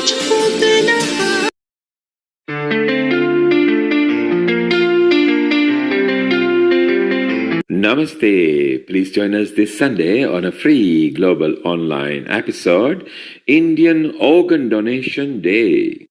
much hope in our heart. Namaste. Please join us this Sunday on a free global online episode, Indian Organ Donation Day.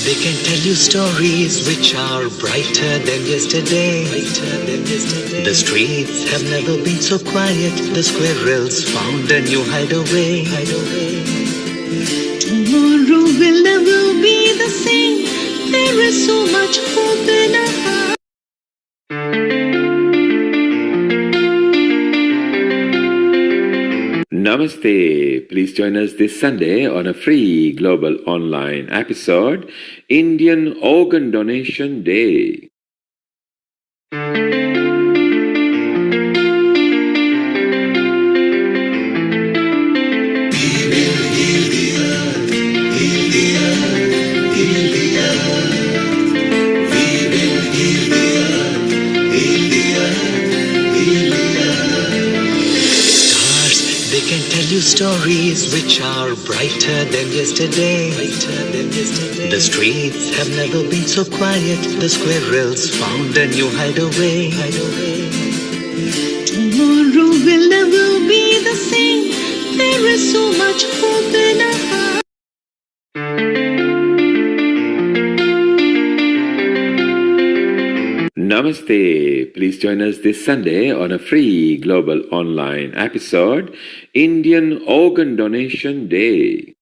They can tell you stories which are brighter than yesterday. The streets have never been so quiet. The squirrels found a new hideaway. Tomorrow will never be the same. There is so much hope in our heart. Namaste. Please join us this Sunday on a free global online episode, Indian Organ Donation Day. They can tell you stories which are brighter than yesterday. The streets have never been so quiet. The squirrels found a new hideaway. Tomorrow will never be the same. There is so much hope in our heart. Namaste. Please join us this Sunday on a free global online episode, Indian Organ Donation Day.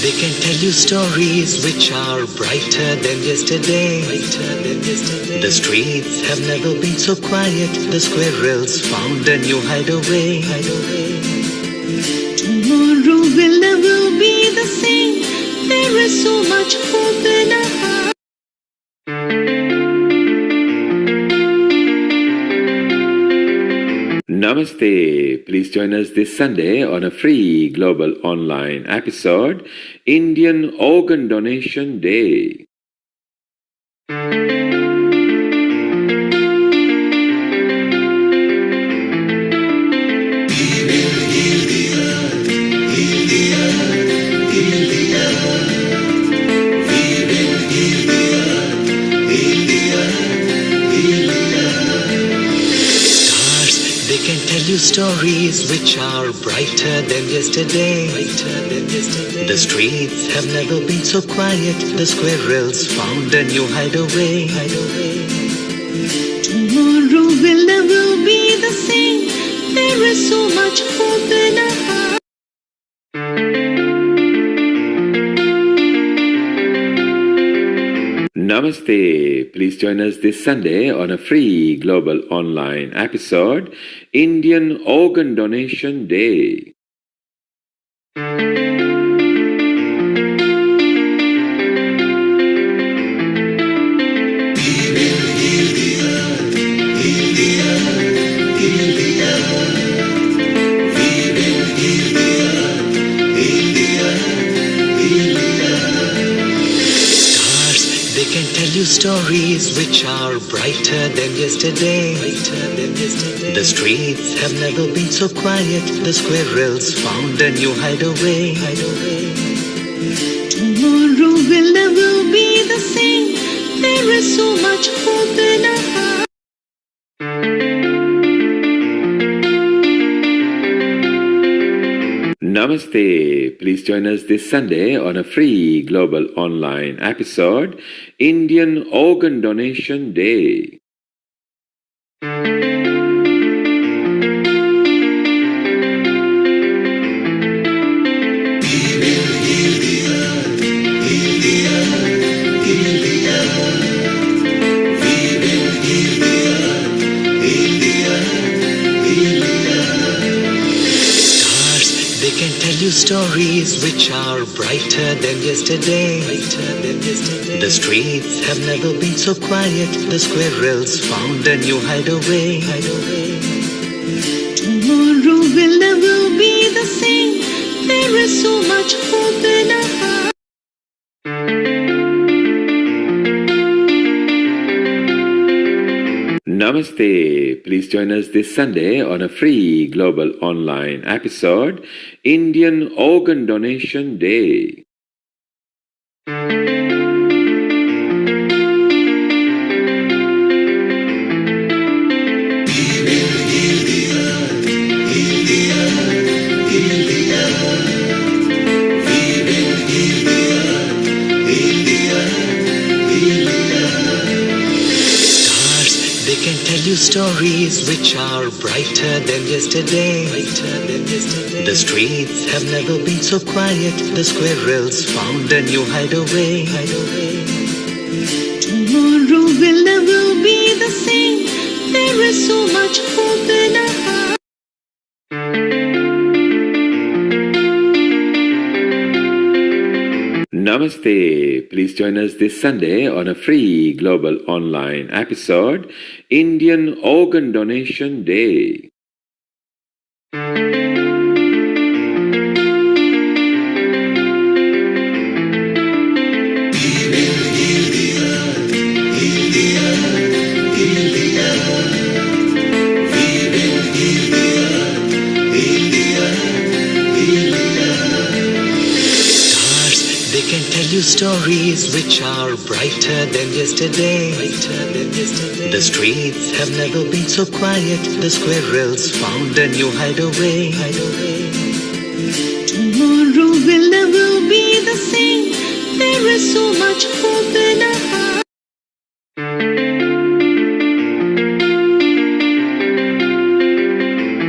They can tell you stories which are brighter than yesterday. The streets have never been so quiet. The squirrels found a new hideaway. Tomorrow will never be the same. There is so much hope in our heart. Namaste. Please join us this Sunday on a free global online episode, Indian Organ Donation Day. They can tell you stories which are brighter than yesterday. The streets have never been so quiet. The squirrels found a new hideaway. Tomorrow will never be the same. There is so much hope in our heart. Namaste. Please join us this Sunday on a free global online episode, Indian Organ Donation Day. They can tell you stories which are brighter than yesterday. The streets have never been so quiet. The squirrels found a new hideaway. Tomorrow will never be the same. There is so much hope in our heart. Namaste. Please join us this Sunday on a free global online episode, Indian Organ Donation Day. stories which are brighter than yesterday. The streets have never been so quiet. The squirrels found a new hideaway. Tomorrow will never be the same. There is so much hope in our heart. Namaste. Please join us this Sunday on a free global online episode, Indian Organ Donation Day. They can tell you stories which are brighter than yesterday. The streets have never been so quiet. The squirrels found a new hideaway. Tomorrow will never be the same. There is so much hope in our heart. Namaste. Please join us this Sunday on a free global online episode, Indian Organ Donation Day. They can tell you stories which are brighter than yesterday. The streets have never been so quiet. The squirrels found a new hideaway. Tomorrow will never be the same. There is so much hope in our heart.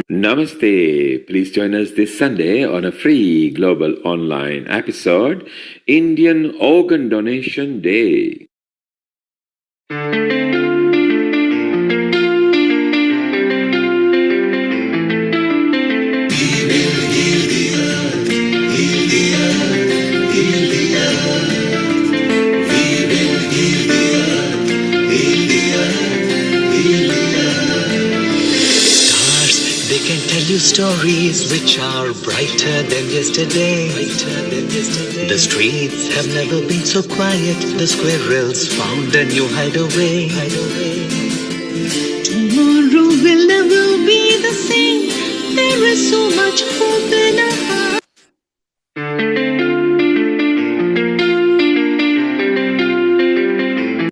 Namaste. Please join us this Sunday on a free global online episode, Indian Organ Donation Day. 'They can tell you stories which are brighter than yesterday. The streets have never been so quiet. The squirrels found a new hideaway. Tomorrow will never be the same. There is so much hope in our heart.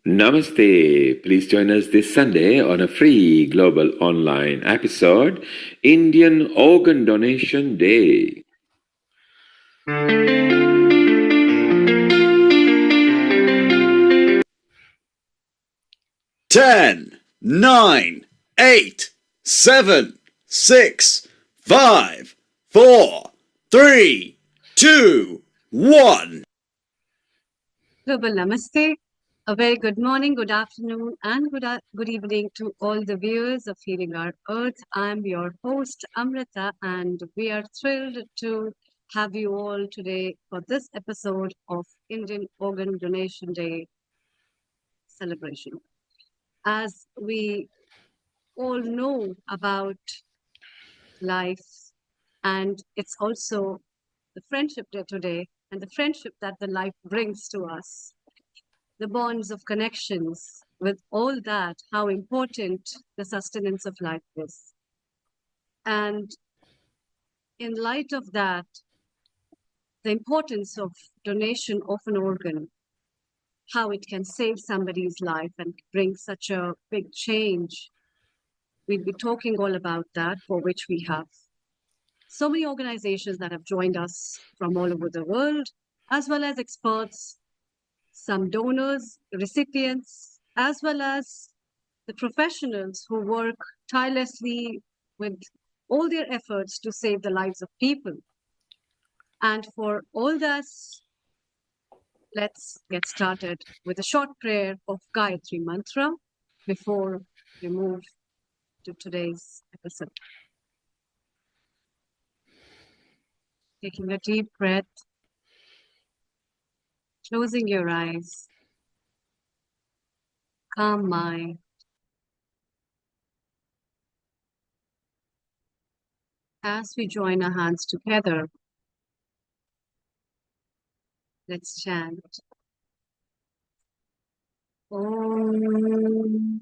Namaste. Please join us this Sunday on a free global online episode, Indian Organ Donation Day. 10, 9, 8, 7, 6, 5, 4, 3, 2, 1. Global Namaste. A very good morning, good afternoon, and good evening to all the viewers of Healing Our Earth. I'm your host, Amrita, and we are thrilled to have you all today for this episode of Indian Organ Donation Day celebration. As we all know about life, and it's also the friendship day today, and the friendship that the life brings to us. The bonds of connections, with all that, how important the sustenance of life is. And in light of that, the importance of donation of an organ, how it can save somebody's life and bring such a big change. We'll be talking all about that, for which we have so many organizations that have joined us from all over the world, as well as experts, some donors, recipients, as well as the professionals who work tirelessly with all their efforts to save the lives of people. And for all this, let's get started with a short prayer of Gayatri Mantra before we move to today's episode. Taking a deep breath, closing your eyes, calm mind. As we join our hands together, let's chant Om.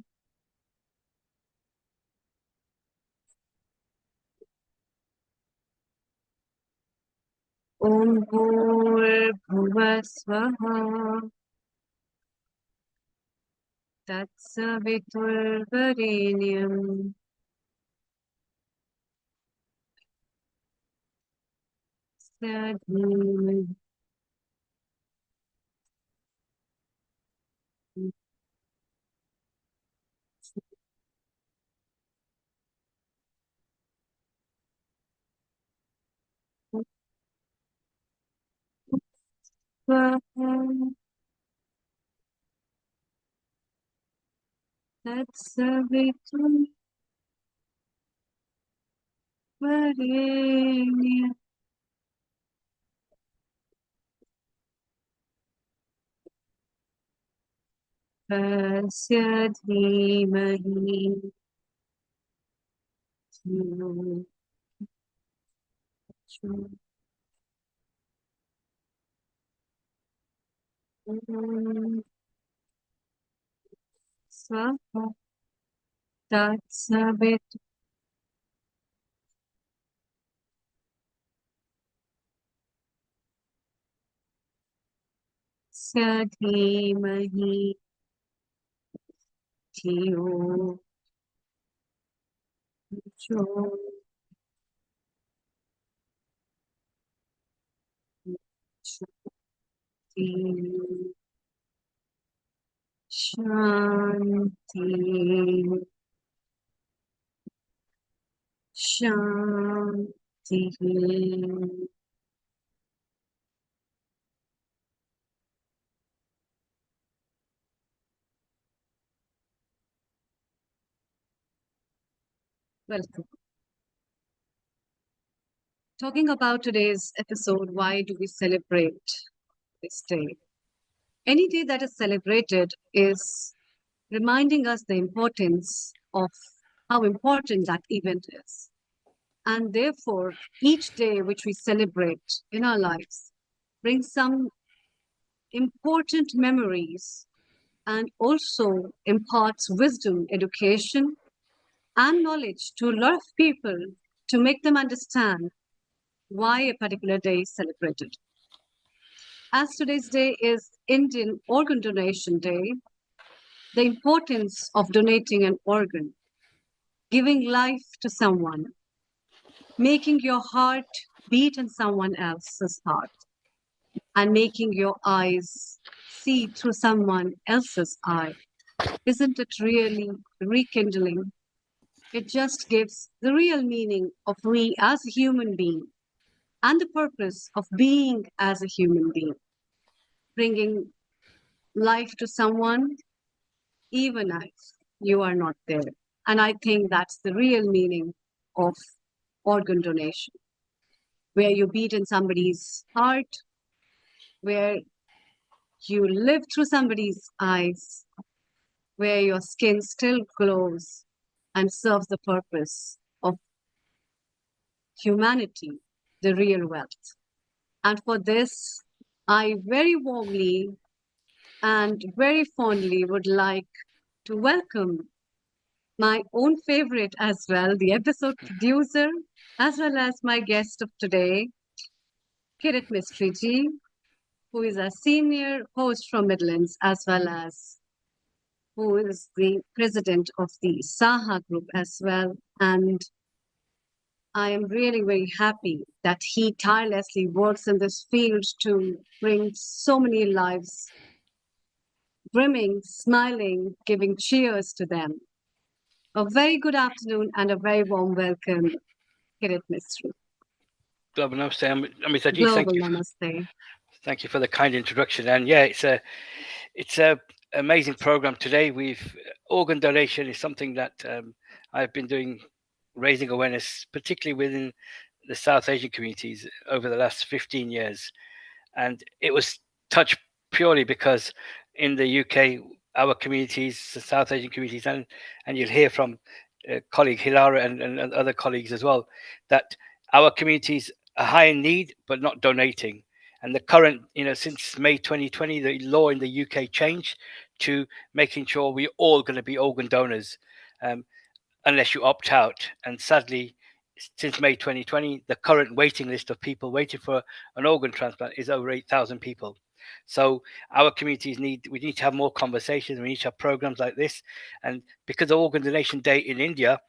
Om Bhur Swaha Tatsaviturvarenyam Sadhimai Swaha Tatsaviturvarenyam Tasya Dhimahi Dhiyo Om Swaha Tatsaviturdhimahi Dhiyo Shanti, Shanti, Shanti. Welcome. Talking about today's episode, why do we celebrate this day? Any day that is celebrated is reminding us the importance of how important that event is. And therefore, each day which we celebrate in our lives brings some important memories and also imparts wisdom, education, and knowledge to a lot of people to make them understand why a particular day is celebrated. As today's day is Indian Organ Donation Day, the importance of donating an organ, giving life to someone, making your heart beat in someone else's heart, and making your eyes see through someone else's eye. Isn't it really rekindling? It just gives the real meaning of we as a human being and the purpose of being as a human being, bringing life to someone even if you are not there. And I think that's the real meaning of organ donation, where you beat in somebody's heart, where you live through somebody's eyes, where your skin still glows and serves the purpose of humanity, the real wealth. And for this, I very warmly and very fondly would like to welcome my own favorite as well, the episode producer, as well as my guest of today, Kirit Mistriji, who is a senior host from Midlands, as well as who is the president of the Saha group as well. And I am really very happy that he tirelessly works in this field to bring so many lives brimming, smiling, giving cheers to them. A very good afternoon and a very warm welcome, Kirit Mistry. Global Namaste, Amritaji. Global Namaste. Thank you for the kind introduction. And yeah, it's a amazing program today. Organ donation is something that I've been doing, raising awareness, particularly within the South Asian communities over the last 15 years. And it was touched purely because in the UK, our communities, the South Asian communities, and you'll hear from colleague Hilara and other colleagues as well, that our communities are high in need but not donating. And the current, since May 2020, the law in the UK changed to making sure we're all going to be organ donors, unless you opt out. And sadly, since May 2020, the current waiting list of people waiting for an organ transplant is over 8,000 people. So our communities we need to have more conversations. We need to have programs like this. And because of Organ Donation Day in India,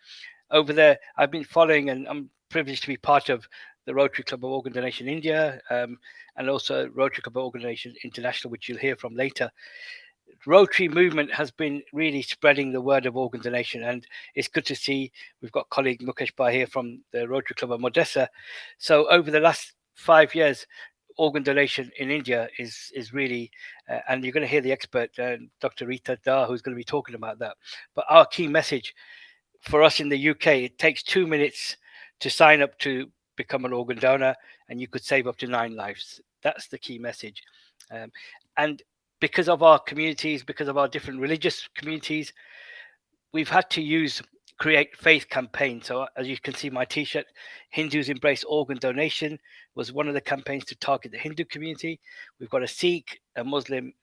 over there, I've been following, and I'm privileged to be part of the Rotary Club of Organ Donation India, and also Rotary Club of Organ Donation International, which you'll hear from later. Rotary movement has been really spreading the word of organ donation, and it's good to see we've got colleague Mukesh Bhai here from the Rotary Club of Momentous. So over the last 5 years, organ donation in India is really, and you're going to hear the expert, Dr. Rita Dar, who's going to be talking about that. But our key message for us in the UK, it takes 2 minutes to sign up to become an organ donor, and you could save up to 9 lives. That's the key message. And because of our communities, because of our different religious communities, we've had to create faith campaigns. So as you can see, my T-shirt, Hindus Embrace Organ Donation, was one of the campaigns to target the Hindu community. We've got a Sikh, a Muslim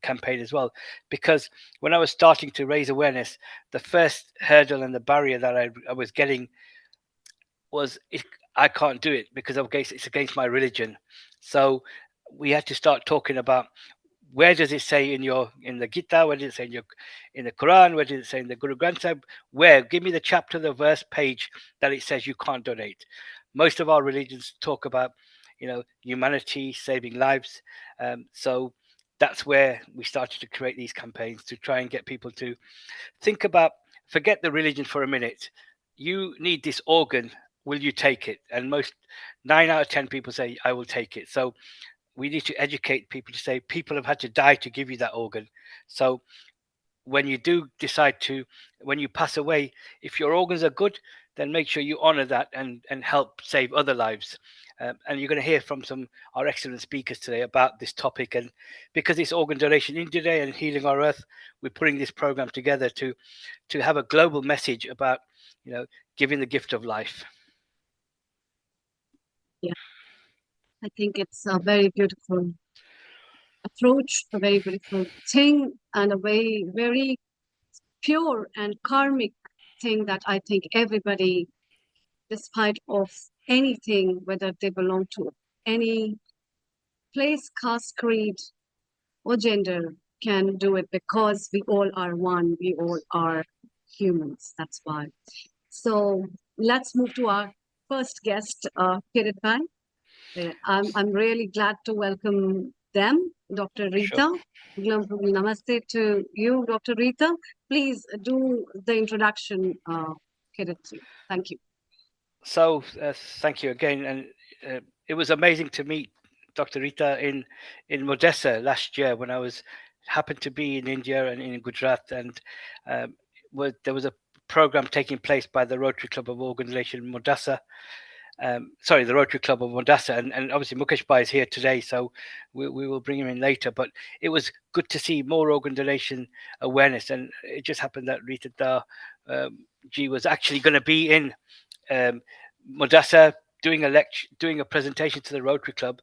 campaign as well, because when I was starting to raise awareness, the first hurdle and the barrier that I was getting was, I can't do it because it's against my religion. So we had to start talking about, where does it say in the Gita? Where does it say in the Quran? Where does it say in the Guru Granth Sahib? Where? Give me the chapter, the verse, page that it says you can't donate. Most of our religions talk about, humanity, saving lives. So that's where we started to create these campaigns to try and get people to think about, forget the religion for a minute. You need this organ. Will you take it? And 9 out of 10 people say, I will take it. So we need to educate people to say people have had to die to give you that organ. So when you do decide when you pass away, if your organs are good, then make sure you honor that and help save other lives. And you're going to hear from our excellent speakers today about this topic. And because it's Organ Donation India Day and Healing Our Earth, we're putting this program together to have a global message about, giving the gift of life. Yeah, I think it's a very beautiful approach, a very beautiful thing, and a very, very pure and karmic thing that I think everybody, despite of anything, whether they belong to any place, caste, creed, or gender, can do it, because we all are one. We all are humans. That's why. So let's move to our first guest, Kirit Bhai. I'm really glad to welcome them, Dr. Rita. Sure. Namaste to you, Dr. Rita. Please do the introduction, Kirit. Thank you. So thank you again. And it was amazing to meet Dr. Rita in Mombasa last year when I happened to be in India and in Gujarat, and there was a program taking place by the Rotary Club of Organ Donation Mombasa. The Rotary Club of Mombasa, and obviously Mukesh Bhai is here today, so we will bring him in later. But it was good to see more organ donation awareness, and it just happened that Rita Dar G was actually going to be in Mombasa doing a presentation to the Rotary Club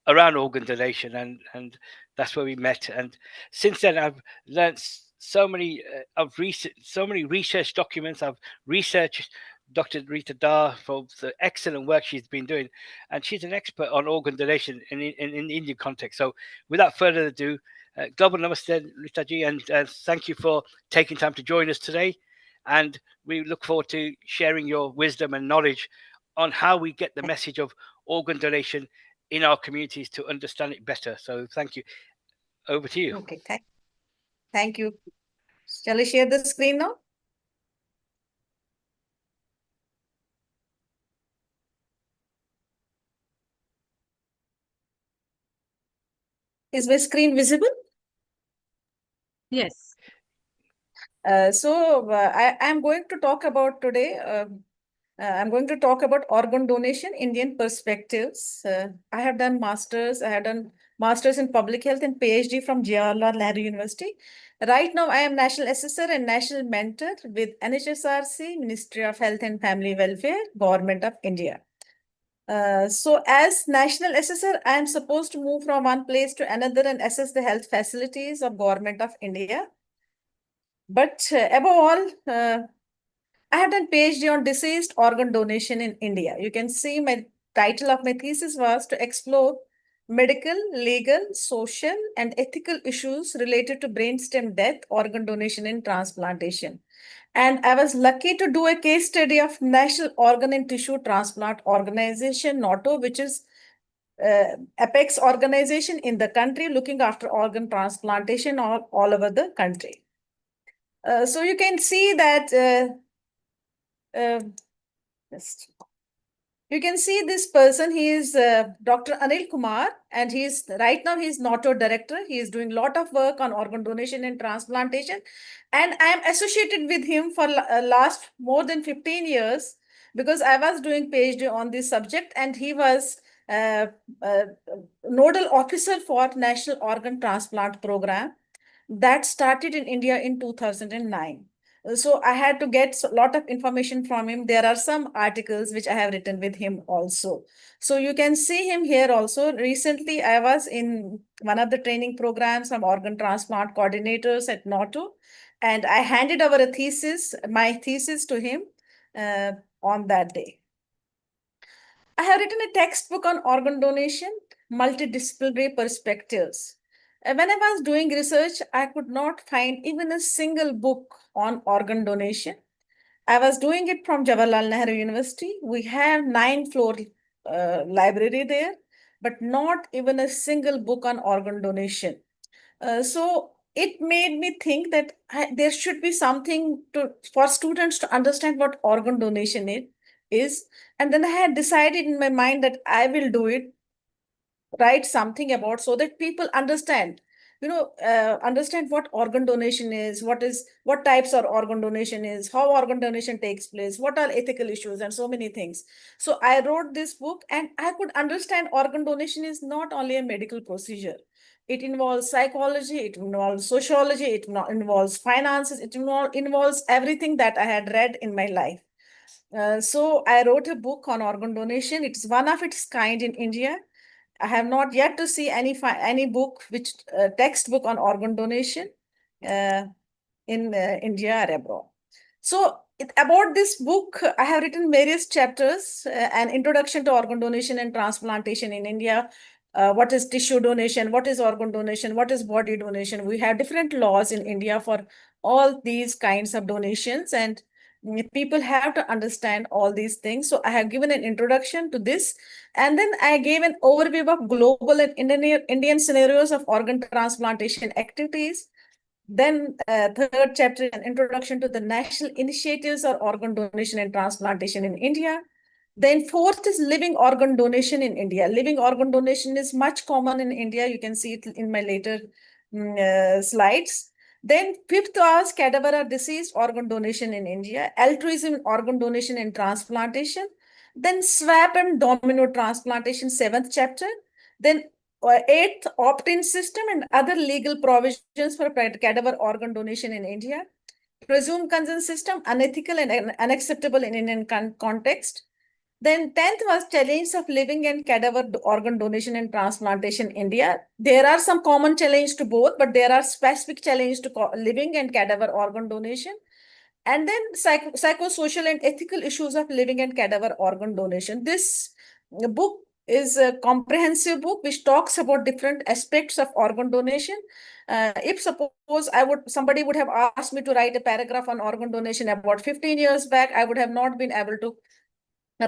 around organ donation, and that's where we met. And since then, I've learned so many research documents. I've researched Dr. Rita Dar for the excellent work she's been doing, and she's an expert on organ donation in the Indian context. So, without further ado, global namaste, Rita ji, and thank you for taking time to join us today. And we look forward to sharing your wisdom and knowledge on how we get the message of organ donation in our communities to understand it better. So thank you. Over to you. Okay, thank you. Shall I share the screen now? Is my screen visible? Yes. I am going to talk about today I'm going to talk about organ donation, Indian perspectives. I have done masters. I have done masters in public health and PhD from Jawaharlal Nehru University. Right now, I am national assessor and national mentor with NHSRC, Ministry of Health and Family Welfare, Government of India. So as national assessor, I am supposed to move from one place to another and assess the health facilities of Government of India. But above all, I have done PhD on deceased organ donation in India. You can see my title of my thesis was to explore medical, legal, social, and ethical issues related to brainstem death, organ donation, and transplantation. And I was lucky to do a case study of National Organ and Tissue Transplant Organization, NATO, which is apex organization in the country looking after organ transplantation all over the country. So you can see that just you can see this person. He is Dr. Anil Kumar, and he's right now he's NATO director. He is doing a lot of work on organ donation and transplantation, and I am associated with him for last more than 15 years because I was doing PhD on this subject, and he was uh, uh, nodal officer for National Organ Transplant Program that started in India in 2009. So I had to get a lot of information from him. There are some articles which I have written with him also. So you can see him here also. Recently, I was in one of the training programs from organ transplant coordinators at NATO, and I handed over my thesis to him uh, on that day. I have written a textbook on organ donation, multidisciplinary perspectives. When I was doing research, I could not find even a single book on organ donation. I was doing it from Jawaharlal Nehru University. We have 9-floor library there, but not even a single book on organ donation. So it made me think that there should be something for students to understand what organ donation is. And then I had decided in my mind that I will do it, write something about so that people understand, understand what organ donation is, what types of organ donation is, how organ donation takes place, what are ethical issues, and so many things. So I wrote this book, and I could understand organ donation is not only a medical procedure. It involves psychology, it involves sociology, it involves finances, it involves everything that I had read in my life. So I wrote a book on organ donation. It's one of its kind in India. I have not yet to see any book which textbook on organ donation uh, in India or abroad. So about this book, I have written various chapters: an introduction to organ donation and transplantation in India. What is tissue donation? What is organ donation? What is body donation? We have different laws in India for all these kinds of donations, and people have to understand all these things. So I have given an introduction to this, and then I gave an overview of global and Indian scenarios of organ transplantation activities. Then third chapter, an introduction to the national initiatives or organ donation and transplantation in India. Then fourth is living organ donation in India. Living organ donation is much common in India. You can see it in my later slides. Then fifth was cadaver or deceased organ donation in India, altruism in organ donation and transplantation. Then swap and domino transplantation, seventh chapter. Then eighth, opt-in system and other legal provisions for cadaver organ donation in India. Presumed consent system, unethical and unacceptable in Indian context. Then 10th was challenge of living and cadaver organ donation and transplantation in India. There are some common challenge to both, but there are specific challenge to living and cadaver organ donation. And then psychosocial and ethical issues of living and cadaver organ donation. This book is a comprehensive book which talks about different aspects of organ donation. If suppose somebody would have asked me to write a paragraph on organ donation about 15 years back, I would have not been able to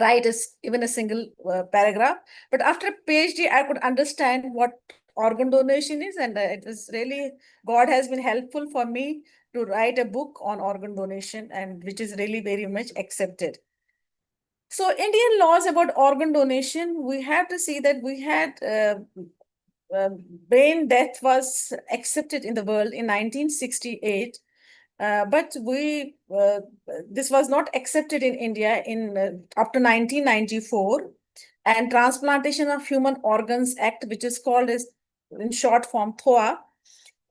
write even a single paragraph. But after a PhD, I could understand what organ donation is, and it was really, God has been helpful for me to write a book on organ donation, and which is really very much accepted. So Indian laws about organ donation, we have to see that we had brain death was accepted in the world in 1968. But this was not accepted in India up to 1994. And Transplantation of Human Organs Act, which is called as in short form THOA,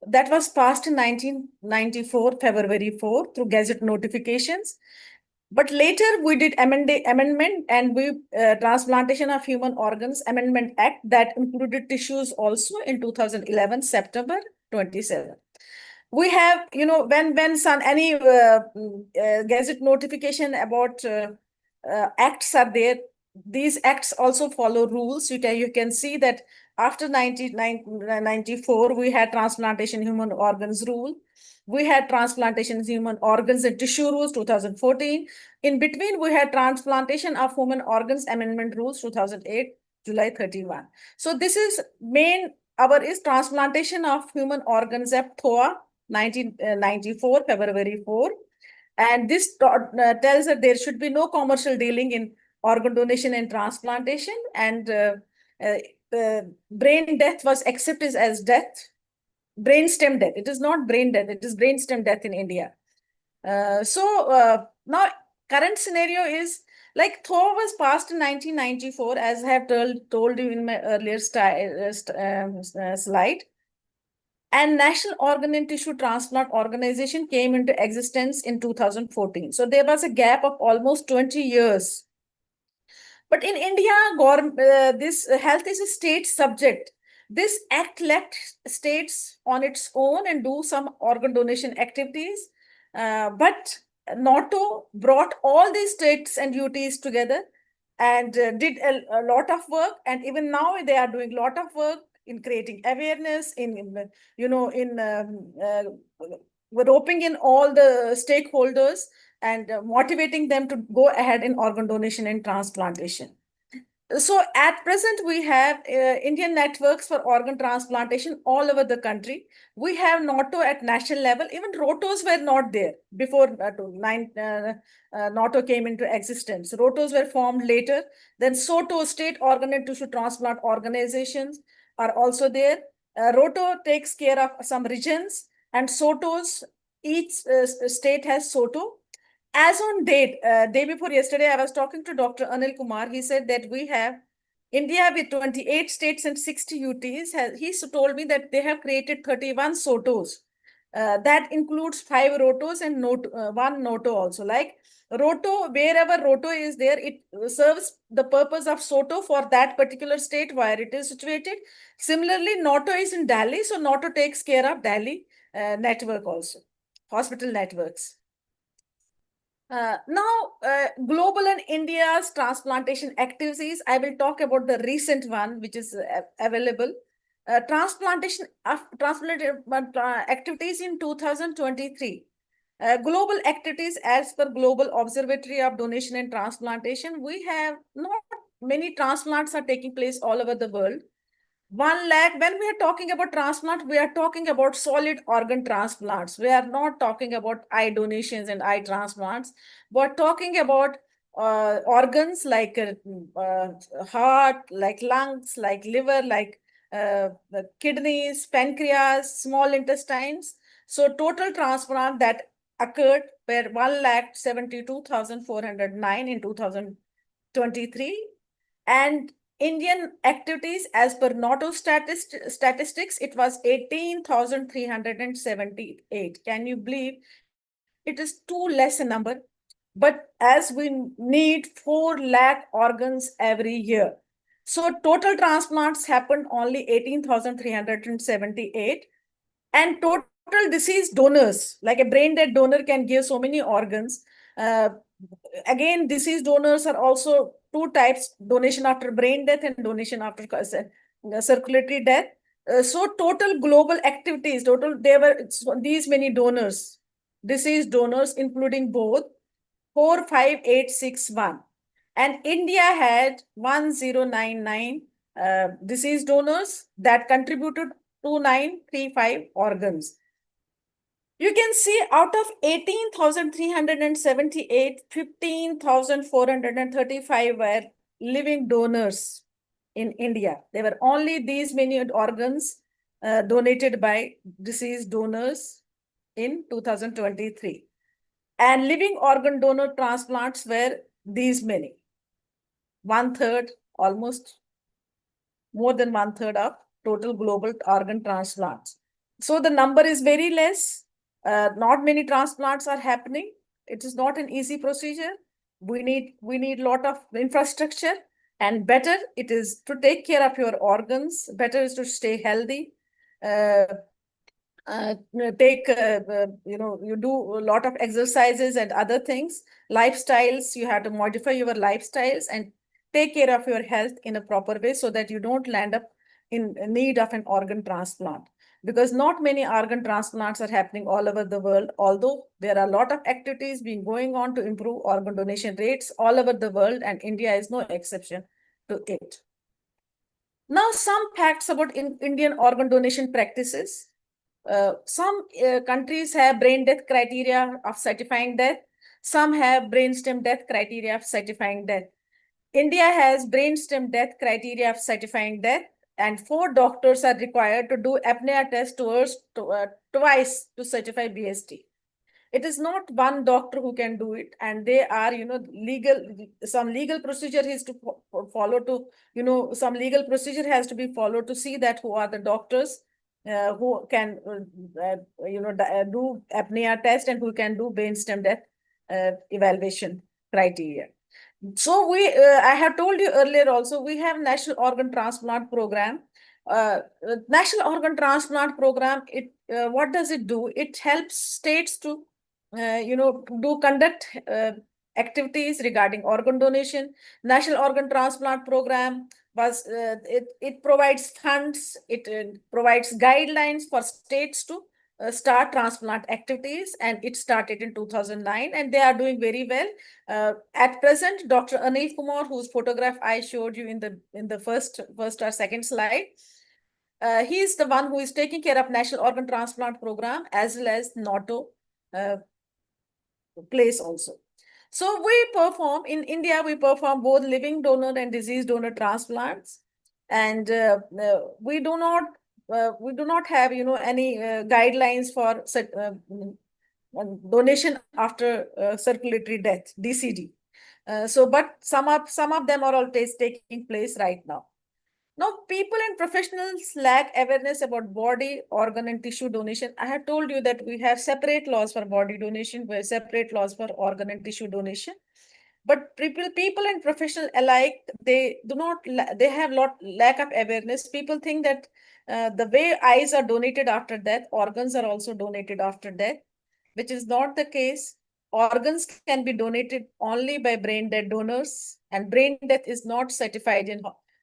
that was passed in 1994, February 4, through Gazette notifications. But later we did amendment and we Transplantation of Human Organs Amendment Act that included tissues also in 2011, September 27. We have, when any Gazette notification about acts are there, these acts also follow rules. You can see that after 1994, we had Transplantation Human Organs Rule. We had Transplantation Human Organs and Tissue Rules, 2014. In between, we had Transplantation of Human Organs Amendment Rules, 2008, July 31. So this is our is Transplantation of Human Organs Act, THOA, 1994, February 4. And this tells that there should be no commercial dealing in organ donation and transplantation. And brain death was accepted as death. Brainstem death. It is not brain death. It is brainstem death in India. Now current scenario is like THOA was passed in 1994, as I have told you in my earlier slide. And National Organ and Tissue Transplant Organization came into existence in 2014. So there was a gap of almost 20 years. But in India, this health is a state subject. This act left states on its own and do some organ donation activities. But NATO brought all these states and UTs together and did a lot of work. And even now they are doing a lot of work in creating awareness, roping in all the stakeholders and motivating them to go ahead in organ donation and transplantation. So at present, we have Indian networks for organ transplantation all over the country. We have NATO at national level. Even ROTOs were not there before NATO came into existence. ROTOs were formed later. Then SOTO, State Organ and Tissue Transplant Organizations, are also there. ROTO takes care of some regions, and SOTOs, each state has SOTO. As on date, day before yesterday, I was talking to Dr. Anil Kumar. He said that we have India with 28 states and 60 UTs. He told me that they have created 31 SOTOs. That includes 5 ROTOs and 1 NOTO also. Like ROTO, wherever ROTO is there, it serves the purpose of SOTO for that particular state where it is situated. Similarly, NOTO is in Delhi, so NOTO takes care of Delhi network also, hospital networks. Global and India's transplantation activities. I will talk about the recent one, which is available. Transplantation activities in 2023. Global activities as per Global Observatory of Donation and Transplantation. We have not many transplants are taking place all over the world. 1 lakh, when we are talking about transplant, we are talking about solid organ transplants. We are not talking about eye donations and eye transplants. We're talking about organs like heart, like lungs, like liver, like the kidneys, pancreas, small intestines. So total transplant that occurred were 1,72,409 in 2023. And Indian activities, as per NATO statistics, it was 18,378. Can you believe? It is too less a number. But as we need 4 lakh organs every year. So total transplants happened only 18,378. And total deceased donors, like a brain dead donor can give so many organs. Again, deceased donors are also 2 types: donation after brain death and donation after circulatory death. So total global activities, there were these many donors, deceased donors, including both 45861. And India had 1099 deceased donors that contributed 2935 organs. You can see out of 18,378, 15,435 were living donors in India. There were only these many organs donated by deceased donors. in 2023. And living organ donor transplants were these many. 1/3, almost more than 1/3 of total global organ transplants. So the number is very less. Not many transplants are happening. It is not an easy procedure. We need lot of infrastructure, and better it is to take care of your organs. Better is to stay healthy. Uh, Take you do a lot of exercises and other things, lifestyles. You have to modify your lifestyles and take care of your health in a proper way so that you don't land up in need of an organ transplant, because not many organ transplants are happening all over the world, although there are a lot of activities being going on to improve organ donation rates all over the world, and India is no exception to it. Now, some facts about Indian organ donation practices. Some countries have brain death criteria of certifying death. Some have brainstem death criteria of certifying death. India has brainstem death criteria of certifying death, and 4 doctors are required to do apnea test twice to certify BST. It is not one doctor who can do it, and they are, some legal procedure is to follow to, some legal procedure has to be followed to see that who are the doctors who can, do apnea test and who can do brainstem death evaluation criteria. So I have told you earlier also, we have National Organ Transplant Program. National Organ Transplant Program, what does it do? It helps states to conduct activities regarding organ donation. National Organ Transplant Program it provides funds, it provides guidelines for states to start transplant activities, and it started in 2009, and they are doing very well. At present, Dr. Anil Kumar, whose photograph I showed you in the first or second slide, he is the one who is taking care of National Organ Transplant Program as well as NATO place also. So we perform in India, we perform both living donor and disease donor transplants, and we do not have any guidelines for donation after circulatory death, DCD. But some of them are all taking place right now. Now, people and professionals lack awareness about body, organ, and tissue donation. I have told you that we have separate laws for body donation, we have separate laws for organ and tissue donation. But people and professional alike, they have lack of awareness. People think that the way eyes are donated after death, organs are also donated after death, which is not the case. Organs can be donated only by brain dead donors, and brain death is not certified in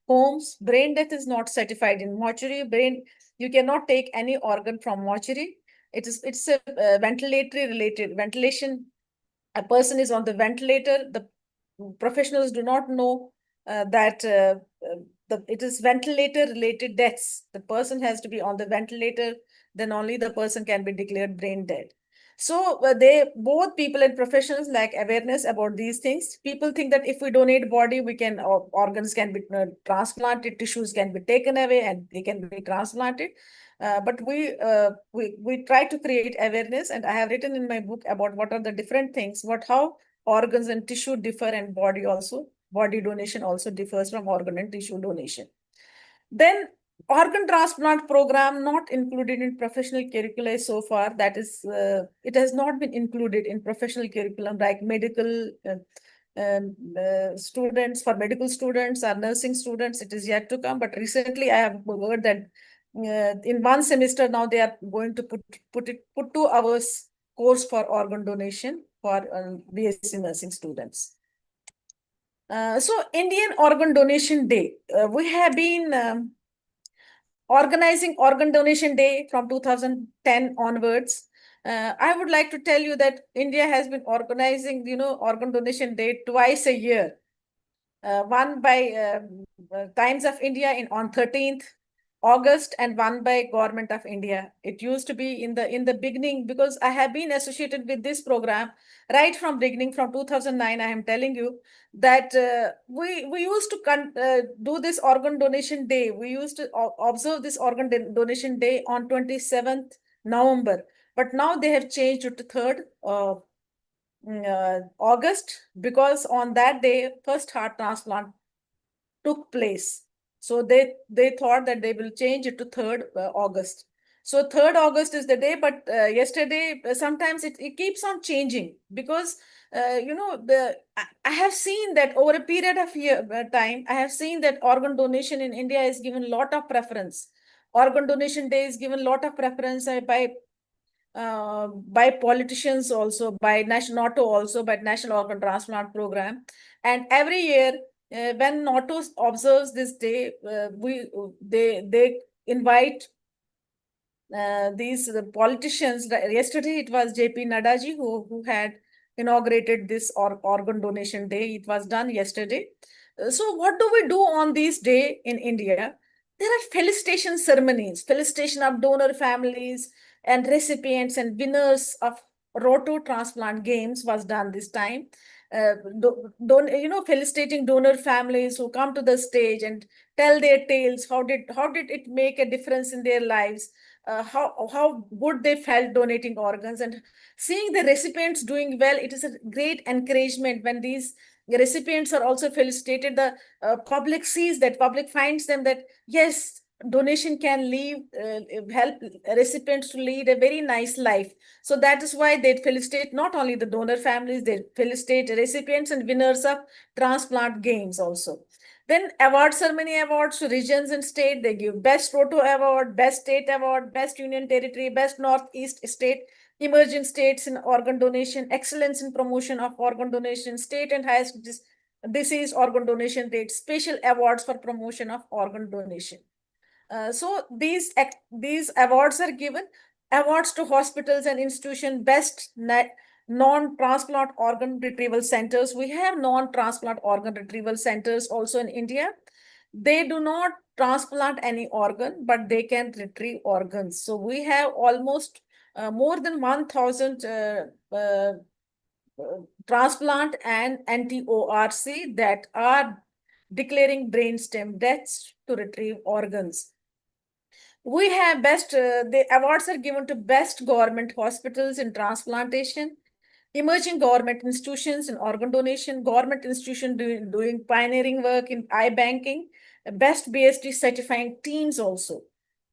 homes. Brain death is not certified in mortuary. You cannot take any organ from mortuary. It's a ventilatory related ventilation. A person is on the ventilator. The professionals do not know that it is ventilator related deaths. The person has to be on the ventilator, then only the person can be declared brain dead. So both people and professionals lack awareness about these things. People think that if we donate body, organs can be transplanted, tissues can be taken away, and they can be transplanted. But we try to create awareness, and I have written in my book about what are the different things, how organs and tissue differ, and body donation also differs from organ and tissue donation. Then organ transplant program not included in professional curricula so far. That is, it has not been included in professional curriculum like medical students, for medical students or nursing students. It is yet to come. But recently I have heard that in one semester now they are going to put 2 hours course for organ donation for BSc nursing students. So Indian Organ Donation Day, we have been organizing Organ Donation Day from 2010 onwards. I would like to tell you that India has been organizing, Organ Donation Day twice a year. One by Times of India on 13th August, and one by Government of India. It used to be in the beginning, because I have been associated with this program right from beginning, from 2009. I am telling you that we used to do this organ donation day. We used to observe this organ donation day on 27th November. but now they have changed it to 3rd August, because on that day, first heart transplant took place. So they thought that they will change it to 3rd August. So 3rd August is the day, but yesterday, sometimes it keeps on changing, because I have seen that over a period of time, I have seen that organ donation in India is given a lot of preference. Organ donation day is given a lot of preference by politicians, also by national NATO, also by National Organ Transplant Program. And every year, when NATO observes this day, they invite these politicians. Yesterday it was JP Nadaji who had inaugurated this organ donation day. It was done yesterday. So what do we do on this day in India? There are felicitation ceremonies, felicitation of donor families and recipients and winners of roto transplant games was done this time. Felicitating donor families who come to the stage and tell their tales. How did it make a difference in their lives? How good they felt donating organs, and seeing the recipients doing well, it is a great encouragement. When these recipients are also felicitated, the public finds them that yes, donation can help recipients to lead a very nice life. So that is why they felicitate not only the donor families, they felicitate recipients and winners of transplant games also. Then award ceremony awards to regions and state. They give best roto award, best state award, best union territory, best northeast state, emerging states in organ donation, excellence in promotion of organ donation, state and highest disease organ donation rate, special awards for promotion of organ donation. So these awards are given. Awards to hospitals and institutions, best non-transplant organ retrieval centers. We have non-transplant organ retrieval centers also in India. They do not transplant any organ, but they can retrieve organs. So we have almost more than 1,000 transplant and anti-ORC that are declaring brainstem deaths to retrieve organs. We have the awards are given to best government hospitals in transplantation, emerging government institutions in organ donation, government institution doing pioneering work in eye banking, best BST certifying teams also.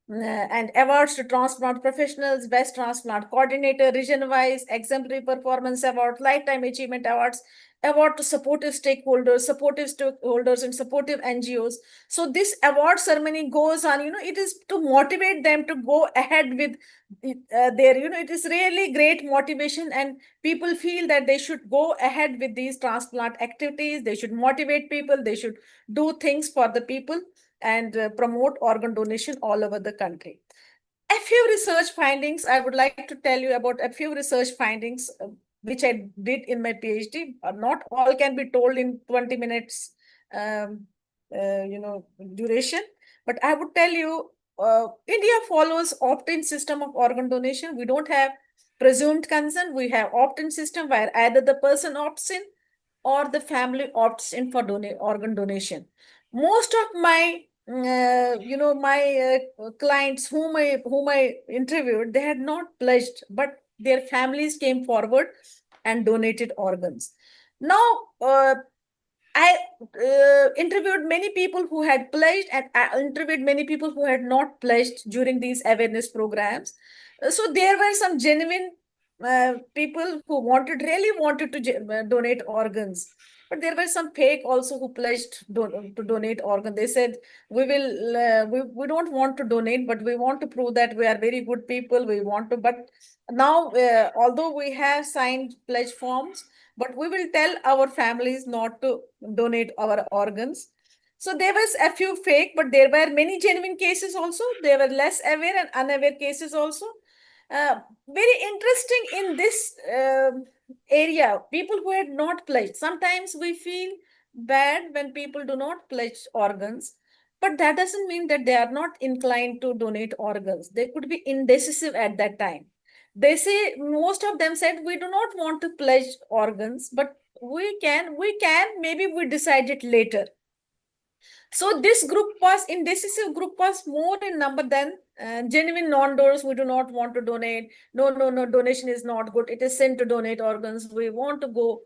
And awards to transplant professionals, best transplant coordinator, region-wise, exemplary performance award, lifetime achievement awards, award to supportive stakeholders and supportive NGOs. So this award ceremony goes on, it is to motivate them to go ahead with it is really great motivation, and people feel that they should go ahead with these transplant activities. They should motivate people. They should do things for the people and promote organ donation all over the country. A few research findings, I would like to tell you about a few research findings which I did in my PhD. Not all can be told in 20 minutes duration, but I would tell you India follows opt-in system of organ donation. We don't have presumed consent. We have opt-in system where either the person opts in or the family opts in for organ donation. Most of my clients whom I interviewed, they had not pledged, but their families came forward and donated organs. Now I interviewed many people who had pledged, and I interviewed many people who had not pledged during these awareness programs. So there were some genuine people who really wanted to donate organs, but there were some fake also who pledged to donate organ. They said we don't want to donate, but we want to prove that we are very good people. We want to, but now although we have signed pledge forms, but we will tell our families not to donate our organs. So there was a few fake, but there were many genuine cases also. There were less aware and unaware cases also. Very interesting in this area, people who had not pledged. Sometimes we feel bad when people do not pledge organs, but that doesn't mean that they are not inclined to donate organs. They could be indecisive at that time. They say, most of them said, we do not want to pledge organs, but we can, maybe we decide it later. So this group was, indecisive group was more in number than genuine non-donors who do not want to donate. No, no, no, donation is not good. It is sin to donate organs. We want to go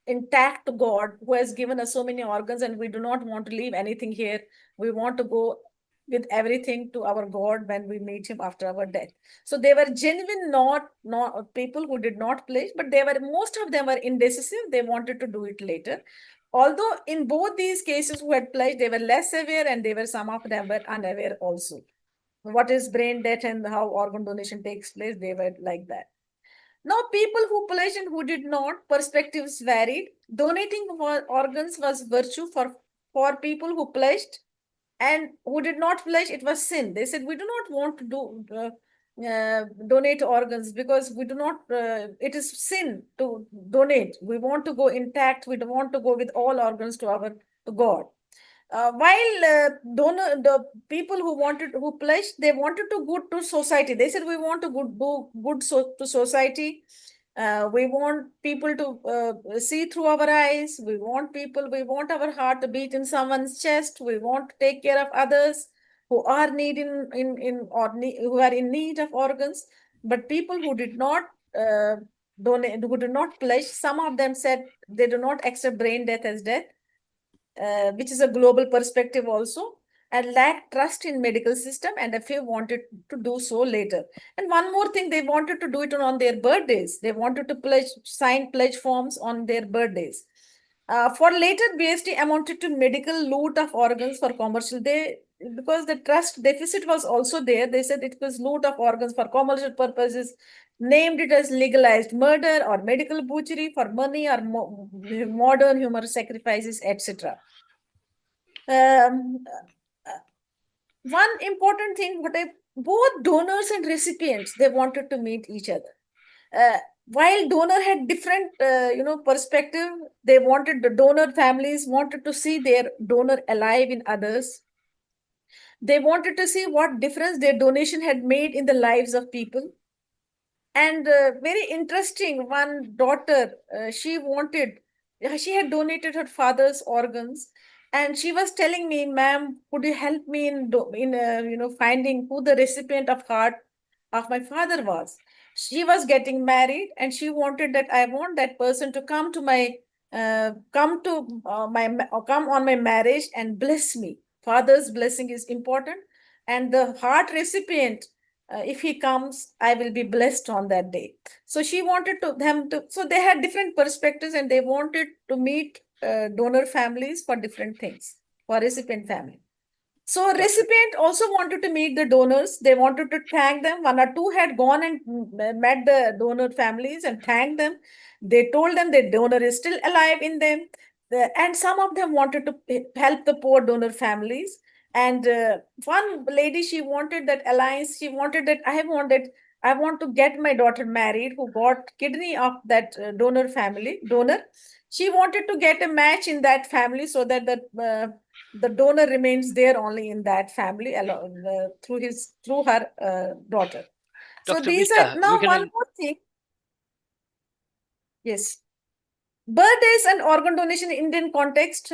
intact to God who has given us so many organs, and we do not want to leave anything here. We want to go with everything to our God when we meet him after our death. So they were genuine, not people who did not pledge, but they were, most of them were indecisive. They wanted to do it later. Although in both these cases who had pledged, they were less aware, and they were, some of them were unaware also. What is brain death and how organ donation takes place, they were like that. Now, people who pledged and who did not, perspectives varied. Donating organs was virtue for people who pledged, and who did not pledge, it was sin. They said, we do not want to donate organs because we do not, it is sin to donate. We want to go intact. We don't want to go with all organs to God. While the people who pledged, they wanted to good to society. They said, we want to do good to society. We want people to see through our eyes. We want our heart to beat in someone's chest. We want to take care of others who are who are in need of organs. But people who did not donate, who did not pledge, some of them said they do not accept brain death as death, which is a global perspective also, and lack trust in medical system, and a few wanted to do so later. And one more thing, they wanted to do it on their birthdays. They wanted to sign pledge forms on their birthdays. For later, BST amounted to medical loot of organs for commercial. Because the trust deficit was also there, they said it was loot of organs for commercial purposes, named it as legalized murder or medical butchery for money, or modern human sacrifices, etc. One important thing, both donors and recipients, they wanted to meet each other. While donor had different perspective, they wanted, the donor families wanted to see their donor alive in others. They wanted to see what difference their donation had made in the lives of people. And very interesting, one daughter, she had donated her father's organs, and she was telling me, ma'am, could you help me in finding who the recipient of heart of my father was? She was getting married, and she wanted that, I want that person to come to my come on my marriage and bless me. Father's blessing is important, and the heart recipient, if he comes, I will be blessed on that day. So she wanted so they had different perspectives, and they wanted to meet donor families for different things, for recipient family. So recipient also wanted to meet the donors. They wanted to thank them. One or two had gone and met the donor families and thanked them. They told them the donor is still alive in them. And some of them wanted to help the poor donor families. And one lady, she wanted that alliance. She wanted that, I want to get my daughter married, who got kidney of that donor. She wanted to get a match in that family, so that the donor remains there only in that family alone, through her daughter. So Dr. these are, Rita, now one more thing. Yes. Birthdays and organ donation in Indian context.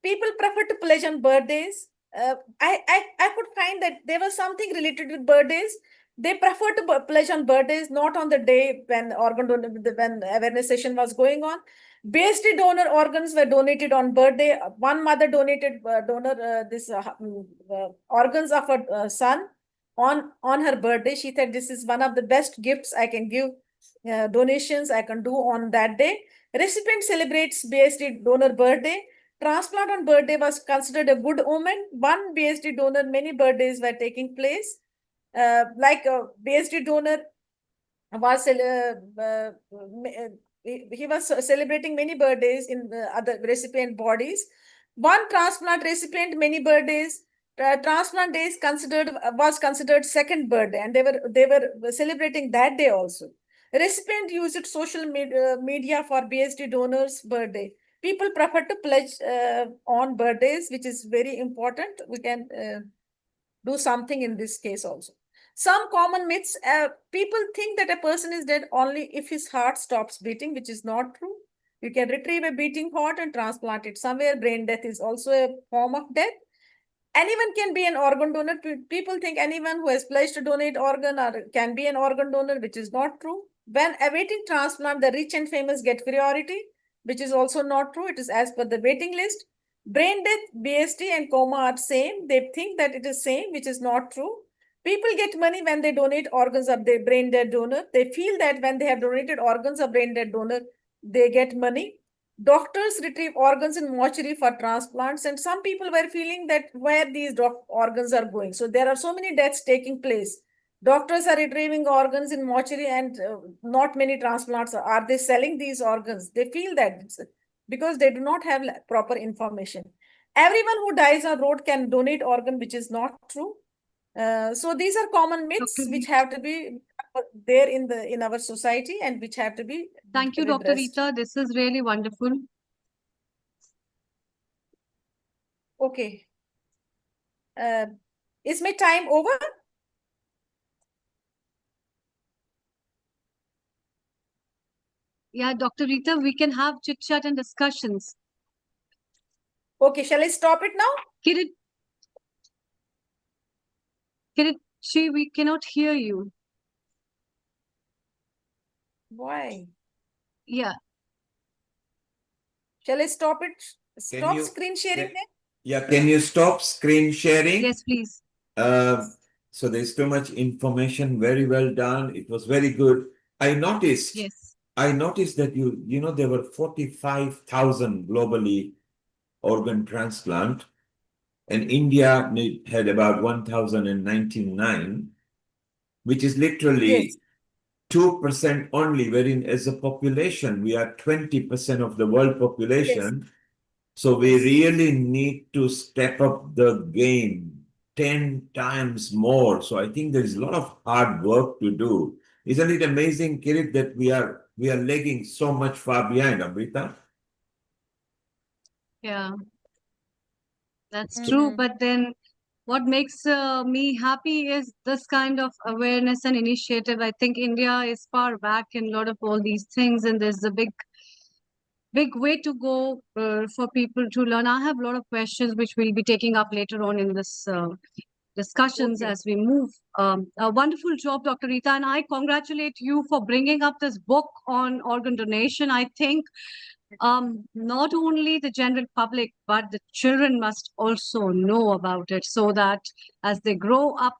People prefer to pledge on birthdays. I could find that there was something related with birthdays. They prefer to pledge on birthdays, not on the day when when awareness session was going on. BST donor organs were donated on birthday. One mother donated organs of her son on her birthday. She said, this is one of the best gifts I can give, donations I can do on that day. Recipient celebrates BST donor birthday. Transplant on birthday was considered a good omen. One BST donor, many birthdays were taking place. Like a BST donor was he was celebrating many birthdays in other recipient bodies. One transplant recipient, many birthdays. Transplant days was considered second birthday, and they were celebrating that day also. Recipient used social media for BST donors' birthday. People prefer to pledge on birthdays, which is very important. We can do something in this case also. Some common myths, people think that a person is dead only if his heart stops beating, which is not true. You can retrieve a beating heart and transplant it somewhere. Brain death is also a form of death. Anyone can be an organ donor. People think anyone who has pledged to donate organ or can be an organ donor, which is not true. When awaiting transplant, the rich and famous get priority, which is also not true. It is as per the waiting list. Brain death, BST, and coma are same. They think that it is same, which is not true. People get money when they donate organs of their brain dead donor. They feel that when they have donated organs of brain dead donor, they get money. Doctors retrieve organs in mortuary for transplants, and some people were feeling that where these organs are going. So there are so many deaths taking place. Doctors are retrieving organs in mortuary, and not many transplants. Are they selling these organs? They feel that because they do not have proper information. Everyone who dies on road can donate organ, which is not true. So these are common myths Dr. which have to be there in our society and which have to be Thank you, Dr. redressed. Rita. This is really wonderful. Okay. Is my time over? Yeah, Dr. Rita, we can have chit chat and discussions. Okay, shall I stop it now? Kirit, we cannot hear you. Why? Yeah. Shall I stop it? Stop screen sharing then? Yeah, can you stop screen sharing? Yes, please. So there's too much information. Very well done. It was very good. I noticed that there were 45,000 globally organ transplant, and India had about 1,099, which is literally 2% only, wherein as a population, we are 20% of the world population. So we really need to step up the game 10 times more. So I think there's a lot of hard work to do. Isn't it amazing, Kirit, that we are lagging so much far behind, Amrita? Yeah, that's true. But then what makes me happy is this kind of awareness and initiative. I think India is far back in a lot of all these things, and there's a big way to go for people to learn. I have a lot of questions which we'll be taking up later on in this discussions as we move. A wonderful job, Dr. Rita, and I congratulate you for bringing up this book on organ donation. I think not only the general public, but the children must also know about it so that as they grow up,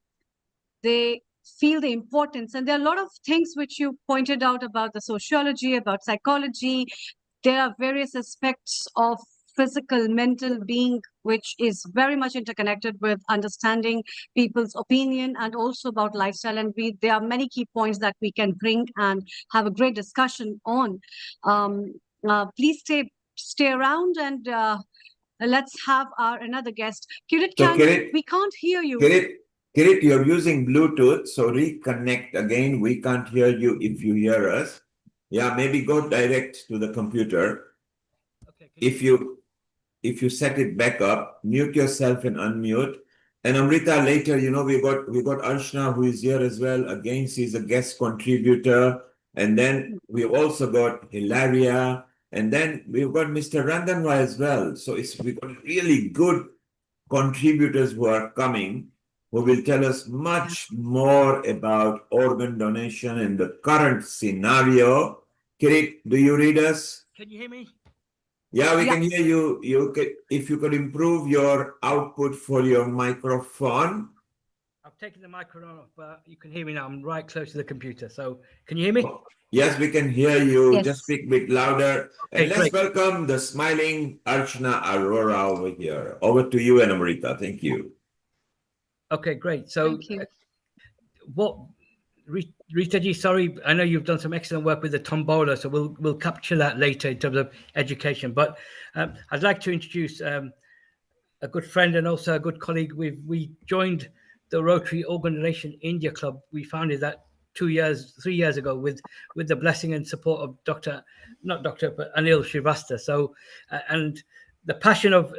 they feel the importance. And there are a lot of things which you pointed out about the sociology, about psychology. There are various aspects of physical, mental being, which is very much interconnected with understanding people's opinion and also about lifestyle. And there are many key points that we can bring and have a great discussion on. Please stay around and let's have our another guest. Kirit, we can't hear you. Kirit, you're using Bluetooth, so reconnect again. We can't hear you if you hear us. Yeah, maybe go direct to the computer. Okay. If you set it back up, mute yourself and unmute. And Amrita, later, we got Arshna, who is here as well. Again, she's a guest contributor. And then we've also got Hilaria. And then we've got Mr. Randanwa as well. So we've got really good contributors who are coming, who will tell us much more about organ donation in the current scenario. Kirit, do you read us? Can you hear me? Yeah, we can hear you. If you could improve your output for your microphone. I've taken the microphone off, but you can hear me now. I'm right close to the computer. So can you hear me? Yes, we can hear you. Yes. Just speak a bit louder. Okay, and let's welcome the smiling Archana Arora over here. Over to you and Amrita. Thank you. Okay, great. So thank you. Rita ji, sorry, I know you've done some excellent work with the tombola, so we'll capture that later in terms of education. But I'd like to introduce a good friend and also a good colleague. We joined the Rotary Organ Donation India Club. We founded that 3 years ago with the blessing and support of but Anil Srivastava. So and the passion of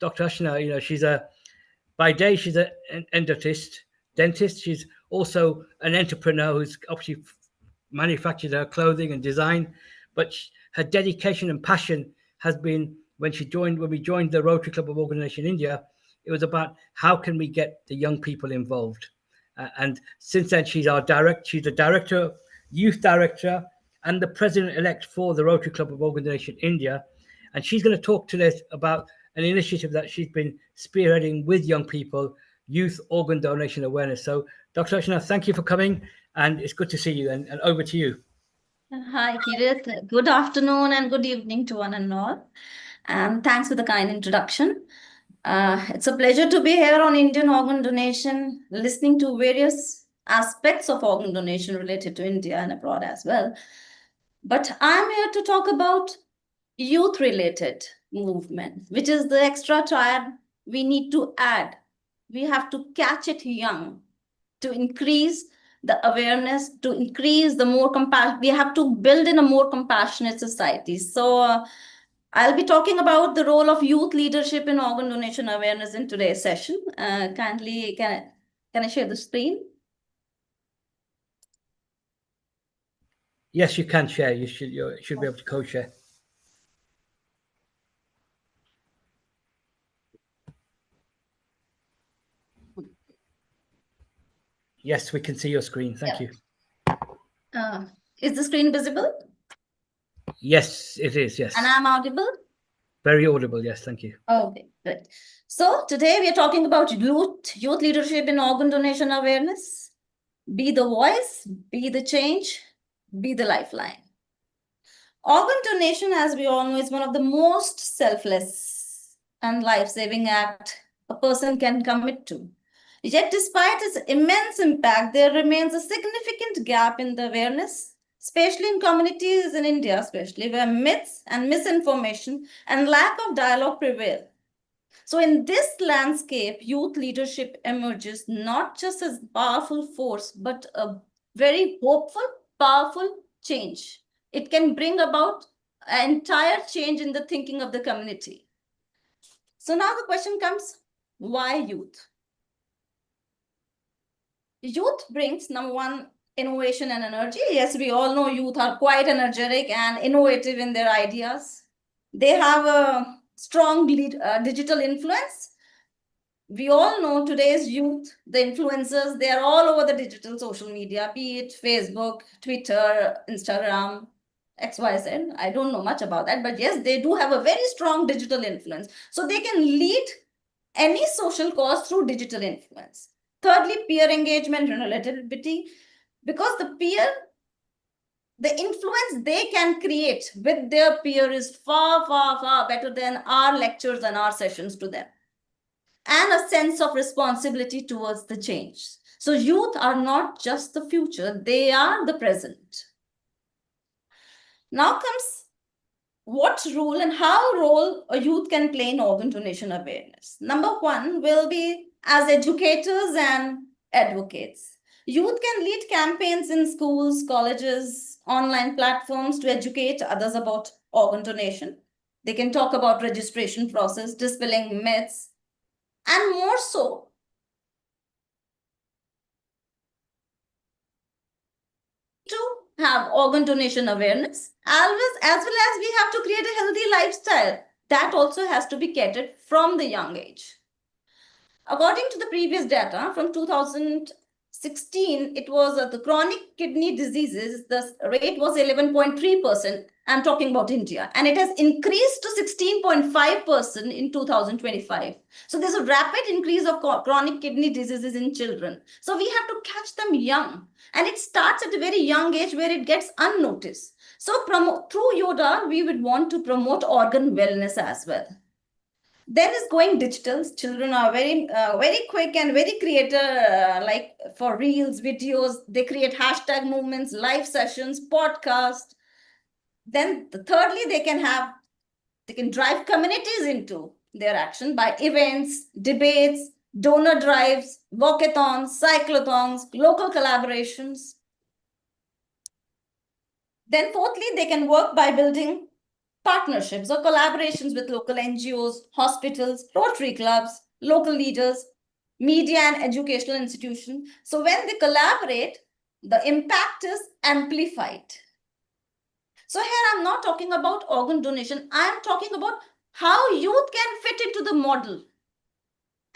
Dr. Ashna, she's by day she's an dentist. She's also an entrepreneur who's obviously manufactured her clothing and design, but her dedication and passion has been when we joined the Rotary Club of Organisation India, it was about how can we get the young people involved. And since then, she's the director, youth director, and the president-elect for the Rotary Club of Organisation India. And she's going to talk to us about an initiative that she's been spearheading with young people, youth organ donation awareness. So, Dr. Archana, thank you for coming, and it's good to see you. And over to you. Hi, Kirit. Good afternoon and good evening to one and all. And thanks for the kind introduction. It's a pleasure to be here on Indian organ donation, listening to various aspects of organ donation related to India and abroad as well. But I'm here to talk about youth-related movement, which is the extra triad we need to add. We have to catch it young to increase the awareness, to increase the more compassion. We have to build in a more compassionate society. So I'll be talking about the role of youth leadership in organ donation awareness in today's session. Kindly, can I share the screen? Yes, you can share. You should be able to co-share. Yes, we can see your screen. Thank you. Is the screen visible? Yes, it is. Yes. And I'm audible? Very audible. Yes, thank you. Okay, good. So today we are talking about youth leadership in organ donation awareness. Be the voice, be the change, be the lifeline. Organ donation, as we all know, is one of the most selfless and life-saving act a person can commit to. Yet, despite its immense impact, there remains a significant gap in the awareness, especially in communities in India, especially where myths and misinformation and lack of dialogue prevail. So in this landscape, youth leadership emerges not just as a powerful force, but a very hopeful, powerful change. It can bring about an entire change in the thinking of the community. So now the question comes, why youth? Youth brings, number one, innovation and energy. Yes, we all know youth are quite energetic and innovative in their ideas. They have a strong digital influence. We all know today's youth, the influencers, they are all over the digital social media, be it Facebook, Twitter, Instagram, XYZ. I don't know much about that, but yes, they do have a very strong digital influence. So they can lead any social cause through digital influence. Thirdly, peer engagement and relatability, because the influence they can create with their peer is far, far, far better than our lectures and our sessions to them. And a sense of responsibility towards the change. So youth are not just the future, they are the present. Now comes what role and how role a youth can play in organ donation awareness. Number one will be as educators and advocates. Youth can lead campaigns in schools, colleges, online platforms to educate others about organ donation. They can talk about registration process, dispelling myths, and more so, to have organ donation awareness, as well as we have to create a healthy lifestyle. That also has to be catered from the young age. According to the previous data from 2016, it was the chronic kidney diseases, the rate was 11.3%. I'm talking about India, and it has increased to 16.5% in 2025. So there's a rapid increase of chronic kidney diseases in children. So we have to catch them young, and it starts at a very young age where it gets unnoticed. So through YODA, we would want to promote organ wellness as well. Then is going digital. Children are very quick and very creative, like for reels, videos. They create hashtag movements, live sessions, podcasts. Then thirdly, they can drive communities into their action by events, debates, donor drives, walkathons, cyclothons, local collaborations. Then fourthly, they can work by building partnerships or collaborations with local NGOs, hospitals, Rotary clubs, local leaders, media and educational institutions. So when they collaborate, the impact is amplified. So here I'm not talking about organ donation. I am talking about how youth can fit into the model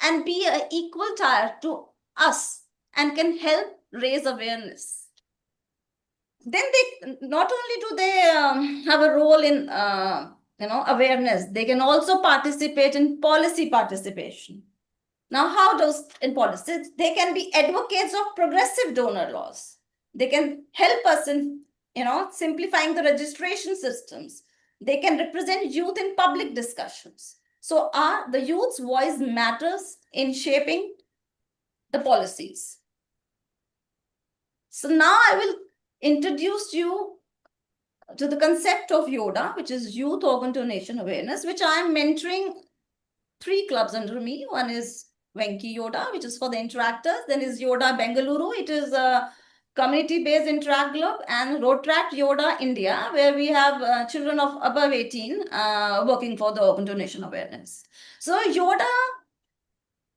and be an equal tire to us and can help raise awareness. Then they not only do they have a role in awareness, they can also participate in policy participation. Now, how does in policy? They can be advocates of progressive donor laws. They can help us in simplifying the registration systems. They can represent youth in public discussions. So the youth's voice matters in shaping the policies. So now I will introduce you to the concept of YODA, which is Youth Organ Donation Awareness, which I am mentoring 3 clubs under me. One is Venki Yoda, which is for the interactors. Then is Yoda Bengaluru. It is a community-based interact club, and Rotract Yoda India, where we have children of above 18 working for the organ donation awareness. So Yoda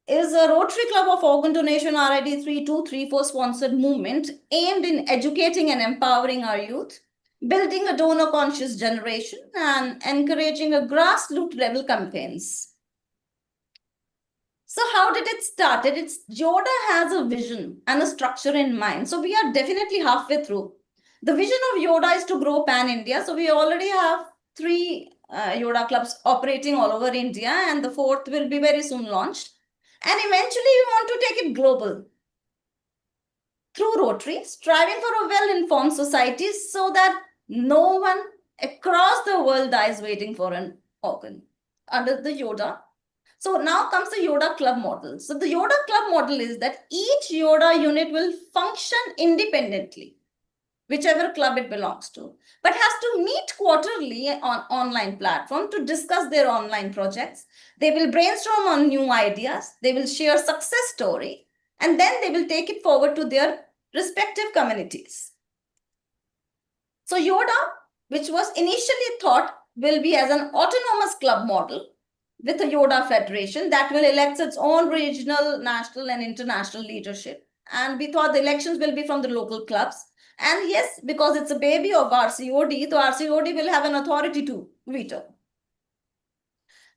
is a Rotary Club of Organ Donation RID 3234 sponsored movement aimed in educating and empowering our youth, building a donor conscious generation, and encouraging a grassroots level campaigns. So how did it start? Yoda has a vision and a structure in mind. So we are definitely halfway through. The vision of Yoda is to grow pan-India. So we already have 3 Yoda clubs operating all over India, and the 4th will be very soon launched. And eventually we want to take it global through Rotary, striving for a well-informed society so that no one across the world dies waiting for an organ under the Yoda. So now comes the Yoda Club model. So the Yoda Club model is that each Yoda unit will function independently, whichever club it belongs to, but has to meet quarterly on online platform to discuss their online projects. They will brainstorm on new ideas. They will share success story, and then they will take it forward to their respective communities. So Yoda, which was initially thought will be as an autonomous club model, with a Yoda Federation that will elect its own regional, national, and international leadership. And we thought the elections will be from the local clubs. And yes, because it's a baby of RCOD, so RCOD will have an authority to veto.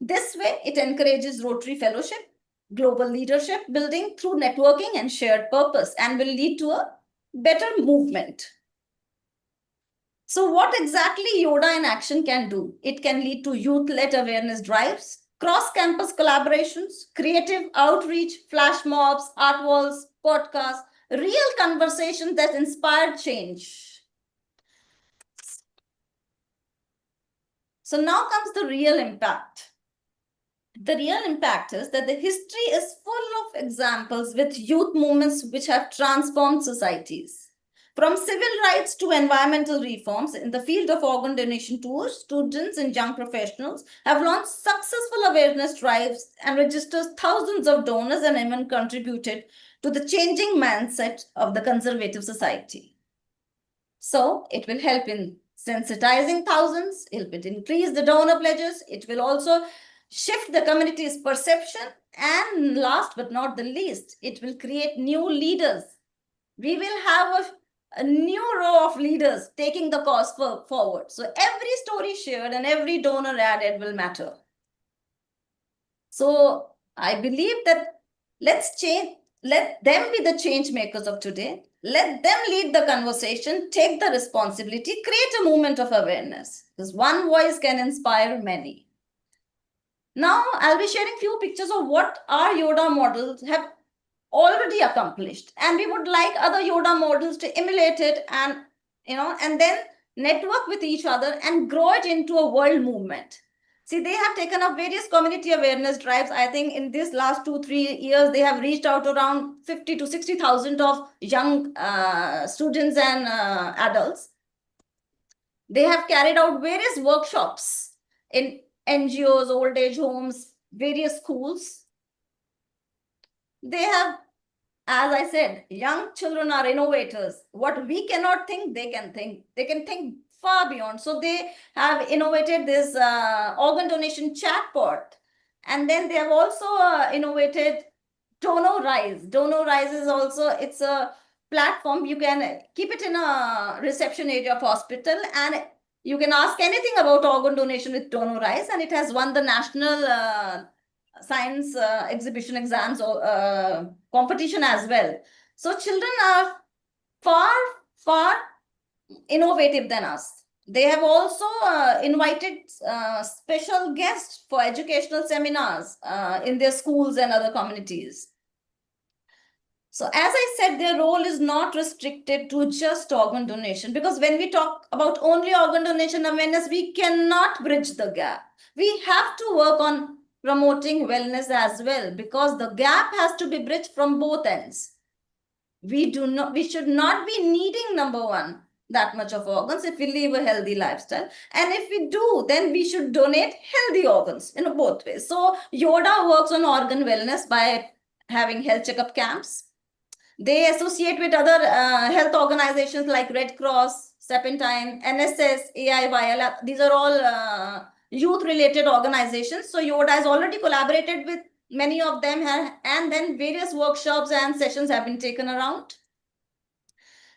This way, it encourages Rotary Fellowship, global leadership building through networking and shared purpose, and will lead to a better movement. So what exactly Yoda in action can do? It can lead to youth-led awareness drives, cross-campus collaborations, creative outreach, flash mobs, art walls, podcasts, real conversations that inspire change. So now comes the real impact. The real impact is that the history is full of examples with youth movements which have transformed societies. From civil rights to environmental reforms, in the field of organ donation tours, students and young professionals have launched successful awareness drives and registered thousands of donors and even contributed to the changing mindset of the conservative society. So it will help in sensitizing thousands, it will increase the donor pledges, it will also shift the community's perception, and last but not the least, it will create new leaders. We will have a new row of leaders taking the cause forward. So every story shared and every donor added will matter. So I believe that let them be the change makers of today. Let them lead the conversation, take the responsibility, create a movement of awareness. Because one voice can inspire many. Now I'll be sharing few pictures of what our Yoda models have already accomplished, and we would like other Yoda models to emulate it and and then network with each other and grow it into a world movement. See, they have taken up various community awareness drives. I think in this last 2-3 years, they have reached out around 50 to 60,000 of young students and adults. They have carried out various workshops in NGOs, old age homes, various schools. They have, as I said, young children are innovators. What we cannot think, they can think. They can think far beyond. So they have innovated this organ donation chatbot. And then they have also innovated Donor Rise. Donor Rise is also, it's a platform. You can keep it in a reception area of hospital, and You can ask anything about organ donation with Tono Rice, and it has won the national science exhibition exams or competition as well. So children are far innovative than us. They have also invited special guests for educational seminars in their schools and other communities. So as I said, their role is not restricted to just organ donation, because when we talk about only organ donation awareness, we cannot bridge the gap. We have to work on promoting wellness as well, because the gap has to be bridged from both ends. We should not be needing, number one, that much of organs if we live a healthy lifestyle. And if we do, then we should donate healthy organs in both ways. So Yoda works on organ wellness by having health checkup camps. They associate with other health organizations like Red Cross, Serpentine, NSS, AIYL. These are all youth-related organizations. So Yoda has already collaborated with many of them, and then various workshops and sessions have been taken around.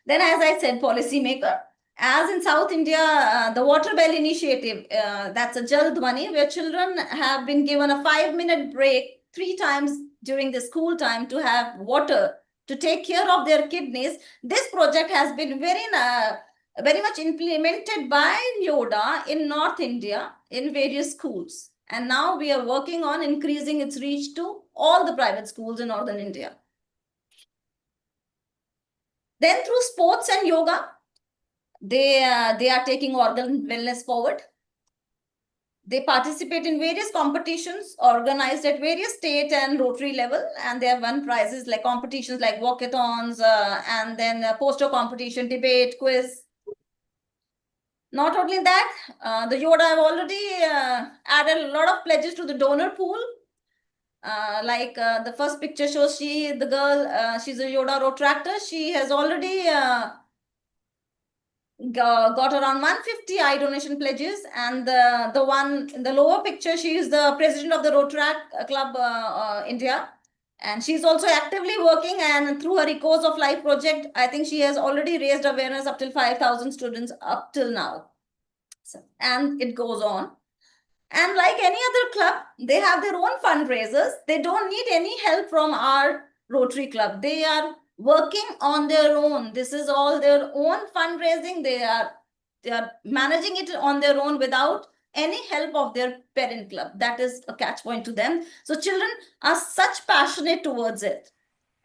Then, as I said, policymaker. As in South India, the Water Bell Initiative, that's a Jal Dhwani, where children have been given a 5-minute break 3 times during the school time to have water to take care of their kidneys. This project has been very much implemented by Yoda in North India in various schools. And now we are working on increasing its reach to all the private schools in Northern India. Then through sports and yoga, they are taking organ wellness forward. They participate in various competitions organized at various state and Rotary level, and they have won prizes like competitions like walkathons and then poster competition, debate, quiz. Not only that, the Yoda have already added a lot of pledges to the donor pool. The first picture shows the girl, she's a Yoda Rotractor. She has already got around 150 eye donation pledges, and the one in the lower picture, she is the president of the Rotaract Club India, and she's also actively working, and through her Echoes of Life project, I think she has already raised awareness up till 5,000 students up till now. So, and it goes on. And like any other club, they have their own fundraisers. They don't need any help from our Rotary Club. They are working on their own. This is all their own fundraising. They are managing it on their own without any help of their parent club. That is a catch point to them. So children are such passionate towards it.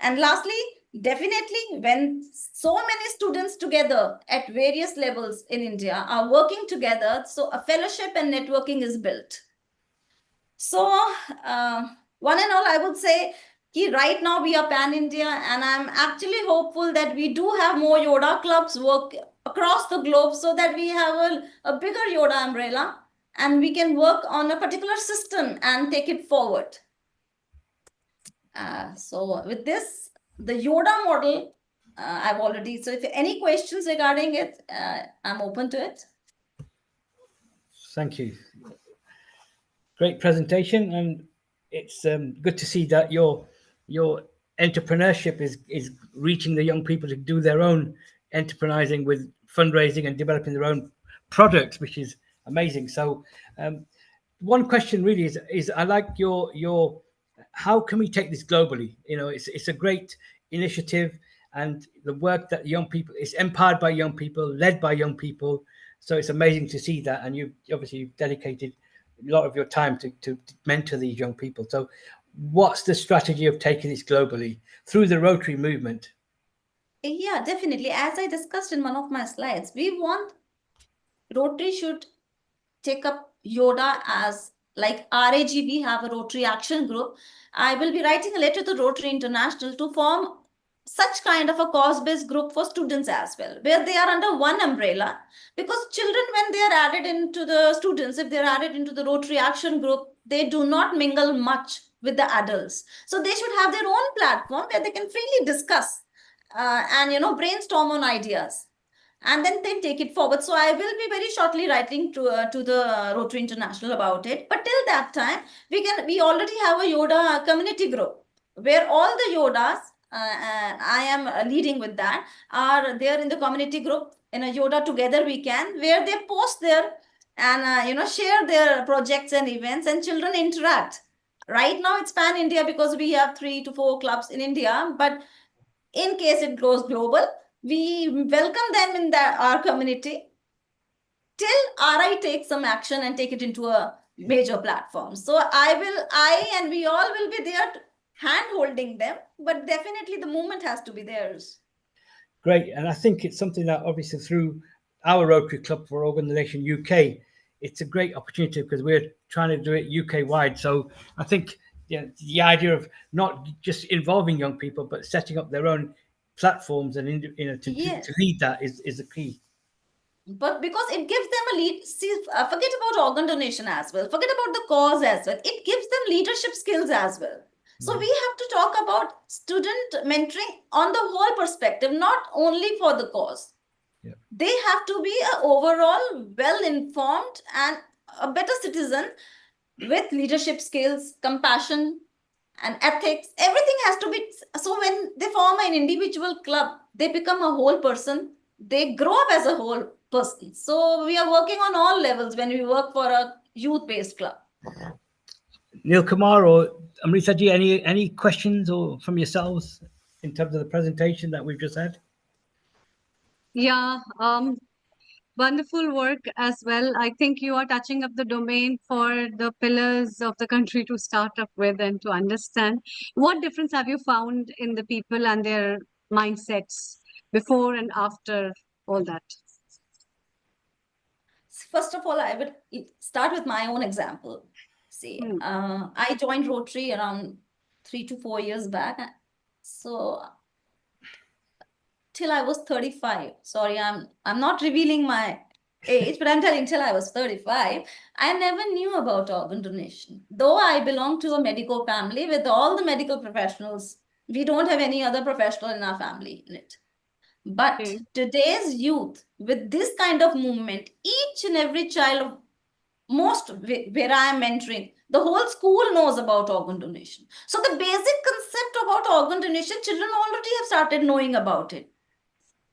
And lastly, definitely when so many students together at various levels in India are working together, so a fellowship and networking is built. So one and all, I would say right now we are pan-India, and I'm actually hopeful that we do have more Yoda clubs work across the globe so that we have a bigger Yoda umbrella and we can work on a particular system and take it forward. So with this, the Yoda model, I've already, so if any questions regarding it, I'm open to it. Thank you. Great presentation, and it's good to see that your entrepreneurship is reaching the young people to do their own entrepreneuring with fundraising and developing their own products, which is amazing. So one question really is I like your how can we take this globally? You know, it's a great initiative, and the work that young people is empowered by young people, led by young people. So it's amazing to see that, and you've obviously dedicated a lot of your time to mentor these young people. So what's the strategy of taking this globally through the Rotary movement? Yeah, definitely. As I discussed in one of my slides, we want Rotary should take up Yoda as like RAG, we have a Rotary Action Group. I will be writing a letter to Rotary International to form such kind of a cause-based group for students as well, where they are under one umbrella, because children, when they are added into the students, if they're added into the Rotary Action Group, they do not mingle much with the adults. So they should have their own platform where they can freely discuss and brainstorm on ideas, and then they take it forward. So I will be very shortly writing to the Rotary International about it. But till that time, we already have a Yoda community group where all the Yodas and I am leading with that, are there in the community group in a Yoda Together We Can, where they post there and share their projects and events, and children interact. Right now it's pan India because we have 3 to 4 clubs in India, but in case it goes global, we welcome them in our community till RI takes some action and take it into a major platform. So I and we all will be there hand holding them, but definitely the movement has to be theirs. Great. And I think it's something that obviously through our Rotary Club for Organisation UK, it's a great opportunity because we're trying to do it UK wide. So I think the idea of not just involving young people, but setting up their own platforms and to lead that is the key. But because it gives them a lead, see, forget about organ donation as well, forget about the cause as well, it gives them leadership skills as well. So we have to talk about student mentoring on the whole perspective, not only for the cause. Yeah. They have to be an overall well-informed and a better citizen with leadership skills, compassion, and ethics. Everything has to be. So when they form an individual club, they become a whole person. They grow up as a whole person. So we are working on all levels when we work for a youth-based club. Neil Kumar or Amrita ji, any questions or from yourselves in terms of the presentation that we've just had? Yeah, wonderful work as well. I think you are touching up the domain for the pillars of the country to start up with and to understand. What difference have you found in the people and their mindsets before and after all that? First of all, I would start with my own example. See, I joined Rotary around 3 to 4 years back. So till I was 35, sorry, I'm not revealing my age, but I'm telling till I was 35, I never knew about organ donation. Though I belong to a medical family with all the medical professionals, we don't have any other professional in our family in it. But today's youth, with this kind of movement, each and every child, where I am mentoring, the whole school knows about organ donation. So the basic concept about organ donation, children already have started knowing about it.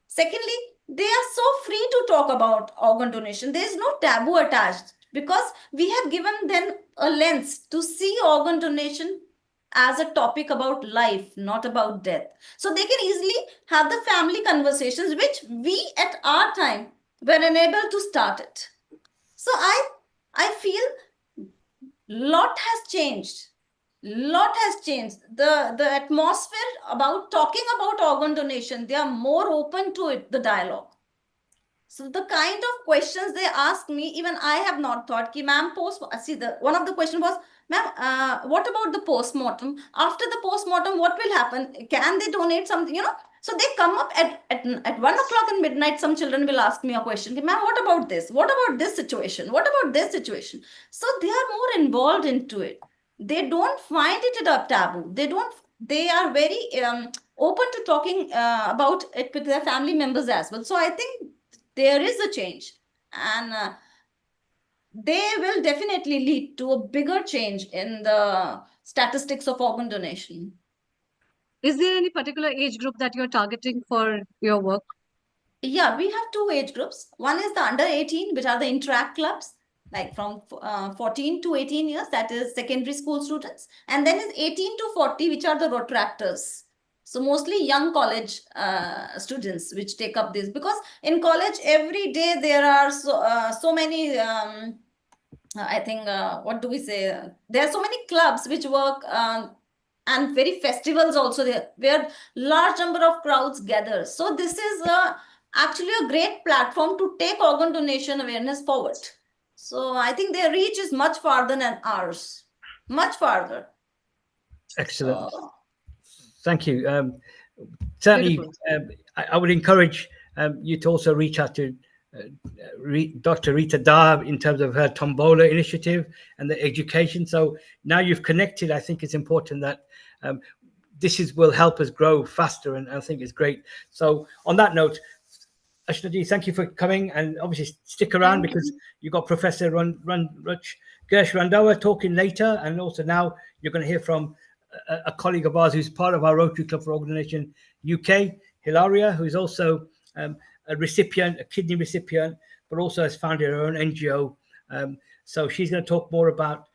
Secondly, they are so free to talk about organ donation. There is no taboo attached because we have given them a lens to see organ donation as a topic about life, not about death. So they can easily have the family conversations, which we at our time were unable to start it. So I feel lot has changed. Lot has changed. The atmosphere about talking about organ donation, they are more open to it, the dialogue. So the kind of questions they ask me, even I have not thought, ki ma'am, one of the question was, ma'am, what about the postmortem? After the postmortem, what will happen? Can they donate something, So they come up at 1 o'clock in midnight, some children will ask me a question, ma'am, what about this? What about this situation? What about this situation? So they are more involved into it. They don't find it a taboo. They are very open to talking about it with their family members as well. So I think there is a change, and they will definitely lead to a bigger change in the statistics of organ donation. Is there any particular age group that you're targeting for your work? Yeah, we have 2 age groups. One is the under 18, which are the interact clubs, like from 14 to 18 years, that is secondary school students. And then is 18 to 40, which are the Rotractors. So mostly young college students which take up this, because in college every day there are so many, I think, what do we say? There are so many clubs which work and very festivals also there, where large number of crowds gather. So this is actually a great platform to take organ donation awareness forward. So I think their reach is much farther than ours, much farther. Excellent. So, thank you. Certainly, I would encourage you to also reach out to Dr. Rita Dar in terms of her Tombola initiative and the education. So now you've connected. I think it's important that will help us grow faster, and I think it's great. So on that note, Ashnaji, thank you for coming, and obviously stick around because you've got Professor Gersh Randhawa talking later, and also now you're going to hear from a colleague of ours who's part of our Rotary Club for Organ Donation UK, Hilaria, who's also a recipient, a kidney recipient, but also has founded her own NGO. So she's going to talk more about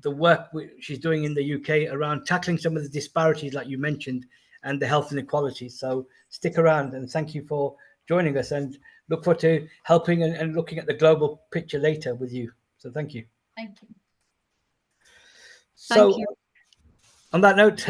the work she's doing in the UK around tackling some of the disparities, like you mentioned, and the health inequalities. So stick around, and thank you for joining us, and look forward to helping and looking at the global picture later with you. So thank you. Thank you. So Thank you. on that note,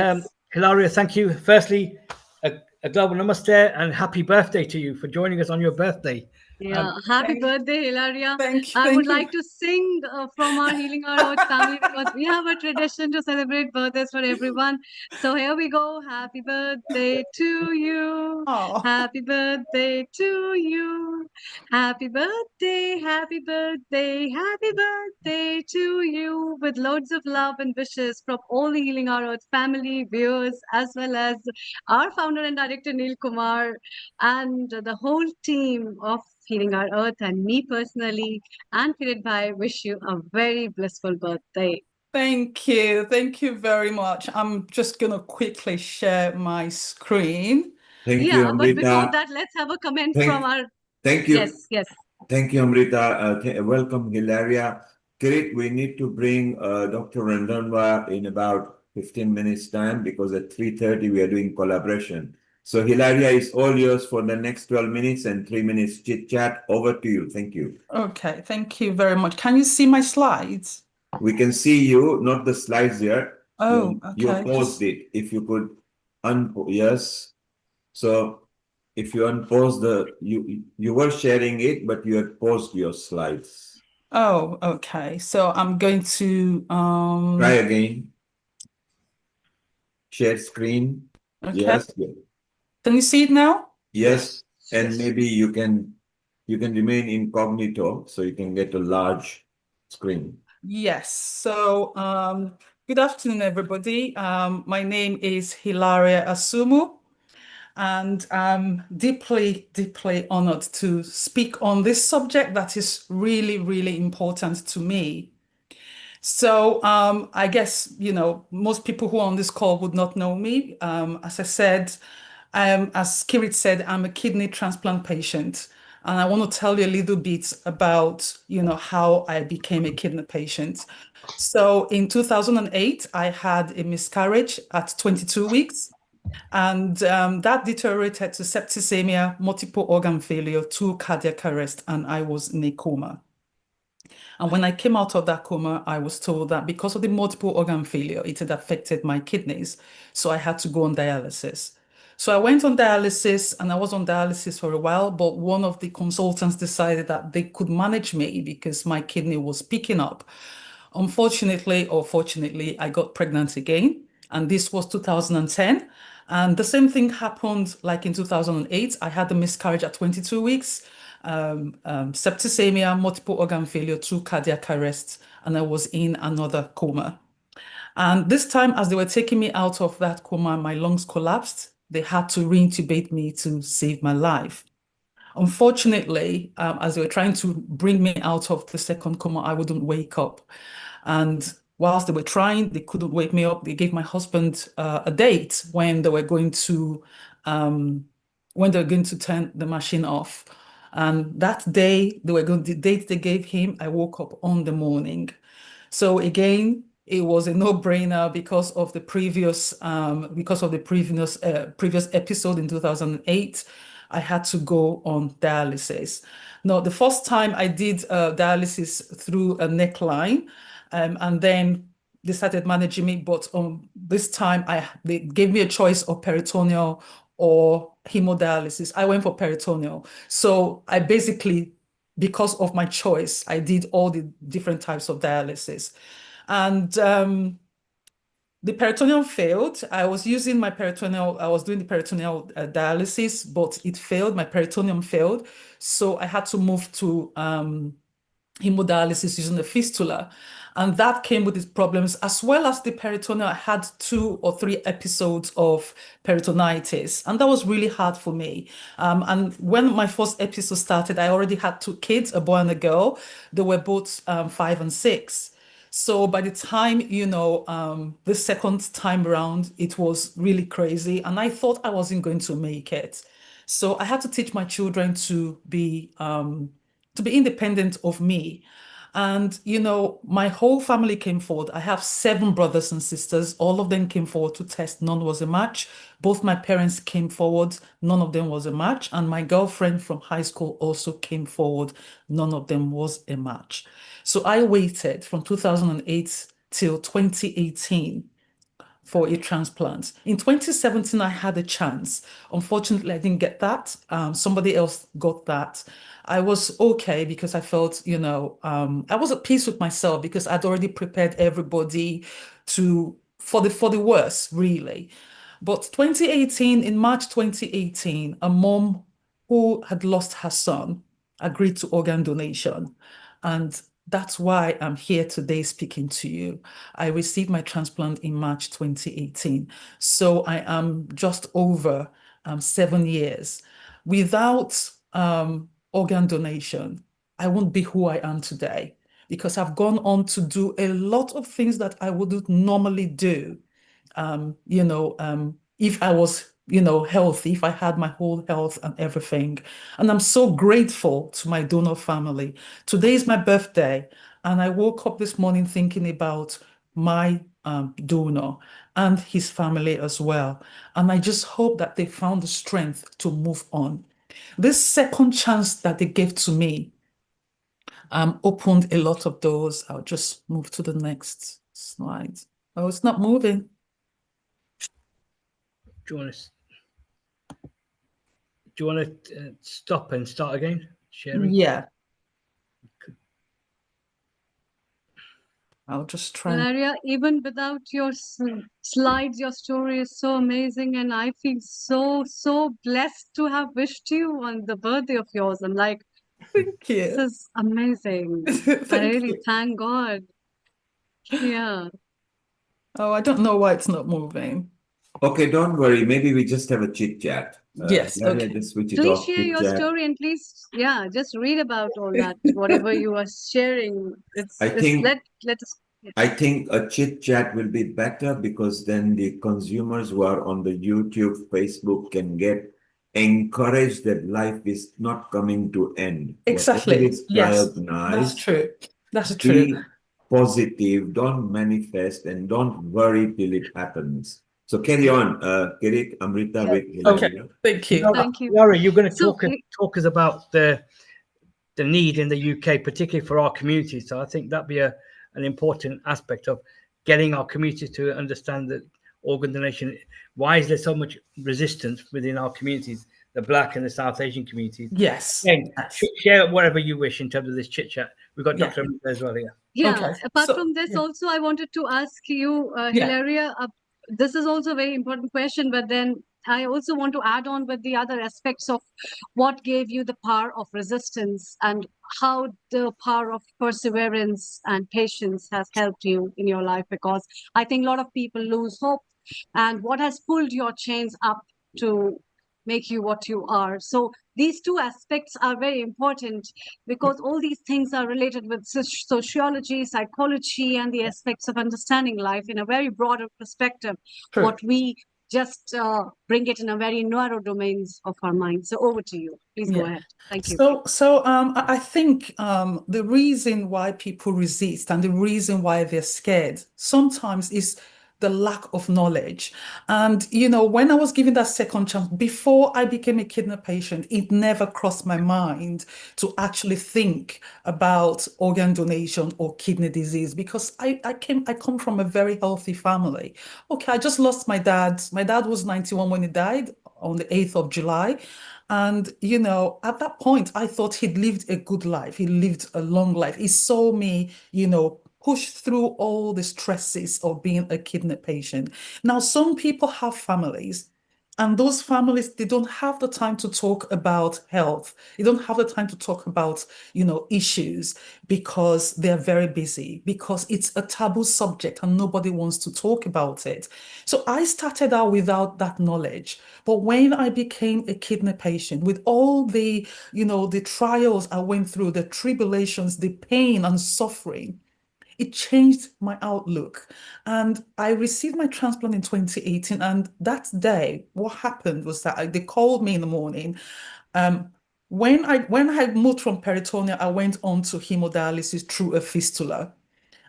Hilaria, thank you. Firstly, a global namaste and happy birthday to you for joining us on your birthday. Yeah, happy birthday, Hilaria. Thank you. I would Thank you. like to sing from our Healing Our Earth family because we have a tradition to celebrate birthdays for everyone. So here we go. Happy birthday to you. Oh. Happy birthday to you. Happy birthday, happy birthday, happy birthday to you. With loads of love and wishes from all the Healing Our Earth family, viewers, as well as our founder and director, Neil Kumar, and the whole team of Healing Our Earth, and me personally, and Kirit Bhai, wish you a very blissful birthday. Thank you. Thank you very much. I'm just going to quickly share my screen. Thank you, Yeah, but before Amrita. that, let's have a comment from our. Thank you. Yes. Thank you, Amrita. Welcome, Hilaria. Kirit, we need to bring Dr. Randhanwa in about 15 minutes time because at 3:30 we are doing collaboration. So Hilaria is all yours for the next 12 minutes and 3 minutes chit chat. Over to you. Thank you. Okay, thank you very much. Can you see my slides? We can see you, not the slides yet. Oh, You okay. paused it. If you could yes. So if you unpause you were sharing it, but you had paused your slides. Oh, okay. So I'm going to Try again. Share screen. okay. Yes. Can you see it now? Yes. And maybe you can remain incognito so you can get a large screen. Yes. So good afternoon, everybody. My name is Hilaria Asumu, and I'm deeply, deeply honored to speak on this subject that is really, really important to me. So I guess, most people who are on this call would not know me. As I said, as Kirit said, I'm a kidney transplant patient. And I want to tell you a little bit about, how I became a kidney patient. So in 2008, I had a miscarriage at 22 weeks. And that deteriorated to septicemia, multiple organ failure, 2 cardiac arrest, and I was in a coma. And when I came out of that coma, I was told that because of the multiple organ failure, it had affected my kidneys. So I had to go on dialysis. So I went on dialysis, and I was on dialysis for a while, but one of the consultants decided that they could manage me because my kidney was picking up. Unfortunately, or fortunately, I got pregnant again, and this was 2010. And the same thing happened like in 2008. I had a miscarriage at 22 weeks, septicemia, multiple organ failure, 2 cardiac arrests, and I was in another coma. And this time, as they were taking me out of that coma, my lungs collapsed. They had to reintubate me to save my life. Unfortunately, as they were trying to bring me out of the second coma, I wouldn't wake up. And whilst they were trying, they couldn't wake me up. They gave my husband a date when they were going to turn the machine off. And that day, the date they gave him, I woke up on the morning. So again, it was a no-brainer because of the previous episode in 2008. I had to go on dialysis. Now, the first time I did dialysis through a neckline, and then they started managing me. But this time, they gave me a choice of peritoneal or hemodialysis. I went for peritoneal. So I basically, because of my choice, I did all the different types of dialysis. And the peritoneal failed. I was doing the peritoneal dialysis, but it failed. My peritoneum failed. So I had to move to hemodialysis using the fistula. And that came with its problems, as well as the peritoneal. I had 2 or 3 episodes of peritonitis, and that was really hard for me. And when my first episode started, I already had 2 kids, a boy and a girl. They were both 5 and 6. So by the time, the second time around, it was really crazy. And I thought I wasn't going to make it. So I had to teach my children to be independent of me. And, my whole family came forward. I have 7 brothers and sisters. All of them came forward to test. None was a match. Both my parents came forward. None of them was a match. And my girlfriend from high school also came forward. None of them was a match. So I waited from 2008 till 2018 for a transplant. In 2017, I had a chance. Unfortunately, I didn't get that. Somebody else got that. I was okay because I felt, I was at peace with myself because I'd already prepared everybody for the worst, really. But 2018, in March 2018, a mom who had lost her son agreed to organ donation. And that's why I'm here today speaking to you. I received my transplant in March 2018. So I am just over 7 years. Without organ donation, I won't be who I am today because I've gone on to do a lot of things that I wouldn't normally do. If I was, healthy, if I had my whole health and everything. And I'm so grateful to my donor family. Today is my birthday, and I woke up this morning thinking about my donor and his family as well. And I just hope that they found the strength to move on. This second chance that they gave to me opened a lot of doors. I'll just move to the next slide. Oh, it's not moving. Do you want to stop and start again sharing? Yeah. I'll just try. Valeria, even without your slides, your story is so amazing, and I feel so blessed to have wished you on the birthday of yours. I'm like, thank you. This is amazing. I really thank God. Yeah. Oh, I don't know why it's not moving. Okay, don't worry. Maybe we just have a chit chat. Yes. Okay. Just switch it Please off. share your story and please, just read about all that. Whatever you are sharing, let us. I think a chit chat will be better because then the consumers who are on the YouTube, Facebook can get encouraged that life is not coming to end. Exactly. Yes, that's true. That's true. Be positive, don't manifest, and don't worry till it happens. So carry on, Kirit, Amrita with Okay, thank you. Thank you. Laura, you're going to talk us about the need in the UK, particularly for our community. So I think that'd be an important aspect of getting our community to understand that organ donation. Why is there so much resistance within our communities, the Black and the South Asian communities? Yes. And share whatever you wish in terms of this chit chat. We've got Dr. Amrita as well here. Yeah. Okay, Apart from this, also I wanted to ask you, Hilaria. This is also a very important question, but then I also want to add on with the other aspects of what gave you the power of resistance and how the power of perseverance and patience has helped you in your life, because I think a lot of people lose hope, and what has pulled your chains up to make you what you are. So these two aspects are very important because all these things are related with sociology, psychology, and the aspects of understanding life in a very broader perspective. True. What we just bring it in a very narrow domains of our mind. So over to you. Please go ahead. Thank you. I think the reason why people resist and the reason why they're scared sometimes is the lack of knowledge. And, when I was given that second chance, before I became a kidney patient, it never crossed my mind to actually think about organ donation or kidney disease because I come from a very healthy family. Okay, I just lost my dad. My dad was 91 when he died on the 8th of July. And, at that point, I thought he'd lived a good life. He lived a long life. He saw me, push through all the stresses of being a kidney patient. Now, some people have families, and those families, they don't have the time to talk about health. They don't have the time to talk about, issues because they're very busy, because it's a taboo subject and nobody wants to talk about it. So I started out without that knowledge. But when I became a kidney patient, with all the, the trials I went through, the tribulations, the pain and suffering, it changed my outlook. And I received my transplant in 2018. And that day, what happened was that they called me in the morning. Um, when I moved from peritoneal, I went on to hemodialysis through a fistula.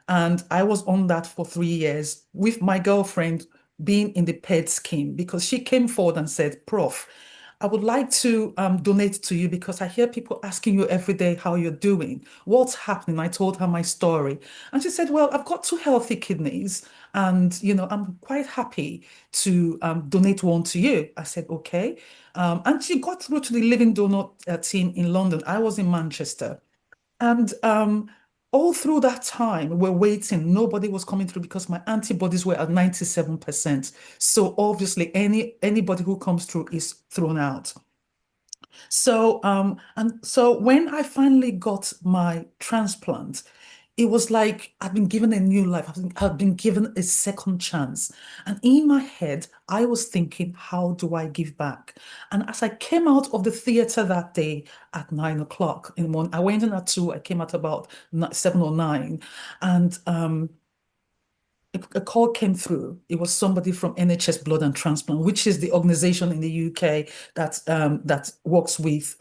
And I was on that for 3 years with my girlfriend being in the PED scheme because she came forward and said, Prof, I would like to donate to you because I hear people asking you every day how you're doing. What's happening? I told her my story. And she said, well, I've got two healthy kidneys and, I'm quite happy to donate one to you. I said, okay. And she got through to the living donor team in London. I was in Manchester. And all through that time, we're waiting. Nobody was coming through because my antibodies were at 97%. So obviously, anybody who comes through is thrown out. So when I finally got my transplant, it was like I've been given a new life. I've been given a second chance. And in my head, I was thinking, how do I give back? And as I came out of the theater that day at 9 o'clock in the morning, I went in at 2, I came out about 7 or 9. And a call came through. It was somebody from NHS Blood and Transplant, which is the organization in the UK that works with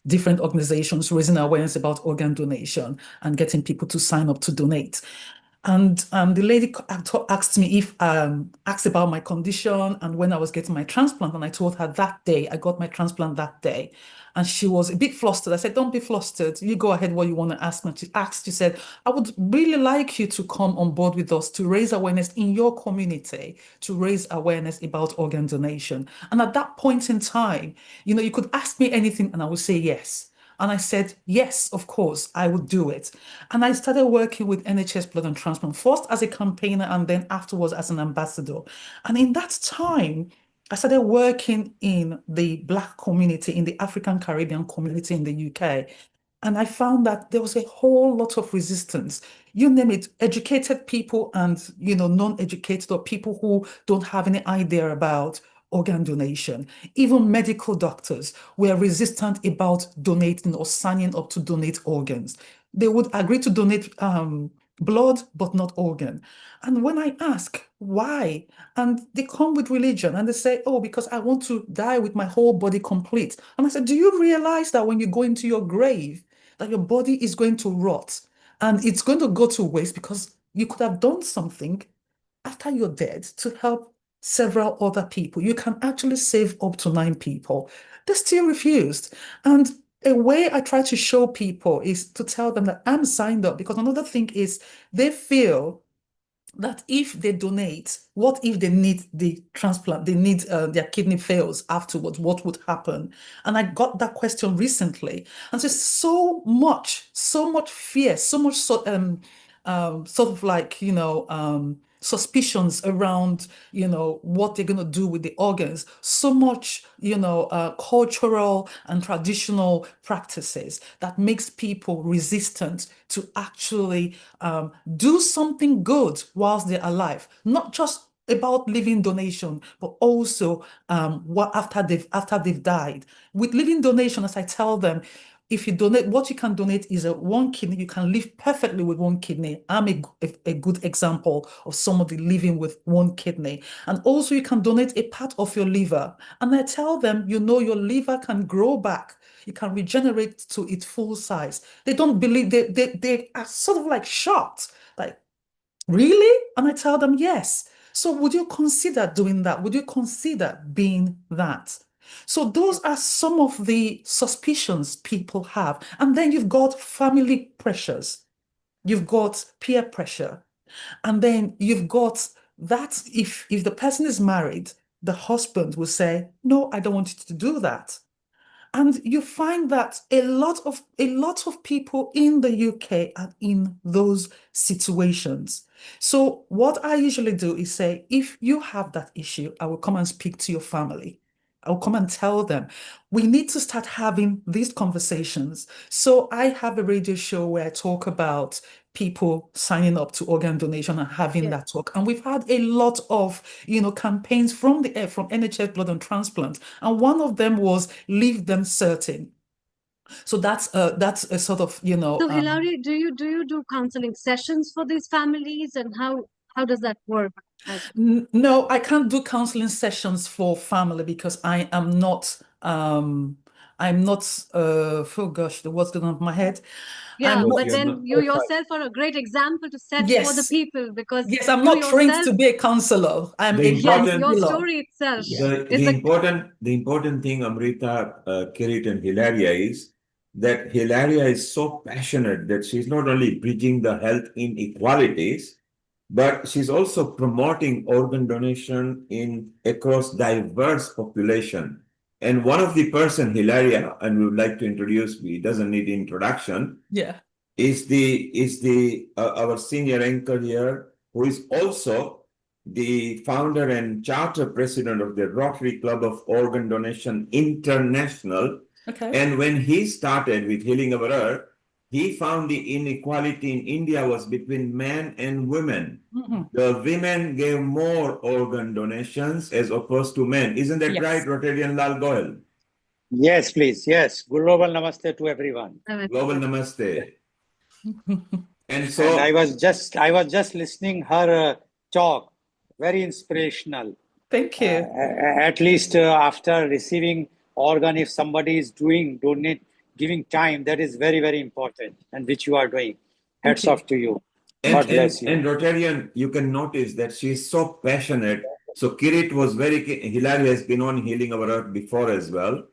different organizations raising awareness about organ donation and getting people to sign up to donate. And the lady asked me asked about my condition and when I was getting my transplant. And I told her that day, I got my transplant that day. And she was a bit flustered. I said, don't be flustered. You go ahead what you want to ask me. She said, I would really like you to come on board with us to raise awareness in your community, to raise awareness about organ donation. And at that point in time, you could ask me anything and I would say yes. And I said, yes, of course, I would do it. And I started working with NHS Blood and Transplant, first as a campaigner and then afterwards as an ambassador. And in that time, I started working in the Black community, in the African Caribbean community in the UK. And I found that there was a whole lot of resistance. You name it, educated people and, non-educated or people who don't have any idea about organ donation. Even medical doctors were resistant about donating or signing up to donate organs. They would agree to donate blood, but not organ. And when I ask why, and they come with religion and they say, oh, because I want to die with my whole body complete. And I said, do you realize that when you go into your grave, that your body is going to rot and it's going to go to waste because you could have done something after you're dead to help several other people? You can actually save up to 9 people. They still refused. And a way I try to show people is to tell them that I'm signed up, because another thing is they feel that if they donate, what if they need the transplant, they need their kidney fails afterwards, what would happen? And I got that question recently. And there's so much fear, so much sort of like, suspicions around, what they're going to do with the organs, so much, cultural and traditional practices that makes people resistant to actually do something good whilst they're alive, not just about living donation, but also what after they've died. With living donation, as I tell them, if you donate, what you can donate is one kidney. You can live perfectly with one kidney. I'm a good example of somebody living with one kidney. And also you can donate a part of your liver. And I tell them, your liver can grow back. It can regenerate to its full size. They don't believe, they are sort of like shocked. Like, really? And I tell them, yes. So would you consider doing that? Would you consider being that? So those are some of the suspicions people have. And then you've got family pressures. You've got peer pressure. And then you've got that if the person is married, the husband will say, no, I don't want you to do that. And you find that a lot of people in the UK are in those situations. So what I usually do is say, if you have that issue, I will come and speak to your family. I'll come and tell them, we need to start having these conversations. So I have a radio show where I talk about people signing up to organ donation and having that talk. And we've had a lot of, campaigns from NHS Blood and Transplant. And one of them was leave them certain. So that's a sort of, you know, So Hilary, do you do counseling sessions for these families, and how does that work? No, I can't do counseling sessions for family because I'm not oh gosh, the word's going off my head. Yeah, I'm but You're then not. you yourself are a great example to set for the Yes, people, because yes, I'm you not trained yourself, to be a counselor. I'm The a yes, your important, counselor. story itself is the a important thing, Amrita, Kirit, and Hilaria is that Hilaria is so passionate that she's not only bridging the health inequalities, but she's also promoting organ donation in across diverse population. And one of the person, Hilaria, and we would like to introduce, he doesn't need introduction, Yeah. is the our senior anchor here, who is also the founder and charter president of the Rotary Club of Organ Donation International. Okay. And when he started with Healing Our Earth, he found the inequality in India was between men and women. Mhm. The women gave more organ donations as opposed to men. Isn't that Yes. right, Rotarian Lal Goel? Yes, please. Yes. Global namaste to everyone. Global Namaste. And And so, I was just listening her talk. Very inspirational. Thank you. At least after receiving organ, if somebody is giving time, that is very, very important, and which you are doing. Thank Hats you. off to you. And, God bless you. and Rotarian, you can notice that she is so passionate. So Kirit was Hilary has been on Healing Our Earth before as well,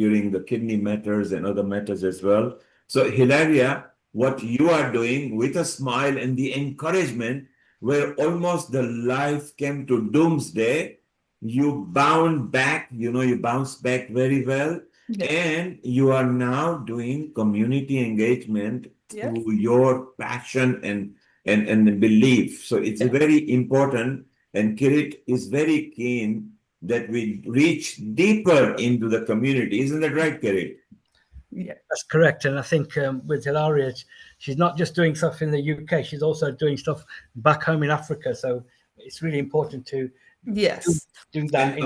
during the kidney matters and other matters as well. So Hilaria, what you are doing with a smile and the encouragement, where almost the life came to doomsday, you bound back, you bounced back very well. Yeah. And you are now doing community engagement Yeah. through your passion and belief. So it's very important. And Kirit is very keen that we reach deeper into the community. Isn't that right, Kirit? Yeah. That's correct. And I think with Hilaria, she's not just doing stuff in the UK, she's also doing stuff back home in Africa. So it's really important to Yes. do that. And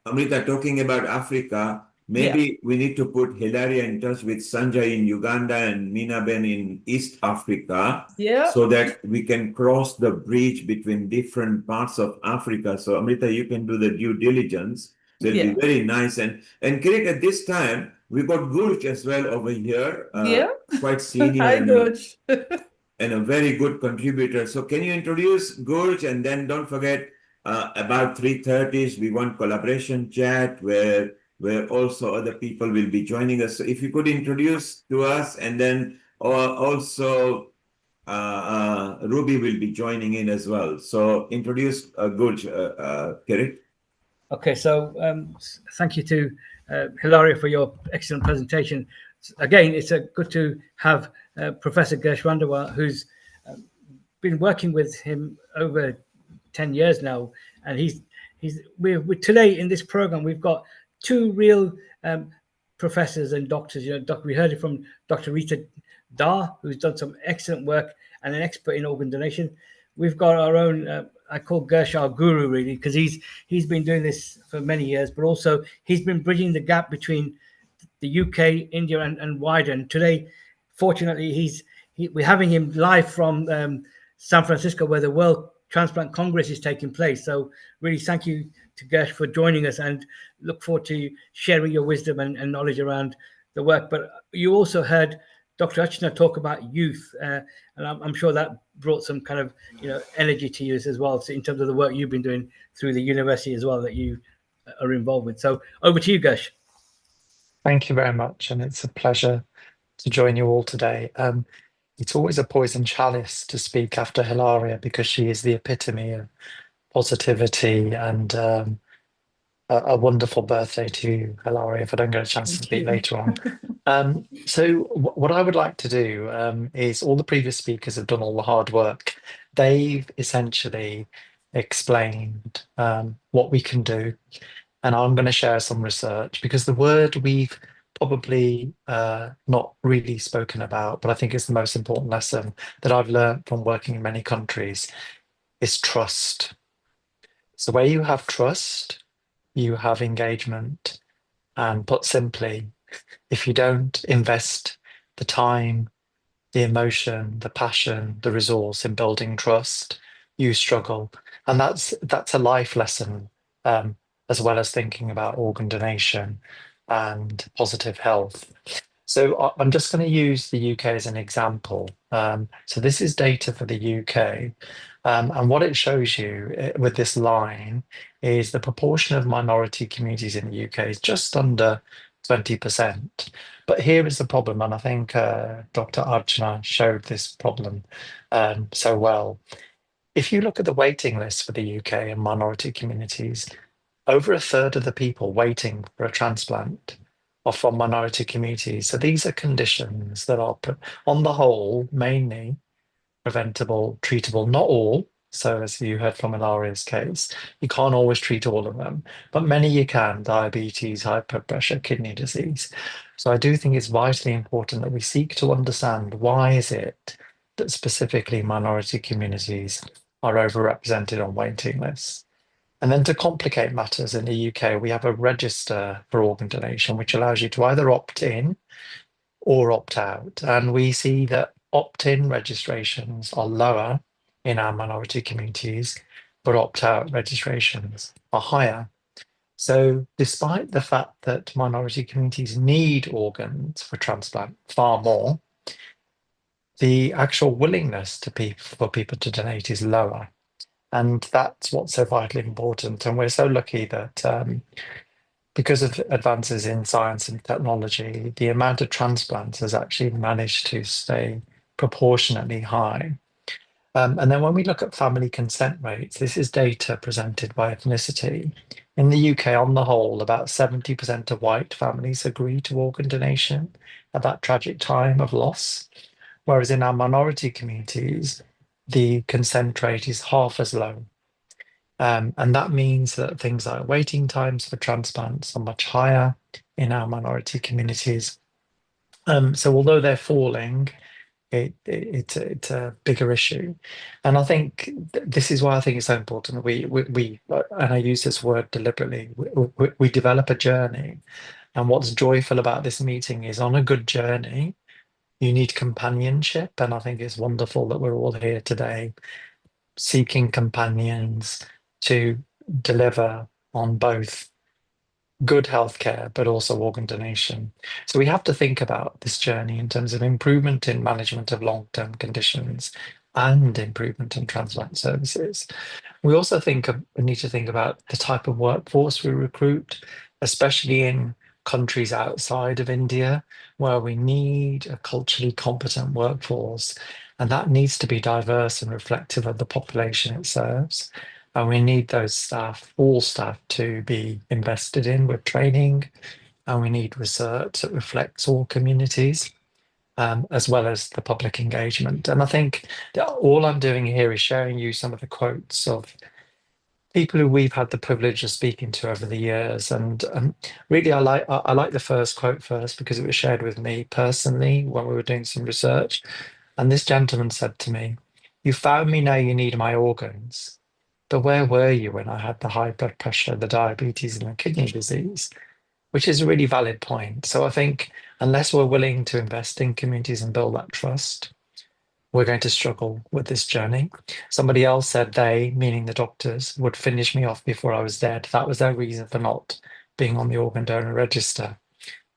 Amrita, talking about Africa, maybe we need to put Hilaria in touch with Sanjay in Uganda and Minaben in East Africa, so that we can cross the bridge between different parts of Africa. So Amrita, you can do the due diligence. So it'll be very nice. And Kirit, at this time, we got Gurj as well over here, quite senior Hi, Gurj. and a very good contributor. So can you introduce Gurj, and then don't forget about 3:30 we want collaboration chat where also other people will be joining us. So if you could introduce to us, and then also Ruby will be joining in as well. So introduce Gurj, Kirit. Okay, so thank you to Hilaria for your excellent presentation. Again, it's good to have Professor Gersh Randhawa, who's been working with him over 10 years now, and we're today in this program we've got two real professors and doctors. We heard it from Dr. Rita Dar, who's done some excellent work and an expert in organ donation. We've got our own. I call Gersh our guru, really, because he's been doing this for many years, but also he's been bridging the gap between the UK, India, and wider. And today, fortunately, we're having him live from San Francisco, where the World Transplant Congress is taking place. So really, thank you to Gersh for joining us, and look forward to sharing your wisdom and knowledge around the work. But you also heard Dr. Achna talk about youth, and I'm sure that brought some kind of energy to you as well, so in terms of the work you've been doing through the university as well that you are involved with. So over to you, Gersh. Thank you very much, and it's a pleasure to join you all today. It's always a poison chalice to speak after Hilaria, because she is the epitome of positivity, and a wonderful birthday to you, Hilaria, if I don't get a chance to speak later on. So what I would like to do is, all the previous speakers have done all the hard work. They've essentially explained what we can do, and I'm going to share some research, because the word we've probably not really spoken about, but I think it's the most important lesson that I've learned from working in many countries, is trust. So where you have trust, you have engagement. And put simply, if you don't invest the time, the emotion, the passion, the resource in building trust, you struggle. And that's a life lesson, as well as thinking about organ donation and positive health. So I'm just going to use the UK as an example. So this is data for the UK. And what it shows you with this line is the proportion of minority communities in the UK is just under 20%. But here is the problem, and I think Dr. Archana showed this problem so well. If you look at the waiting list for the UK and minority communities, over a third of the people waiting for a transplant are from minority communities. So these are conditions that are, on the whole, mainly preventable, treatable, not all. So as you heard from Ilaria's case, you can't always treat all of them, but many you can: diabetes, high blood pressure, kidney disease. So I do think it's vitally important that we seek to understand why is it that specifically minority communities are overrepresented on waiting lists. And then to complicate matters, in the UK, we have a register for organ donation, which allows you to either opt in or opt out. And we see that opt-in registrations are lower in our minority communities, but opt-out registrations are higher. So despite the fact that minority communities need organs for transplant far more, the actual willingness for people to donate is lower. And that's what's so vitally important. And we're so lucky that because of advances in science and technology, the amount of transplants has actually managed to stay proportionately high. And then when we look at family consent rates, this is data presented by ethnicity. In the UK, on the whole, about 70% of white families agree to organ donation at that tragic time of loss. Whereas in our minority communities, the consent rate is half as low. And that means that things like waiting times for transplants are much higher in our minority communities. So although they're falling, it's a bigger issue. And I think this is why I think it's so important that we and I use this word deliberately, we develop a journey. And what's joyful about this meeting is, on a good journey, you need companionship. And I think it's wonderful that we're all here today seeking companions to deliver on both good healthcare but also organ donation. So we have to think about this journey in terms of improvement in management of long-term conditions and improvement in transplant services. We also need to think about the type of workforce we recruit, especially in countries outside of India, where we need a culturally competent workforce, and that needs to be diverse and reflective of the population it serves. And we need those staff, all staff, to be invested in with training, and we need research that reflects all communities. As well as the public engagement. And I think that all I'm doing here is sharing you some of the quotes of people who we've had the privilege of speaking to over the years. And really, I like the first quote first because it was shared with me personally when we were doing some research. And this gentleman said to me, "You found me, now you need my organs. But where were you when I had the high blood pressure, the diabetes, and the kidney disease?" Which is a really valid point. So I think unless we're willing to invest in communities and build that trust, we're going to struggle with this journey. Somebody else said they, meaning the doctors, would finish me off before I was dead. That was their reason for not being on the organ donor register.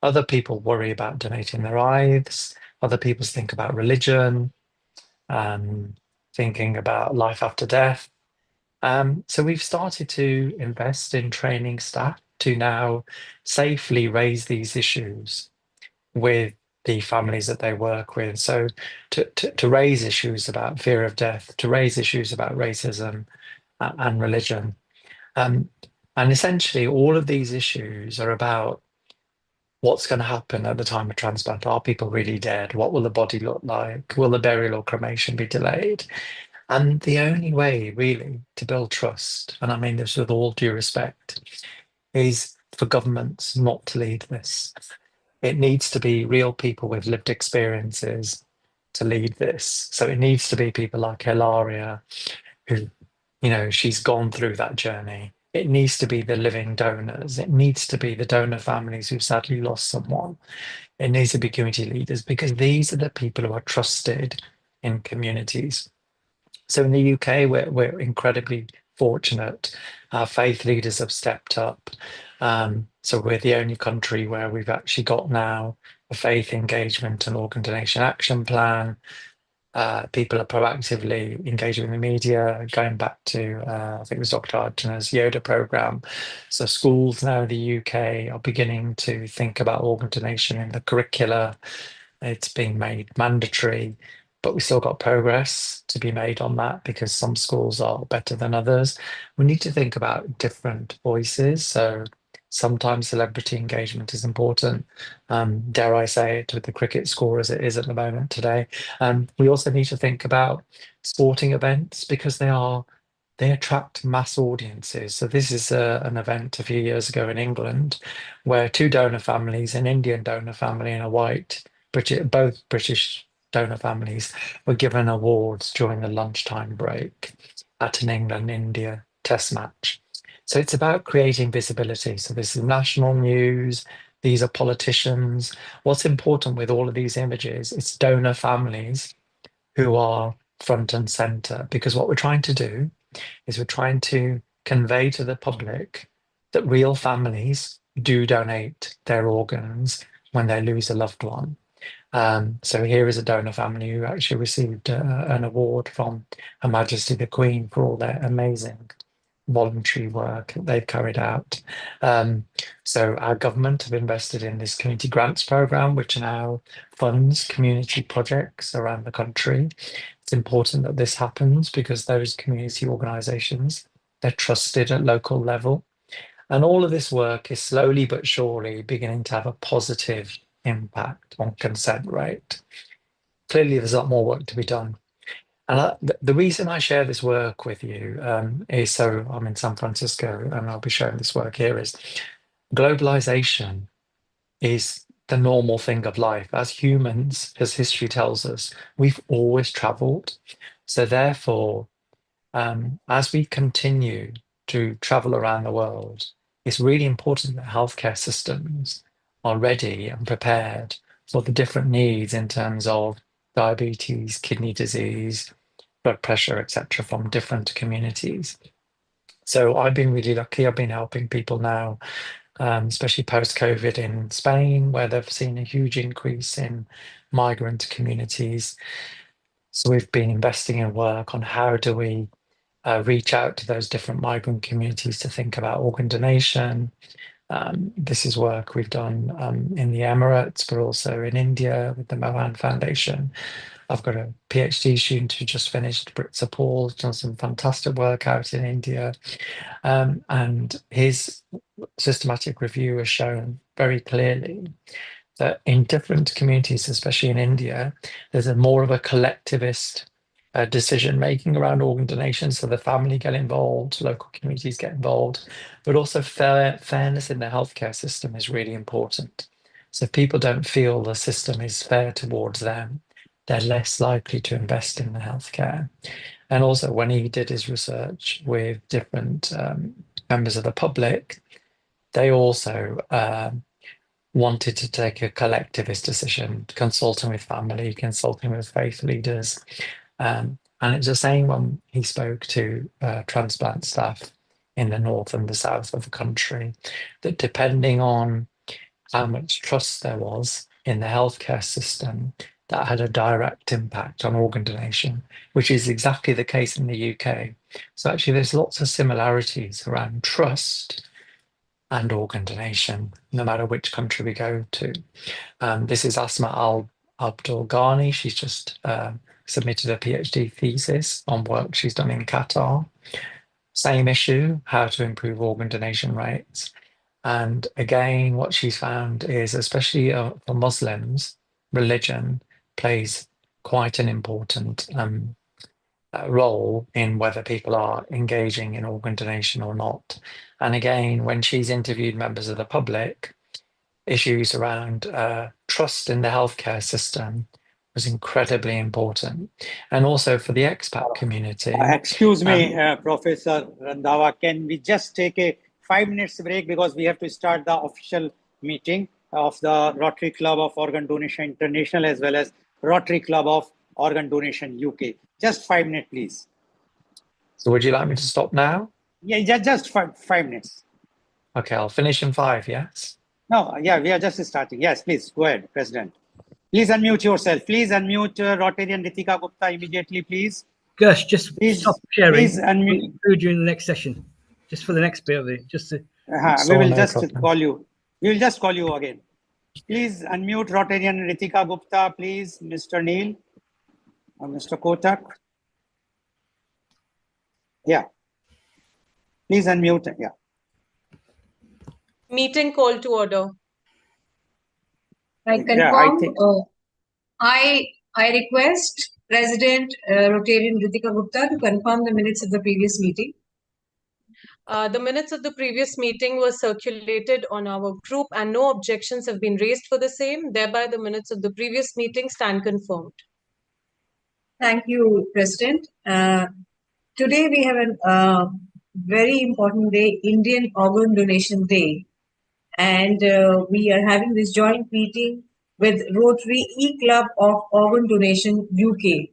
Other people worry about donating their eyes. Other people think about religion, thinking about life after death. So we've started to invest in training staff to now safely raise these issues with the families that they work with. So to raise issues about fear of death, to raise issues about racism and religion. And essentially all of these issues are about what's going to happen at the time of transplant. Are people really dead? What will the body look like? Will the burial or cremation be delayed? And the only way really to build trust, and I mean this with all due respect, is for governments not to lead this. It needs to be real people with lived experiences to lead this. So it needs to be people like Hilaria, who, she's gone through that journey. It needs to be the living donors. It needs to be the donor families who've sadly lost someone. It needs to be community leaders, because these are the people who are trusted in communities. So in the UK, we're incredibly fortunate. Our faith leaders have stepped up. So we're the only country where we've actually got now a faith engagement and organ donation action plan. People are proactively engaging with the media, going back to, I think it was Dr. Archana's Yoda program. So schools now in the UK are beginning to think about organ donation in the curricula. It's being made mandatory, but we still got progress to be made on that, because some schools are better than others. We need to think about different voices. So sometimes celebrity engagement is important. Dare I say it, with the cricket score as it is at the moment today. We also need to think about sporting events, because they attract mass audiences. So this is an event a few years ago in England, where two donor families, an Indian donor family and a white both British donor families, were given awards during the lunchtime break at an England-India test match. So it's about creating visibility. So this is national news. These are politicians. What's important with all of these images, it's donor families who are front and center, because what we're trying to do is we're trying to convey to the public that real families do donate their organs when they lose a loved one. So here is a donor family who actually received an award from Her Majesty the Queen for all their amazing voluntary work that they've carried out. So our government have invested in this community grants program, which now funds community projects around the country. It's important that this happens, because those community organisations, they're trusted at local level. And all of this work is slowly but surely beginning to have a positive impact on consent rate. Clearly, there's a lot more work to be done. And the reason I share this work with you is, so I'm in San Francisco and I'll be sharing this work here, is globalization is the normal thing of life. As humans, as history tells us, we've always traveled. So therefore, as we continue to travel around the world, it's really important that healthcare systems are ready and prepared for the different needs in terms of diabetes, kidney disease, blood pressure, etc., from different communities. So I've been really lucky. I've been helping people now, especially post-COVID in Spain, where they've seen a huge increase in migrant communities. So we've been investing in work on how do we reach out to those different migrant communities to think about organ donation. This is work we've done in the Emirates, but also in India with the Mohan Foundation. I've got a PhD student who just finished, Britsa Paul, done some fantastic work out in India. And his systematic review has shown very clearly that in different communities, especially in India, there's a more of a collectivist decision making around organ donation. So the family get involved, local communities get involved, but also fairness in the healthcare system is really important. So if people don't feel the system is fair towards them, they're less likely to invest in the healthcare. And also, when he did his research with different members of the public, they also wanted to take a collectivist decision, consulting with family, consulting with faith leaders. And it's the same when he spoke to transplant staff in the north and the south of the country, that depending on how much trust there was in the healthcare system, that had a direct impact on organ donation, which is exactly the case in the UK. So actually, there's lots of similarities around trust and organ donation, no matter which country we go to. This is Asma Abdul Ghani. She's just submitted a PhD thesis on work she's done in Qatar. Same issue, how to improve organ donation rates. And again, what she's found is, especially for Muslims, religion plays quite an important role in whether people are engaging in organ donation or not. And again, when she's interviewed members of the public, issues around trust in the healthcare system was incredibly important. And also for the expat community. Excuse me, Professor Randhawa, can we just take a 5 minutes break because we have to start the official meeting of the Rotary Club of Organ Donation International as well as Rotary Club of Organ Donation UK. Just 5 minutes, please. So would you like me to stop now? Yeah, just 5 minutes. Okay, I'll finish in 5, yes? No, yeah, we are just starting. Yes, please, go ahead, President. Please unmute yourself. Please unmute Rotarian Ritika Gupta immediately, please. Gus, just Please, stop sharing. please unmute. We'll include you in the next session, just for the next bit of it. Just to... We will no just problem. call you. We will just call you again. Please unmute Rotarian Ritika Gupta, please, Mr. Neil or Mr. Kotak. Yeah. Please unmute. Yeah. Meeting call to order. I confirm. Yeah, I request President Rotarian Ritika Gupta to confirm the minutes of the previous meeting. The minutes of the previous meeting were circulated on our group and no objections have been raised for the same. Thereby, the minutes of the previous meeting stand confirmed. Thank you, President. Today we have a very important day, Indian Organ Donation Day. And we are having this joint meeting with Rotary E-Club of Organ Donation UK.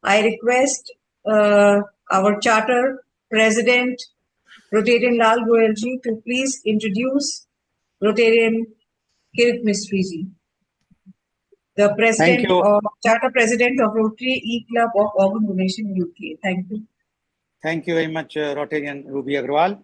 I request our charter president, Rotarian Lal Goyalji, to please introduce Rotarian Kirit Mistry, the president of charter president of Rotary E-Club of Organ Donation UK. Thank you. Thank you very much, Rotarian Ruby Agrawal.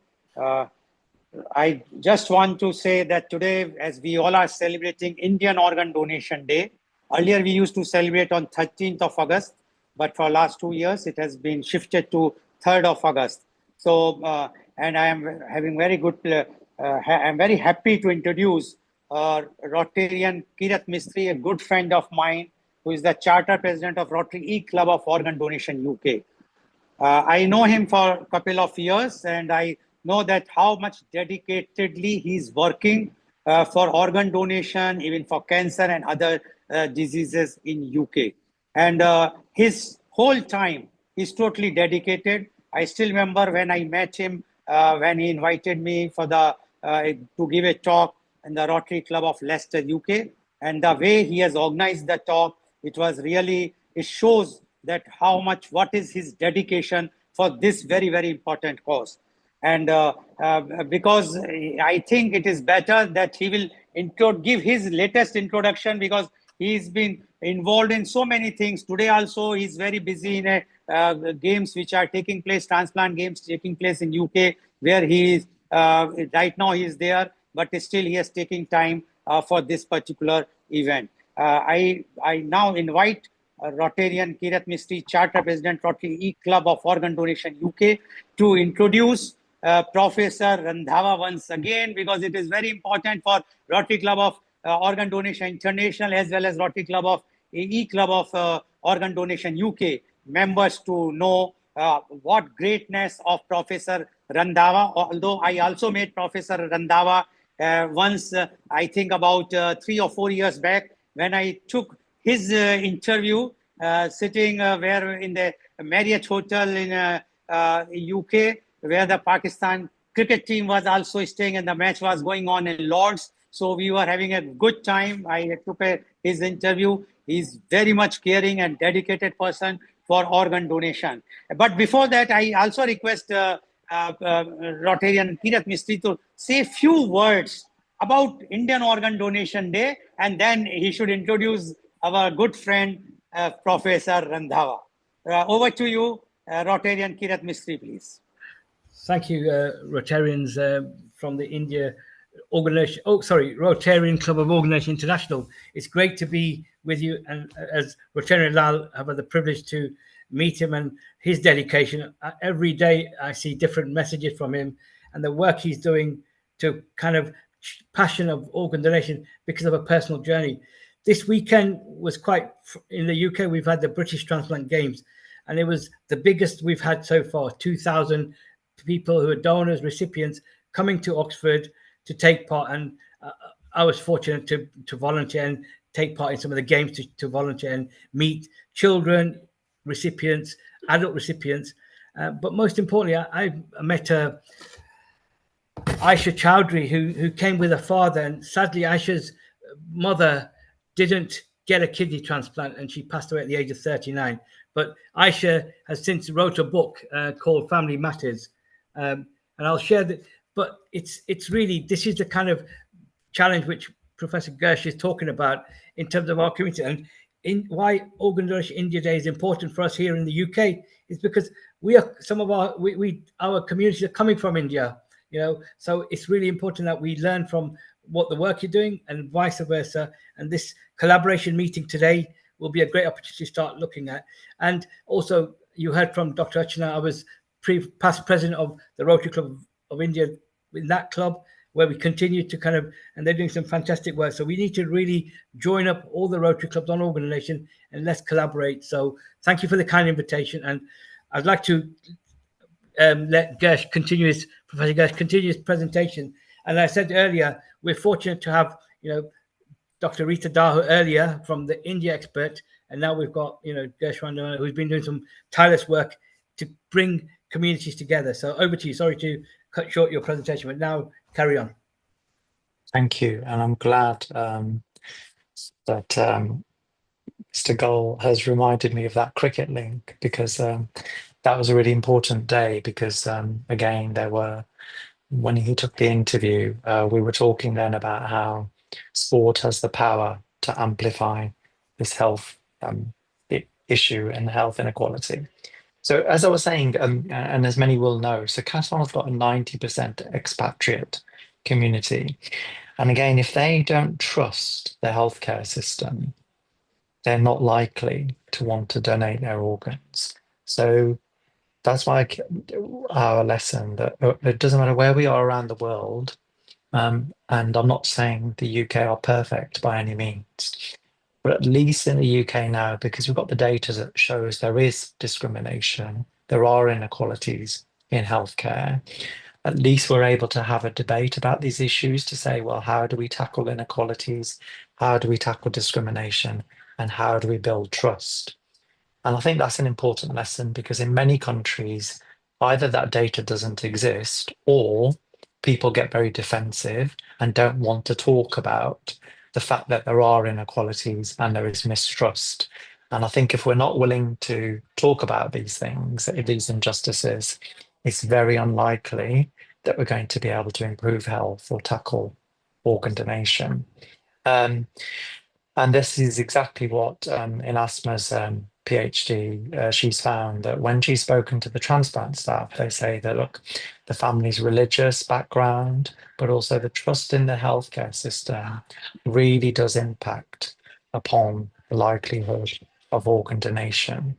I just want to say that today, as we all are celebrating Indian Organ Donation Day, earlier we used to celebrate on 13th of August, but for last 2 years, it has been shifted to 3rd of August. So, and I am having very good, I'm very happy to introduce Rotarian Kirat Mistry, a good friend of mine, who is the charter president of Rotary E-Club of Organ Donation UK. I know him for a couple of years and I know that how much dedicatedly he's working for organ donation, even for cancer and other diseases in UK. And his whole time, he's totally dedicated. I still remember when I met him, when he invited me for the to give a talk in the Rotary Club of Leicester, UK. And the way he has organized the talk, it was really, it shows that how much, what is his dedication for this very, very important cause. And because I think it is better that he will give his latest introduction because he's been involved in so many things. Today also, he's very busy in games which are taking place, transplant games taking place in UK, where he is, right now he is there, but still he is taking time for this particular event. I now invite Rotarian Kirat Mistry, Charter President, Rotary E-Club of Organ Donation UK, to introduce Professor Randhawa once again, because it is very important for Rotary Club of Organ Donation International as well as Rotary Club of E-Club of Organ Donation UK members to know what greatness of Professor Randhawa. Although I also met Professor Randhawa once, I think about 3 or 4 years back, when I took his interview sitting where in the Marriott Hotel in UK, where the Pakistan cricket team was also staying and the match was going on in Lords. So we were having a good time. I took his interview. He's very much caring and dedicated person for organ donation. But before that, I also request Rotarian Kirat Mistry to say a few words about Indian Organ Donation Day, and then he should introduce our good friend, Professor Randhawa. Over to you, Rotarian Kirat Mistry, please. Thank you, Rotarians from the India Organization. Oh, sorry, Rotarian Club of Organization International. It's great to be with you, and as Rotarian Lal, have had the privilege to meet him and his dedication. Every day I see different messages from him and the work he's doing to kind of passion of organ donation because of a personal journey. This weekend was quite, in the UK, we've had the British Transplant Games, and it was the biggest we've had so far, 2,000 people who are donors, recipients, coming to Oxford to take part. And I was fortunate to volunteer and take part in some of the games to volunteer and meet children, recipients, adult recipients. But most importantly, I met Aisha Chowdhury, who came with her father, and sadly, Aisha's mother didn't get a kidney transplant, and she passed away at the age of 39. But Aisha has since wrote a book called Family Matters, and I'll share that. But it's really, this is the kind of challenge which Professor Gersh is talking about in terms of our community, and in why Organ Donation India Day is important for us here in the UK is because we are some of our our communities are coming from India, so it's really important that we learn from what the work you're doing and vice versa. And this collaboration meeting today will be a great opportunity to start looking at. And also, you heard from Dr. Archana. I was past president of the Rotary Club of India in that club, where we continue to and they're doing some fantastic work. So we need to really join up all the Rotary clubs on Organ Donation and let's collaborate. So thank you for the kind invitation. And I'd like to let Gersh continue Professor Gersh continue his presentation. And I said earlier, we're fortunate to have, Dr. Rita Dahu earlier from the India expert. And now we've got, Gersh Randhawa, who's been doing some tireless work to bring communities together. So over to you. Sorry to cut short your presentation, but now carry on. Thank you. And I'm glad that Mr. Gull has reminded me of that cricket link, because that was a really important day, because again, when he took the interview, we were talking then about how sport has the power to amplify this health issue and health inequality. So as I was saying, and as many will know, so Qatar has got a 90% expatriate community. And again, if they don't trust the healthcare system, they're not likely to want to donate their organs. So that's why our lesson that it doesn't matter where we are around the world, and I'm not saying the UK are perfect by any means, but at least in the UK now, because we've got the data that shows there is discrimination, there are inequalities in healthcare, at least we're able to have a debate about these issues to say, well, how do we tackle inequalities? How do we tackle discrimination? And how do we build trust? And I think that's an important lesson, because in many countries, either that data doesn't exist or people get very defensive and don't want to talk about the fact that there are inequalities and there is mistrust. And I think if we're not willing to talk about these things, these injustices, it's very unlikely that we're going to be able to improve health or tackle organ donation. And this is exactly what in Asma's PhD, she's found that when she's spoken to the transplant staff, they say that, look, the family's religious background, but also the trust in the healthcare system really does impact upon the likelihood of organ donation.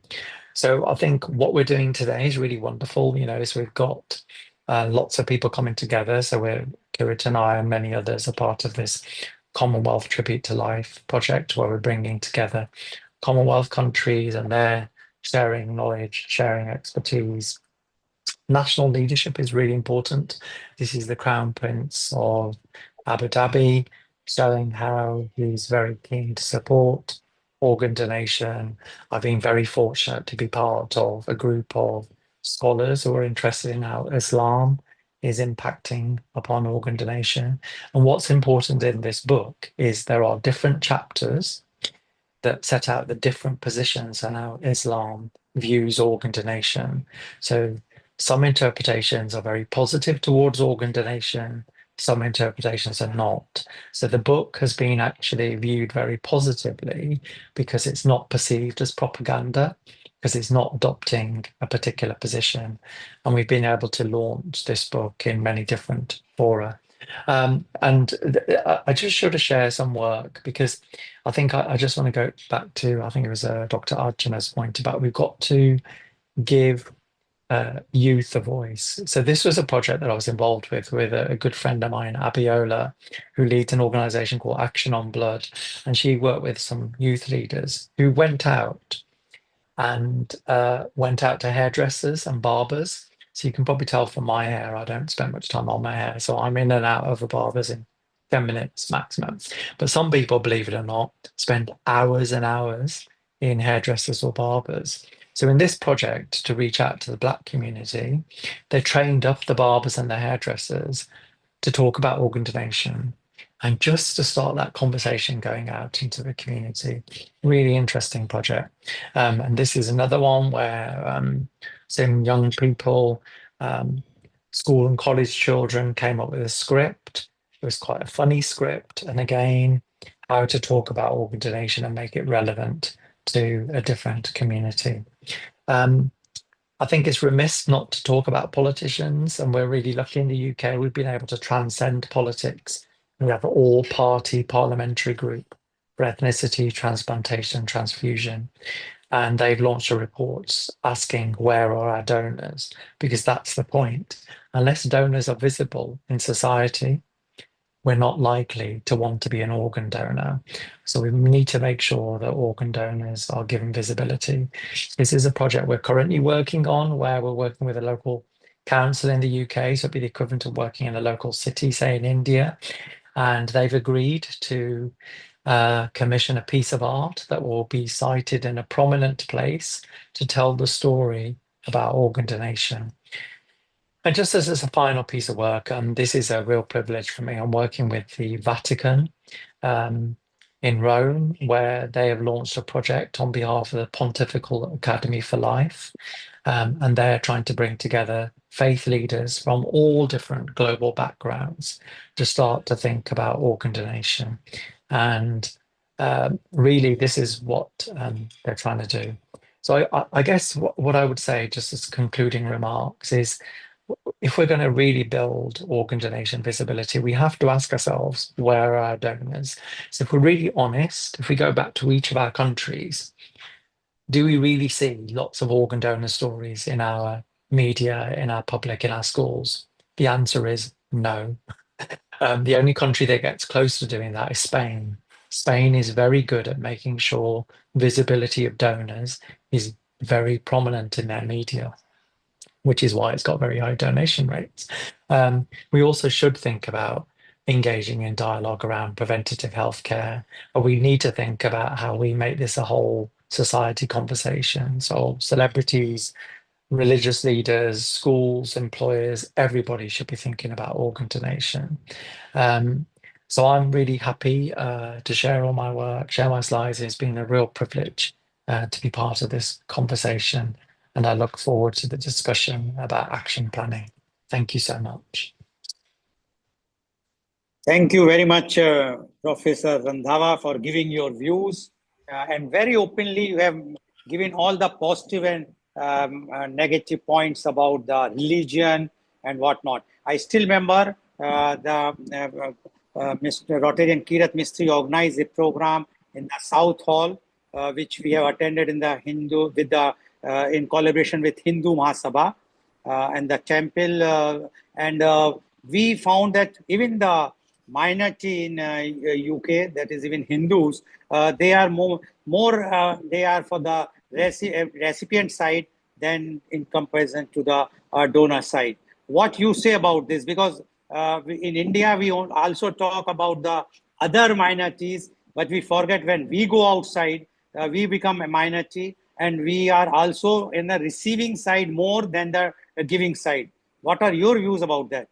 So I think what we're doing today is really wonderful. Is we've got lots of people coming together. So Kirit and I and many others are part of this Commonwealth Tribute to Life project, where we're bringing together Commonwealth countries, and they're sharing knowledge, sharing expertise. National leadership is really important. This is the Crown Prince of Abu Dhabi showing how he's very keen to support organ donation. I've been very fortunate to be part of a group of scholars who are interested in how Islam is impacting upon organ donation. And what's important in this book is there are different chapters that set out the different positions on how Islam views organ donation. So some interpretations are very positive towards organ donation, some interpretations are not. So the book has been actually viewed very positively because it's not perceived as propaganda, because it's not adopting a particular position. And we've been able to launch this book in many different fora. I just sort of share some work, because I think I just want to go back to, I think it was Dr. Archana's point about we've got to give youth a voice. So this was a project that I was involved with a good friend of mine, Abiola, who leads an organization called Action on Blood. And she worked with some youth leaders who went out to hairdressers and barbers. So you can probably tell from my hair, I don't spend much time on my hair. So I'm in and out of the barbers in 10 minutes maximum. But some people, believe it or not, spend hours and hours in hairdressers or barbers. So in this project to reach out to the Black community, they trained up the barbers and the hairdressers to talk about organ donation and just to start that conversation going out into the community. Really interesting project. And this is another one where some young people, school and college children came up with a script. It was quite a funny script. And again, how to talk about organ donation and make it relevant to a different community. I think it's remiss not to talk about politicians, and we're really lucky in the UK. We've been able to transcend politics. We have an all-party parliamentary group for ethnicity, transplantation, transfusion, and they've launched a report asking where are our donors, because that's the point. Unless donors are visible in society, we're not likely to want to be an organ donor. So we need to make sure that organ donors are given visibility. This is a project we're currently working on, where we're working with a local council in the UK, so it'd be the equivalent of working in a local city, say in India. And they've agreed to commission a piece of art that will be cited in a prominent place to tell the story about organ donation. And just as a final piece of work, this is a real privilege for me. I'm working with the Vatican in Rome, where they have launched a project on behalf of the Pontifical Academy for Life. And they're trying to bring together faith leaders from all different global backgrounds to start to think about organ donation. And really, this is what they're trying to do. So I guess what I would say, just as concluding remarks, is if we're going to really build organ donation visibility, we have to ask ourselves, where are our donors? So if we're really honest, if we go back to each of our countries, do we really see lots of organ donor stories in our media, in our public, in our schools? The answer is no. The only country that gets close to doing that is Spain. Spain is very good at making sure visibility of donors is very prominent in their media, which is why it's got very high donation rates. We also should think about engaging in dialogue around preventative healthcare, but we need to think about how we make this a whole society conversation. So celebrities, religious leaders, schools, employers, everybody should be thinking about organ donation. So I'm really happy to share all my work, share my slides. It's been a real privilege to be part of this conversation. And I look forward to the discussion about action planning. Thank you so much. Thank you very much, Professor Randhawa, for giving your views. And very openly, you have given all the positive and negative points about the religion and whatnot. I still remember Mr. Rotarian Kirat Mistry organized a program in the South Hall, which we have attended in the Hindu with the in collaboration with Hindu Mahasabha and the temple, and we found that even the minority in UK, that is even Hindus, they are more they are for the recipient side than in comparison to the donor side. What you say about this? Because in India we also talk about the other minorities, but we forget when we go outside, we become a minority, and we are also in the receiving side more than the giving side. What are your views about that?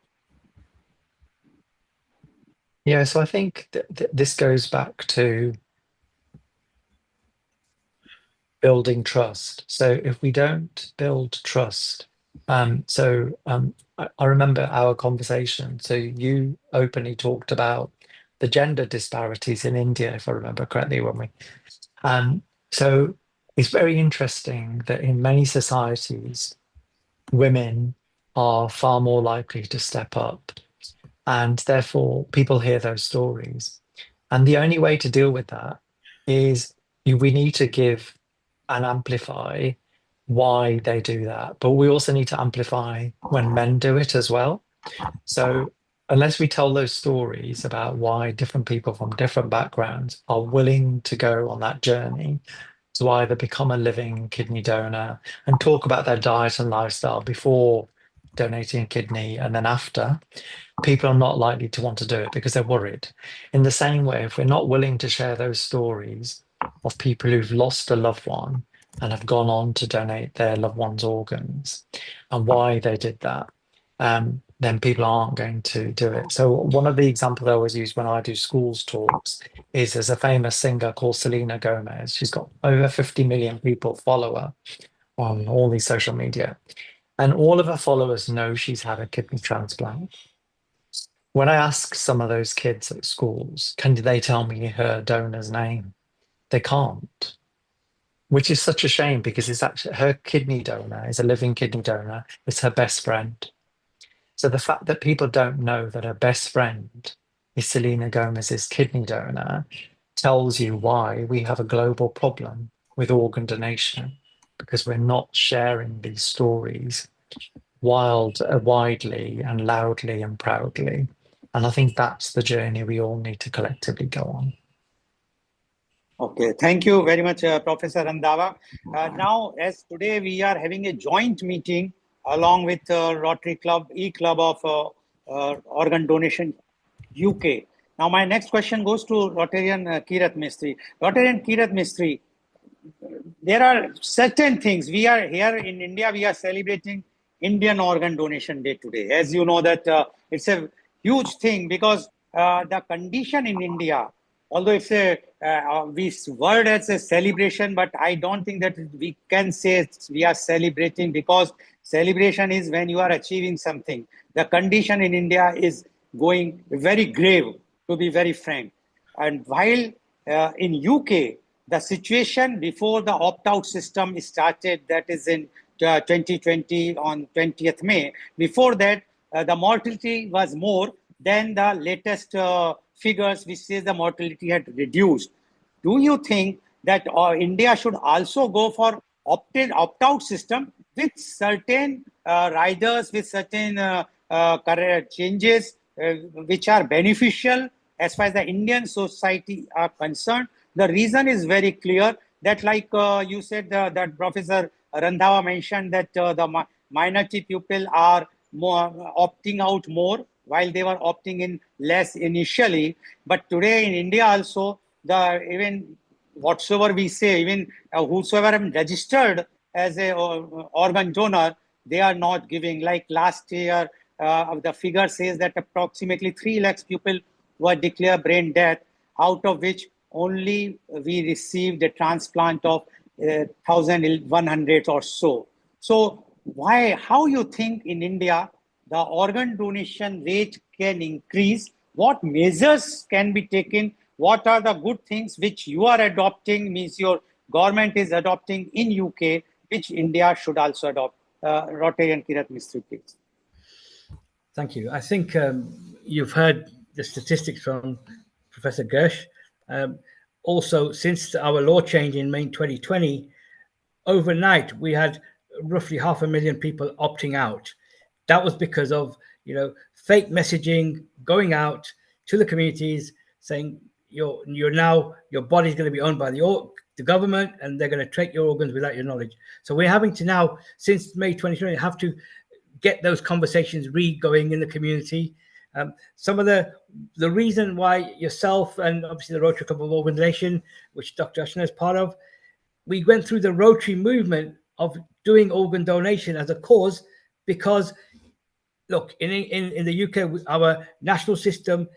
Yeah, so I think this goes back to building trust. So if we don't build trust, I remember our conversation. So you openly talked about the gender disparities in India, if I remember correctly, when we. So it's very interesting that in many societies, women are far more likely to step up, and therefore people hear those stories. And the only way to deal with that is we need to give and amplify why they do that. But we also need to amplify when men do it as well. So unless we tell those stories about why different people from different backgrounds are willing to go on that journey to either become a living kidney donor and talk about their diet and lifestyle before donating a kidney and then after, people are not likely to want to do it because they're worried. In the same way, if we're not willing to share those stories of people who've lost a loved one and have gone on to donate their loved one's organs and why they did that, then people aren't going to do it. So one of the examples I always use when I do schools talks is there's a famous singer called Selena Gomez. She's got over 50 million people follow her on all these social media. And all of her followers know she's had a kidney transplant. When I ask some of those kids at schools, can they tell me her donor's name? They can't, which is such a shame because it's actually her kidney donor is a living kidney donor. It's her best friend. So the fact that people don't know that her best friend is Selena Gomez's kidney donor tells you why we have a global problem with organ because we're not sharing these stories widely and loudly and proudly. And I think that's the journey we all need to collectively go on. Okay, thank you very much, Professor Randhawa. Now, as today we are having a joint meeting along with Rotary Club, E-Club of Organ Donation UK. Now, my next question goes to Rotarian Kirat Mistry. Rotarian Kirat Mistry, there are certain things. We are here in India, we are celebrating Indian Organ Donation Day today. As you know that it's a huge thing because the condition in India, although it's a this word as a celebration, but I don't think that we can say we are celebrating because celebration is when you are achieving something. The condition in India is going very grave, to be very frank. And while in UK, the situation before the opt-out system started, that is in 2020 on 20th May, before that, the mortality was more than the latest figures which says the mortality had reduced. Do you think that India should also go for opt-out system with certain riders, with certain changes which are beneficial as far as the Indian society are concerned? The reason is very clear that, like you said, that Professor Randhawa mentioned that the minority people are opting out more while they were opting in less initially. But today in India also, even whatsoever we say, even whosoever are registered as a organ donor, they are not giving. Like last year, the figure says that approximately 3 lakhs people were declared brain death, out of which only we received a transplant of 1,100 or so. So how you think in India the organ donation rate can increase? What measures can be taken? What are the good things which you are adopting, means your government is adopting in UK, which India should also adopt? Rotarian Kirat Mistry, please. Thank you. I think you've heard the statistics from Professor Gersh. Also, since our law change in May 2020, overnight we had roughly 500,000 people opting out. That was because of fake messaging going out to the communities saying your body's going to be owned by the government and they're going to take your organs without your knowledge. So we're having to now, since May 2020, have to get those conversations going in the community. Some of the reason why yourself and obviously the Rotary Club of Organ Donation, which Dr. Ashna is part of, we went through the Rotary movement of doing organ donation as a cause because, look, in the UK, our national system,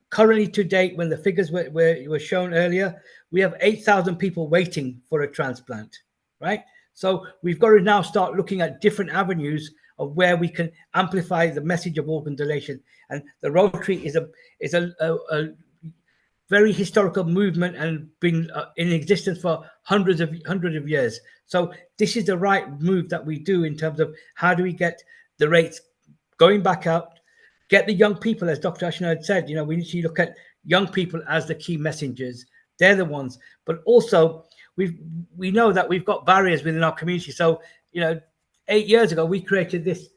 currently to date, when the figures were shown earlier, we have 8,000 people waiting for a transplant, right? So we've got to now start looking at different avenues of where we can amplify the message of organ donation. And the Rotary is a very historical movement and been in existence for hundreds of years. So this is the right move that we do in terms of how do we get the rates going back up, get the young people, as Dr. Ashna had said, we need to look at young people as the key messengers. They're the ones, but also we know that we've got barriers within our community. So, 8 years ago, we created this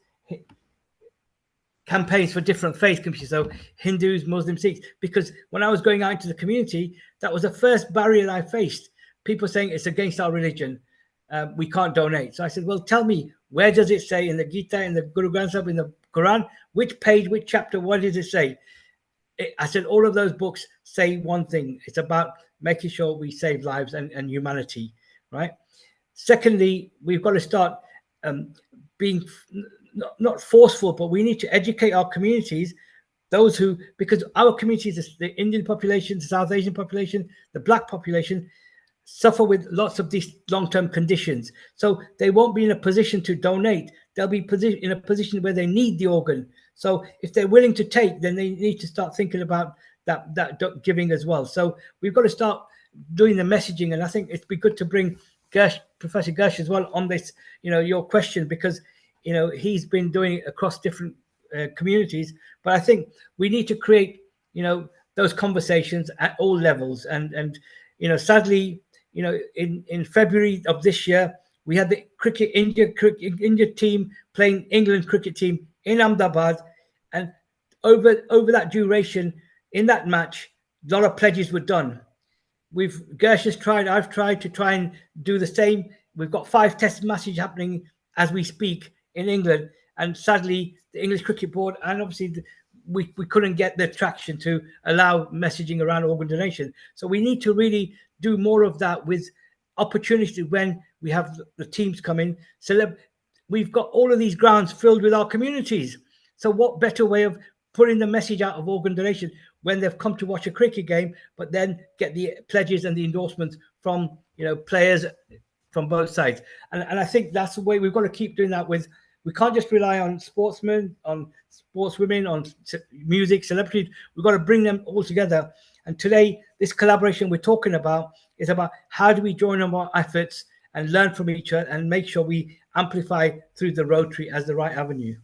campaigns for different faith communities, so Hindus, Muslims, Sikhs, because when I was going out into the community, that was the first barrier I faced. People saying it's against our religion, we can't donate. So I said, well, tell me, Where does it say in the Gita, in the Guru Granth Sahib, in the Quran? Which page, which chapter, what does it say? I said all of those books say one thing. It's about making sure we save lives and humanity, right? Secondly, we've got to start being not forceful, but we need to educate our communities, those who, because our communities, the Indian population, the South Asian population, the Black population, suffer with lots of these long-term conditions. So they won't be in a position to donate. They'll be in a position where they need the organ. So if they're willing to take, then they need to start thinking about that giving as well. So we've got to start doing the messaging. And I think it'd be good to bring Professor Gersh as well on this, your question, because, he's been doing it across different communities. But I think we need to create, those conversations at all levels. And sadly, in February of this year, we had the India team playing England cricket team in Ahmedabad, and over that duration in that match, a lot of pledges were done. Gersh has tried, I've tried to try and do the same. We've got 5 test matches happening as we speak in England, and sadly, the English Cricket Board and obviously we couldn't get the traction to allow messaging around organ donation. So we need to really do more of that with opportunity when we have the teams come in. So we've got all of these grounds filled with our communities. So what better way of putting the message out of organ donation when they've come to watch a cricket game, but then get the pledges and the endorsements from players from both sides. And I think that's the way we've got to keep doing that with. We can't just rely on sportsmen, on sportswomen, on music, celebrities. We've got to bring them all together. And today, this collaboration we're talking about is about how do we join on our efforts and learn from each other and make sure we amplify through the Rotary as the right avenue.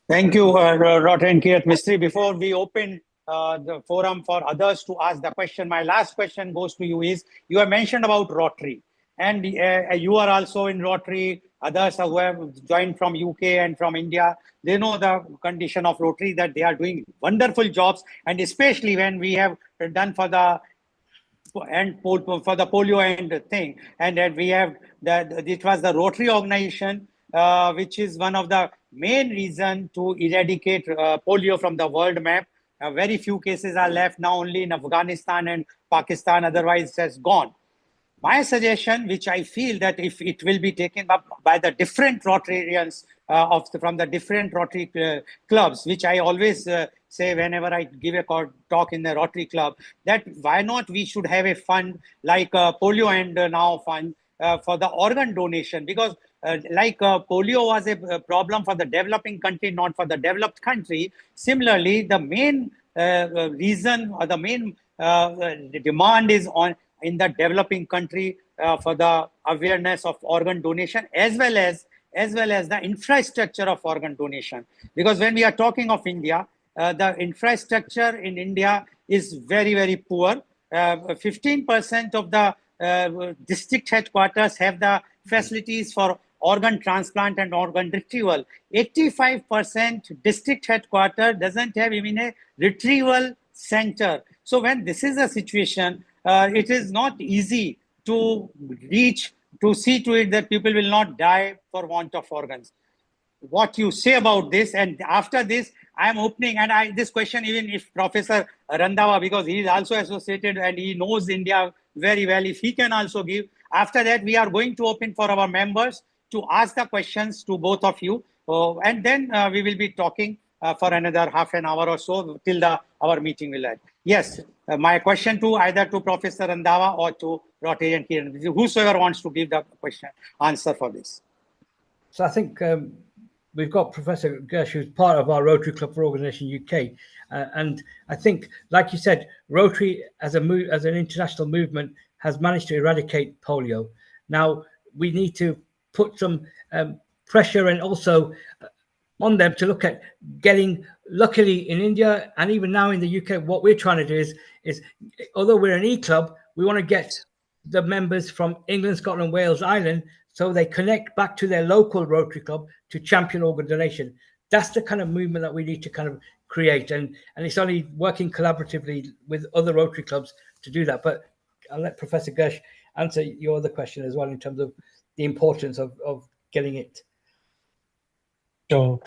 Thank you, Rotary and Kirat Mistry. Before we open the forum for others to ask the question, my last question goes to you is, you have mentioned about Rotary, and you are also in Rotary. Others who have joined from UK and from India, they know the condition of Rotary, that they are doing wonderful jobs, and especially when we have done for the polio and thing, and that we have it was the Rotary organization which is one of the main reason to eradicate polio from the world map. Very few cases are left now, only in Afghanistan and Pakistan, otherwise it has gone. My suggestion, which I feel that if it will be taken up by the different Rotarians from the different Rotary clubs, which I always say whenever I give a talk in the Rotary club, that why not we should have a fund like polio and now fund for the organ donation, because polio was a problem for the developing country, not for the developed country. Similarly, the main reason or the main demand is in the developing country for the awareness of organ donation, as well as the infrastructure of organ donation. Because when we are talking of India, the infrastructure in India is very, very poor. 15% of the district headquarters have the facilities for organ transplant and organ retrieval. 85% district headquarters doesn't have even a retrieval center. So when this is a situation, it is not easy to reach, to see to it that people will not die for want of organs. What you say about this, and after this, I am opening, and this question, even if Professor Randhawa, because he is also associated and he knows India very well, if he can also give. After that, we are going to open for our members to ask the questions to both of you, and then we will be talking for another half an hour or so till our meeting will end. Yes, my question to either to Professor Randhawa or to Rotary and Kiran, whosoever wants to give the answer for this. So I think we've got Professor Gersh, who's part of our Rotary Club for Organisation UK. And I think, like you said, Rotary as an international movement has managed to eradicate polio. Now, we need to put some pressure and also on them to look at getting, luckily in India and even now in the UK, what we're trying to do is although we're an e-club, we want to get the members from England, Scotland, Wales, Ireland, so they connect back to their local Rotary Club to champion organ donation. That's the kind of movement that we need to kind of create. And it's only working collaboratively with other Rotary clubs to do that. But I'll let Professor Gersh answer your other question as well in terms of the importance of getting it. Sure.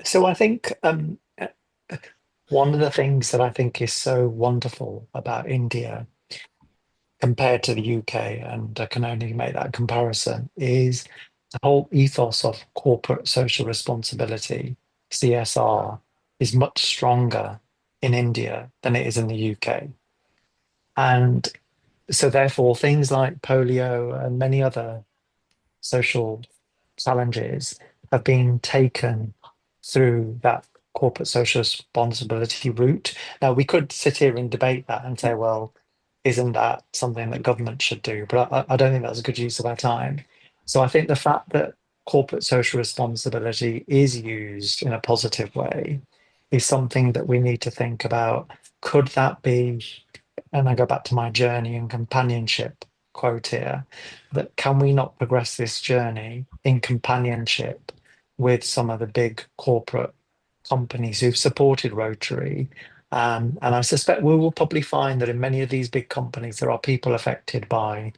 So I think one of the things that I think is so wonderful about India compared to the UK, and I can only make that comparison, is the whole ethos of corporate social responsibility, CSR, is much stronger in India than it is in the UK. And so therefore things like polio and many other social challenges have been taken through that corporate social responsibility route. Now, we could sit here and debate that and say, well, isn't that something that government should do? But I don't think that's a good use of our time. So I think the fact that corporate social responsibility is used in a positive way is something that we need to think about. Could that be, and I go back to my journey and companionship quote here, that can we not progress this journey in companionship with some of the big corporate companies who've supported Rotary? And I suspect we will probably find that in many of these big companies, there are people affected by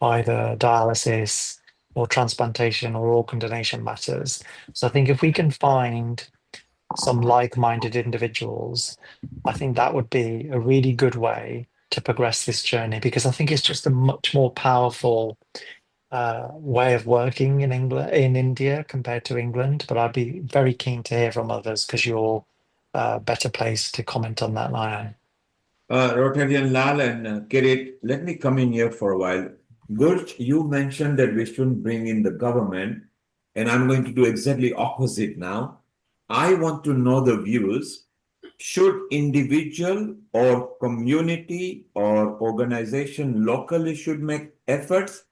either dialysis or transplantation or organ donation matters. So I think if we can find some like-minded individuals, I think that would be a really good way to progress this journey, because I think it's just a much more powerful way of working in India compared to England. But I'd be very keen to hear from others because you're better placed to comment on that, Lion. Rotarian Lal and Kirit, let me come in here for a while. Gurj, you mentioned that we shouldn't bring in the government, and I'm going to do exactly opposite now. I want to know the views. Should individual or community or organization locally should make efforts?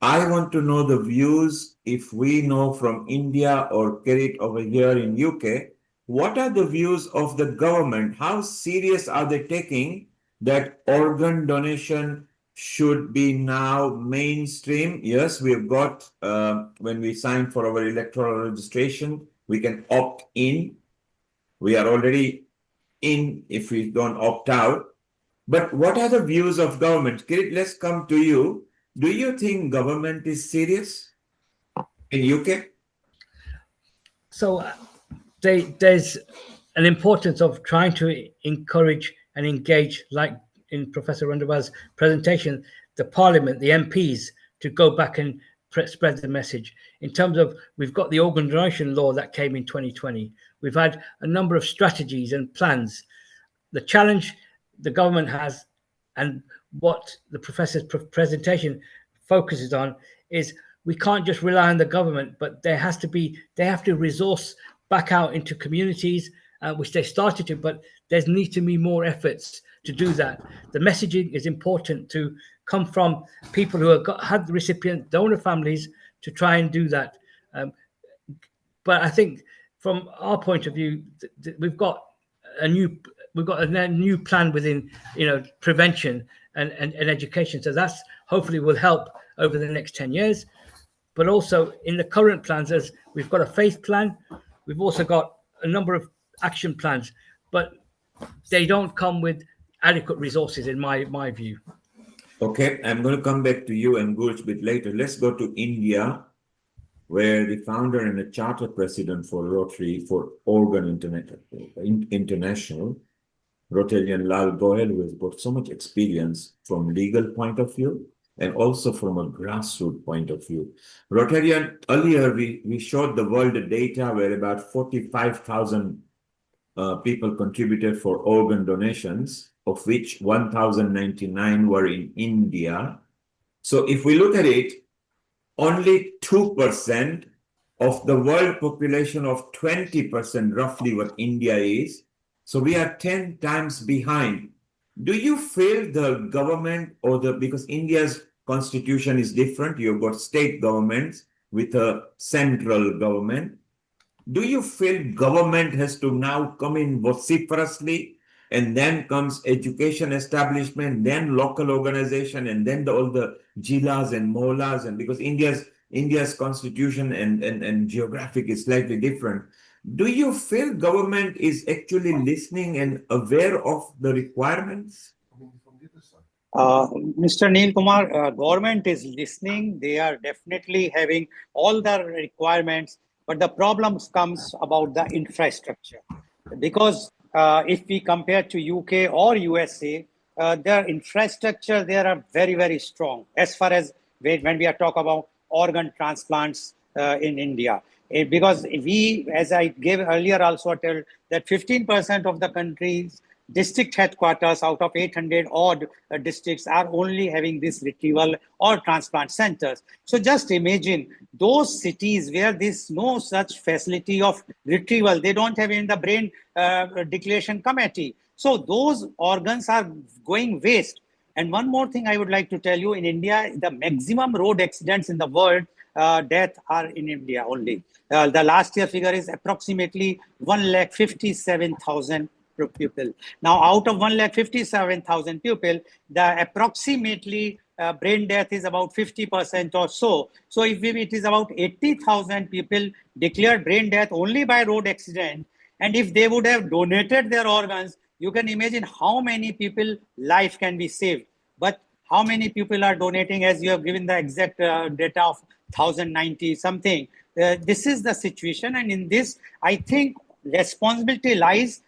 I want to know the views, if we know from India or Kirit over here in UK, what are the views of the government? How serious are they taking that organ donation should be now mainstream? Yes, we've got, when we sign for our electoral registration, we can opt in. We are already in if we don't opt out. But what are the views of government? Kirit, let's come to you. Do you think government is serious in UK? So there's an importance of trying to encourage and engage, like in Professor Randhawa's presentation, the Parliament, the MPs, to go back and spread the message. In terms of, we've got the organ donation law that came in 2020. We've had a number of strategies and plans. The challenge the government has, and what the professor's presentation focuses on, is we can't just rely on the government, but they have to resource back out into communities, which they started to, but there needs to be more efforts to do that. The messaging is important to come from people who have had the recipient donor families to try and do that. But I think from our point of view, we've got a new plan within, prevention and education. So that's hopefully will help over the next 10 years. But also in the current plans, as we've got a faith plan, we've also got a number of action plans, but they don't come with adequate resources in my view. Okay, I'm going to come back to you and Gurj a bit later. Let's go to India, where the founder and the charter president for Rotary for Organ International, Rotarian Lal Goel, who has got so much experience from legal point of view and also from a grassroots point of view. Rotarian, earlier we showed the world data where about 45,000 people contributed for organ donations, of which 1,099 were in India. So if we look at it, only 2% of the world population of 20%, roughly what India is. So we are 10 times behind. Do you feel the government because India's constitution is different, you've got state governments with a central government. Do you feel government has to now come in vociferously, and then comes education establishment, then local organization, and then all the jilas and molas, and because India's constitution and geographic is slightly different. Do you feel government is actually listening and aware of the requirements? Mr. Neil Kumar, government is listening. They are definitely having all the requirements, but the problems comes about the infrastructure. Because if we compare to UK or USA, their infrastructure there are very, very strong as far as when we are talking about organ transplants in India. Because we, as I gave earlier also told, that 15% of the country's district headquarters out of 800 odd districts are only having this retrieval or transplant centers. So just imagine those cities where there's no such facility of retrieval, they don't have in the brain declaration committee. So those organs are going waste. And one more thing I would like to tell you, in India, the maximum road accidents in the world death are in India only. The last year figure is approximately 1,57,000 people. Now, out of 1,57,000 people, the approximately brain death is about 50% or so. So if it is about 80,000 people declared brain death only by road accident, and if they would have donated their organs, you can imagine how many people life can be saved. But how many people are donating, as you have given the exact data of 1,090 something. This is the situation. And in this, I think responsibility lies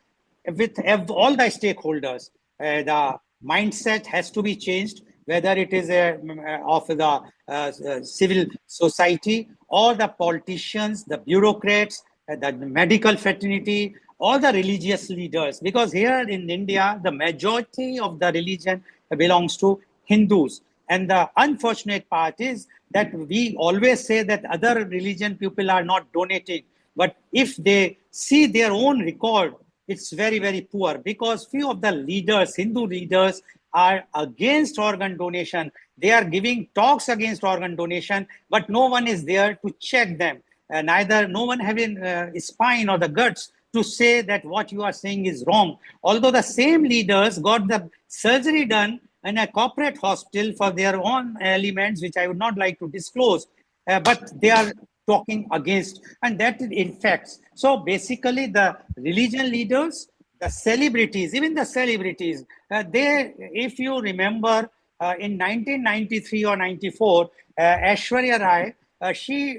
with all the stakeholders. The mindset has to be changed, whether it is of the civil society or the politicians, the bureaucrats, the medical fraternity, all the religious leaders. Because here in India, the majority of the religion belongs to Hindus. And the unfortunate part is that we always say that other religion people are not donating. But if they see their own record, it's very, very poor, because few of the leaders, Hindu leaders, are against organ donation. They are giving talks against organ donation, but no one is there to check them. Neither no one having spine or the guts to say that what you are saying is wrong. Although the same leaders got the surgery done in a corporate hospital for their own elements, which I would not like to disclose, but they are talking against, and that infects. So basically, the religion leaders, the celebrities, even the celebrities, they, if you remember, in 1993 or 94, Aishwarya Rai, she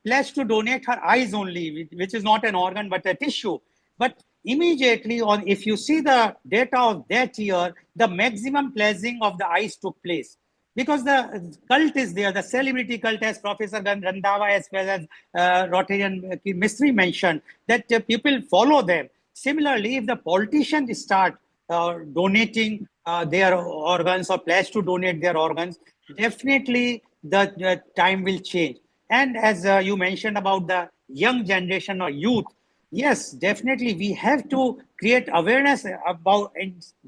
pledged to donate her eyes only, which is not an organ but a tissue. But immediately on, if you see the data of that year, the maximum pledging of the eyes took place, because the cult is there, the celebrity cult, as Professor Randhawa as well as Rotarian Mistry mentioned, that people follow them. Similarly, if the politicians start donating their organs or pledge to donate their organs, definitely the time will change. And as you mentioned about the young generation or youth, yes, definitely we have to create awareness about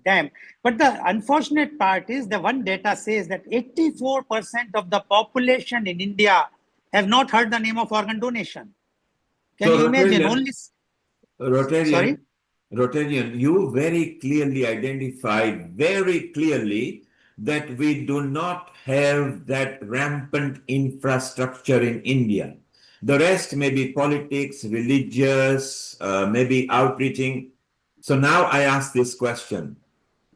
them. But the unfortunate part is the one data says that 84% of the population in India have not heard the name of organ donation. Can So you imagine? Rotarian, Only Rotarian, sorry. Rotarian, you very clearly identified very clearly that we do not have that rampant infrastructure in India. The rest may be politics, religious, maybe outreaching. So now I ask this question.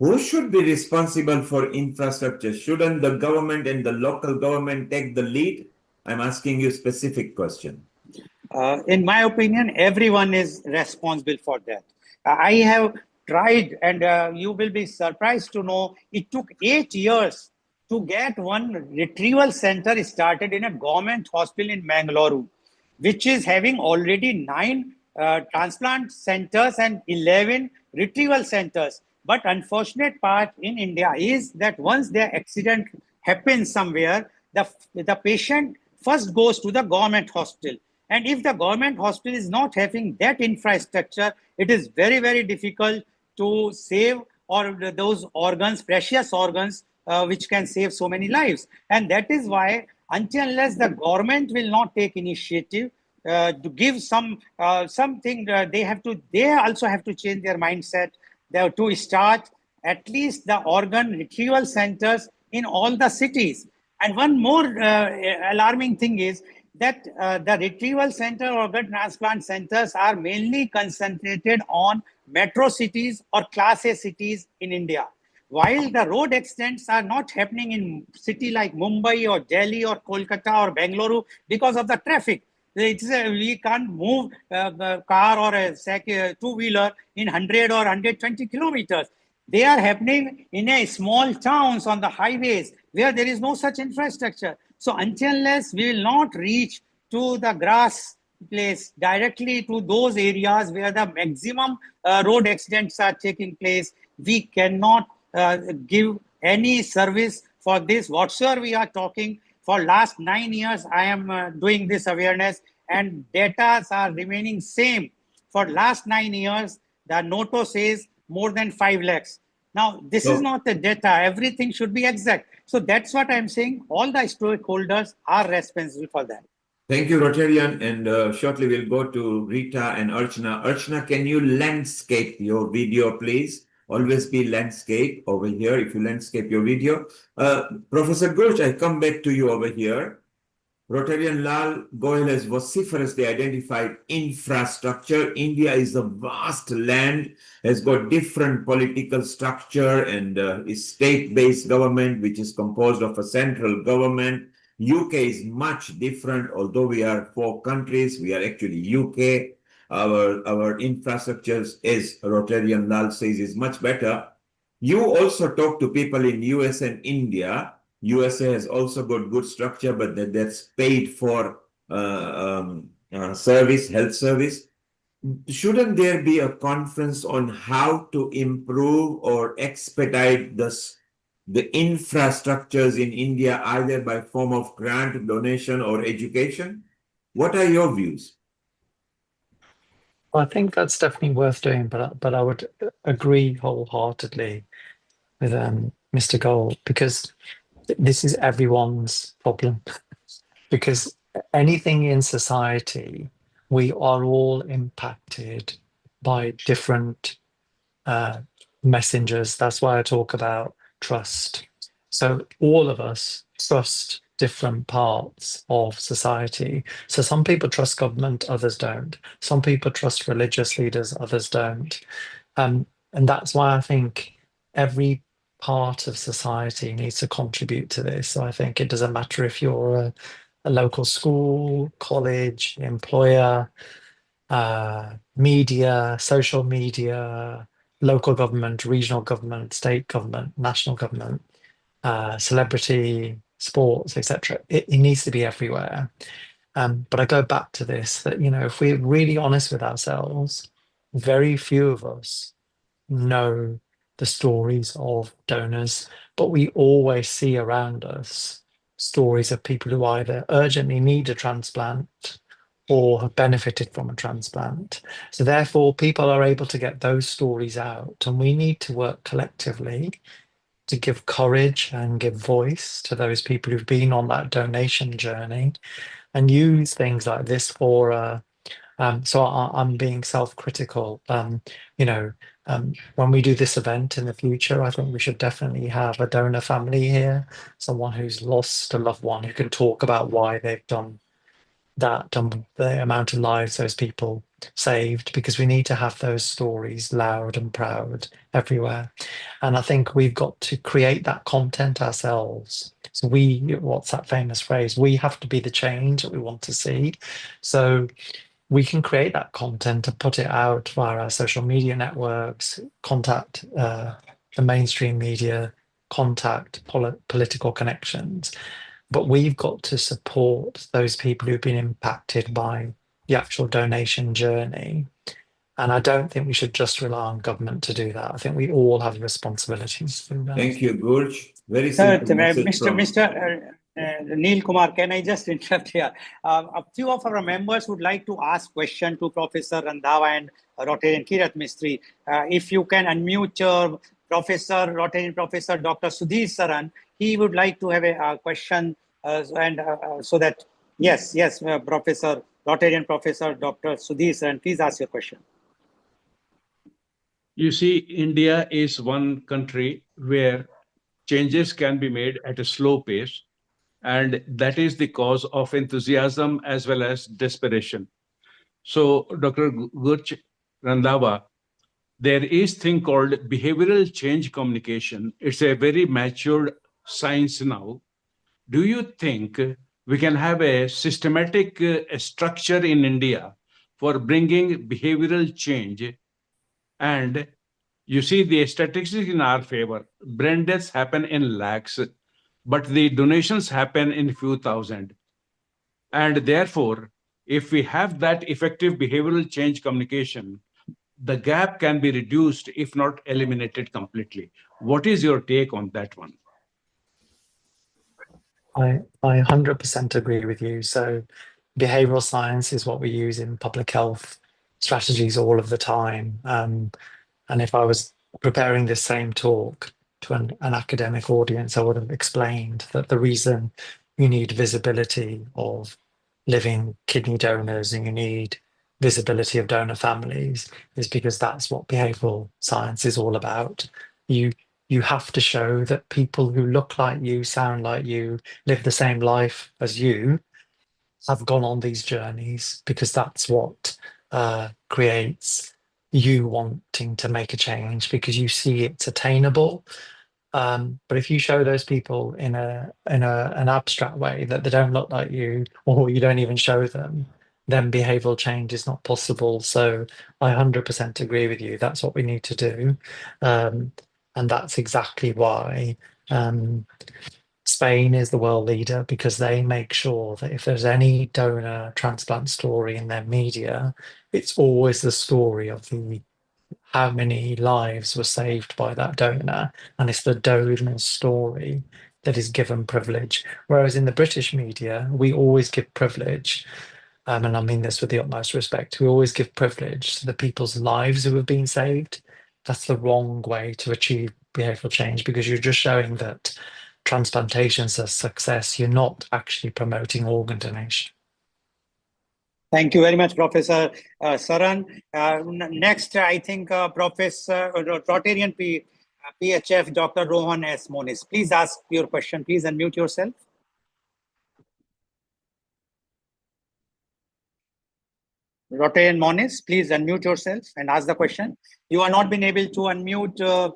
Who should be responsible for infrastructure? Shouldn't the government and the local government take the lead? I'm asking you a specific question. In my opinion, everyone is responsible for that. I have tried, and you will be surprised to know it took 8 years to get one retrieval center started in a government hospital in Mangalore, which is having already 9 transplant centers and 11 retrieval centers. But unfortunate part in India is that once the accident happens somewhere, the patient first goes to the government hospital. And if the government hospital is not having that infrastructure, it is very, very difficult to save or those organs, precious organs, which can save so many lives. And that is why, until unless the government will not take initiative to give something, they also have to change their mindset. They have to start at least the organ retrieval centers in all the cities. And one more alarming thing is that the retrieval center organ transplant centers are mainly concentrated on metro cities or class A cities in India. while the road accidents are not happening in city like Mumbai or Delhi or Kolkata or Bengaluru because of the traffic. We can't move the car or a two-wheeler in 100 or 120 kilometers. They are happening in a small towns on the highways where there is no such infrastructure. So unless we will not reach to the grass place directly to those areas where the maximum road accidents are taking place, we cannot give any service for this whatsoever we are talking. For last 9 years I am doing this awareness, and data are remaining same. For last 9 years the noto says more than 5 lakhs. Now this is not the data, everything should be exact. So that's what I'm saying, all the stakeholders are responsible for that. Thank you, Rotarian. And shortly we'll go to Rita and Archana. Archana, can you landscape your video, please? Always be landscape over here if you landscape your video. Professor Ghosh, I come back to you over here. Rotarian Lal Goyal has vociferously identified infrastructure. India is a vast land, has got different political structure and is state-based government, which is composed of a central government. UK is much different. Although we are 4 countries, we are actually UK. Our infrastructures, as Rotarian Lal says, is much better. You also talk to people in US and India. USA has also got good structure, but that's paid for service, health service. Shouldn't there be a conference on how to improve or expedite the infrastructures in India, either by form of grant, donation, or education? What are your views? Well, I think that's definitely worth doing, but I would agree wholeheartedly with Mr. Gold, because this is everyone's problem. Because anything in society, we are all impacted by different messengers. That's why I talk about trust. So all of us trust different parts of society. So some people trust government, others don't. Some people trust religious leaders, others don't. And that's why I think every part of society needs to contribute to this. So I think it doesn't matter if you're a local school, college, employer, media, social media, local government, regional government, state government, national government, celebrity, sports, etc. It needs to be everywhere. But I go back to this, that, you know, if we're really honest with ourselves, very few of us know the stories of donors, but we always see around us stories of people who either urgently need a transplant or have benefited from a transplant. So therefore, people are able to get those stories out, and we need to work collectively to give courage and give voice to those people who've been on that donation journey, and use things like this for so I'm being self-critical. When we do this event in the future, I think we should definitely have a donor family here, someone who's lost a loved one, who can talk about why they've done that, the amount of lives those people saved, because we need to have those stories loud and proud everywhere. And I think we've got to create that content ourselves. So what's that famous phrase? We have to be the change that we want to see. So we can create that content and put it out via our social media networks, contact the mainstream media, contact political connections. But we've got to support those people who've been impacted by the actual donation journey. And I don't think we should just rely on government to do that. I think we all have responsibilities to do that. Thank you, Gurj. Very simple message from... Mr. Neil Kumar, can I just interrupt here? A few of our members would like to ask question to Professor Randhawa and Rotarian Kirat Mistry. If you can unmute your Rotarian Professor Dr. Sudhir Saran, he would like to have a question, so that, yes, Professor, Rotarian Professor Dr. Sudhir Saran, please ask your question. You see, India is one country where changes can be made at a slow pace, and that is the cause of enthusiasm as well as desperation. So, Dr. Gurj Randhawa, there is thing called behavioral change communication. It's a very matured science now. Do you think we can have a systematic structure in India for bringing behavioral change? And you see the statistics in our favor. Brain deaths happen in lakhs, but the donations happen in few thousand. And therefore, if we have that effective behavioral change communication, the gap can be reduced, if not eliminated completely. What is your take on that one? I 100% agree with you. So behavioral science is what we use in public health strategies all of the time. And if I was preparing this same talk to an academic audience, I would have explained that the reason you need visibility of living kidney donors and you need visibility of donor families is because that's what behavioral science is all about. You have to show that people who look like you, sound like you, live the same life as you have gone on these journeys, because that's what creates you wanting to make a change, because you see it's attainable. But if you show those people in an abstract way that they don't look like you, or you don't even show them, then behavioral change is not possible. So I 100% agree with you. That's what we need to do. And that's exactly why Spain is the world leader, because they make sure that if there's any donor transplant story in their media, it's always the story of the how many lives were saved by that donor, and it's the donor's story that is given privilege. Whereas in the British media, we always give privilege, and I mean this with the utmost respect, we always give privilege to the people's lives who have been saved. That's the wrong way to achieve behavioral change, because you're just showing that transplantation is a success. You're not actually promoting organ donation. Thank you very much, Professor Saran. Next, I think Professor Rotarian PHF, Dr. Rohan S. Monis. Please ask your question. Please unmute yourself. Rotarian Monis, please unmute yourself and ask the question. You are not been able to unmute.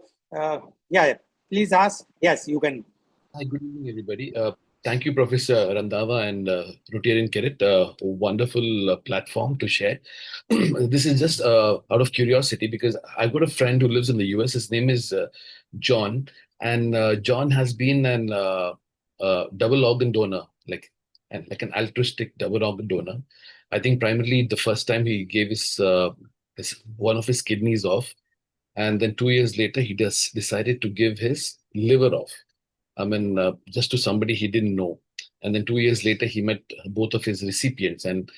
Yeah, please ask. Yes, you can. Hi, good evening, everybody. Thank you, Professor Randava and Rotarian Kirit. A wonderful platform to share. This is just out of curiosity, because I've got a friend who lives in the US. His name is John, and John has been an double organ donor, like an altruistic double organ donor. I think primarily the first time he gave his one of his kidneys off, and then 2 years later he decided to give his liver off. I mean, just to somebody he didn't know. And then 2 years later, he met both of his recipients, and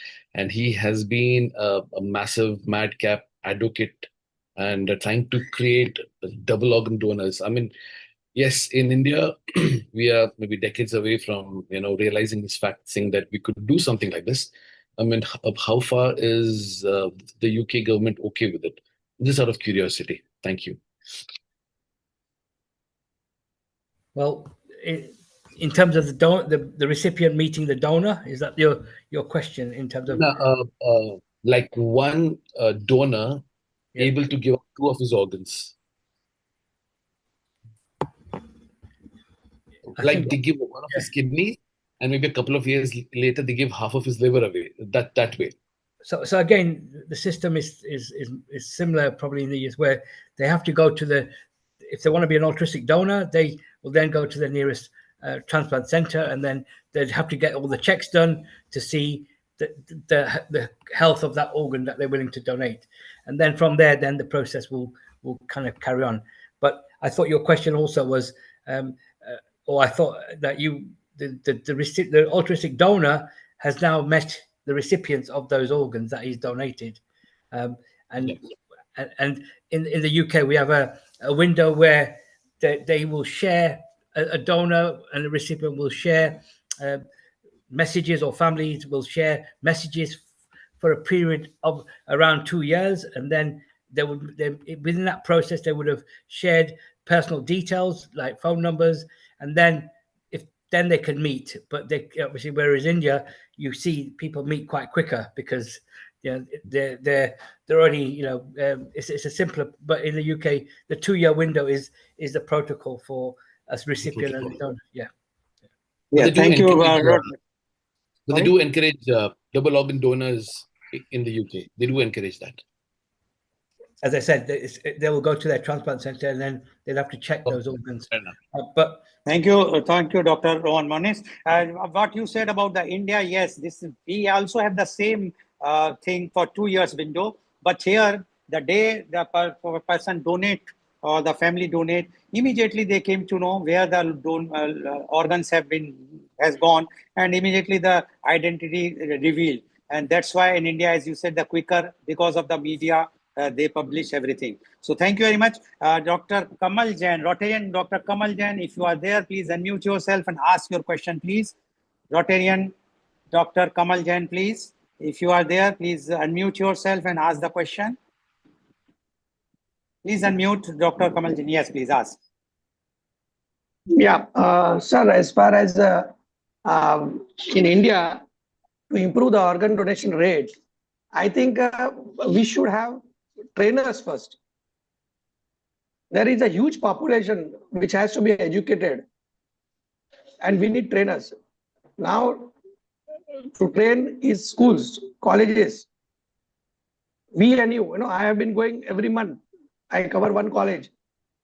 he has been a massive madcap advocate and trying to create double organ donors. I mean, yes, in India, we are maybe decades away from realizing this fact, saying that we could do something like this. I mean, how far is the UK government okay with it? Just out of curiosity. Thank you. Well, in terms of the recipient meeting the donor, is that your question in terms of? Like one donor able to give up 2 of his organs. Like they give one of his kidneys, and maybe a couple of years later they give half of his liver away. That way. So again, the system is similar probably in the years where they have to go to if they want to be an altruistic donor, they will then go to the nearest transplant center, and then they'd have to get all the checks done to see the health of that organ that they're willing to donate, and then from there, then the process will kind of carry on. But I thought your question also was, or I thought that the altruistic donor has now met the recipients of those organs that he's donated, and in the UK we have a window where they will share, a donor and a recipient will share messages, or families will share messages for a period of around 2 years, and then within that process they would have shared personal details like phone numbers, and then they can meet. But they obviously, whereas India, you see people meet quite quicker because Yeah, they're already, you know, it's a simpler, but in the UK, the 2-year window is the protocol for a recipient and donor. Yeah. But Yeah, they do thank you. encourage, but they Sorry? do encourage double organ donors in the UK. They do encourage that. As I said, they will go to their transplant center and then they'll have to check those organs. But thank you, Dr. Rohan Moniz. What you said about the India, yes, we also have the same thing for 2 years window. But here, the day the person donate or the family donate, immediately they came to know where the organs has gone, and immediately the identity revealed. And that's why in India, as you said, the quicker, because of the media, they publish everything. So thank you very much. Dr. Kamal Jain, Rotarian Dr. Kamal Jain, if you are there, please unmute yourself and ask your question, please. Rotarian Dr. Kamal Jain, please. If you are there, please unmute yourself and ask the question. Please unmute Dr. Kamal Jain. Yes, please ask. Yeah, sir, as far as in India, to improve the organ donation rate, I think we should have trainers first. There is a huge population which has to be educated, and we need trainers. Now, to train is schools, colleges. We and you know, I have been going every month. I cover one college.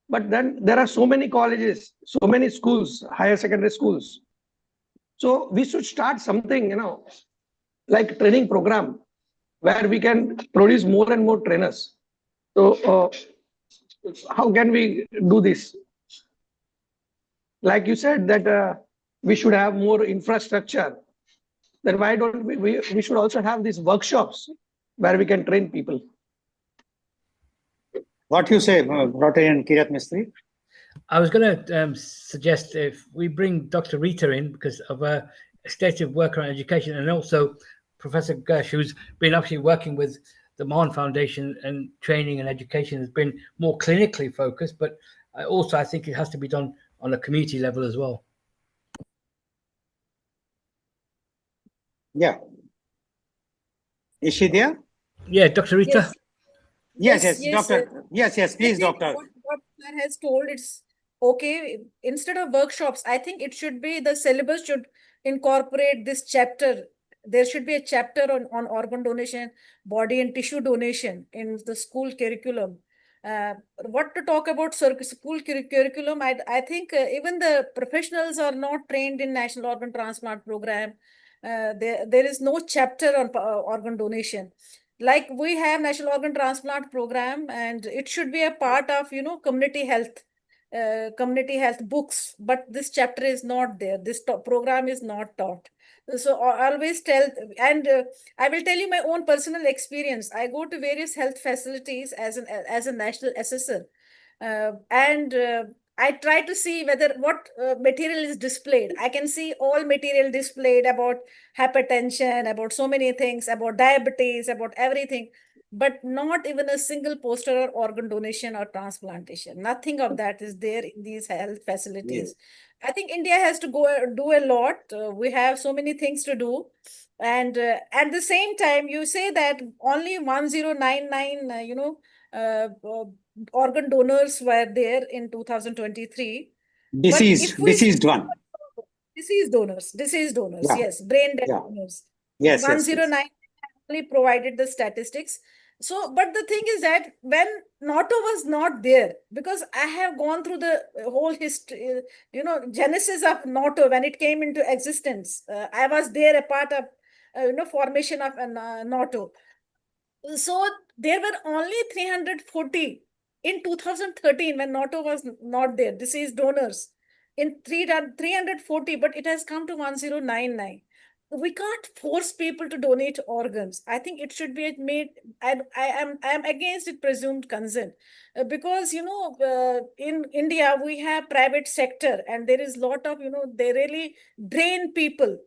But then there are so many colleges, so many schools, higher secondary schools. So we should start something, you know, like training program where we can produce more and more trainers. So how can we do this? Like you said that we should have more infrastructure. Then why don't we should also have these workshops where we can train people. What you say, Rotarian Kirat Mistry? I was going to suggest if we bring Dr. Rita in because of her extensive work around education, and also Professor Gersh, who's been actually working with the Mahan Foundation, and training and education has been more clinically focused, but also I think it has to be done on a community level as well. Yeah. Is she there? Yeah, Dr. Rita? Yes, doctor. Yes, please, doctor. What sir has told, it's okay. Instead of workshops, I think it should be the syllabus should incorporate this chapter. There should be a chapter on organ donation, body and tissue donation in the school curriculum. What to talk about school curriculum? I think even the professionals are not trained in National Organ Transplant Program. There is no chapter on organ donation. Like we have National Organ Transplant Program, and it should be a part of, you know, community health books, but this chapter is not there. This program is not taught. So I always tell, and I will tell you my own personal experience. I go to various health facilities as a national assessor, and I try to see whether what material is displayed. I can see all material displayed about hypertension, about so many things, about diabetes, about everything, but not even a single poster or organ donation or transplantation. Nothing of that is there in these health facilities. I think India has to go do a lot. We have so many things to do. And at the same time, you say that only 1099, organ donors were there in 2023. Deceased one. Deceased donors, Yeah. yes, brain dead Yeah. donors. Yes, 109 only provided the statistics. So, but the thing is that when NATO was not there, because I have gone through the whole history, genesis of NATO when it came into existence. I was there, a part of, formation of NATO. So there were only 340 in 2013 when NATO was not there. This is donors in 340, but it has come to 1099. We can't force people to donate organs. I think it should be made. I am against it, presumed consent, because in India we have private sector, and there is lot of they really drain people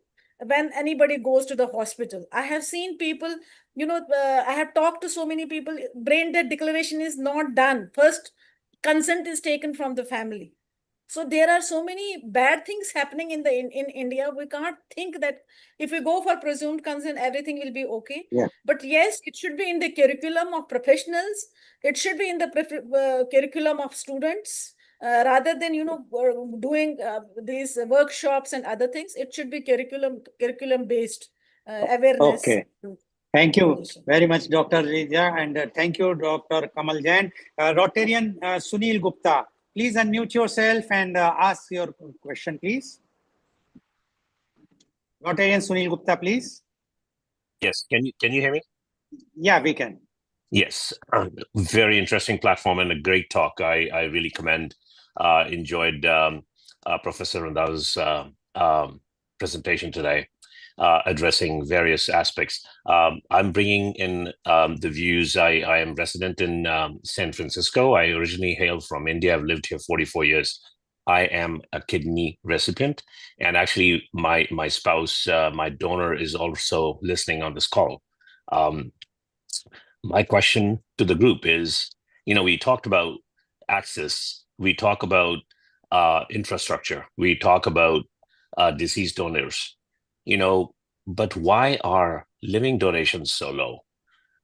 when anybody goes to the hospital. I have seen people, I have talked to so many people. Brain death declaration is not done. First, consent is taken from the family. So there are so many bad things happening in India. We can't think that if we go for presumed consent, everything will be okay. Yeah. But yes, it should be in the curriculum of professionals. It should be in the curriculum of students. Rather than doing these workshops and other things, it should be curriculum based awareness. Okay. Thank you very much, Dr. Rija, and thank you, Dr. Kamal Jain. Rotarian Sunil Gupta, please unmute yourself and ask your question, please. Rotarian Sunil Gupta, please. Yes, can you hear me? Yeah, we can. Yes, very interesting platform and a great talk. I really commend. Enjoyed Professor Randava's presentation today, addressing various aspects. I'm bringing in the views. I am resident in San Francisco. I originally hail from India. I've lived here 44 years. I am a kidney recipient, and actually, my spouse, my donor, is also listening on this call. My question to the group is, we talked about access, we talk about infrastructure, we talk about deceased donors, but why are living donations so low?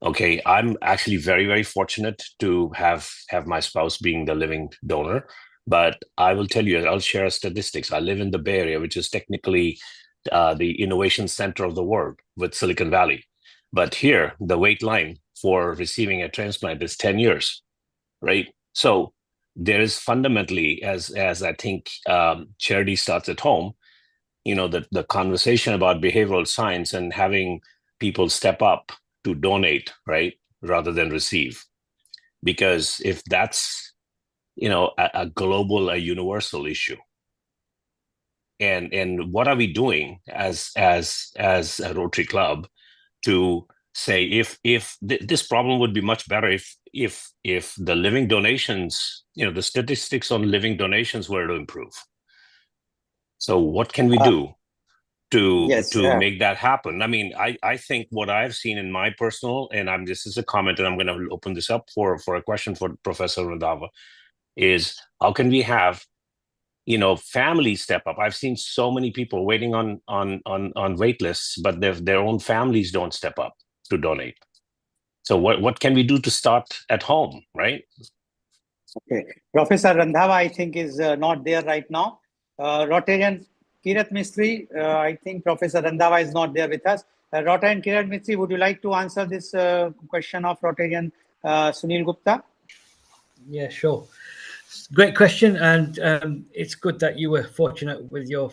Okay, I'm actually very, very fortunate to have my spouse being the living donor, but I will tell you, I'll share statistics. I live in the Bay Area, which is technically the innovation center of the world with Silicon Valley. But here, the wait line for receiving a transplant is 10 years, right? So there is fundamentally, as I think charity starts at home, the conversation about behavioral science and having people step up to donate, right, rather than receive. Because if that's, a global, a universal issue, and what are we doing as a Rotary Club to say if this problem would be much better if the living donations, the statistics on living donations were to improve. So what can we do to make that happen? I mean, I think what I've seen in my personal, and this is a comment, and I'm going to open this up for a question for Professor Randava, is how can we have families step up? I've seen so many people waiting on wait lists, but their own families don't step up to donate. So what can we do to start at home, right? Okay, Professor Randhava, I think, is not there right now. Rotarian Kirat Mistry, I think Professor Randhava is not there with us. Rotarian Kirat Mistry, would you like to answer this question of Rotarian Sunil Gupta? Yeah, sure. Great question, and it's good that you were fortunate with your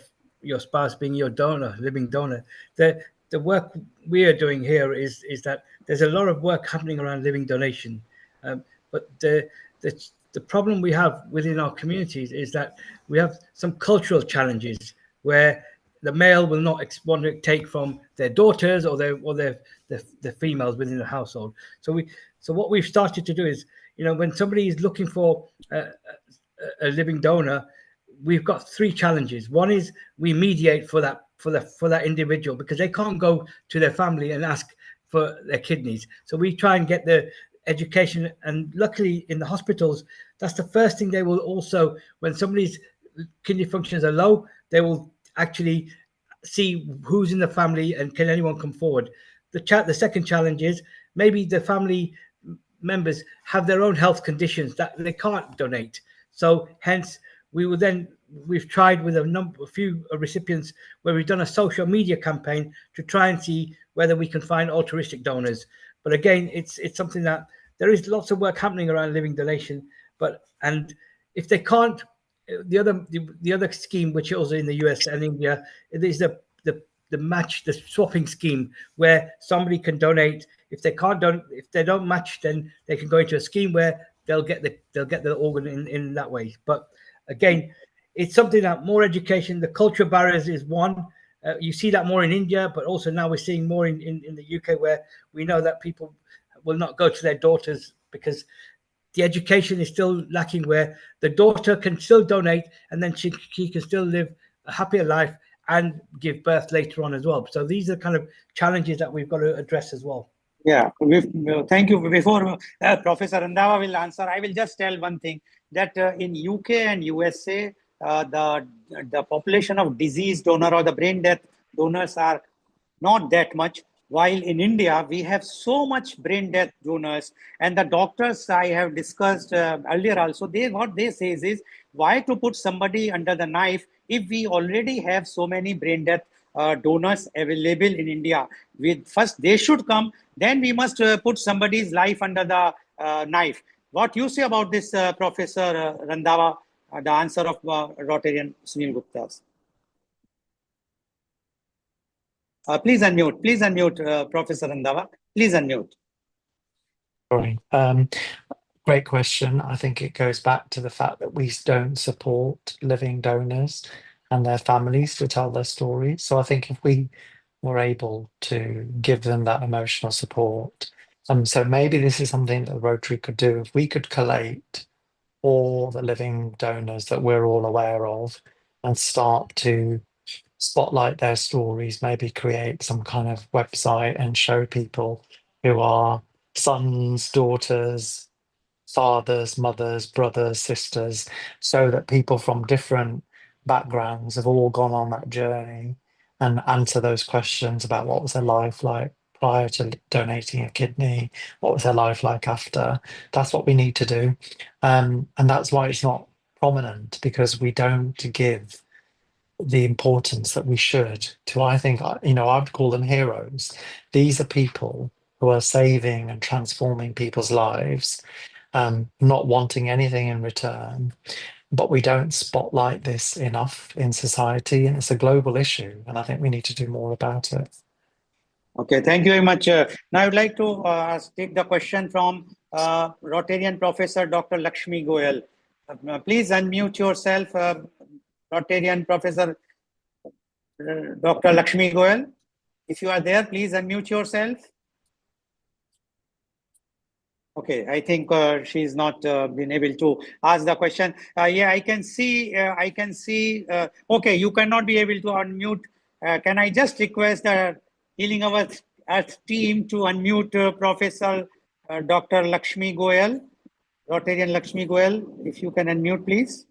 spouse being your donor, living donor. The work we are doing here is that there's a lot of work happening around living donation, but the problem we have within our communities is that we have some cultural challenges where the male will not want to take from their daughters or their females within the household. So what we've started to do is, when somebody is looking for a living donor, we've got three challenges. One is we mediate for that individual because they can't go to their family and ask for their kidneys. So we try and get the education, and luckily in the hospitals, that's the first thing they will also, when somebody's kidney functions are low, they will actually see who's in the family and can anyone come forward. The second challenge is maybe the family members have their own health conditions that they can't donate. So hence we've tried with a few recipients where we've done a social media campaign to try and see whether we can find altruistic donors. But again, it's something that there is lots of work happening around living donation. And if they can't, the other scheme, which is also in the US and India, is the swapping scheme where somebody can donate. If they don't match, then they can go into a scheme where they'll get the organ in that way. But again, it's something that more education, the cultural barriers is one. You see that more in India, but also now we're seeing more in the UK, where we know that people will not go to their daughters because the education is still lacking, where the daughter can still donate and then she can still live a happier life and give birth later on as well. So these are kind of challenges that we've got to address as well. Yeah, thank you. Before Professor Randava will answer, I will just tell one thing, that in UK and USA, the population of disease donor or the brain death donors are not that much. While in India, we have so much brain death donors, and the doctors I have discussed earlier also, what they say is why to put somebody under the knife if we already have so many brain death donors available in India. First they should come, then we must put somebody's life under the knife. What you say about this, Professor Randhawa, the answer of Rotarian Sunil Gupta's? Please unmute, Professor Randhawa. Please unmute. Sorry. Great question. I think it goes back to the fact that we don't support living donors and their families to tell their stories. So I think if we were able to give them that emotional support, so maybe this is something that Rotary could do. If we could collate all the living donors that we're all aware of and start to spotlight their stories, maybe create some kind of website and show people who are sons, daughters, fathers, mothers, brothers, sisters, so that people from different backgrounds have all gone on that journey and answer those questions about what was their life like prior to donating a kidney, what was their life like after. That's what we need to do. And that's why it's not prominent, because we don't give the importance that we should to, I think, I would call them heroes. These are people who are saving and transforming people's lives, not wanting anything in return. But we don't spotlight this enough in society, and it's a global issue, and I think we need to do more about it. Okay, thank you very much. Now I would like to take the question from Rotarian Professor Dr. Lakshmi Goyal. Please unmute yourself, Rotarian Professor Dr. Lakshmi Goyal. If you are there, please unmute yourself. Okay, I think she's not been able to ask the question. Yeah, I can see. Okay, you cannot be able to unmute. Can I just request the Healing Earth team to unmute Professor Dr. Lakshmi Goyal, Rotarian Lakshmi Goyal, if you can unmute, please.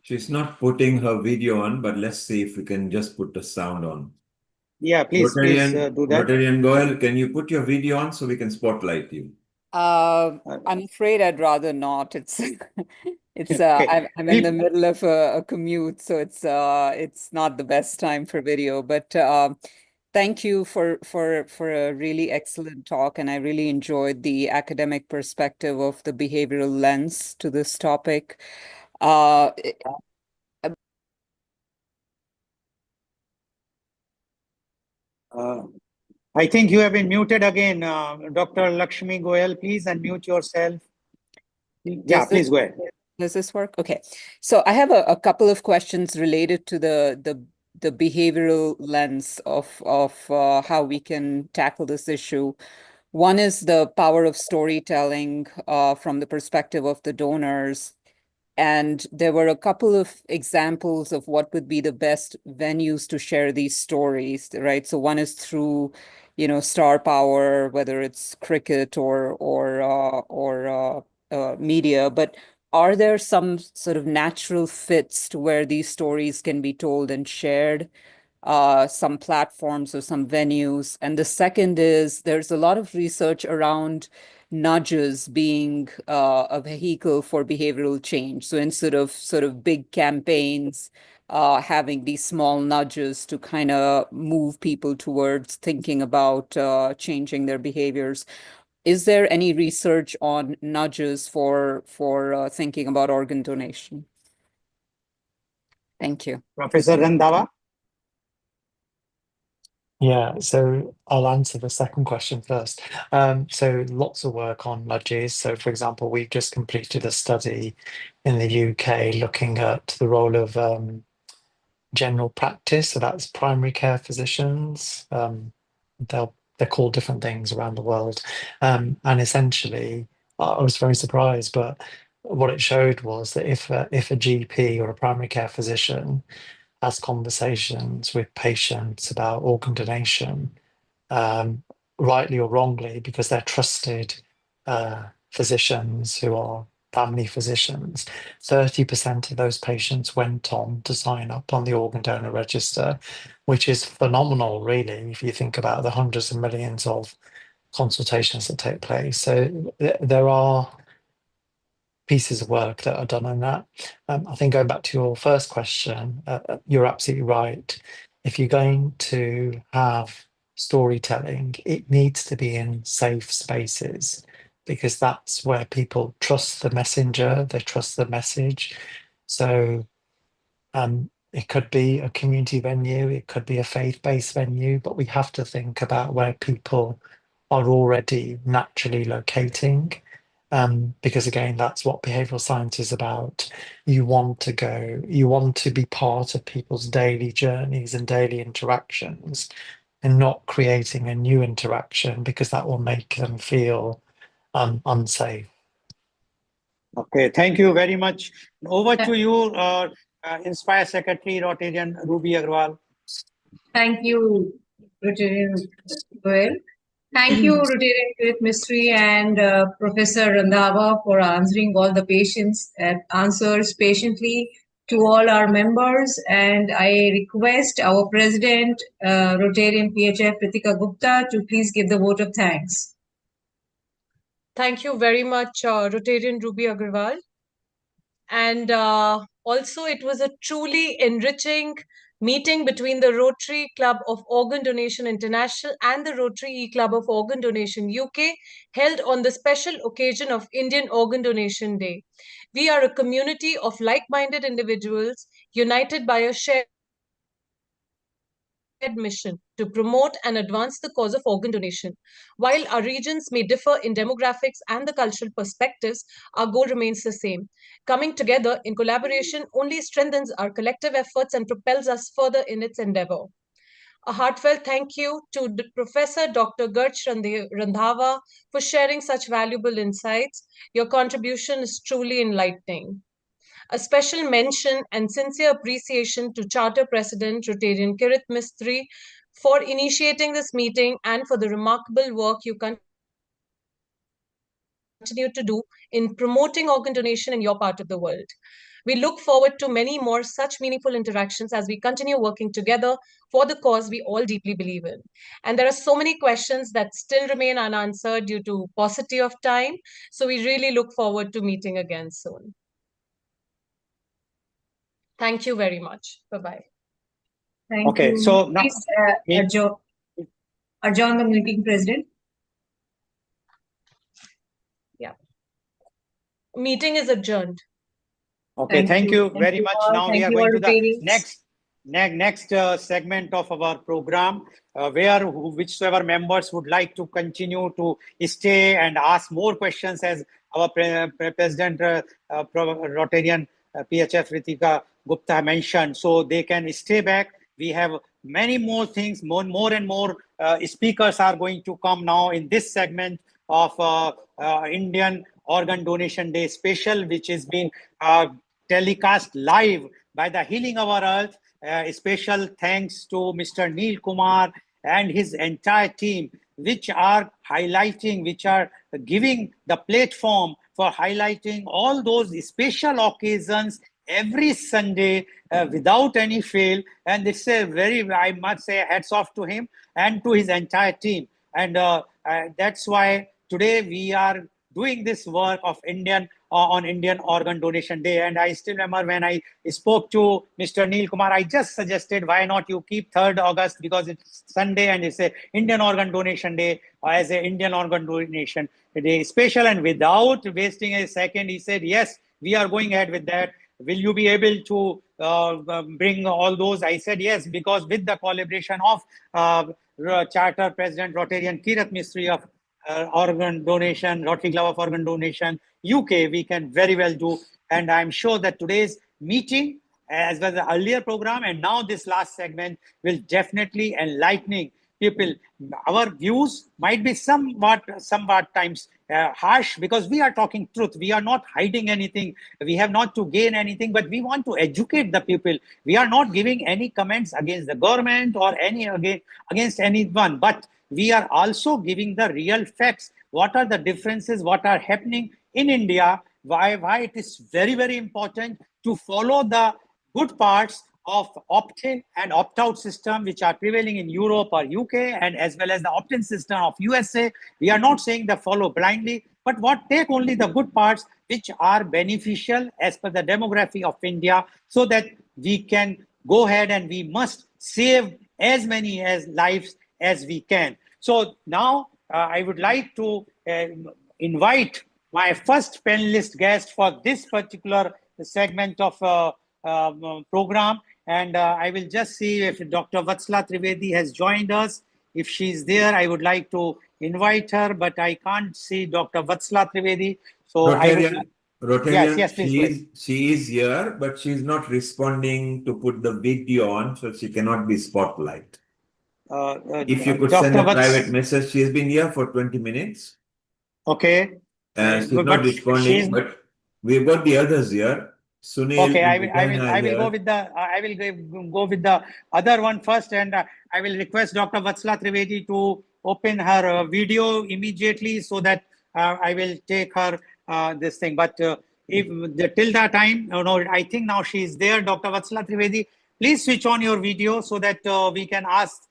She's not putting her video on, but let's see if we can just put the sound on. Yeah, please do that. Rotarian Goyal, can you put your video on so we can spotlight you? I'm afraid I'd rather not. It's Okay. I'm in the middle of a commute, so it's not the best time for video. But thank you for a really excellent talk, and I really enjoyed the academic perspective of the behavioral lens to this topic. I think you have been muted again, Dr. Lakshmi Goyal. Please unmute yourself. Yeah, please go ahead. Does this work? Okay. So I have a couple of questions related to the behavioral lens of how we can tackle this issue. One is the power of storytelling from the perspective of the donors. And there were a couple of examples of what would be the best venues to share these stories, right? So one is through, star power, whether it's cricket or media. But are there some sort of natural fits to where these stories can be told and shared? Some platforms or some venues. And the second is there's a lot of research around nudges being a vehicle for behavioral change. So instead of sort of big campaigns, having these small nudges to kind of move people towards thinking about changing their behaviors. Is there any research on nudges for thinking about organ donation? Thank you. Professor Randhawa? Yeah, so I'll answer the second question first. So lots of work on nudges. So for example, we've just completed a study in the UK looking at the role of general practice. So that's primary care physicians. They're called different things around the world. And essentially, I was very surprised, but what it showed was that if a GP or a primary care physician has conversations with patients about organ donation, rightly or wrongly, because they're trusted physicians who are family physicians. 30% of those patients went on to sign up on the organ donor register, which is phenomenal, really, if you think about the hundreds of millions of consultations that take place. So there are pieces of work that are done on that. I think going back to your first question, you're absolutely right. If you're going to have storytelling, it needs to be in safe spaces because that's where people trust the messenger, they trust the message. So it could be a community venue, it could be a faith-based venue, but we have to think about where people are already naturally locating. Because again, that's what behavioral science is about. You want to go, you want to be part of people's daily journeys and daily interactions and not creating a new interaction because that will make them feel unsafe. Okay, thank you very much. Over to you, Inspire Secretary Rotarian Ruby Agrawal. Thank you, Rotarian Goel. Thank you, Rotarian Kirit Mistry and Professor Randhawa for answering all the answers patiently to all our members. And I request our President, Rotarian PHF Ritika Gupta, to please give the vote of thanks. Thank you very much, Rotarian Ruby Agrawal. And also, it was a truly enriching meeting between the Rotary Club of Organ Donation International and the Rotary Club of Organ Donation UK, held on the special occasion of Indian Organ Donation Day. We are a community of like-minded individuals united by a shared mission to promote and advance the cause of organ donation. While our regions may differ in demographics and the cultural perspectives, our goal remains the same. Coming together in collaboration only strengthens our collective efforts and propels us further in its endeavor. A heartfelt thank you to Professor Dr. Garch Randhawa for sharing such valuable insights. Your contribution is truly enlightening. A special mention and sincere appreciation to Charter President Rotarian Kirit Mistry for initiating this meeting and for the remarkable work you continue to do in promoting organ donation in your part of the world. We look forward to many more such meaningful interactions as we continue working together for the cause we all deeply believe in. And there are so many questions that still remain unanswered due to paucity of time. So we really look forward to meeting again soon. Thank you very much. Bye-bye. Thank you. So now, please adjourn the meeting, President. Yeah. Meeting is adjourned. Okay, thank you very much. Now we are going to the next segment of our program, where whichever members would like to continue to stay and ask more questions, as our President Rotarian PHF Ritika Gupta mentioned, so they can stay back. We have many more things, more and more speakers are going to come now in this segment of Indian Organ Donation Day special, which is being telecast live by the Healing Our Earth. Special thanks to Mr. Neil Kumar and his entire team, which are highlighting, which are giving the platform for highlighting all those special occasions every Sunday without any fail. And it's a very, I must say, hats off to him and to his entire team. And that's why today we are doing this work of on Indian Organ Donation Day. And I still remember when I spoke to Mr. Neil Kumar, I just suggested, why not you keep 3rd August because it's Sunday and it's a Indian Organ Donation Day as a Indian Organ Donation Day special. And without wasting a second, he said, yes, we are going ahead with that. Will you be able to bring all those? I said, yes, because with the collaboration of Charter President Rotarian Kirit Mistry of Organ Donation, Rotary Club of Organ Donation UK, we can very well do. And I'm sure that today's meeting, as well as the earlier program, and now this last segment, will definitely enlightening people. Our views might be somewhat times harsh, because we are talking truth. We are not hiding anything. We have not to gain anything, but we want to educate the people. We are not giving any comments against the government or against anyone, but we are also giving the real facts. What are the differences? What are happening in India why it is very, very important to follow the good parts of opt-in and opt-out system which are prevailing in Europe or UK, and as well as the opt-in system of USA. We are not saying that follow blindly, but take only the good parts which are beneficial as per the demography of India, so that we can go ahead and we must save as many as lives as we can. So now I would like to invite my first panelist guest for this particular segment of program. And I will just see if Dr. Vatsala Trivedi has joined us. If she's there, I would like to invite her, but I can't see Dr. Vatsala Trivedi. So Rotarian, yes, please. she is here, but she's not responding to put the video on, so she cannot be spotlight. If you could send a private message, she has been here for 20 minutes. Okay. She's not responding, but we've got the others here. Sunil, okay, I will go with the other one first, and I will request Dr. Vatsala Trivedi to open her video immediately, so that I will take her this thing. But if till that time, I think now she is there. Dr. Vatsala Trivedi, please switch on your video so that we can ask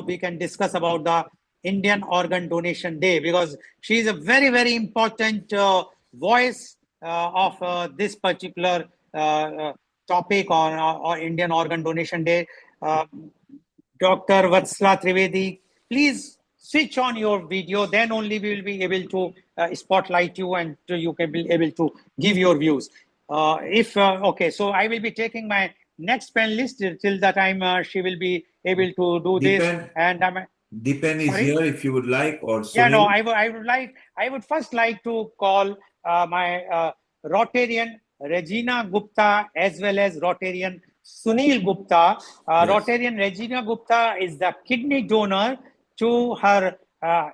we can discuss about the Indian Organ Donation Day, because she is a very, very important voice of this particular topic on Indian Organ Donation Day. Dr. Vatsala Trivedi, please switch on your video, then only we will be able to spotlight you and you can be able to give your views. Okay, so I will be taking my next panelist till the time she will be able to do this. And Deepan is here if you would like, or Sunil. Yeah, no, I would first like to call my Rotarian Regina Gupta as well as Rotarian Sunil Gupta. Yes. Rotarian Regina Gupta is the kidney donor to her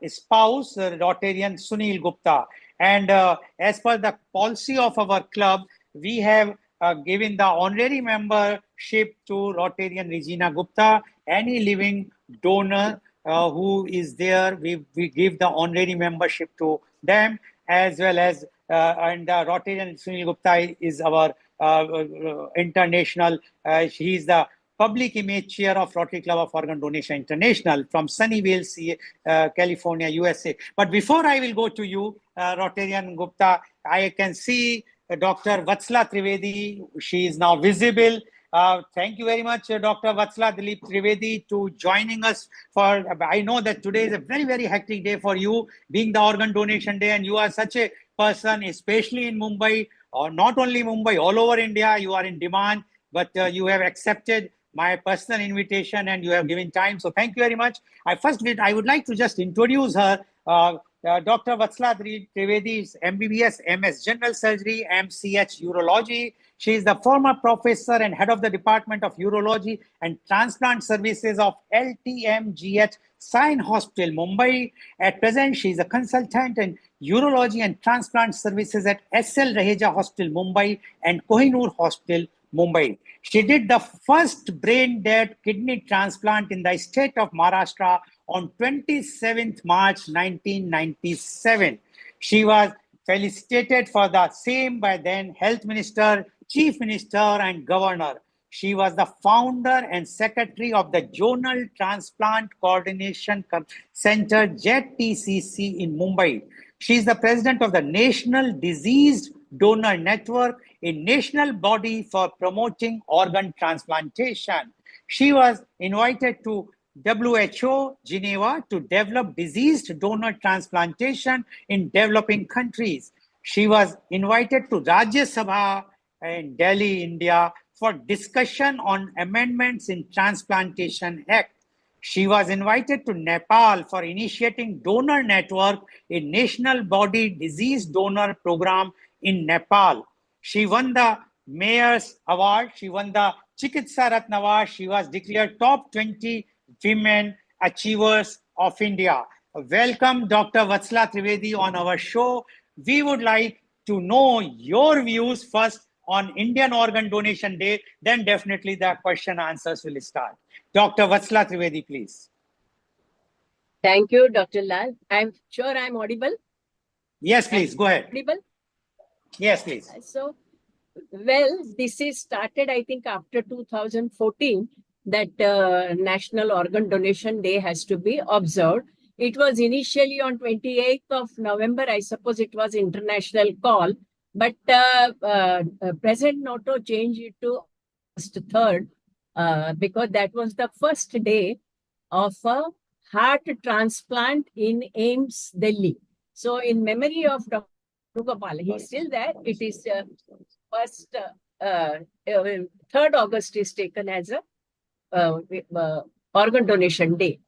spouse, Rotarian Sunil Gupta. And as per the policy of our club, we have given the honorary membership to Rotarian Regina Gupta. Any living donor who is there, we give the honorary membership to them, as well as and Rotarian Sunil Gupta is our international, he is the public image chair of Rotary Club of Organ Donation International from Sunnyvale, California, USA. But before I will go to you, Rotarian Gupta, I can see Dr. Vatsala Trivedi. She is now visible. Thank you very much, Dr. Vatsala Dilip Trivedi, to joining us for, I know that today is a very, very hectic day for you, being the Organ Donation Day, and you are such a person, especially in Mumbai, or not only Mumbai, all over India, you are in demand, but you have accepted my personal invitation and you have given time. So thank you very much. I would like to just introduce her. Dr. Vatsala Trivedi is MBBS, MS General Surgery, MCH Urology. She is the former professor and head of the Department of Urology and Transplant Services of LTMGH Sion Hospital, Mumbai. At present, she is a consultant in Urology and Transplant Services at SL Raheja Hospital, Mumbai and Kohinoor Hospital, Mumbai. She did the first brain-dead kidney transplant in the state of Maharashtra on 27th March 1997. She was felicitated for the same by then Health Minister, Chief Minister and Governor. She was the founder and secretary of the Zonal Transplant Coordination Center, ZTCC in Mumbai. She is the president of the National Diseased Donor Network, a national body for promoting organ transplantation. She was invited to WHO Geneva to develop diseased donor transplantation in developing countries. She was invited to Rajya Sabha in Delhi, India for discussion on amendments in Transplantation Act. She was invited to Nepal for initiating Donor Network, a national body disease donor program in Nepal. She won the Mayor's Award. She won the Chikitsa Ratna Award. She was declared top 20 women achievers of India. Welcome, Dr. Vatsala Trivedi, on our show. We would like to know your views first on Indian Organ Donation Day, then definitely the question answers will start. Dr. Vatsala Trivedi, please. Thank you, Dr. Lal. I'm sure I'm audible. Yes, please, go ahead. Audible? Yes, please. So, well, this is started, I think, after 2014, that National Organ Donation Day has to be observed. It was initially on 28th of November. I suppose it was international call, but President Noto changed it to August 3rd because that was the first day of a heart transplant in AIMS, Delhi. So, in memory of Dr. Gopal, he's still there. It is first 3rd August is taken as a organ donation day.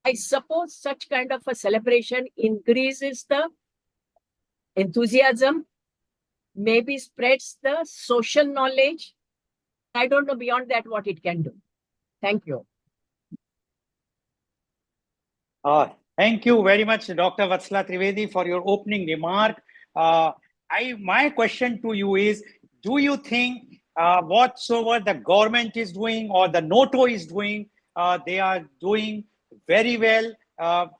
I suppose such kind of a celebration increases the enthusiasm, maybe spreads the social knowledge. I don't know beyond that what it can do. Thank you. Thank you very much, Dr. Vatsala Trivedi, for your opening remark. My question to you is, do you think whatsoever the government is doing or the Noto is doing, they are doing very well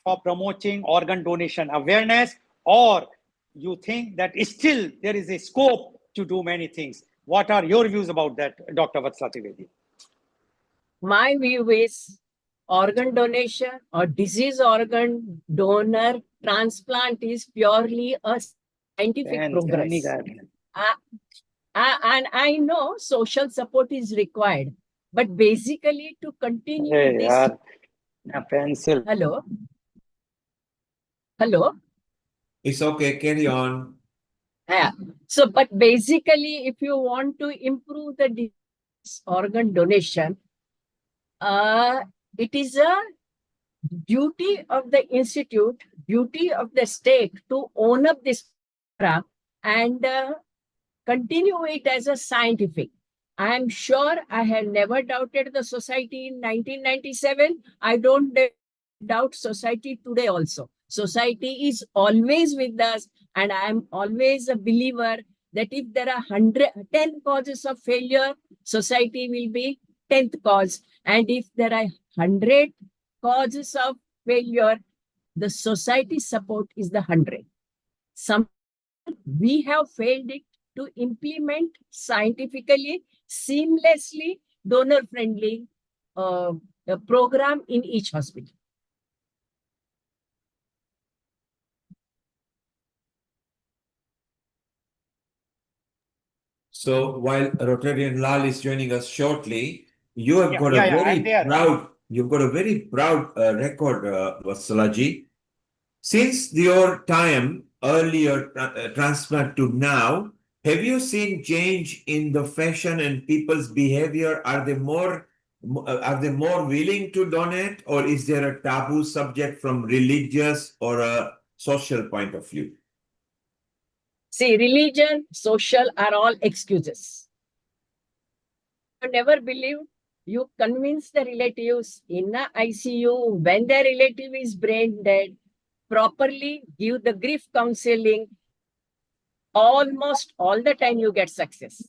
for promoting organ donation awareness, or you think that still there is a scope to do many things? What are your views about that, Dr. Vatsala Trivedi? My view is organ donation or disease organ donor transplant is purely a scientific progress. And I know social support is required, but basically to continue this. Pencil. Hello. Hello. It's okay. Carry on. Yeah. So, but basically, if you want to improve the disease organ donation, it is a duty of the institute, duty of the state to own up this program and continue it as a scientific. I am sure I have never doubted the society in 1997. I don't doubt society today also. Society is always with us, and I am always a believer that if there are 10 causes of failure, society will be 10th cause. And if there are 100 causes of failure, the society support is the 100. We have failed it to implement scientifically, seamlessly, donor-friendly program in each hospital. So while Rotarian Lal is joining us shortly, you have got a very proud record, Vatsalaji. Since your time earlier transplant to now, have you seen change in the fashion and people's behavior? Are they more willing to donate, or is there a taboo subject from religious or a social point of view? See, religion, social are all excuses. You never believe. You convince the relatives in the ICU when their relative is brain dead, properly give the grief counseling. Almost all the time you get success.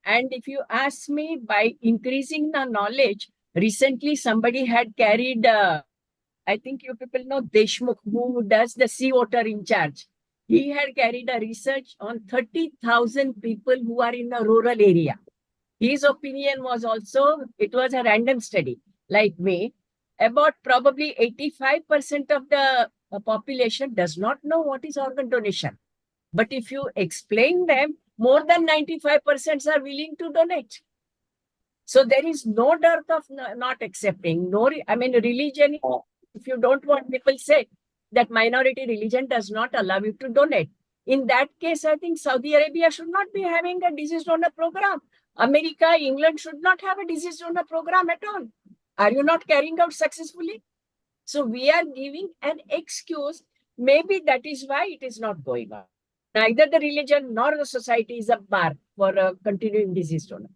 And if you ask me, by increasing the knowledge, recently somebody had carried, I think you people know Deshmukh, who does the seawater in charge. He had carried a research on 30,000 people who are in the rural area. His opinion was also, it was a random study, like me, about probably 85% of the population does not know what is organ donation. But if you explain them, more than 95% are willing to donate. So there is no dearth of not accepting. Religion, if you don't want, people say that minority religion does not allow you to donate. In that case, I think Saudi Arabia should not be having a disease donor program. America, England should not have a disease donor program at all. Are you not carrying out successfully? So we are giving an excuse. Maybe that is why it is not going on. Neither the religion nor the society is a bar for a continuing disease donor.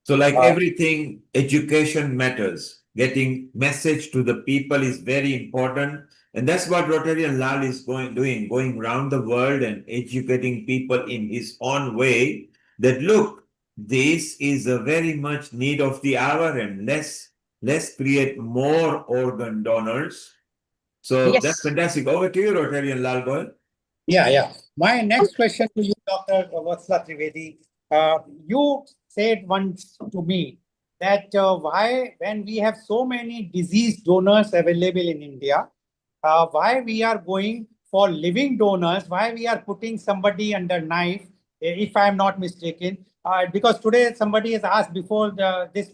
So like everything, education matters. Getting message to the people is very important. And that's what Rotarian Lal is going around the world and educating people in his own way that, look, this is a very much need of the hour, and let's create more organ donors. So that's fantastic. Over to you, Rotarian Lal Boy. Yeah. My next question to you, Dr. Dr. Vatsala Trivedi, you said once to me that why, when we have so many disease donors available in India, why we are going for living donors, why we are putting somebody under knife, if I am not mistaken. Because today somebody has asked before this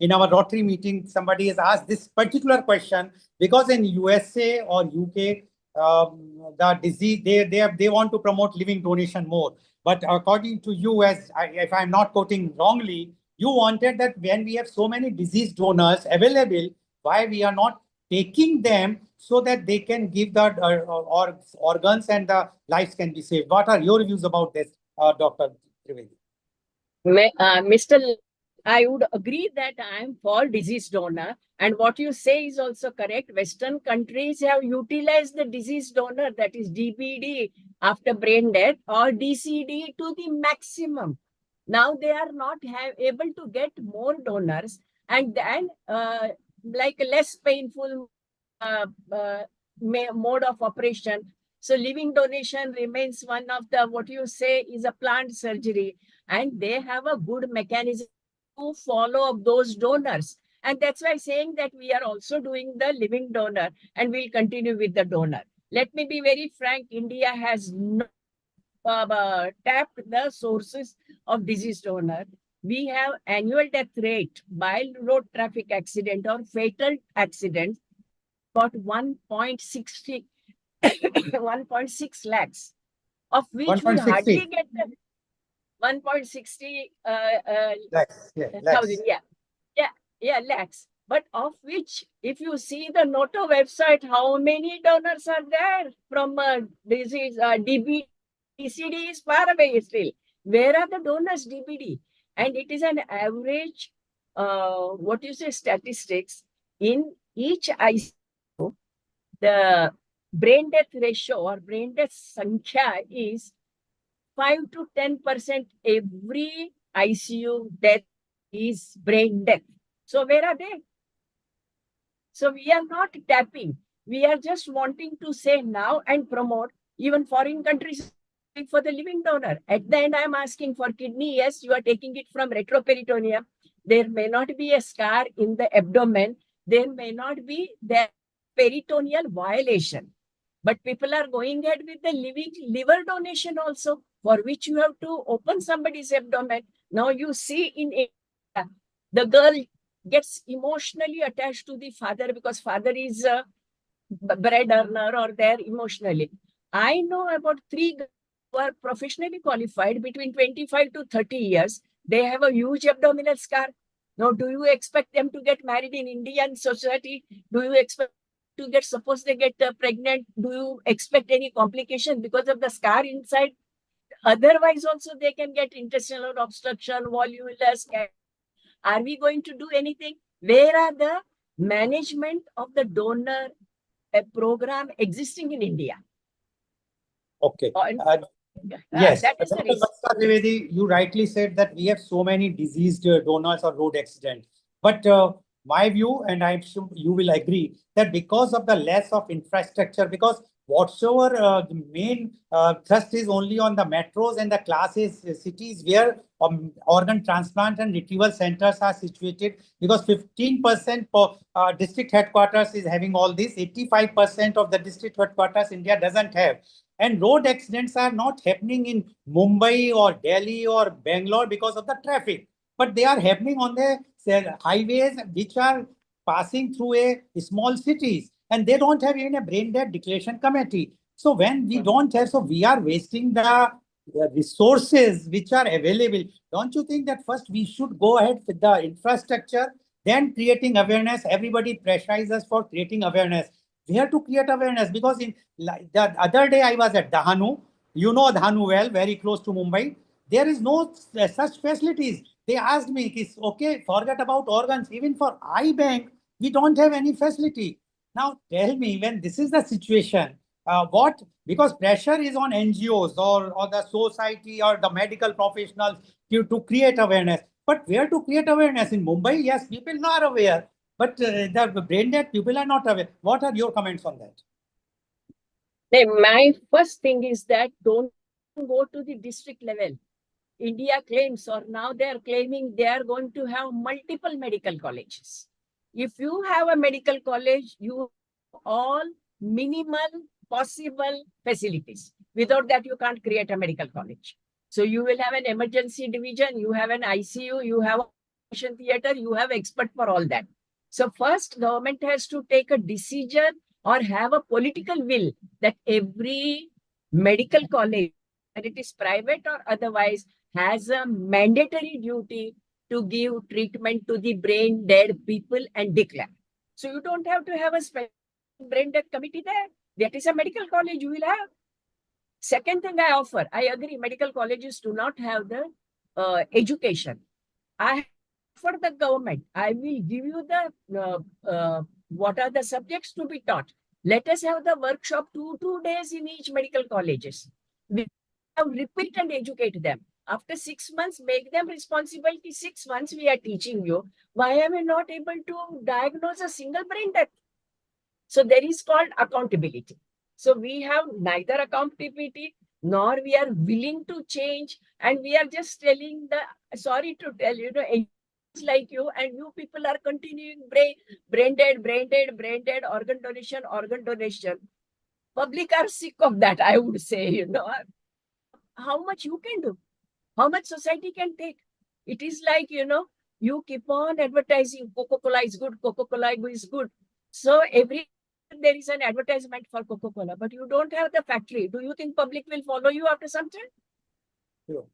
in our Rotary meeting, somebody has asked this particular question because in USA or UK, the disease they want to promote living donation more. But according to you, if I'm not quoting wrongly, you wanted that when we have so many disease donors available, why we are not taking them so that they can give the organs and the lives can be saved. What are your views about this, Dr. Trivedi? Mr. I would agree that I am for disease donor. And what you say is also correct. Western countries have utilized the disease donor, that is DBD after brain death, or DCD to the maximum. Now they are not able to get more donors, and then like less painful mode of operation. So living donation remains one of the, what you say is a planned surgery, and they have a good mechanism to follow up those donors. And that's why saying that we are also doing the living donor and we'll continue with the donor. Let me be very frank, India has not tapped the sources of disease donor. We have annual death rate by road traffic accident or fatal accident about 1.60 1.6 lakhs, of which we hardly get the 1.60 lakhs, thousand, lakhs. But of which, if you see the NOTO website, how many donors are there from disease DBD? DCD is far away still. Where are the donors DBD? And it is an average, what you say, statistics. In each ICU, the brain death ratio or brain death sankhya is 5 to 10% every ICU death is brain death. So where are they? So we are not tapping. We are just wanting to say now and promote. Even foreign countries for the living donor. At the end, I am asking for kidney. Yes, you are taking it from retroperitoneum. There may not be a scar in the abdomen. There may not be the peritoneal violation. But people are going ahead with the living liver donation also, for which you have to open somebody's abdomen. Now you see in India, the girl gets emotionally attached to the father because father is a bread earner or there emotionally. I know about 3 girls who are professionally qualified between 25 to 30 years. They have a huge abdominal scar. Now, do you expect them to get married in Indian society? Do you expect to get, suppose they get pregnant, do you expect any complication because of the scar inside? Otherwise, also they can get intestinal obstruction, volvulus. Are we going to do anything? Where are the management of the donor program existing in India? Okay. Yes, Dr. Vatsala Trivedi, you rightly said that we have so many diseased donors or road accidents. But my view, and I'm sure you will agree, that because of the less of infrastructure, because whatsoever the main thrust is only on the metros and the classes cities where organ transplant and retrieval centers are situated, because 15% district headquarters is having all this, 85% of the district headquarters India doesn't have. And road accidents are not happening in Mumbai or Delhi or Bangalore because of the traffic, but they are happening on the highways which are passing through a small cities, and they don't have even a brain death declaration committee. So when we don't have, so we are wasting the resources which are available. Don't you think that first we should go ahead with the infrastructure, then creating awareness? Everybody pressurizes us for creating awareness. We have to create awareness, because in the other day I was at Dahanu. You know Dahanu well, very close to Mumbai. There is no such facilities. They asked me, it's okay, forget about organs. Even for eye bank, we don't have any facility. Now tell me, when this is the situation, what, because pressure is on NGOs or the society or the medical professionals to create awareness. But where to create awareness? In Mumbai, yes, people are aware. But the brain dead people are not aware. What are your comments on that? My first thing is that don't go to the district level. India claims, or now they are claiming, they are going to have multiple medical colleges. If you have a medical college, you have all minimal possible facilities. Without that, you can't create a medical college. So you will have an emergency division, you have an ICU, you have a operation theater, you have expert for all that. So first, government has to take a decision or have a political will that every medical college, whether it is private or otherwise, has a mandatory duty to give treatment to the brain dead people and declare. So you don't have to have a special brain dead committee there. That is a medical college you will have. Second thing I offer, I agree, medical colleges do not have the education. I offer the government, I will give you the what are the subjects to be taught. Let us have the workshop two days in each medical colleges. We have repeat and educate them. After 6 months, make them responsibility. 6 months we are teaching you. Why am I not able to diagnose a single brain death? So there is called accountability. So we have neither accountability nor we are willing to change, and we are just telling the, sorry to tell you, like you, and you people are continuing brain dead, organ donation. Public are sick of that, I would say, How much you can do? How much society can take? It is like, you keep on advertising Coca-Cola is good, Coca-Cola is good. So every there is an advertisement for Coca-Cola, but you don't have the factory. Do you think public will follow you after some time? Sure.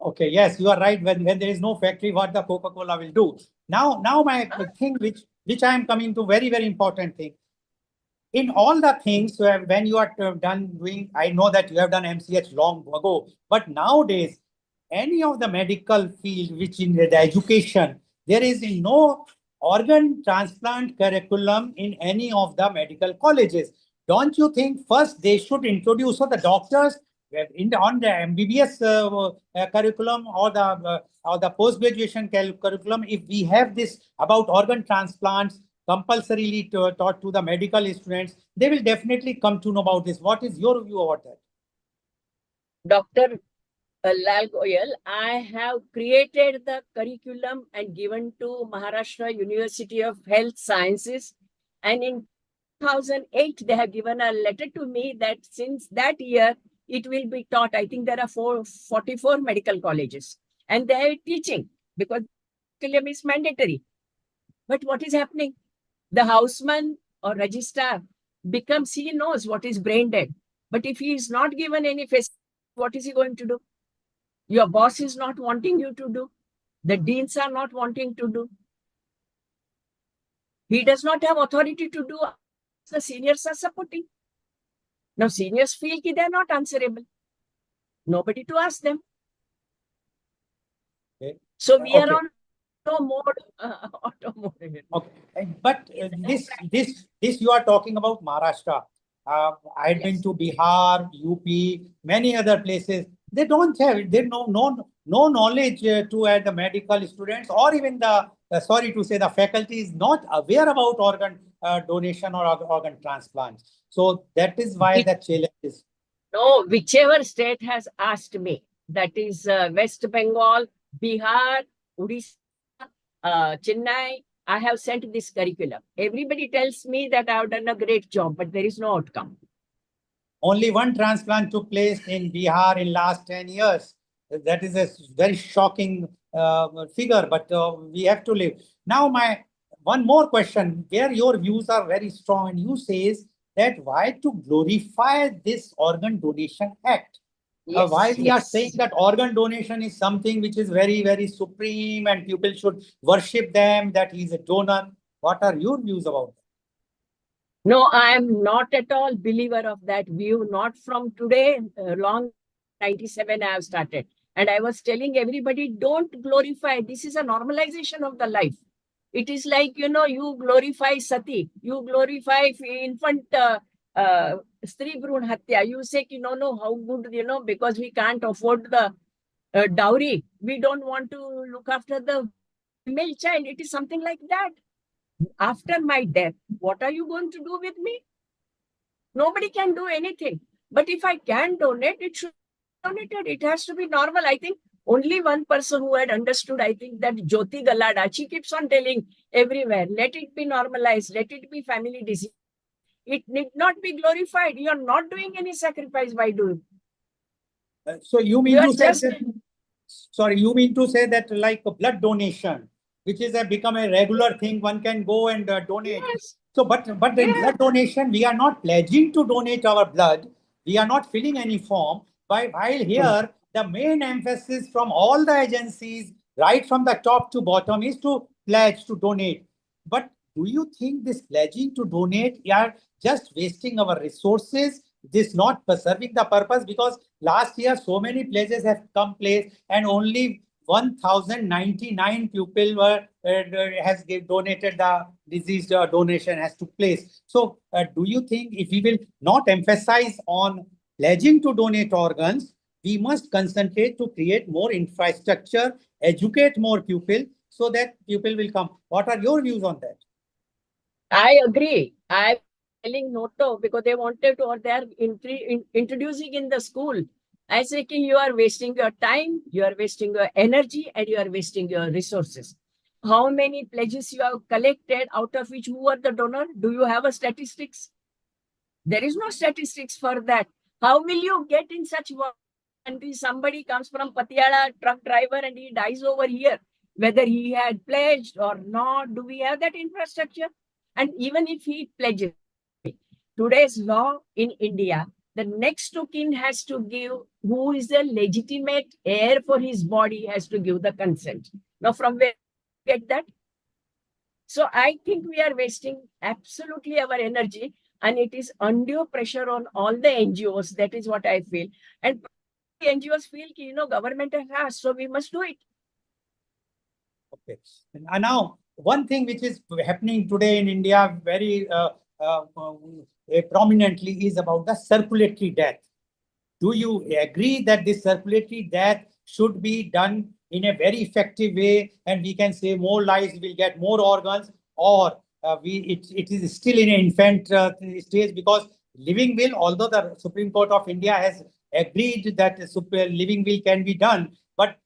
Okay, yes, you are right. When there is no factory, what the Coca-Cola will do. Now my thing, which I am coming to, very, very important thing. In all the things, when you are done doing, I know that you have done MCH long ago, but nowadays, any of the medical field, which in the education, there is no organ transplant curriculum in any of the medical colleges. Don't you think first they should introduce, so the doctors on the MBBS curriculum or the post-graduation curriculum, if we have this about organ transplants compulsorily taught to the medical students, they will definitely come to know about this. What is your view about that? Dr. Lal Goyal, I have created the curriculum and given to Maharashtra University of Health Sciences. And in 2008, they have given a letter to me that since that year, it will be taught. I think there are 44 medical colleges. And they are teaching because curriculum is mandatory. But what is happening? The houseman or registrar becomes, he knows what is brain dead. But if he is not given any facility, what is he going to do? Your boss is not wanting you to do. The deans are not wanting to do. He does not have authority to do. The seniors are supporting. Now seniors feel that they are not answerable. Nobody to ask them. Okay. So we are on auto mode. Okay. But this you are talking about Maharashtra. I had been to Bihar, UP, many other places. They don't have it. They no knowledge to add the medical students, or even the sorry to say, the faculty is not aware about organ donation or organ transplants. So that is why the challenge is. No, whichever state has asked me, that is West Bengal, Bihar, Odisha, Chennai, I have sent this curriculum. Everybody tells me that I have done a great job, but there is no outcome. Only one transplant took place in Bihar in last 10 years. That is a very shocking figure, but we have to live. Now, my one more question, where your views are very strong, and you says that why to glorify this organ donation act? Yes, why we are saying that organ donation is something which is very, very supreme and people should worship them, that he is a donor. What are your views about that? No, I am not at all believer of that view, not from today, long 97 I have started. And I was telling everybody, don't glorify. This is a normalization of the life. It is like, you glorify sati, you glorify infant Stri Bhrun Hatya. You say, no, how good, because we can't afford the dowry. We don't want to look after the male child. It is something like that. After my death, what are you going to do with me? Nobody can do anything. But if I can donate, it should donated. It has to be normal. I think only one person who had understood, I think that Jyoti Galada, she keeps on telling everywhere, let it be normalized, let it be family disease. It need not be glorified. You are not doing any sacrifice by doing. So you mean You are to say just that, sorry, you mean to say that like a blood donation, which is become a regular thing, one can go and donate. Yes. So, but in blood donation, we are not pledging to donate our blood. We are not filling any form. While here, the main emphasis from all the agencies, right from the top to bottom, is to pledge to donate. But do you think this pledging to donate, we are just wasting our resources? This not serving the purpose, because last year so many pledges have come place and only 1099 people were has donated the disease donation has took place. So do you think if we will not emphasize on pledging to donate organs, we must concentrate to create more infrastructure, educate more people so that people will come? What are your views on that? I agree. I'm telling Noto because they wanted to, or they are introducing in the school. I say, ki you are wasting your time, you are wasting your energy, and you are wasting your resources. How many pledges you have collected, out of which who are the donor? Do you have a statistics? There is no statistics for that. How will you get in such country? Somebody comes from Patiala, truck driver, and he dies over here. Whether he had pledged or not, do we have that infrastructure? And even if he pledges, today's law in India, the next to kin has to give, who is a legitimate heir for his body, has to give the consent. Now, from where we get that? So I think we are wasting absolutely our energy, and it is undue pressure on all the NGOs. That is what I feel. And the NGOs feel, government has, so we must do it. Okay. And now, one thing which is happening today in India very prominently is about the circulatory death. Do you agree that this circulatory death should be done in a very effective way, and we can say more lives will get more organs, or it is still in an infant stage? Because living will, although the Supreme Court of India has agreed that living will can be done, but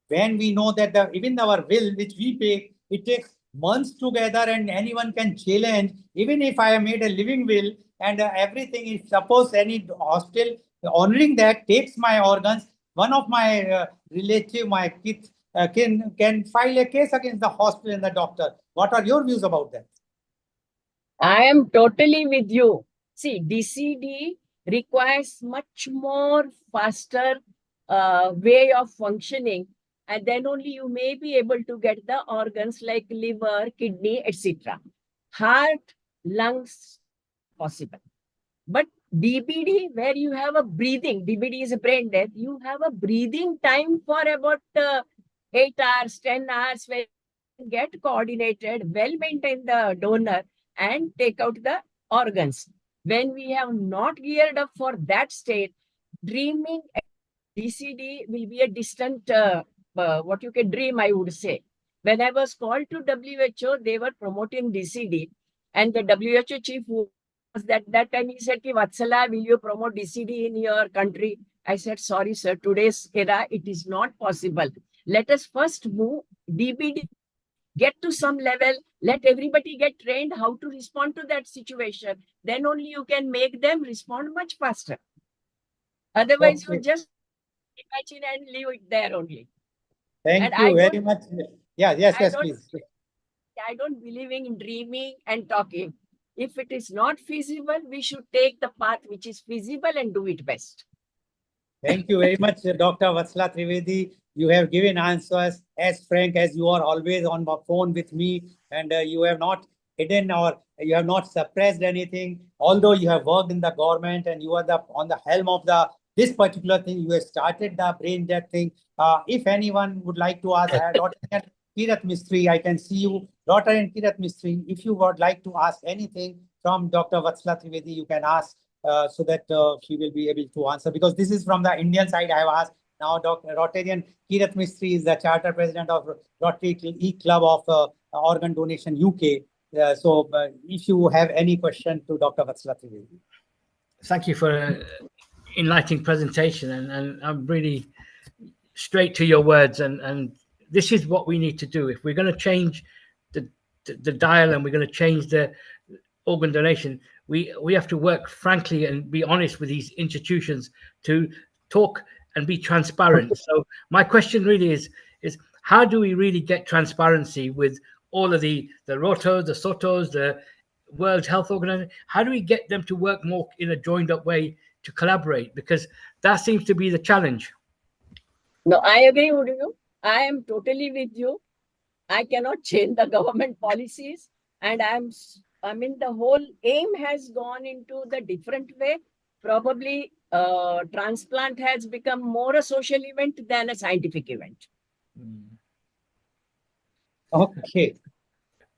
when we know that even our will, which we pay, it takes months together, and anyone can challenge. Even if I have made a living will and everything, if suppose any hospital honoring that takes my organs, one of my relative, my kids, can file a case against the hospital and the doctor. What are your views about that? I am totally with you. See, DCD requires much more faster way of functioning, and then only you may be able to get the organs like liver, kidney, etc. Heart, lungs, possible. But DBD, where you have a breathing, DBD is a brain death, you have a breathing time for about 8 hours, 10 hours, where you get coordinated, well maintain the donor and take out the organs. When we have not geared up for that state, dreaming DCD will be a distant, what you can dream, I would say. When I was called to WHO, they were promoting DCD, and the WHO chief was that time, he said, Vatsala, will you promote DCD in your country? I said, sorry, sir, today's era, it is not possible. Let us first move DBD, get to some level, let everybody get trained how to respond to that situation. Then only you can make them respond much faster. Otherwise, Okay. you just imagine and leave it there only. Thank you very much. Yeah, yes, please. I don't believe in dreaming and talking. If it is not feasible, we should take the path which is feasible and do it best. Thank you very much, Dr. Vatsala Trivedi. You have given answers as frank as you are always on the phone with me, and you have not hidden or you have not suppressed anything. Although you have worked in the government and you are on the helm of this particular thing, you have started the brain death thing. If anyone would like to ask, Dr. Kirat Mistry, I can see you, Dr. Kirat Mistry. If you would like to ask anything from Dr. Vatsala Trivedi, you can ask. So that she will be able to answer, because this is from the Indian side. I have asked. Now Dr. Rotarian Kirat Mistry is the charter president of Rotary E-Club of Organ Donation UK. So if you have any question to Dr. Vatsala Trivedi. Thank you for enlightening presentation, and I'm really straight to your words. And this is what we need to do if we're going to change the dial, and we're going to change the organ donation. We have to work frankly and be honest with these institutions to talk and be transparent. So my question really is how do we really get transparency with all of the ROTOs, the SOTOs, the World Health Organization? How do we get them to work more in a joined up way to collaborate? Because that seems to be the challenge. No, I agree with you. I am totally with you. I cannot change the government policies, and I mean, the whole aim has gone into the different way. Probably transplant has become more a social event than a scientific event. Okay.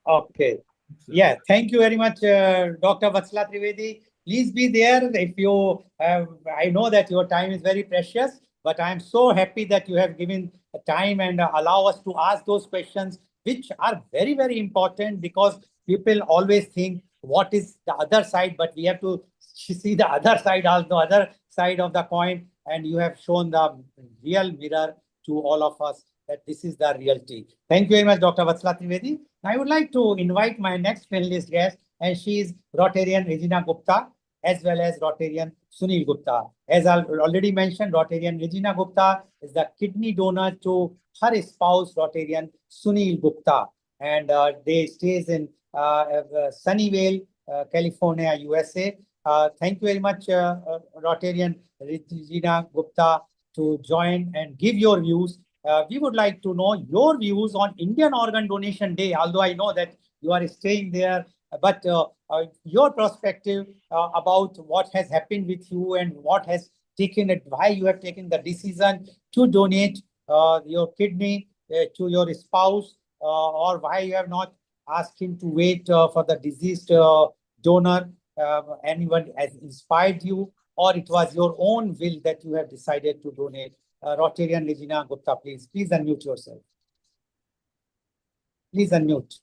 Okay. Yeah. Thank you very much, Dr. Vatsala Trivedi. Please be there if you have. I know that your time is very precious, but I am so happy that you have given time and allow us to ask those questions, which are very, very important, because people always think what is the other side, but we have to see the other side, also other side of the coin. And you have shown the real mirror to all of us that this is the reality. Thank you very much, Dr. Vatsala Trivedi. I would like to invite my next panelist guest, and she is Rotarian Regina Gupta, as well as Rotarian Sunil Gupta. As I already mentioned, Rotarian Regina Gupta is the kidney donor to her spouse, Rotarian Sunil Gupta. And they stays in Sunnyvale, California, USA. Thank you very much, Rotarian Regina Gupta, to join and give your views. We would like to know your views on Indian Organ Donation Day, although I know that you are staying there, but your perspective about what has happened with you and what has taken it, why you have taken the decision to donate your kidney to your spouse, or why you have not asked him to wait for the deceased donor. Anyone has inspired you, or it was your own will that you have decided to donate? Rotarian Regina Gupta, please unmute yourself. Please unmute.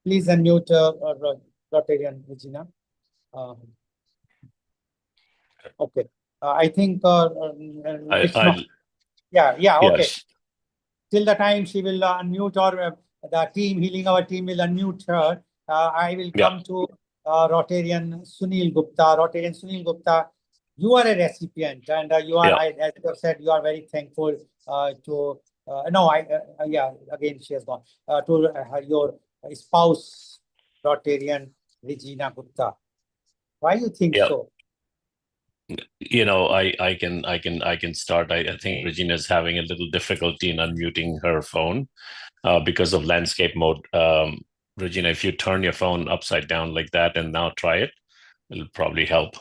Please unmute Rotarian Regina. Okay. I think it's not. Yeah, okay. Yes. Till the time she will unmute, or the team, Healing Our team, will unmute her, I will come to Rotarian Sunil Gupta. Rotarian Sunil Gupta, you are a recipient, and you are, as you have said, you are very thankful to, again, she has gone, to your spouse, Rotarian Regina Gupta. Why you think so? You know, I can start. I think Regina is having a little difficulty in unmuting her phone because of landscape mode. Regina, if you turn your phone upside down like that and now try it, it'll probably help.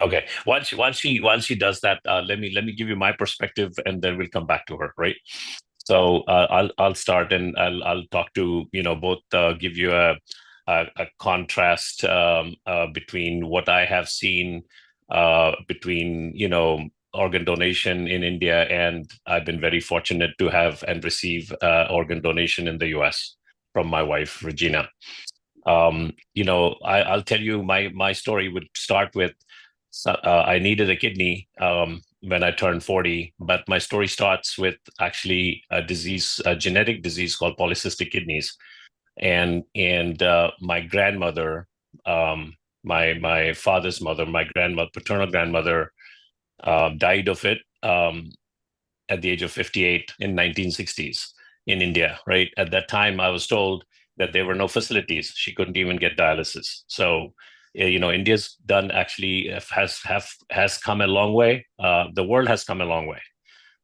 Okay. Once she does that, let me give you my perspective, and then we'll come back to her. Right. So I'll start, and I'll talk to both, give you a contrast between what I have seen between organ donation in India, and I've been very fortunate to have and receive organ donation in the US from my wife Regina. I'll tell you my story would start with I needed a kidney when I turned 40, but my story starts with actually a genetic disease called polycystic kidneys, and my grandmother, my father's mother, my paternal grandmother, died of it at the age of 58 in 1960s in India. Right at that time, I was told that there were no facilities; she couldn't even get dialysis. So India's done actually has come a long way. The world has come a long way.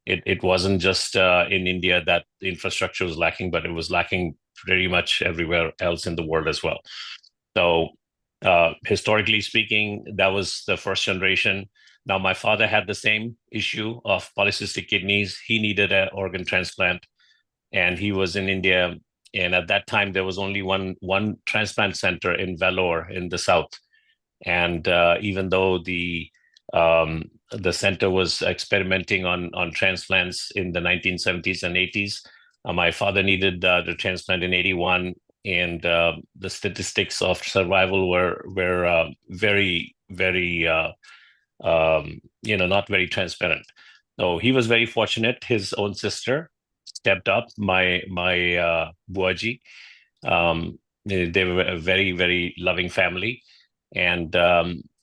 It wasn't just in India that the infrastructure was lacking, but it was lacking pretty much everywhere else in the world as well. So historically speaking, that was the first generation. Now my father had the same issue of polycystic kidneys. He needed an organ transplant, and he was in India. And at that time, there was only one transplant center in Vellore in the south. And even though the The center was experimenting on transplants in the 1970s and 80s. My father needed the transplant in 81, and the statistics of survival were very, very, not very transparent. So he was very fortunate. His own sister stepped up, my Buaji. They were a very, very loving family. And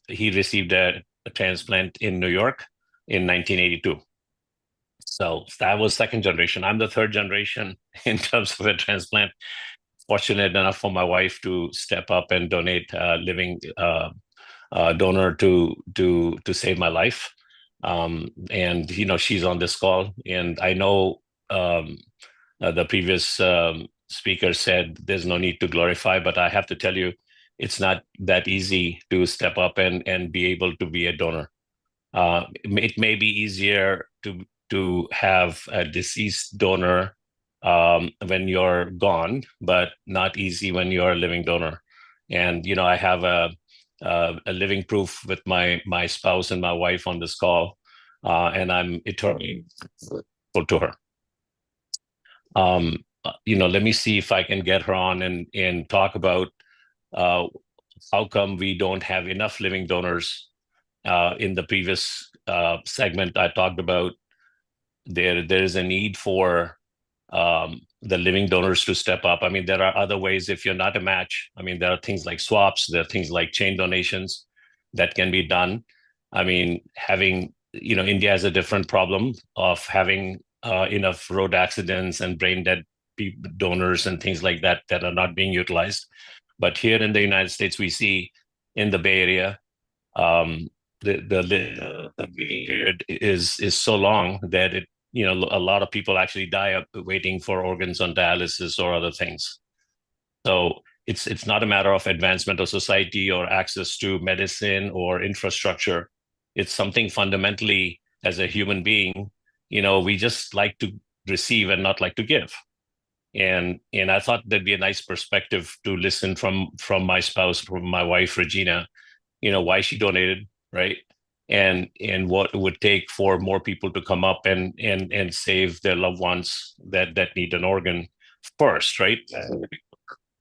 he received a transplant in New York in 1982. So that was second generation. I'm the third generation in terms of a transplant. Fortunate enough for my wife to step up and donate living donor to save my life. And she's on this call, and I know the previous speaker said there's no need to glorify, but I have to tell you, it's not that easy to step up and be able to be a donor. It may be easier to have a deceased donor when you're gone, but not easy when you're a living donor. And I have a living proof with my spouse and my wife on this call, and I'm eternally grateful to her. Let me see if I can get her on and talk about how come we don't have enough living donors. In the previous segment, I talked about there is a need for the living donors to step up. I mean, there are other ways if you're not a match. I mean, there are things like swaps, there are things like chain donations that can be done. I mean, India has a different problem of having enough road accidents and brain dead donors and things like that are not being utilized. But here in the United States, we see in the Bay Area, the period is so long that a lot of people actually die up waiting for organs on dialysis or other things. So it's not a matter of advancement of society or access to medicine or infrastructure. It's something fundamentally as a human being, we just like to receive and not like to give. And I thought that'd be a nice perspective to listen from my spouse, from my wife, Regina, why she donated, right? And what it would take for more people to come up and save their loved ones that need an organ first, right?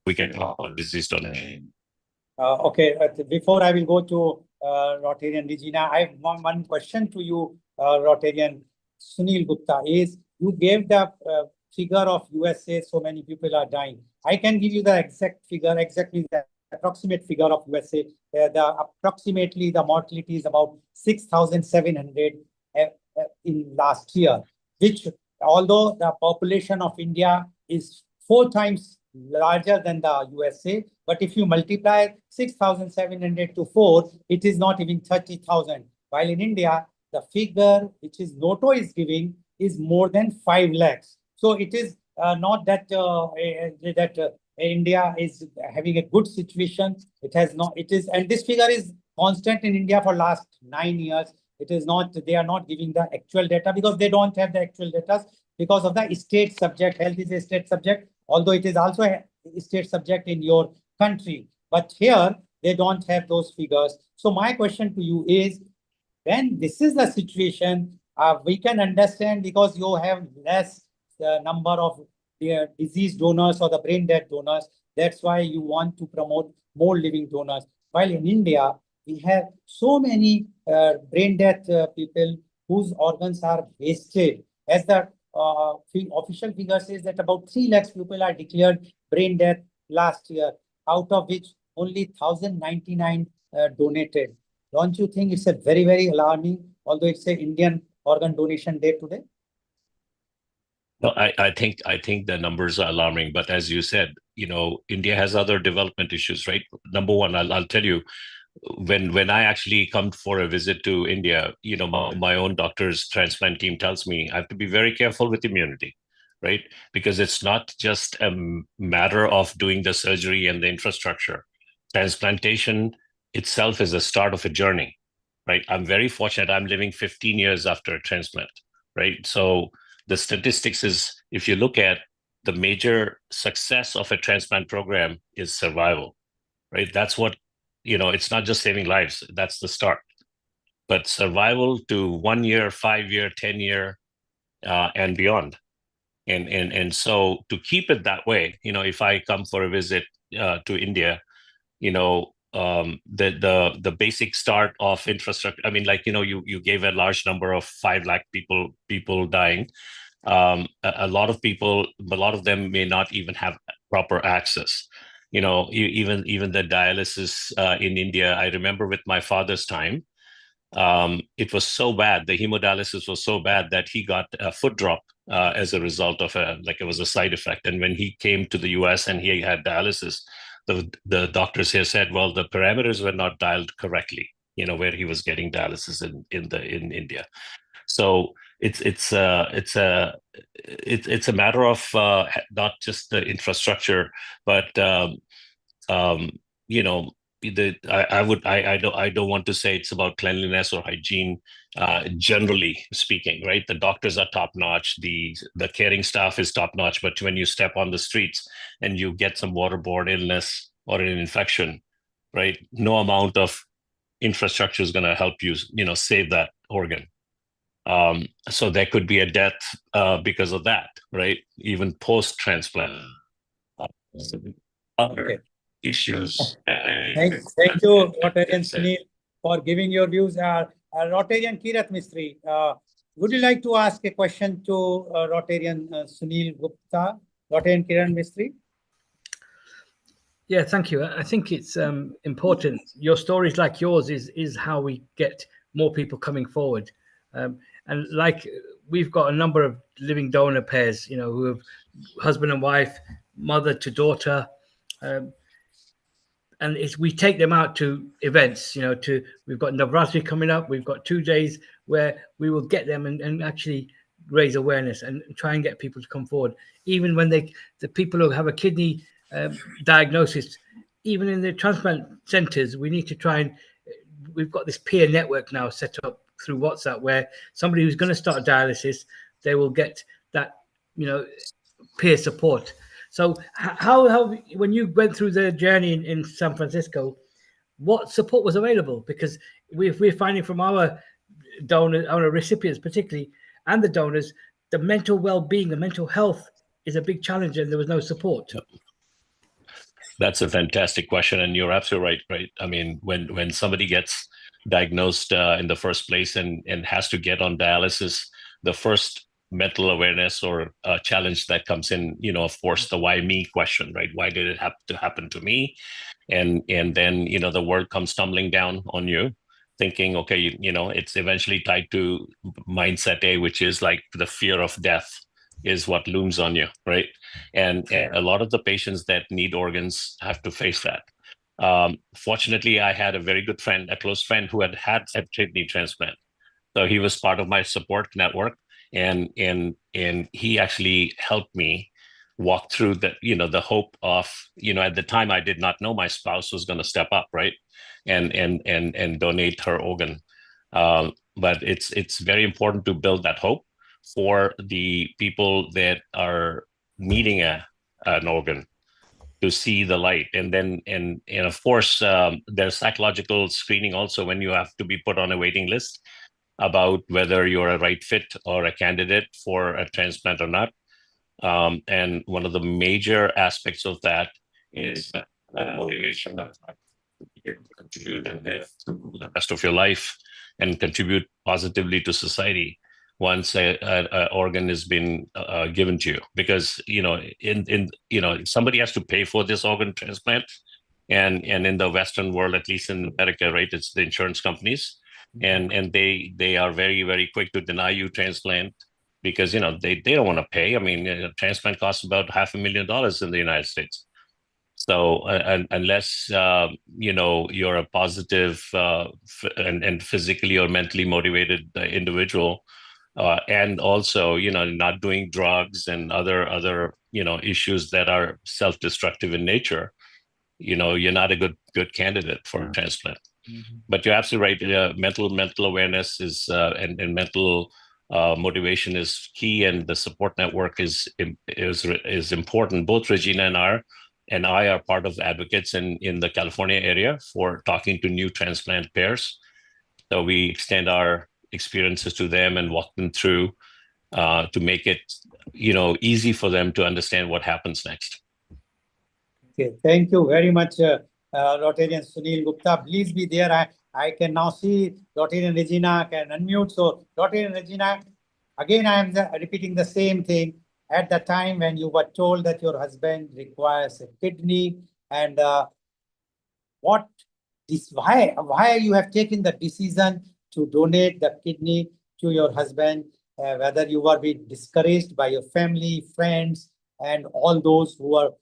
We can talk about disease donation. Okay, before I will go to Rotarian Regina, I have one question to you, Rotarian Sunil Gupta, is you gave the figure of USA, so many people are dying. I can give you the exact figure, exactly the approximate figure of USA. Approximately the mortality is about 6,700 in last year, which although the population of India is 4 times larger than the USA, but if you multiply 6,700 to 4, it is not even 30,000. While in India, the figure which is Noto is giving is more than 5 lakhs. So it is not that India is having a good situation. It has not. It is, and this figure is constant in India for last 9 years. It is not. They are not giving the actual data because they don't have the actual data because of the state subject. Health is a state subject, although it is also a state subject in your country. But here they don't have those figures. So my question to you is, when this is the situation, we can understand because you have less number of disease donors or the brain dead donors. That's why you want to promote more living donors. While in India, we have so many brain dead people whose organs are wasted. As the official figure says that about 3 lakhs people are declared brain dead last year, out of which only 1,099 donated. Don't you think it's a very, very alarming, although it's an Indian organ donation day today? No, I think the numbers are alarming, but as you said, India has other development issues, right? Number one, I'll tell you, when I actually come for a visit to India, my own doctor's transplant team tells me I have to be very careful with immunity, right? Because it's not just a matter of doing the surgery and the infrastructure. Transplantation itself is the start of a journey, right? I'm very fortunate. I'm living 15 years after a transplant, right? So the statistics is, if you look at the major success of a transplant program is survival, right? That's what, it's not just saving lives. That's the start. but survival to 1 year, 5 year, 10 year, and beyond. And so to keep it that way, if I come for a visit to India, the basic start of infrastructure. I mean, you gave a large number of 5 lakh people dying. A lot of them may not even have proper access. Even the dialysis in India. I remember with my father's time, it was so bad. The hemodialysis was so bad that he got a foot drop as a result of it was a side effect. And when he came to the US and he had dialysis, the doctors here said, well, the parameters were not dialed correctly, where he was getting dialysis in India. So it's a matter of not just the infrastructure, but I don't want to say it's about cleanliness or hygiene. Generally speaking, right? The doctors are top notch. The caring staff is top notch. But when you step on the streets and you get some waterborne illness or an infection, right? No amount of infrastructure is going to help you, save that organ. So there could be a death because of that, right? Even post transplant. Okay. Issues. Thank you, Rotarian Sunil, for giving your views. Rotarian Kirat Mistry, would you like to ask a question to Rotarian Sunil Gupta, Rotarian Kiran Mistry? Yeah, thank you. I think it's important. Your stories like yours is how we get more people coming forward. And like we've got a number of living donor pairs, who have husband and wife, mother to daughter. And we take them out to events, we've got Navratri coming up. We've got 2 days where we will get them and actually raise awareness and try and get people to come forward. Even when the people who have a kidney diagnosis, even in the transplant centers, we need to try and, we've got this peer network now set up through WhatsApp where somebody who's going to start dialysis, they will get that, peer support. So how when you went through the journey in San Francisco, what support was available? Because we're finding from our donors, our recipients particularly, and the donors, the mental well-being, the mental health is a big challenge, and there was no support. That's a fantastic question, and you're absolutely right. I mean, when somebody gets diagnosed in the first place and has to get on dialysis, the first mental awareness or challenge that comes in, of course, the why me question, right? Why did it have to happen to me? And then, the world comes tumbling down on you, thinking, okay, it's eventually tied to mindset A, which is like the fear of death is what looms on you, right? And a lot of the patients that need organs have to face that. Fortunately, I had a very good friend, a close friend who had a kidney transplant. So he was part of my support network, and he actually helped me walk through the hope of, at the time I did not know my spouse was going to step up, right, and donate her organ. But it's very important to build that hope for the people that are needing an organ to see the light. And then and of course there's psychological screening also when you have to be put on a waiting list about whether you're a right fit or a candidate for a transplant or not. And one of the major aspects of that is motivation of contribute and live the rest of your life and contribute positively to society once a organ has been given to you. Because somebody has to pay for this organ transplant, and in the Western world, at least in America, right, it's the insurance companies. And they are very, very quick to deny you transplant because they don't want to pay. I mean, transplant costs about $500,000 in the United States. So unless you're a positive and physically or mentally motivated individual, and also not doing drugs and other issues that are self-destructive in nature, you're not a good candidate for a transplant. But you're absolutely right. Mental awareness is and mental motivation is key, and the support network is important. Both Regina and I are part of advocates in the California area for talking to new transplant pairs So we extend our experiences to them and walk them through to make it, easy for them to understand what happens next. Okay, thank you very much, Rotarian Sunil Gupta. Please be there. I can now see Rotarian Regina can unmute. So, Rotarian Regina, again, I am repeating the same thing. At the time when you were told that your husband requires a kidney, and why you have taken the decision to donate the kidney to your husband, whether you were being discouraged by your family, friends, and all those who are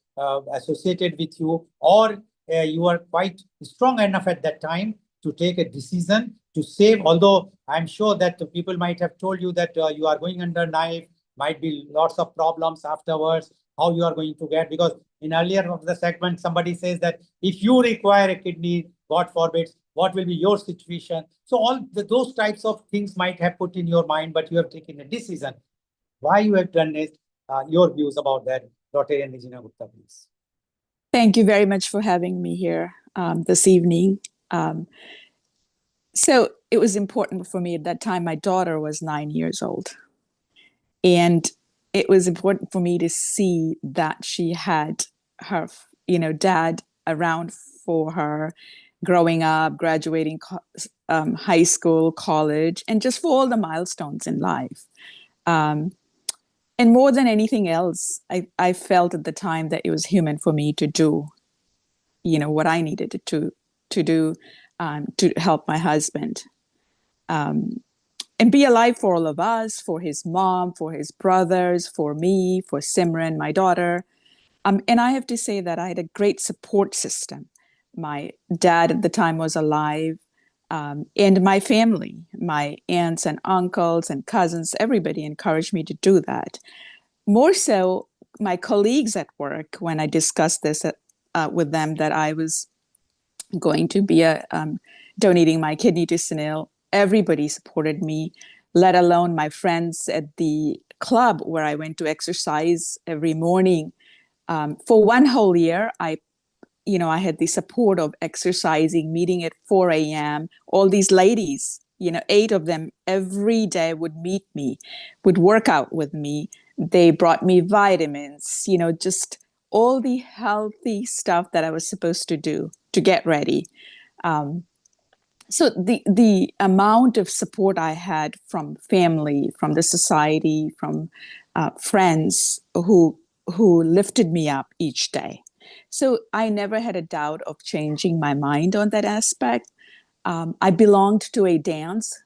associated with you, or you are quite strong enough at that time to take a decision to save, although I'm sure that people might have told you that you are going under knife, might be lots of problems afterwards, how you are going to get, because in earlier of the segment, somebody says that if you require a kidney, God forbid, what will be your situation? So all those types of things might have put in your mind, but you have taken a decision. Why you have done it, your views about that, Rotarian Regina Gupta, please. Thank you very much for having me here this evening. So it was important for me at that time. My daughter was 9 years old. And it was important for me to see that she had her, dad around for her, growing up, graduating high school, college, and just for all the milestones in life. And more than anything else, I felt at the time that it was human for me to do, what I needed to do to help my husband. And be alive for all of us, for his mom, for his brothers, for me, for Simran, my daughter. And I have to say that I had a great support system. My dad at the time was alive, and my family, my aunts and uncles and cousins, everybody encouraged me to do that. More so, my colleagues at work, when I discussed this with them, that I was going to be donating my kidney to Sunil, everybody supported me, let alone my friends at the club where I went to exercise every morning. For one whole year, I had the support of exercising, meeting at 4 a.m. All these ladies, 8 of them every day would meet me, would work out with me. They brought me vitamins, just all the healthy stuff that I was supposed to do to get ready. So the amount of support I had from family, from the society, from friends who lifted me up each day. So I never had a doubt of changing my mind on that aspect. I belonged to a dance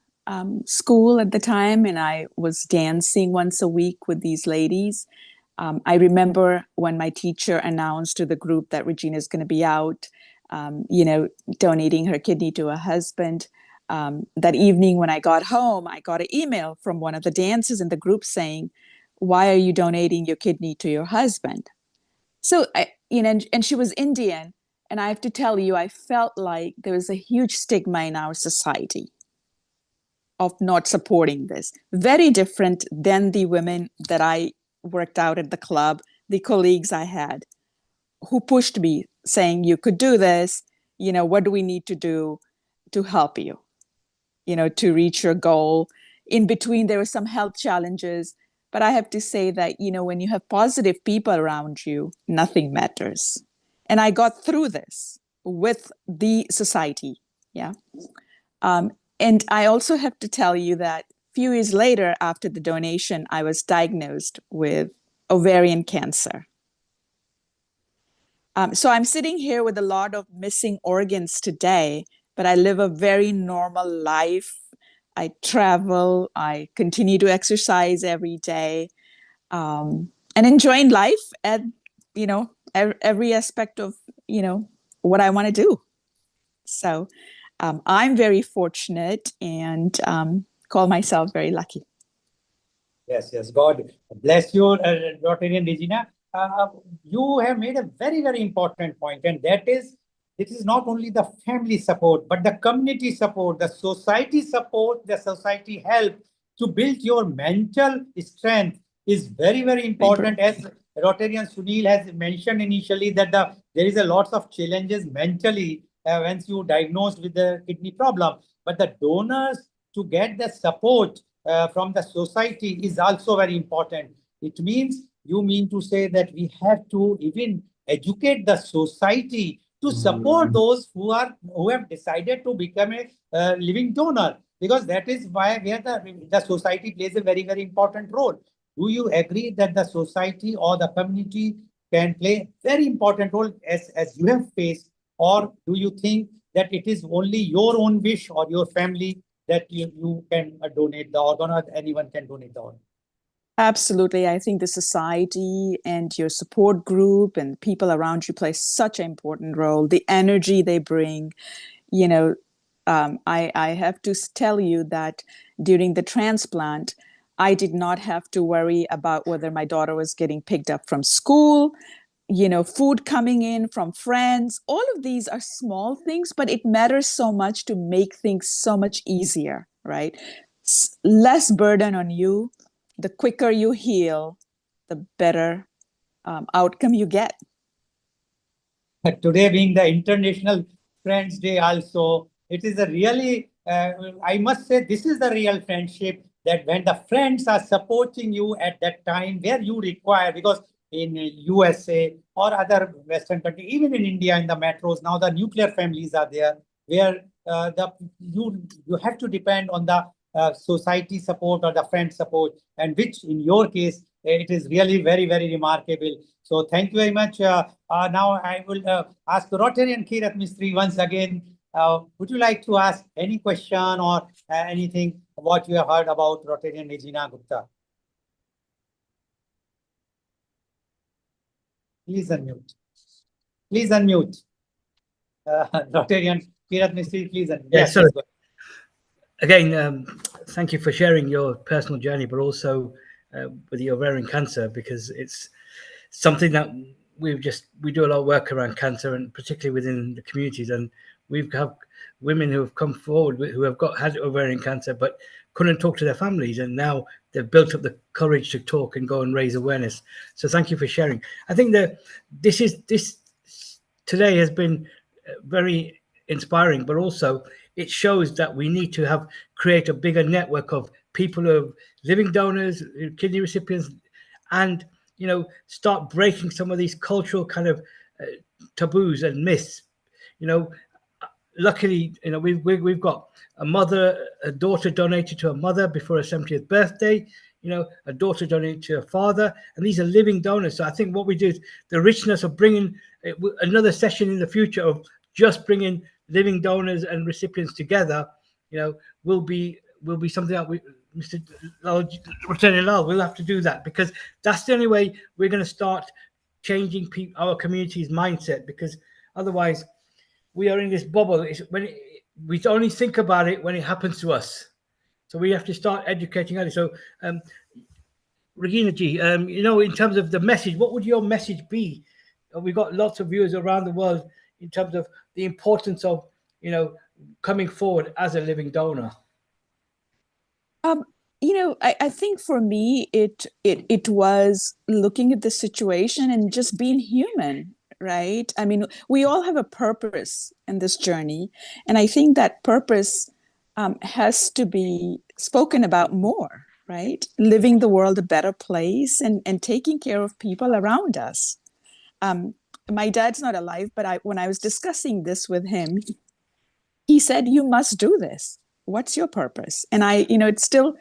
school at the time, and I was dancing once a week with these ladies. I remember when my teacher announced to the group that Regina is going to be out, donating her kidney to her husband. That evening when I got home, I got an email from one of the dancers in the group saying, "Why are you donating your kidney to your husband?" So, and she was Indian. And I have to tell you, I felt like there was a huge stigma in our society of not supporting this. Very different than the women that I worked out at the club, the colleagues I had, who pushed me saying, "You could do this, what do we need to do to help you, to reach your goal?" In between, there were some health challenges, but I have to say that, when you have positive people around you, nothing matters. And I got through this with the society, yeah. And I also have to tell you that a few years later, after the donation, I was diagnosed with ovarian cancer. So I'm sitting here with a lot of missing organs today, but I live a very normal life. I travel, I continue to exercise every day, and enjoying life at, every aspect of, what I want to do. So I'm very fortunate and call myself very lucky. Yes, God bless you, Rotarian Regina. You have made a very, very important point, and that is, it is not only the family support, but the community support, the society support, the society help to build your mental strength is very, very important. As Rotarian Sunil has mentioned initially, that there is a lot of challenges mentally once you diagnosed with the kidney problem. but the donors to get the support from the society is also very important. It means, you mean to say that we have to even educate the society to support those who have decided to become a living donor, because that is where the society plays a very, very important role. Do you agree that the society or the community can play a very important role as you have faced, or do you think that it is only your own wish or your family that you can donate the organ, or anyone can donate the organ? Absolutely. I think the society and your support group and people around you play such an important role. The energy they bring, you know, I have to tell you that during the transplant, I did not have to worry about whether my daughter was getting picked up from school, food coming in from friends. All of these are small things, but it matters so much to make things so much easier, right? Less burden on you. The quicker you heal, the better outcome you get. Today being the International Friends Day also, it is a really, I must say, this is the real friendship, that when the friends are supporting you at that time where you require, because in USA or other Western country, even in India, in the metros, now the nuclear families are there, where you have to depend on the society support or the friend support, and which in your case, it is really very, very remarkable. So thank you very much. Now I will ask the Rotarian Kirat Mistry once again. Would you like to ask any question or anything what you have heard about Rotarian Regina Gupta? Please unmute. Please unmute. Rotarian Kirat Mistry, please unmute. Yeah, Yes, so yes, go ahead. again, thank you for sharing your personal journey, but also with your ovarian cancer, because it's something that we do a lot of work around cancer, and particularly within the communities. And we've got women who have come forward who have had ovarian cancer, but couldn't talk to their families, and now they've built up the courage to talk and go and raise awareness. So thank you for sharing. I think that this today has been very inspiring, but also it shows that we need to create a bigger network of people who are living donors, kidney recipients, and start breaking some of these cultural kind of taboos and myths. Luckily, we've got a daughter donated to her mother before her 70th birthday. A daughter donated to her father, and these are living donors. So I think what we do is the richness of bringing another session in the future of just bringing living donors and recipients together, will be something that Mr. Lal, we'll have to do that, because that's the only way we're going to start changing our community's mindset, because otherwise we are in this bubble. We only think about it when it happens to us. So we have to start educating others. So, Regina G, in terms of the message, what would your message be? We've got lots of viewers around the world in terms of the importance of, coming forward as a living donor. I think for me, it was looking at the situation and just being human, right? I mean, we all have a purpose in this journey, and I think that purpose has to be spoken about more, right? Living the world a better place and taking care of people around us. My dad's not alive, but when I was discussing this with him, he said, "You must do this. What's your purpose?" And it still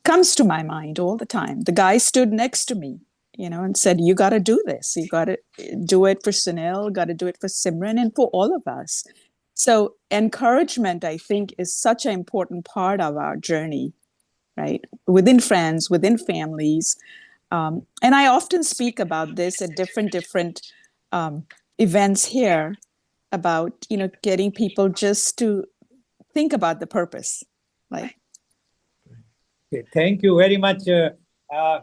comes to my mind all the time. The guy stood next to me, and said, "You got to do this. You got to do it for Sunil, got to do it for Simran, and for all of us." So encouragement, I think, is such an important part of our journey, right? Within friends, within families. And I often speak about this at different events here about, getting people just to think about the purpose. Like, okay, thank you very much. I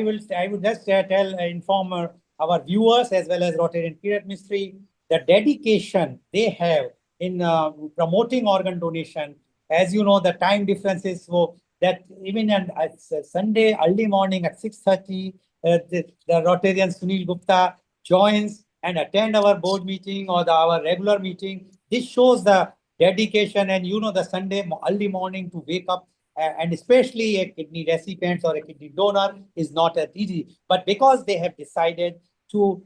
would just inform our viewers as well as Rotarian Kirat Mistry the dedication they have in promoting organ donation. As you know, the time difference is so that even on Sunday early morning at 6:30, the Rotarian Sunil Gupta joins and attend our board meeting or our regular meeting. This shows the dedication, and the Sunday early morning to wake up, and especially a kidney recipient or a kidney donor is not as easy. But because they have decided to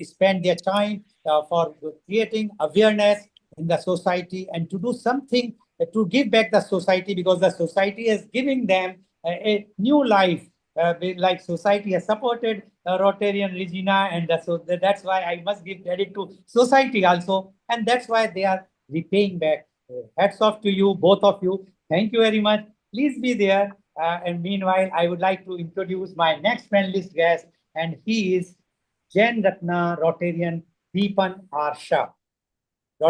spend their time for creating awareness in the society and to do something to give back the society, because the society is giving them a new life. Like society has supported Rotarian Regina, and so that's why I must give credit to society also, and that's why they are repaying back. Hats off to you, both of you. Thank you very much. Please be there. And meanwhile, I would like to introduce my next panelist guest, and he is Jain Ratna Rotarian Deepan R. Shah.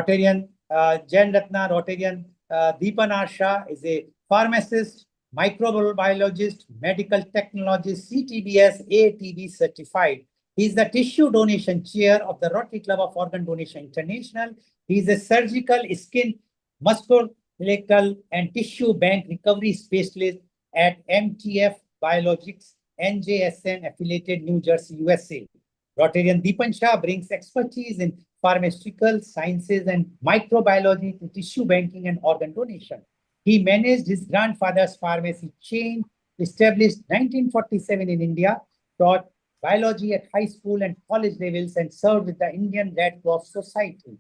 Jain Ratna Rotarian Deepan R. Shah is a pharmacist, microbiologist, medical technologist, CTBS, ATB certified. He is the tissue donation chair of the Rotary Club of Organ Donation International. He is a surgical, skin, musculoskeletal, and tissue bank recovery specialist at MTF Biologics, NJSN affiliated New Jersey, USA. Rotarian Deepan Shah brings expertise in pharmaceutical sciences and microbiology to tissue banking and organ donation. He managed his grandfather's pharmacy chain, established 1947 in India, taught biology at high school and college levels, and served with the Indian Red Cross Society.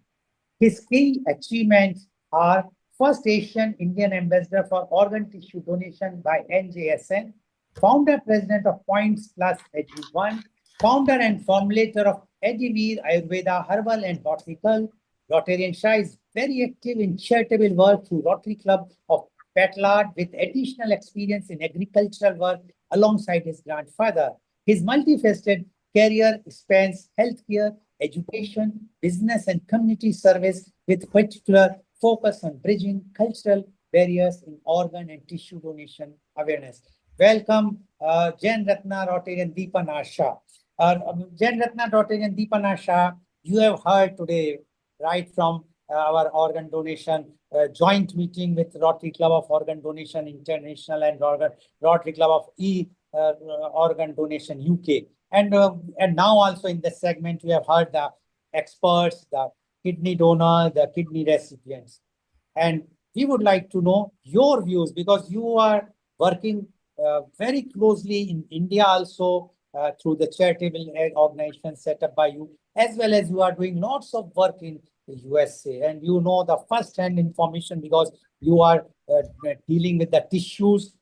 His key achievements are first Asian Indian ambassador for organ tissue donation by NJSN, founder president of Points Plus AG1, founder and formulator of Edivir Ayurveda Herbal and Botanical. Rotarian Shah is very active in charitable work through Rotary Club of Petlard with additional experience in agricultural work alongside his grandfather. His multifaceted career spans healthcare, education, business, and community service with particular focus on bridging cultural barriers in organ and tissue donation awareness. Welcome, Jain Ratna Rotarian Deepan R. Shah. Jain Ratna Rotarian Deepan R. Shah, you have heard today right from our organ donation joint meeting with Rotary Club of Organ Donation International and Rotary Club of Organ Donation UK. And now also in this segment, we have heard the experts, the kidney donor, the kidney recipients. And we would like to know your views, because you are working very closely in India also through the charitable organization set up by you, as well as you are doing lots of work in the USA. And you know the first-hand information because you are dealing with the tissues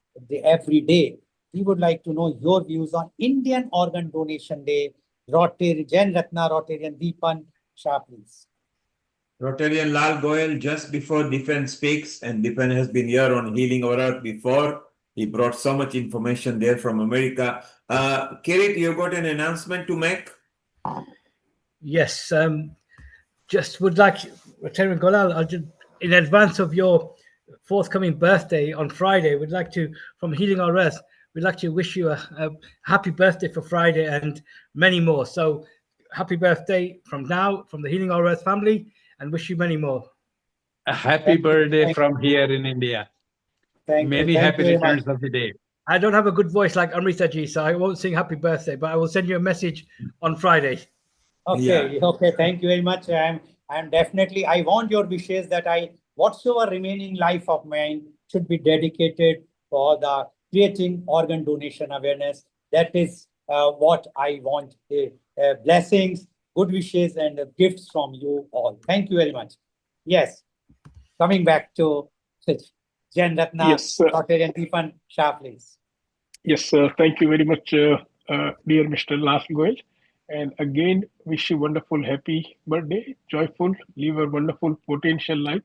every day. We would like to know your views on Indian Organ Donation Day. Jain Ratna Rotarian Deepan Shah, please. Rotarian Lal Goyal, just before Deepan speaks, and Deepan has been here on Healing Our Earth before. He brought so much information there from America. Kirit, you got an announcement to make? Yes, just would like, Rotarian Golal, in advance of your forthcoming birthday on Friday, we'd like to, from Healing Our Earth, we'd like to wish you a happy birthday for Friday and many more. So happy birthday from now, from the Healing Our Earth family, and wish you many more. A happy birthday from here in India. Many happy returns of the day. I don't have a good voice like Amrita ji, so I won't sing happy birthday, but I will send you a message on Friday. Okay, okay, thank you very much. I'm definitely, I want your wishes that whatsoever remaining life of mine should be dedicated for the creating organ donation awareness. That is what I want. Blessings, good wishes, and gifts from you all. Thank you very much. Yes, coming back to Jain Ratna, Rotarian Deepan Shah, please. Yes, sir. Thank you very much, dear Mr. Lal Goyal. And again, wish you wonderful, happy birthday, joyful, live a wonderful potential life,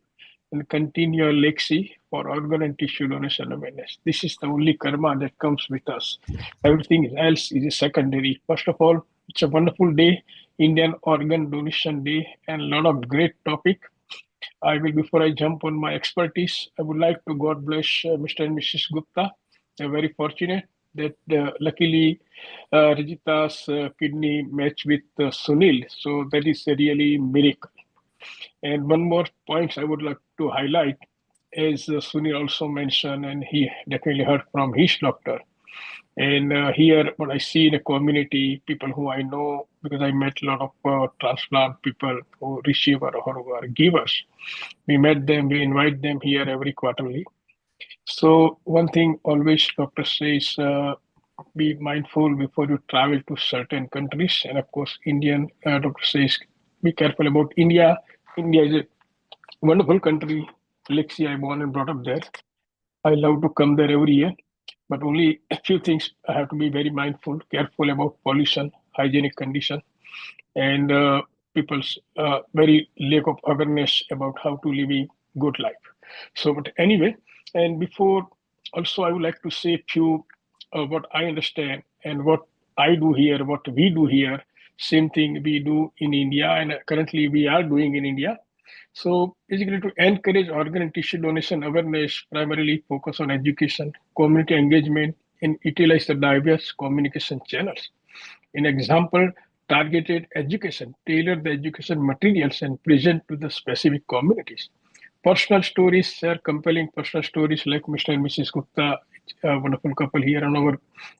and continue your legacy for organ and tissue donation awareness. This is the only karma that comes with us. Everything else is secondary. First of all, it's a wonderful day, Indian Organ Donation Day, and a lot of great topic. Before I jump on my expertise, I would like to God bless Mr. and Mrs. Gupta. They're very fortunate that luckily Rajita's kidney matched with Sunil. So that is a really miracle. And one more point I would like to highlight, as Sunil also mentioned, and he definitely heard from his doctor, And here, what I see in a community, people who I know, because I met a lot of transplant people who receive or who are givers. We met them, we invite them here every quarterly. So one thing always doctor says, be mindful before you travel to certain countries. And of course, Indian doctor says, be careful about India. India is a wonderful country. Lexi, I born and brought up there. I love to come there every year, but only a few things I have to be very mindful, careful about pollution, hygienic condition, and people's very lack of awareness about how to live a good life. So, but anyway, and before also I would like to say a few what I understand and what I do here, what we do here. Same thing we do in India, and currently we are doing in India. So basically to encourage organ and tissue donation awareness, primarily focus on education, community engagement, and utilize the diverse communication channels. In example, targeted education, tailor the education materials and present to the specific communities. Personal stories, share compelling personal stories like Mr. and Mrs. Gupta, a wonderful couple here on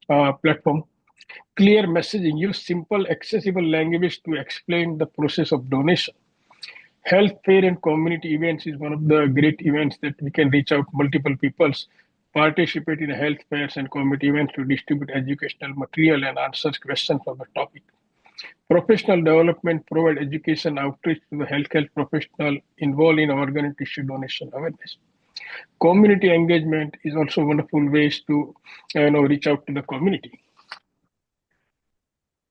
our platform. Clear messaging, use simple, accessible language to explain the process of donation. Health fair and community events is one of the great events that we can reach out multiple peoples, participate in health fairs and community events to distribute educational material and answer questions on the topic. Professional development, provide education outreach to the healthcare professional involved in organ and tissue donation awareness. Community engagement is also wonderful ways to reach out to the community.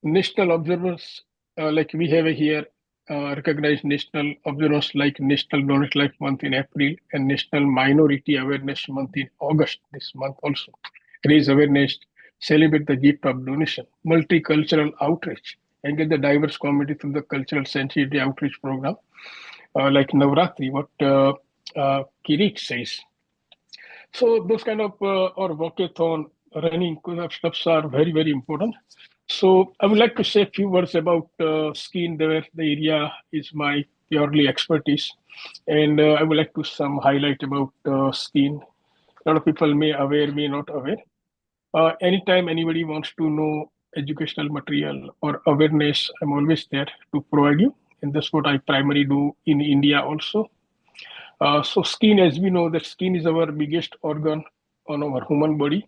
National observers, like we have here, recognized national observers like National Donor Life Month in April and National Minority Awareness Month in August this month also. Raise awareness, celebrate the gift of donation, multicultural outreach, engage the diverse community through the cultural sensitivity outreach program, like Navratri, what Kirit says. So those kind of or walkathon, running stuffs are very, very important. So I would like to say a few words about skin. The area is my purely expertise, and I would like to some highlight about skin. A lot of people may aware, may not aware. Anytime anybody wants to know educational material or awareness, I'm always there to provide you, and that's what I primarily do in India also. So skin, as we know, that skin is our biggest organ on our human body.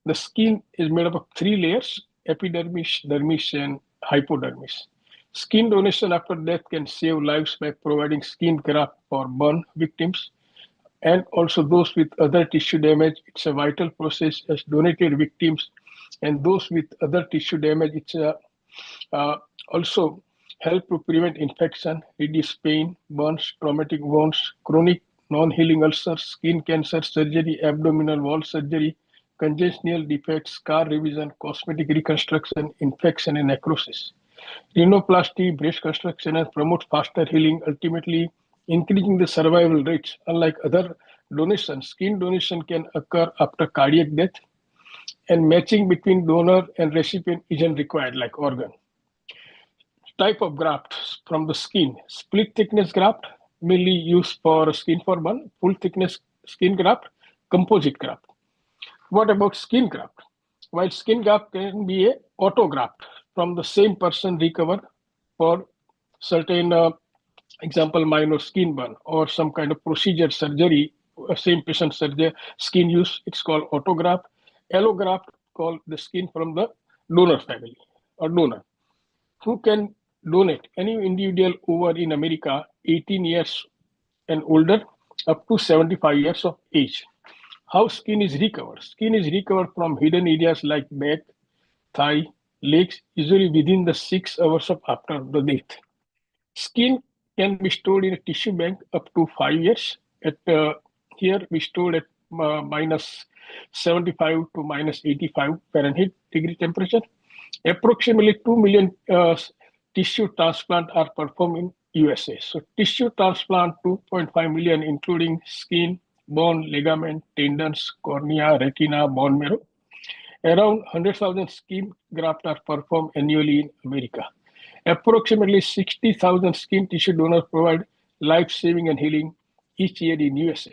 The skin is made up of three layers: epidermis, dermis, and hypodermis. Skin donation after death can save lives by providing skin graft for burn victims and also those with other tissue damage. It's a vital process as donated victims and those with other tissue damage. It's also help to prevent infection, reduce pain, burns, traumatic wounds, chronic non-healing ulcers, skin cancer surgery, abdominal wall surgery, congenital defects, scar revision, cosmetic reconstruction, infection, and necrosis. Rhinoplasty, breast construction, and promote faster healing, ultimately increasing the survival rates. Unlike other donations, skin donation can occur after cardiac death, and matching between donor and recipient isn't required like organ. Type of graft from the skin: split thickness graft, mainly used for skin for burn; full thickness skin graft; composite graft. What about skin graft? While skin graft can be a autograft from the same person recover for certain example minor skin burn or some kind of procedure surgery, same patient surgery skin use, it's called autograft. Allograft called the skin from the donor family or donor who can donate. Any individual over in America 18 years and older up to 75 years of age. How skin is recovered? Skin is recovered from hidden areas like back, thigh, legs, usually within the 6 hours of after the death. Skin can be stored in a tissue bank up to 5 years. At here we stored at minus 75 to minus 85 Fahrenheit degree temperature. Approximately 2 million tissue transplant are performed in USA. So tissue transplant 2.5 million, including skin, bone, ligament, tendons, cornea, retina, bone marrow. Around 100,000 skin grafts are performed annually in America. Approximately 60,000 skin tissue donors provide life-saving and healing each year in USA.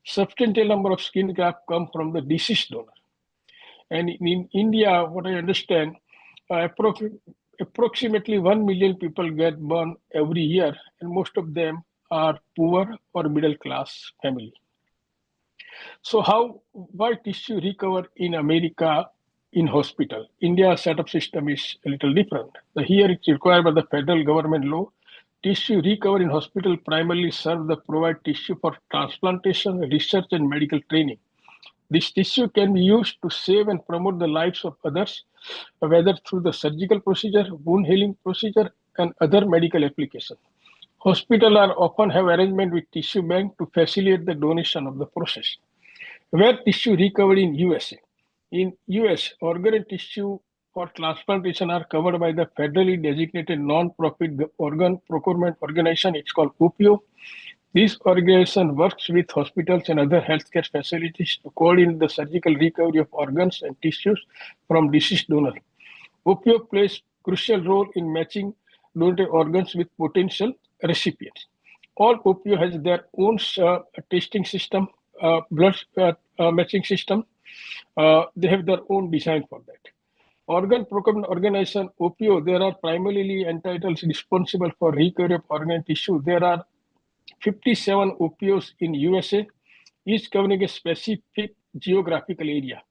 Substantial number of skin grafts come from the deceased donor. And in India, what I understand, approximately 1 million people get born every year, and most of them are poor or middle class family. So why tissue recover in America in hospital? India setup system is a little different. Here it's required by the federal government law. Tissue recover in hospital primarily serve the provide tissue for transplantation, research, and medical training. This tissue can be used to save and promote the lives of others, whether through the surgical procedure, wound healing procedure, and other medical applications. Hospitals are often have arrangement with tissue bank to facilitate the donation of the process. Where tissue recovery in USA. In US, organ and tissue for transplantation are covered by the federally designated non-profit organ procurement organization. It's called OPO. This organization works with hospitals and other healthcare facilities to coordinate the surgical recovery of organs and tissues from deceased donors. OPO plays crucial role in matching donated organs with potential recipients. All OPO has their own testing system, blood matching system. They have their own design for that. Organ procurement organization, OPO, there are primarily entities responsible for recovery of organ tissue. There are 57 OPOs in USA, each covering a specific geographical area.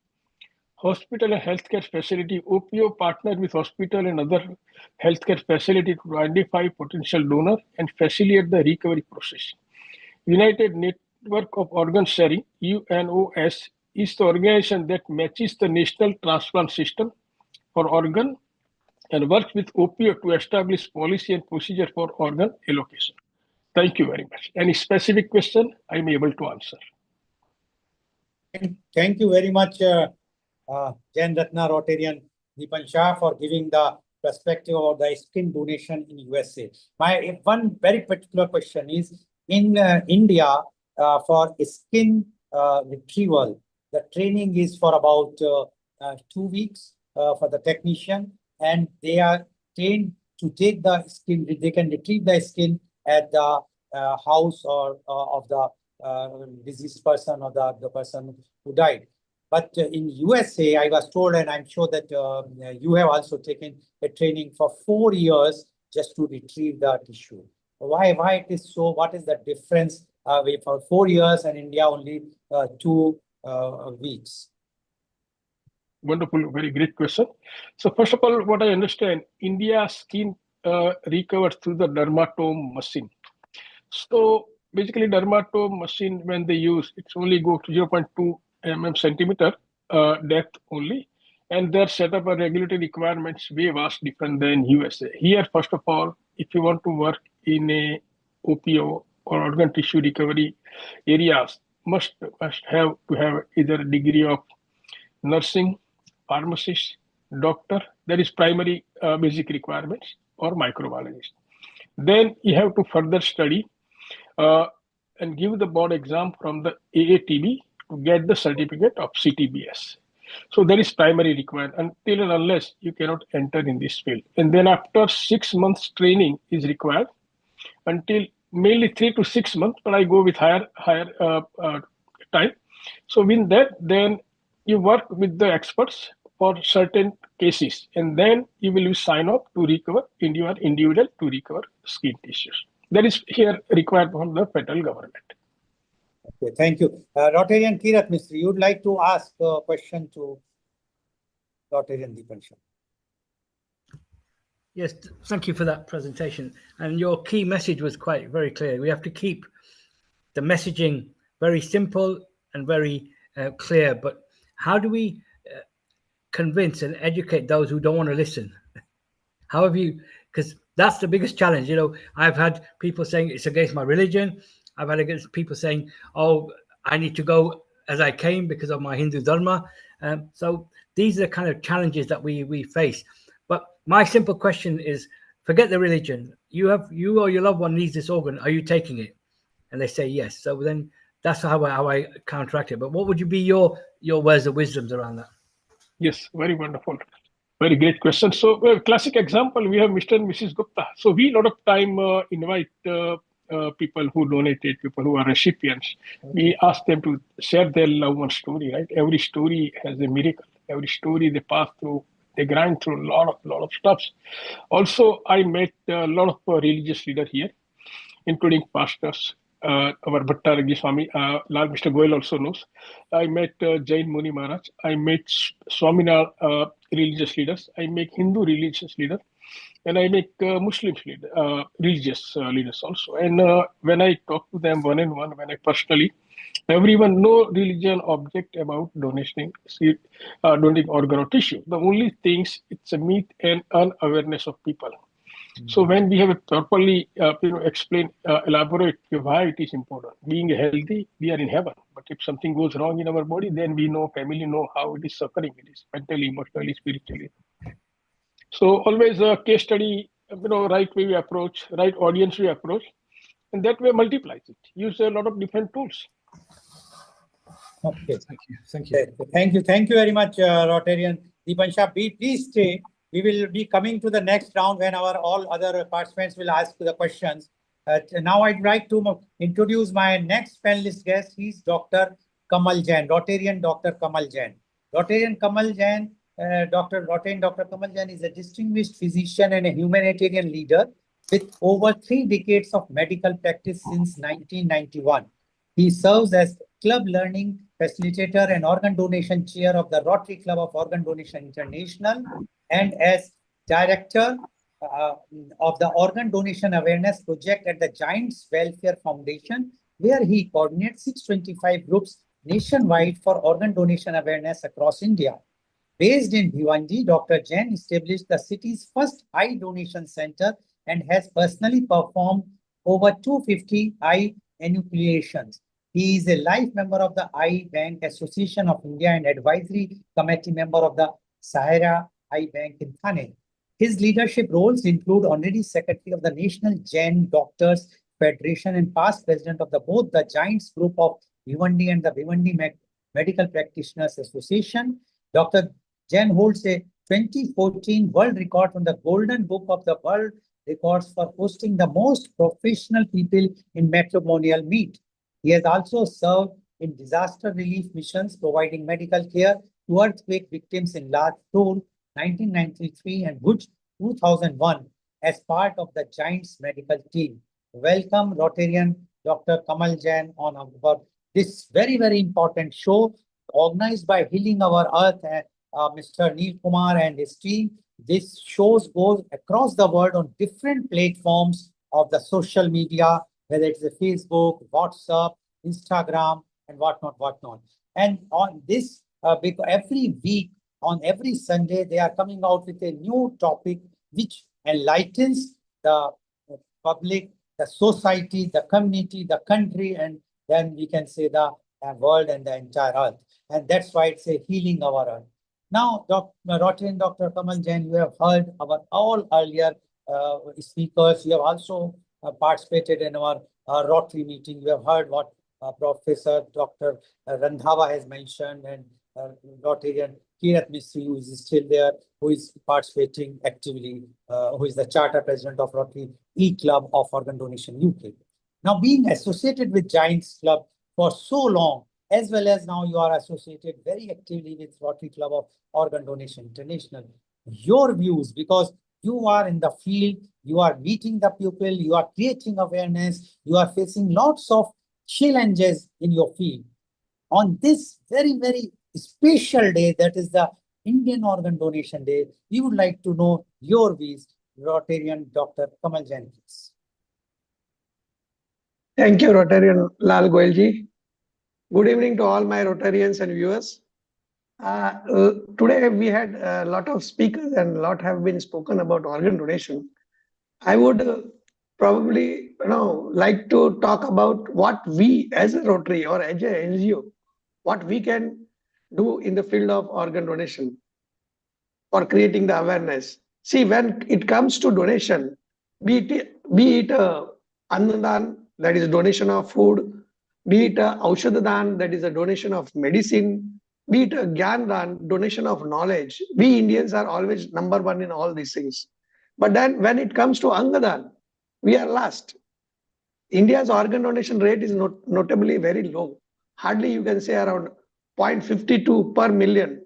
Hospital and healthcare facility, OPO partner with hospital and other healthcare facility to identify potential donor and facilitate the recovery process. United Network of Organ Sharing, UNOS, is the organization that matches the national transplant system for organ and works with OPO to establish policy and procedure for organ allocation. Thank you very much. Any specific question I am able to answer. Thank you very much, Jan Ratna Rotarian Deepan Shah, for giving the perspective of the skin donation in USA. My one very particular question is, in India, for skin retrieval, the training is for about 2 weeks for the technician, and they are trained to take the skin, they can retrieve the skin at the house or of the deceased person or the person who died. But in USA, I was told, and I'm sure that you have also taken a training for 4 years just to retrieve the tissue. Why it is so? What is the difference for 4 years and India only 2 weeks? Wonderful, very great question. So first of all, what I understand, India skin recovers through the dermatome machine. So basically, dermatome machine, when they use, it's only go to 0.2 centimeter depth only, and their setup and regulatory requirements way vast different than USA. Here, first of all, if you want to work in a OPO or organ tissue recovery areas, must have to have either a degree of nursing, pharmacist, doctor, that is primary basic requirements, or microbiologist. Then you have to further study and give the board exam from the AATB to get the certificate of CTBS. So that is primary required. Until and unless you cannot enter in this field. And then after 6 months training is required until mainly 3 to 6 months, but I go with higher time. So with that, then you work with the experts for certain cases, and then you will sign up to recover individual to recover skin tissues. That is here required from the federal government. Okay, thank you. Rotarian Kirat Mistry, you would like to ask a question to Rotarian Deepan Shah. Yes, thank you for that presentation. And your key message was very clear. We have to keep the messaging very simple and very clear. But how do we convince and educate those who don't want to listen? How have you, because that's the biggest challenge. You know, I've had people saying it's against my religion. I've had against people saying, oh, I need to go as I came because of my Hindu dharma. So these are the kind of challenges that we face. But my simple question is, forget the religion. You or your loved one needs this organ. Are you taking it? And they say yes. So then that's how I counteract it. But what would you be your words of wisdoms around that? Yes, very wonderful. Very great question. So, classic example, we have Mr. and Mrs. Gupta. So we a lot of time invite people who donated, people who are recipients. We ask them to share their loved one story, right? Every story has a miracle. every story they pass through. They grind through a lot of stuff. Also, I met a lot of religious leaders here, including pastors. Our Bhatta Raggi Swami, Mr. Goyal also knows. I met Jain Muni Maharaj. I met Swaminarayan religious leaders. I met Hindu religious leaders. And I make Muslim religious leaders also. And when I talk to them one on one, when I personally, everyone no religion object about donating organ or tissue. The only things it's a myth and unawareness of people. So when we have a properly, explain, elaborate why it is important. Being healthy, we are in heaven. But if something goes wrong in our body, then we know, family know how it is suffering. It is mentally, emotionally, spiritually. So always a case study, right way we approach, right audience we approach, and that way multiplies it. Use a lot of different tools. Okay, thank you very much, Rotarian Deepansha. Please stay. We will be coming to the next round when our all other participants will ask the questions. Now I'd like to introduce my next panelist guest. He's Dr. Kamal Jain, Rotarian Dr. Kamal Jain. Rotarian Kamal Jain, Dr. Kamal Jain is a distinguished physician and a humanitarian leader with over 3 decades of medical practice since 1991. He serves as club learning facilitator and organ donation chair of the Rotary Club of Organ Donation International and as director of the Organ Donation Awareness Project at the Giants Welfare Foundation, where he coordinates 625 groups nationwide for organ donation awareness across India. Based in Bhiwandi, Dr. Jain established the city's first eye donation center and has personally performed over 250 eye enucleations. He is a life member of the Eye Bank Association of India and advisory committee member of the Sahara Eye Bank in Thane. His leadership roles include honorary secretary of the National Jain Doctors Federation and past president of both the Giants Group of Bhiwandi and the Bhiwandi Medical Practitioners Association. Dr. Jain holds a 2014 world record from the Golden Book of the World Records for hosting the most professional people in matrimonial meet. He has also served in disaster relief missions, providing medical care to earthquake victims in Latur 1993 and Bhuj 2001 as part of the Giants medical team. Welcome, Rotarian Dr. Kamal Jain on our this very, very important show organized by Healing Our Earth and Mr. Neil Kumar and his team. This shows goes across the world on different platforms of the social media, whether it's the Facebook, WhatsApp, Instagram, and whatnot. And on this, every week, on every Sunday, they are coming out with a new topic which enlightens the public, the society, the community, the country, and then we can say the world and the entire earth. And that's why it's a healing our earth. Now, Rotarian Dr. Kamal Jain, you have heard our all earlier speakers. You have also participated in our Rotary meeting. You have heard what Professor Dr. Randhawa has mentioned, and Rotarian Kirat Mistry, who is still there, who is participating actively, who is the charter president of Rotary E-Club of Organ Donation UK. Now, being associated with Giants Club for so long, as well as now you are associated very actively with Rotary Club of Organ Donation International. Your views, because you are in the field, you are meeting the people, you are creating awareness, you are facing lots of challenges in your field. On this very, very special day, that is the Indian Organ Donation Day, we would like to know your views, Rotarian Dr. Kamal Jain. Thank you, Rotarian Lal Goyalji. Good evening to all my Rotarians and viewers. Today we had a lot of speakers and a lot have been spoken about organ donation. I would probably like to talk about what we as a Rotary or as an NGO, what we can do in the field of organ donation for creating the awareness. See, when it comes to donation, be it Annadan, that is donation of food, be it Aushadadan, that is a donation of medicine, be it Gyandan, donation of knowledge. We Indians are always number one in all these things. But then when it comes to Angadan, we are last. India's organ donation rate is notably very low. Hardly you can say around 0.52 per million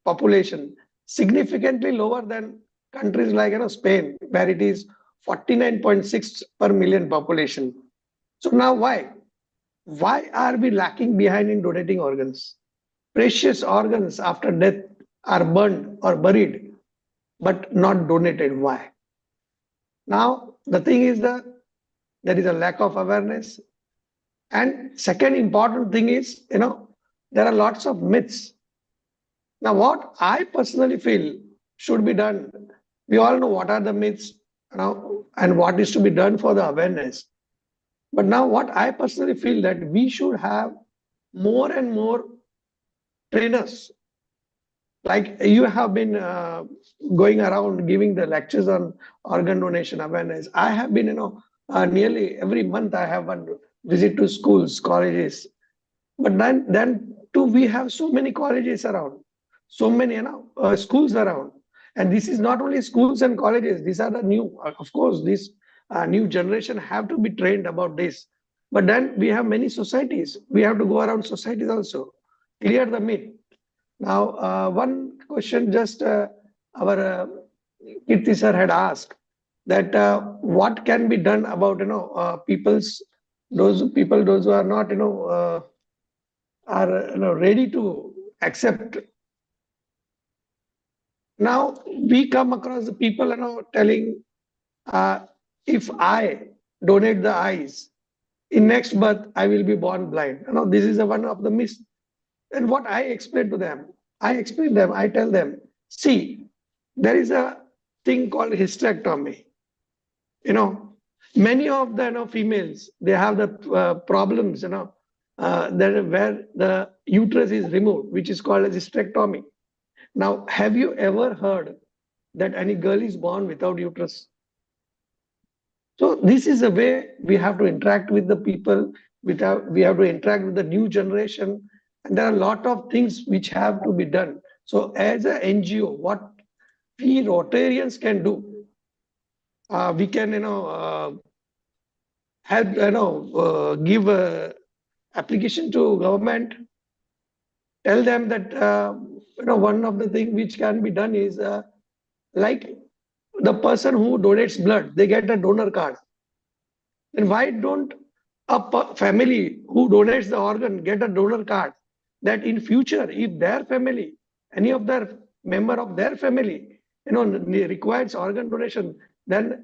population, significantly lower than countries like Spain, where it is 49.6 per million population. So now why? Why are we lacking behind in donating organs? Precious organs after death are burned or buried, but not donated. Why? Now, the thing is that there is a lack of awareness. And second important thing is, there are lots of myths. Now, what I personally feel should be done, we all know what are the myths, and what is to be done for the awareness. But now what I personally feel that we should have more and more trainers. Like you have been going around giving the lectures on organ donation awareness. I have been, nearly every month I have one visit to schools, colleges. But then too, we have so many colleges around, so many, schools around. And this is not only schools and colleges, these are the new, of course, this new generation have to be trained about this. But then we have many societies. We have to go around societies also, clear the myth. Now, one question just our Kirti sir had asked that what can be done about those who are not are ready to accept. Now we come across the people telling if I donate the eyes in next birth I will be born blind. This is one of the myths. And what I explain to them, I tell them, see, there is a thing called hysterectomy. Many of the females, they have the problems, that where the uterus is removed, which is called as hysterectomy. Now, have you ever heard that any girl is born without uterus? So this is a way we have to interact with the people. We have to interact with the new generation. And there are a lot of things which have to be done. So as an NGO, what we Rotarians can do, we can, help, give a application to government, tell them that, one of the things which can be done is like the person who donates blood, they get a donor card. Then why don't a family who donates the organ get a donor card, that in future, if their family, any of their member of their family, requires organ donation, then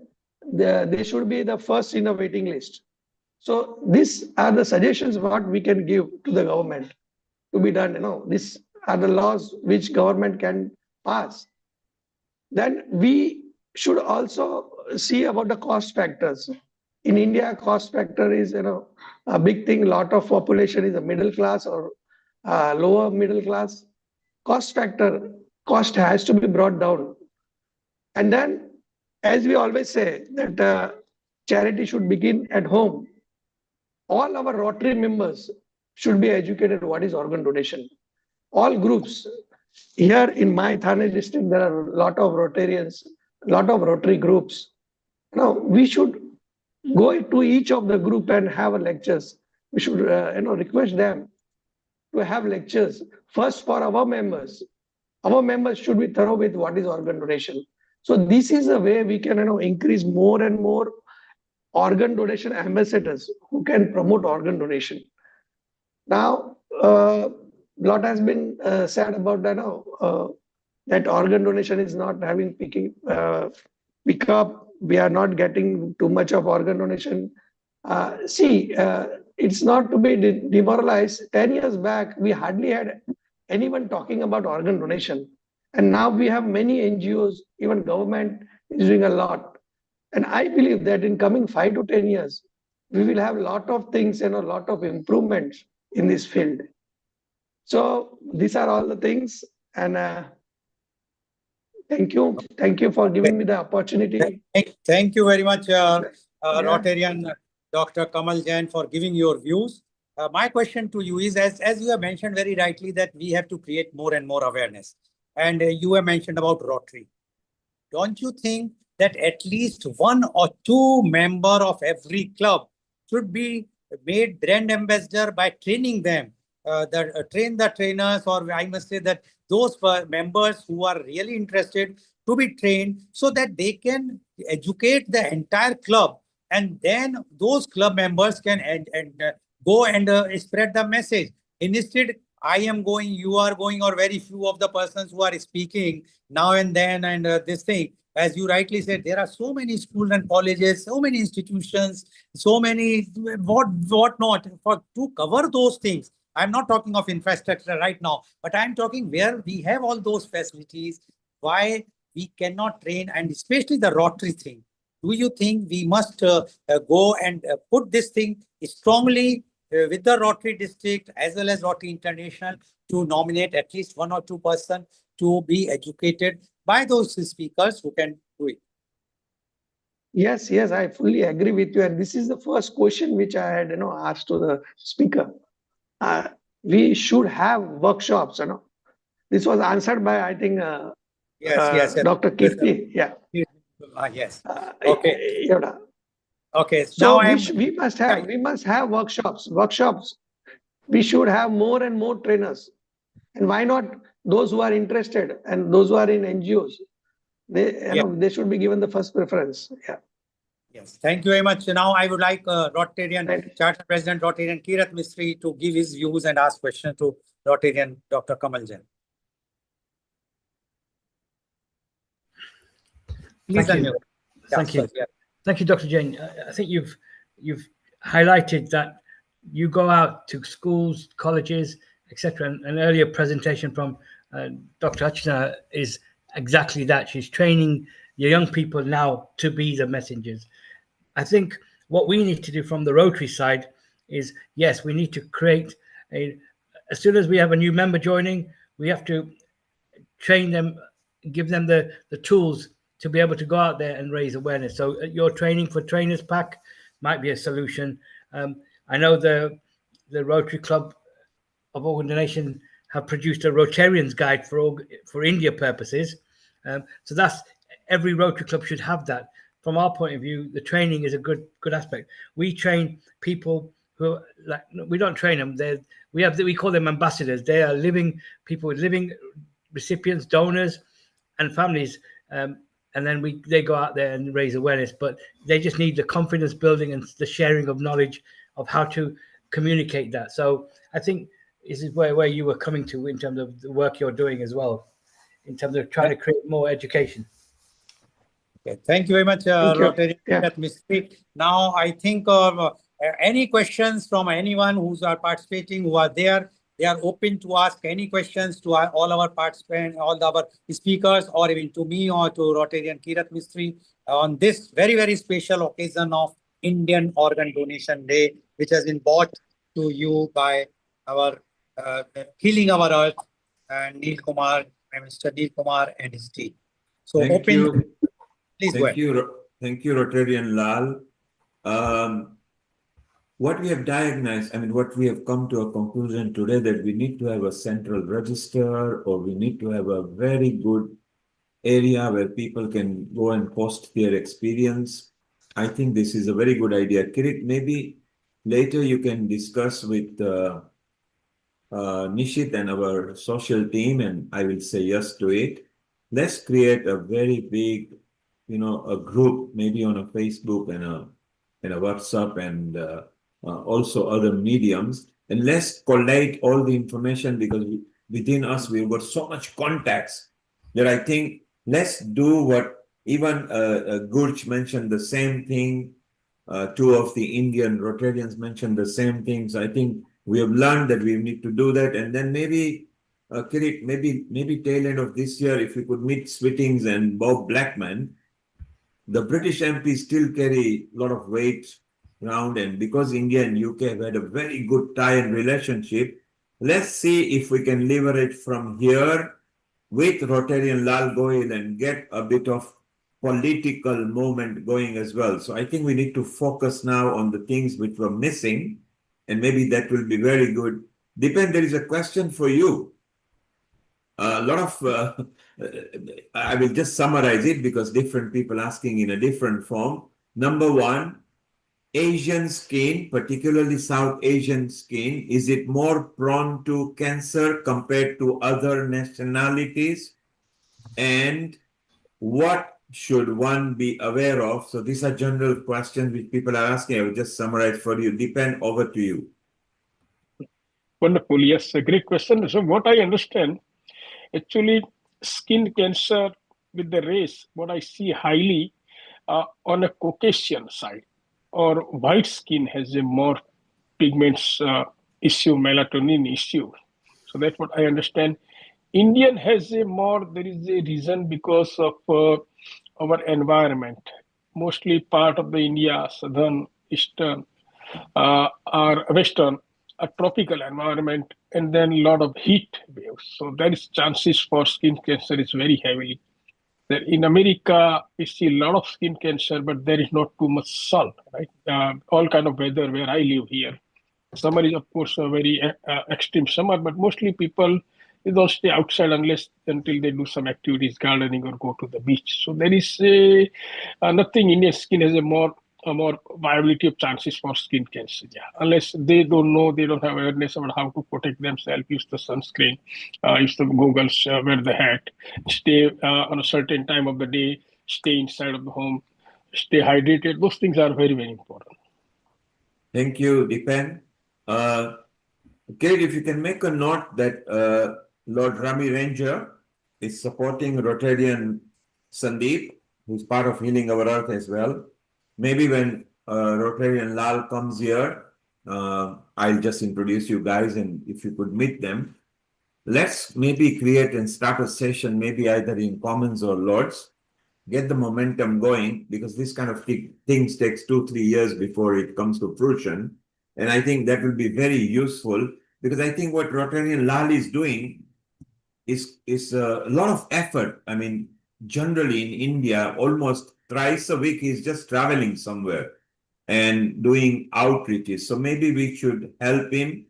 they should be the first in the waiting list. So these are the suggestions what we can give to the government to be done. These are the laws which government can pass. Then we should also see about the cost factors. In India, cost factor is a big thing. Lot of population is a middle class or lower middle class. Cost has to be brought down. And then, as we always say, that charity should begin at home. All our Rotary members should be educated what is organ donation. All groups. Here in my Thane district, there are a lot of Rotarians, a lot of Rotary groups. Now, we should go to each of the group and have a lectures. We should request them to have lectures first for our members. Our members should be thorough with what is organ donation. So this is a way we can increase more and more organ donation ambassadors who can promote organ donation. Now, lot has been said about that organ donation is not having pick up. We are not getting too much of organ donation. It's not to be demoralized. 10 years back, we hardly had anyone talking about organ donation. And now we have many NGOs, even government is doing a lot. And I believe that in coming 5 to 10 years, we will have a lot of things and a lot of improvements in this field. So these are all the things. And thank you. Thank you for giving me the opportunity. Thank you very much, Rotarian Dr. Kamal Jain, for giving your views. My question to you is, as you have mentioned very rightly, that we have to create more and more awareness. And you have mentioned about Rotary. Don't you think that at least 1 or 2 member of every club should be made brand ambassador by training them train the trainers, or I must say that those members who are really interested to be trained, so that they can educate the entire club, and then those club members can go and spread the message. Instead, I am going, you are going, or very few of the persons who are speaking now and then, and this thing. As you rightly said, there are so many schools and colleges, so many institutions, so many what not for to cover those things. I'm not talking of infrastructure right now, but I'm talking where we have all those facilities. Why we cannot train, and especially the Rotary thing. Do you think we must go and put this thing strongly with the Rotary district as well as Rotary International to nominate at least 1 or 2 person to be educated by those speakers who can do it? Yes, yes, I fully agree with you. And this is the first question which I had, asked to the speaker. We should have workshops, This was answered by, I think, yes. Dr. Kirti. Yeah. Yes. Okay. Okay. So Now we must have workshops. We should have more and more trainers. And why not those who are interested and those who are in NGOs? They should be given the first preference. Yeah. Yes. Thank you very much. Now I would like Rotarian Charter President Rotarian Kirat Mistry to give his views and ask questions to Rotarian Dr. Kamal Jain. Please Thank you. Thank you. Thank you, Dr. Jain. I think you've highlighted that you go out to schools, colleges, etc. An earlier presentation from Dr. Hutchison is exactly that. She's training the young people now to be the messengers. I think what we need to do from the Rotary side is, yes, we need to create as soon as we have a new member joining, we have to train them, give them the tools to be able to go out there and raise awareness. So your training for trainers pack might be a solution. I know the Rotary Club of Organ Donation have produced a Rotarians guide for India purposes. So that's every Rotary Club should have that. From our point of view, the training is a good aspect. We train people who we don't train them. We call them ambassadors. They are living people, living recipients, donors, and families. And then they go out there and raise awareness, but they just need the confidence building and the sharing of knowledge of how to communicate that. So I think this is where you were coming to in terms of the work you're doing as well, in terms of trying to create more education. Okay, thank you very much, Rotary Mistry. Now, I think any questions from anyone who's participating, who are there, they are open to ask any questions to all our participants, all our speakers, or even to me or to Rotarian Kirat Mistry on this very, very special occasion of Indian Organ Donation Day, which has been brought to you by our Healing Our Earth and Mr. Neil Kumar and his team. So Thank you. Please go ahead. Thank you, Rotarian Lal. What we have diagnosed, what we have come to a conclusion today, that we need to have a central register, or we need to have a very good area where people can go and post their experience. I think this is a very good idea. Kirit, maybe later you can discuss with Nishit and our social team, and I will say yes to it. Let's create a very big, a group, maybe on a Facebook and a WhatsApp and also other mediums, and let's collate all the information, because within us we've got so much contacts that I think let's do what even Gurch mentioned the same thing. Two of the Indian Rotarians mentioned the same things. I think we have learned that we need to do that, and then maybe Kirit, maybe tail end of this year, if we could meet Swittings and Bob Blackman. The British MPs still carry a lot of weight around, and because India and UK have had a very good tie and relationship, let's see if we can leverage from here with Rotarian Lal Goyal and get a bit of political movement going as well. So I think we need to focus now on the things which were missing, and maybe that will be very good. Dipen, there is a question for you. A lot of, I will just summarize it because different people asking in a different form. Number one, Asian skin, particularly South Asian skin, is it more prone to cancer compared to other nationalities? And what should one be aware of? So these are general questions which people are asking. I will just summarize for you. Deepan, over to you. Wonderful. Yes, a great question. So what I understand, actually, skin cancer with the race, what I see highly on a Caucasian side, or white skin has a more pigments issue, melatonin issue. So that's what I understand. Indian has a more, there is a reason because of our environment. Mostly part of the India, southern, eastern, or western, a tropical environment, and then a lot of heat waves. So there is chances for skin cancer is very heavily. That in America, we see a lot of skin cancer, but there is not too much sun, right? All kind of weather where I live here. Summer is, of course, a very extreme summer, but mostly people, they don't stay outside until they do some activities, gardening or go to the beach. So there is nothing. Indian skin has a more viability of chances for skin cancer. Yeah, unless they don't know, they don't have awareness about how to protect themselves, use the sunscreen, use the goggles, wear the hat, stay on a certain time of the day, stay inside of the home, stay hydrated. Those things are very, very important. Thank you, Deepan. Kate, if you can make a note that Lord Rami Ranger is supporting Rotarian Sandeep, who's part of Healing Our Earth as well. Maybe when Rotarian Lal comes here, I'll just introduce you guys, and if you could meet them, let's maybe create and start a session, maybe either in Commons or Lords, get the momentum going, because this kind of things takes 2-3 years before it comes to fruition. And I think that will be very useful, because I think what Rotarian Lal is doing is a lot of effort. I mean, generally in India, almost thrice a week, he's just traveling somewhere and doing outreaches. So maybe we should help him,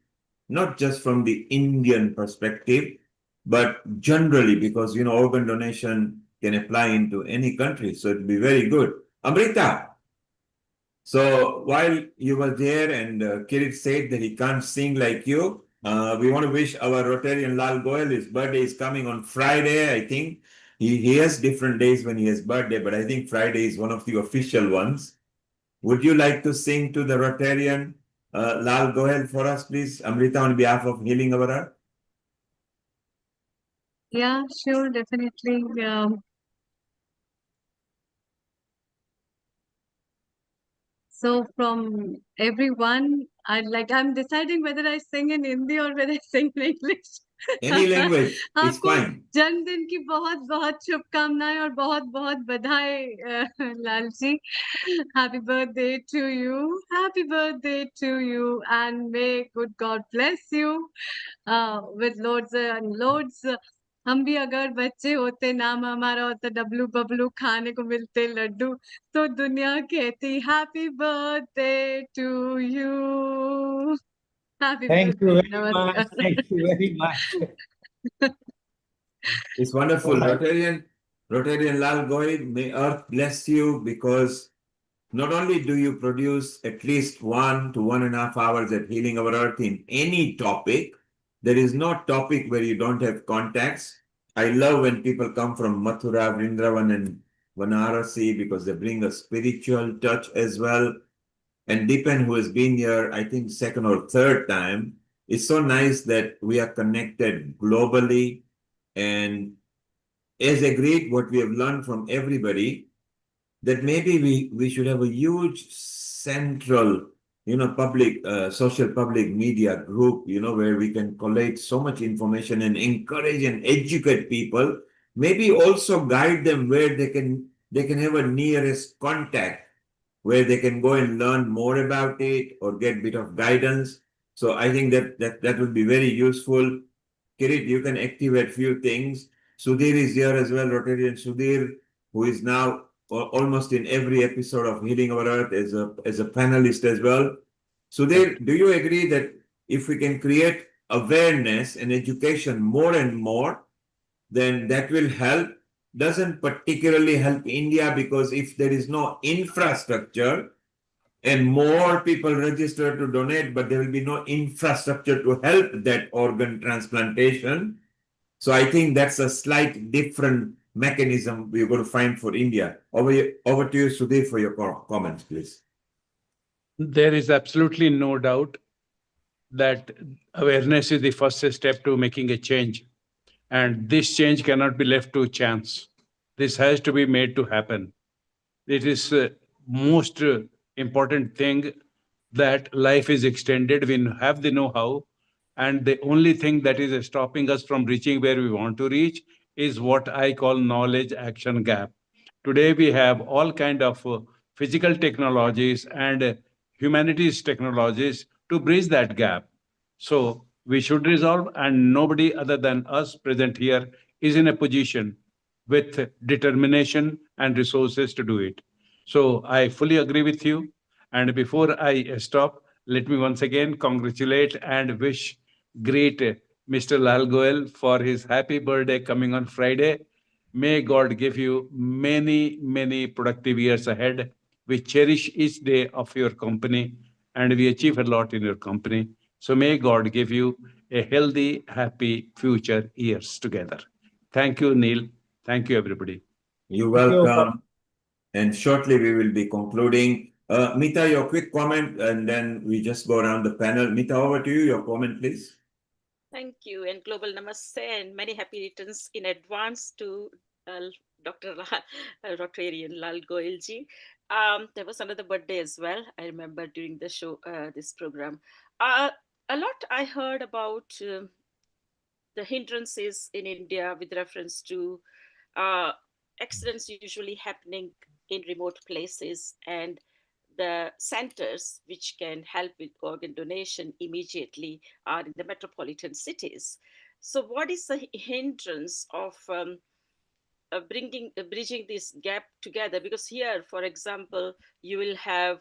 not just from the Indian perspective, but generally, because, organ donation can apply into any country. So it'd be very good. Amrita, so while you were there and Kirit said that he can't sing like you, we want to wish our Rotarian Lal Goyal, his birthday is coming on Friday, I think. He has different days when he has birthday, but I think Friday is one of the official ones. Would you like to sing to the Rotarian Lal Goyal for us, please? Amrita, on behalf of Healing Our Earth. Yeah, sure, definitely. So from everyone, I'm deciding whether I sing in Hindi or whether I sing in English. Any language, it's आपको fine. जन्मदिन की बहुत बहुत शुभकामनाएं और बहुत बहुत बधाई Lal ji. Happy birthday to you. Happy birthday to you, and may good God bless you with loads and loads. हम भी अगर बच्चे होते, नाम हमारा होता डब्लू बबलू, खाने को मिलते लड्डू, तो दुनिया कहती happy birthday to you. Happy Thank you birthday. very much. Thank you very much. It's wonderful. Rotarian Lal Goy, may Earth bless you, because not only do you produce at least 1 to 1.5 hours at Healing Our Earth in any topic, there is no topic where you don't have contacts. I love when people come from Mathura, Vrindavan, and Vanarasi, because they bring a spiritual touch as well. And Deepan, who has been here, I think, second or third time, it's so nice that we are connected globally. And as agreed, what we have learned from everybody, that maybe we should have a huge central, social public media group, where we can collate so much information and encourage and educate people, maybe also guide them where they can have a nearest contact, where they can go and learn more about it or get a bit of guidance. So I think that would be very useful. Kirit, you can activate few things. Sudhir is here as well, Rotarian Sudhir, who is now almost in every episode of Healing Our Earth as a panelist as well. Sudhir, do you agree that if we can create awareness and education more and more, then that will help? Doesn't particularly help India, because if there is no infrastructure and more people register to donate, but there will be no infrastructure to help that organ transplantation. So I think that's a slight different mechanism we're going to find for India. Over to you, Sudhir, for your comments, please. There is absolutely no doubt that awareness is the first step to making a change. And this change cannot be left to chance. This has to be made to happen. It is most important thing that life is extended. We have the know-how, and the only thing that is stopping us from reaching where we want to reach is what I call knowledge action gap. Today we have all kind of physical technologies and humanities technologies to bridge that gap. So we should resolve, and nobody other than us present here is in a position with determination and resources to do it. So I fully agree with you. And before I stop, let me once again congratulate and wish great Mr. Lal Goel for his happy birthday coming on Friday. May God give you many, many productive years ahead. We cherish each day of your company and we achieve a lot in your company. So may God give you a healthy, happy future years together. Thank you, Neil. Thank you, everybody. You're welcome. And shortly we will be concluding. Mita, your quick comment, and then we just go around the panel. Mita, over to you. Your comment, please. Thank you, and global namaste, and many happy returns in advance to Dr. Rotarian Lal Goelji. There was another birthday as well. I remember during the show, this program. A lot I heard about the hindrances in India with reference to accidents usually happening in remote places and the centers which can help with organ donation immediately are in the metropolitan cities. So what is the hindrance of bridging this gap together? Because here, for example, you will have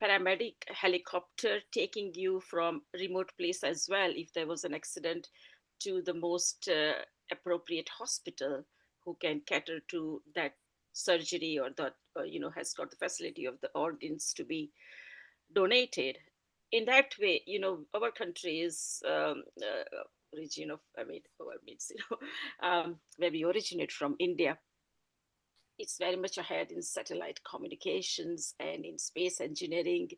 paramedic helicopter taking you from remote place as well if there was an accident to the most appropriate hospital who can cater to that surgery or that has got the facility of the organs to be donated. In that way, our country is origin of where we originate from, India. It's very much ahead in satellite communications and in space engineering,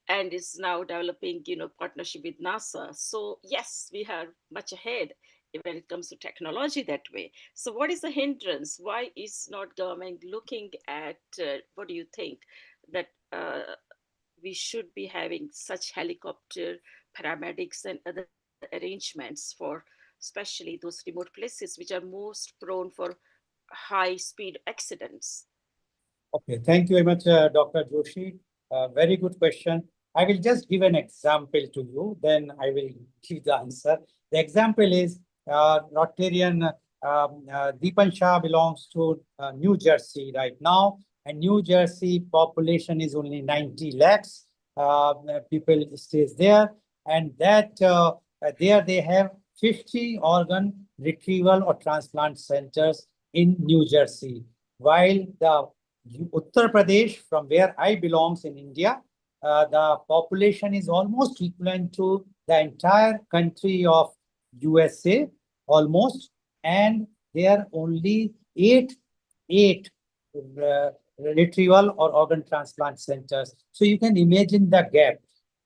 and is now developing, partnership with NASA. So yes, we are much ahead when it comes to technology that way. So what is the hindrance? Why is not government looking at, what do you think, that we should be having such helicopter, paramedics and other arrangements for especially those remote places which are most prone for high speed accidents? Okay, thank you very much, Dr. Joshi. Very good question. I will just give an example to you, then I will give the answer. The example is Rotarian Deepan Shah belongs to New Jersey right now, and New Jersey population is only 90 lakhs. People stays there, and that there they have 50 organ retrieval or transplant centers in New Jersey, while the Uttar Pradesh, from where I belongs in India, the population is almost equivalent to the entire country of USA, almost, and there are only eight retrieval or organ transplant centers. So you can imagine the gap.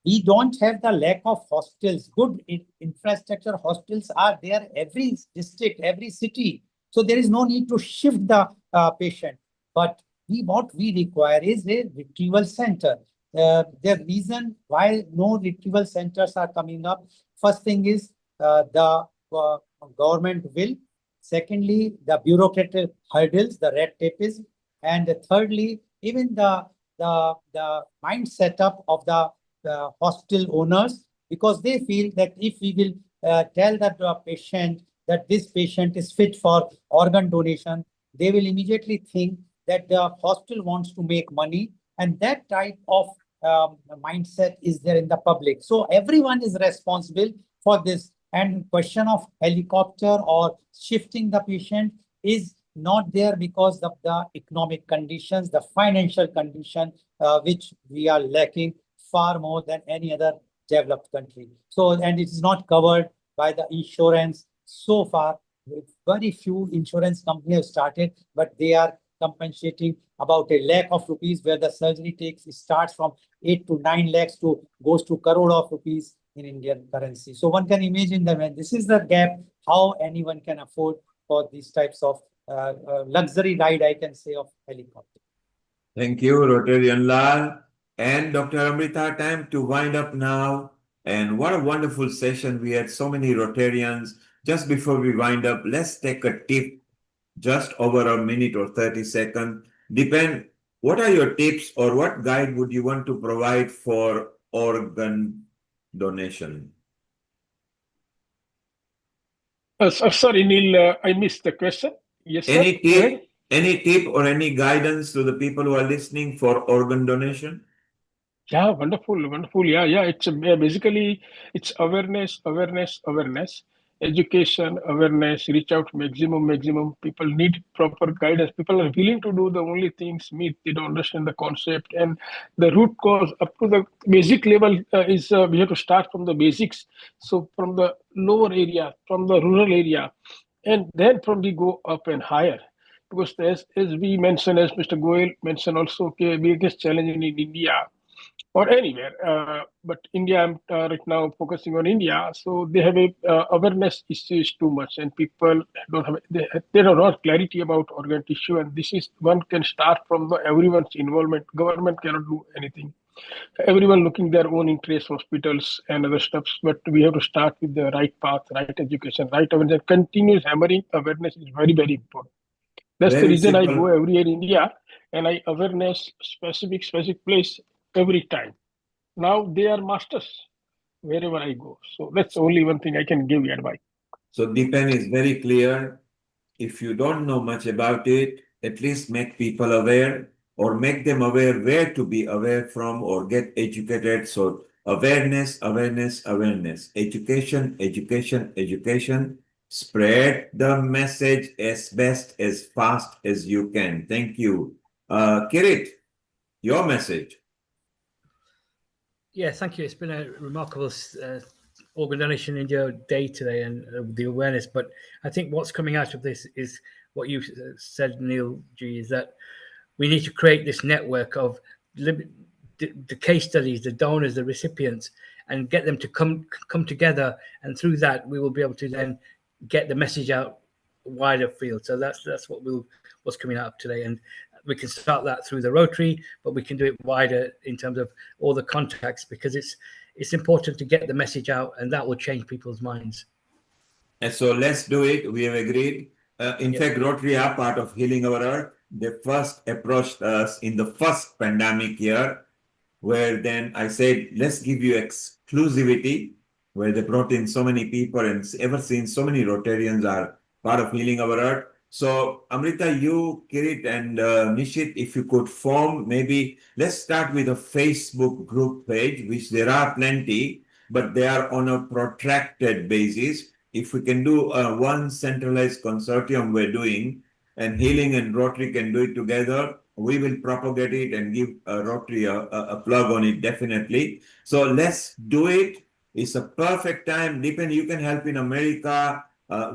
We don't have the lack of hospitals. Good infrastructure hospitals are there every district, every city. So there is no need to shift the patient. But what we require is a retrieval center. The reason why no retrieval centers are coming up, first thing is the government will. Secondly, the bureaucratic hurdles, the red tape is. And thirdly, even the mind setup of the hospital owners, because they feel that if we will tell that to a patient that this patient is fit for organ donation, they will immediately think that the hospital wants to make money, and that type of mindset is there in the public. So everyone is responsible for this, and question of helicopter or shifting the patient is not there because of the economic conditions, the financial condition, which we are lacking far more than any other developed country. So, and it is not covered by the insurance so far. Very few insurance companies have started, but they are compensating about a lakh of rupees, where the surgery starts from 8 to 9 lakhs to goes to crore of rupees in Indian currency. So one can imagine that when this is the gap, how anyone can afford for these types of luxury ride, I can say, of helicopter. Thank you, Rotarian Lal. And Dr. Amrita, time to wind up now. And what a wonderful session. We had so many Rotarians. Just before we wind up, let's take a tip, just over a minute or 30 seconds. What are your tips or what guide would you want to provide for organ donation? Sorry, Neil, I missed the question. Yes, sir. Any tip or any guidance to the people who are listening for organ donation? Yeah, wonderful, wonderful. Yeah. It's basically it's awareness, education, awareness. Reach out maximum. People need proper guidance. People are willing to do the only things they don't understand the concept and the root cause up to the basic level is we have to start from the basics. So from the lower area, from the rural area, and then from we go up and higher. Because as we mentioned, as Mr. Goel mentioned also, okay, biggest challenge in India or anywhere, but India, I'm right now focusing on India. So they have a awareness issue is too much, and people don't have they don't have clarity about organ tissue, and this is one can start from the everyone's involvement. Government cannot do anything. Everyone looking their own interests, hospitals and other stuffs, but we have to start with the right path, right education, right awareness. Continuous hammering awareness is very important. That's the reason I go every year in India and I awareness specific place every time. Now they are masters wherever I go. So that's only one thing I can give you advice. So Deepan is very clear. If you don't know much about it, at least make people aware or make them aware where to be aware from or get educated. So awareness. Education. Spread the message as best, as fast as you can. Thank you. Kirit, your message. Yeah, thank you. It's been a remarkable Organ Donation India Day today and the awareness. But I think what's coming out of this is what you said, Neil G, is that we need to create this network of the case studies, the donors, the recipients, and get them to come together. And through that, we will be able to then get the message out wider field. So that's what's coming out today. And we can start that through the Rotary, but we can do it wider in terms of all the contacts, because it's important to get the message out, and that will change people's minds. And so let's do it. We have agreed. In fact, Rotary are part of Healing Our Earth. They first approached us in the first pandemic year, where then I said, let's give you exclusivity, where they brought in so many people, and ever since so many Rotarians are part of Healing Our Earth. So Amrita, you, Kirit, and Nishit, if you could form, maybe let's start with a Facebook group page, which there are plenty, but they are on a protracted basis. If we can do one centralized consortium we're doing, and Healing and Rotary can do it together, we will propagate it and give Rotary a plug on it, definitely. So let's do it. It's a perfect time. Deepan, you can help in America.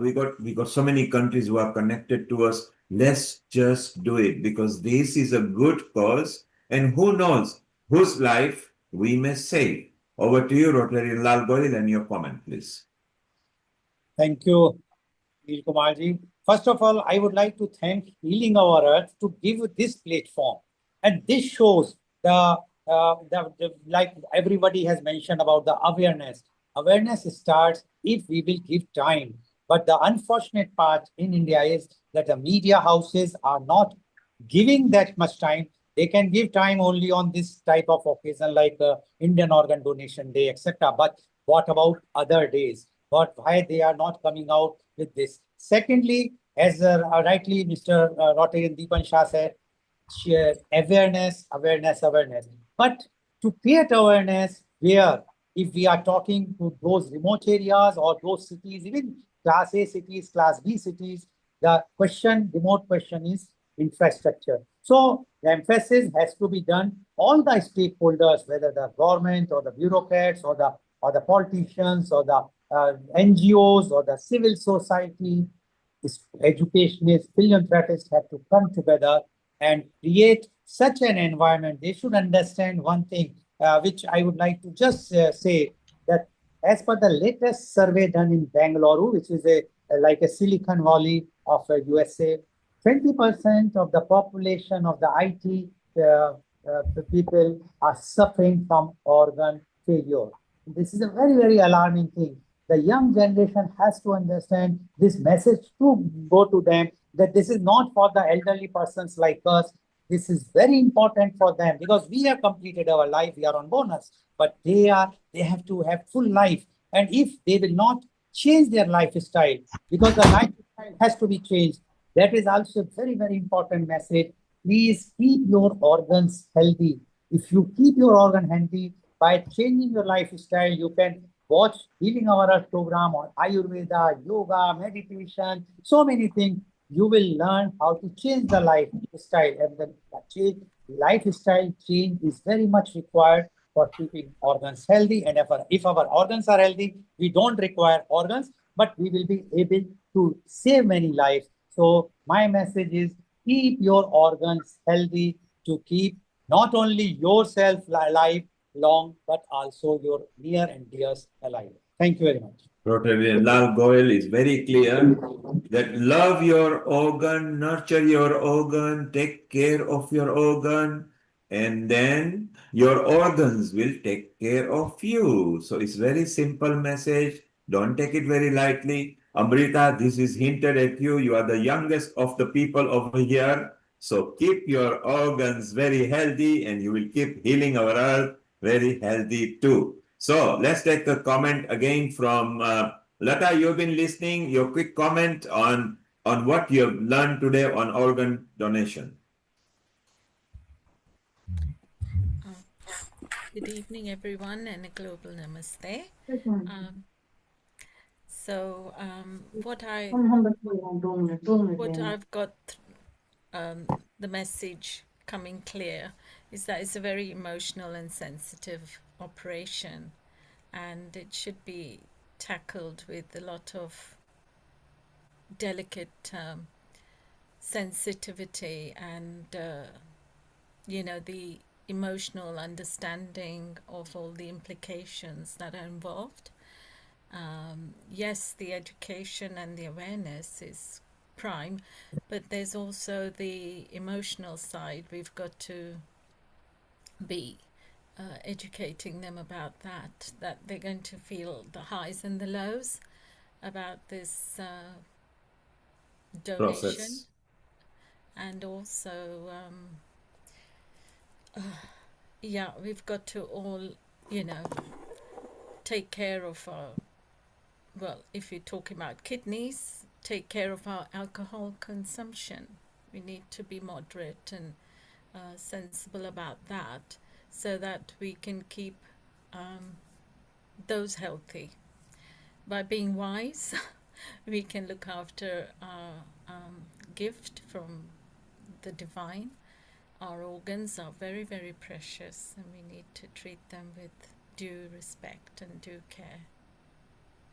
We got so many countries who are connected to us. Let's just do it, because this is a good cause, and who knows whose life we may save. Over to you, Rotarian Lal Goyal, and your comment, please. Thank you, Neil Kumarji. First of all, I would like to thank Healing Our Earth to give this platform. And this shows like everybody has mentioned about the awareness. Awareness starts if we will give time. But the unfortunate part in India is that the media houses are not giving that much time. They can give time only on this type of occasion like Indian Organ Donation Day, etc. But what about other days? Why they are not coming out with this? Secondly, as rightly Mr. Rotarian Deepan Shah said, awareness. But to create awareness, where if we are talking to those remote areas or those cities, even Class A cities, Class B cities, The remote question is infrastructure. So the emphasis has to be done, all the stakeholders, whether the government or the bureaucrats or the politicians or the NGOs or the civil society, educationists, philanthropists have to come together and create such an environment. They should understand one thing, which I would like to just say, that as per the latest survey done in Bangalore, which is like a Silicon Valley of USA, 20% of the population of the IT people are suffering from organ failure. This is a very, very alarming thing. The young generation has to understand this message to go to them, that this is not for the elderly persons like us. This is very important for them because we have completed our life, we are on bonus, but they have to have full life. And if they will not change their lifestyle, because the lifestyle has to be changed, that is also a very, very important message. Please keep your organs healthy. If you keep your organ healthy, by changing your lifestyle, you can watch Healing Our Earth program on Ayurveda, yoga, meditation, so many things. You will learn how to change the lifestyle, and the lifestyle change is very much required for keeping organs healthy. And if our organs are healthy, we don't require organs, but we will be able to save many lives. So my message is, keep your organs healthy to keep not only yourself alive long, but also your near and dears alive. Thank you very much. Rotarian Lal Goyal is very clear that love your organ, nurture your organ, take care of your organ, and then your organs will take care of you. So it's very simple message. Don't take it very lightly. Amrita, this is hinted at you. You are the youngest of the people over here. So keep your organs very healthy and you will keep healing our earth very healthy too. So let's take a comment again from Lata. You've been listening. Your quick comment on what you have learned today on organ donation. Good evening, everyone, and a global namaste. What I've got, the message coming clear is that it's a very emotional and sensitive operation, and it should be tackled with a lot of delicate sensitivity and the emotional understanding of all the implications that are involved. Yes, the education and the awareness is prime, but there's also the emotional side. We've got to be educating them about that they're going to feel the highs and the lows about this donation process. And also we've got to all take care of our, well, if you're talking about kidneys, take care of our alcohol consumption. We need to be moderate and sensible about that so that we can keep those healthy. By being wise, we can look after our gift from the divine. Our organs are very, very precious, and we need to treat them with due respect and due care.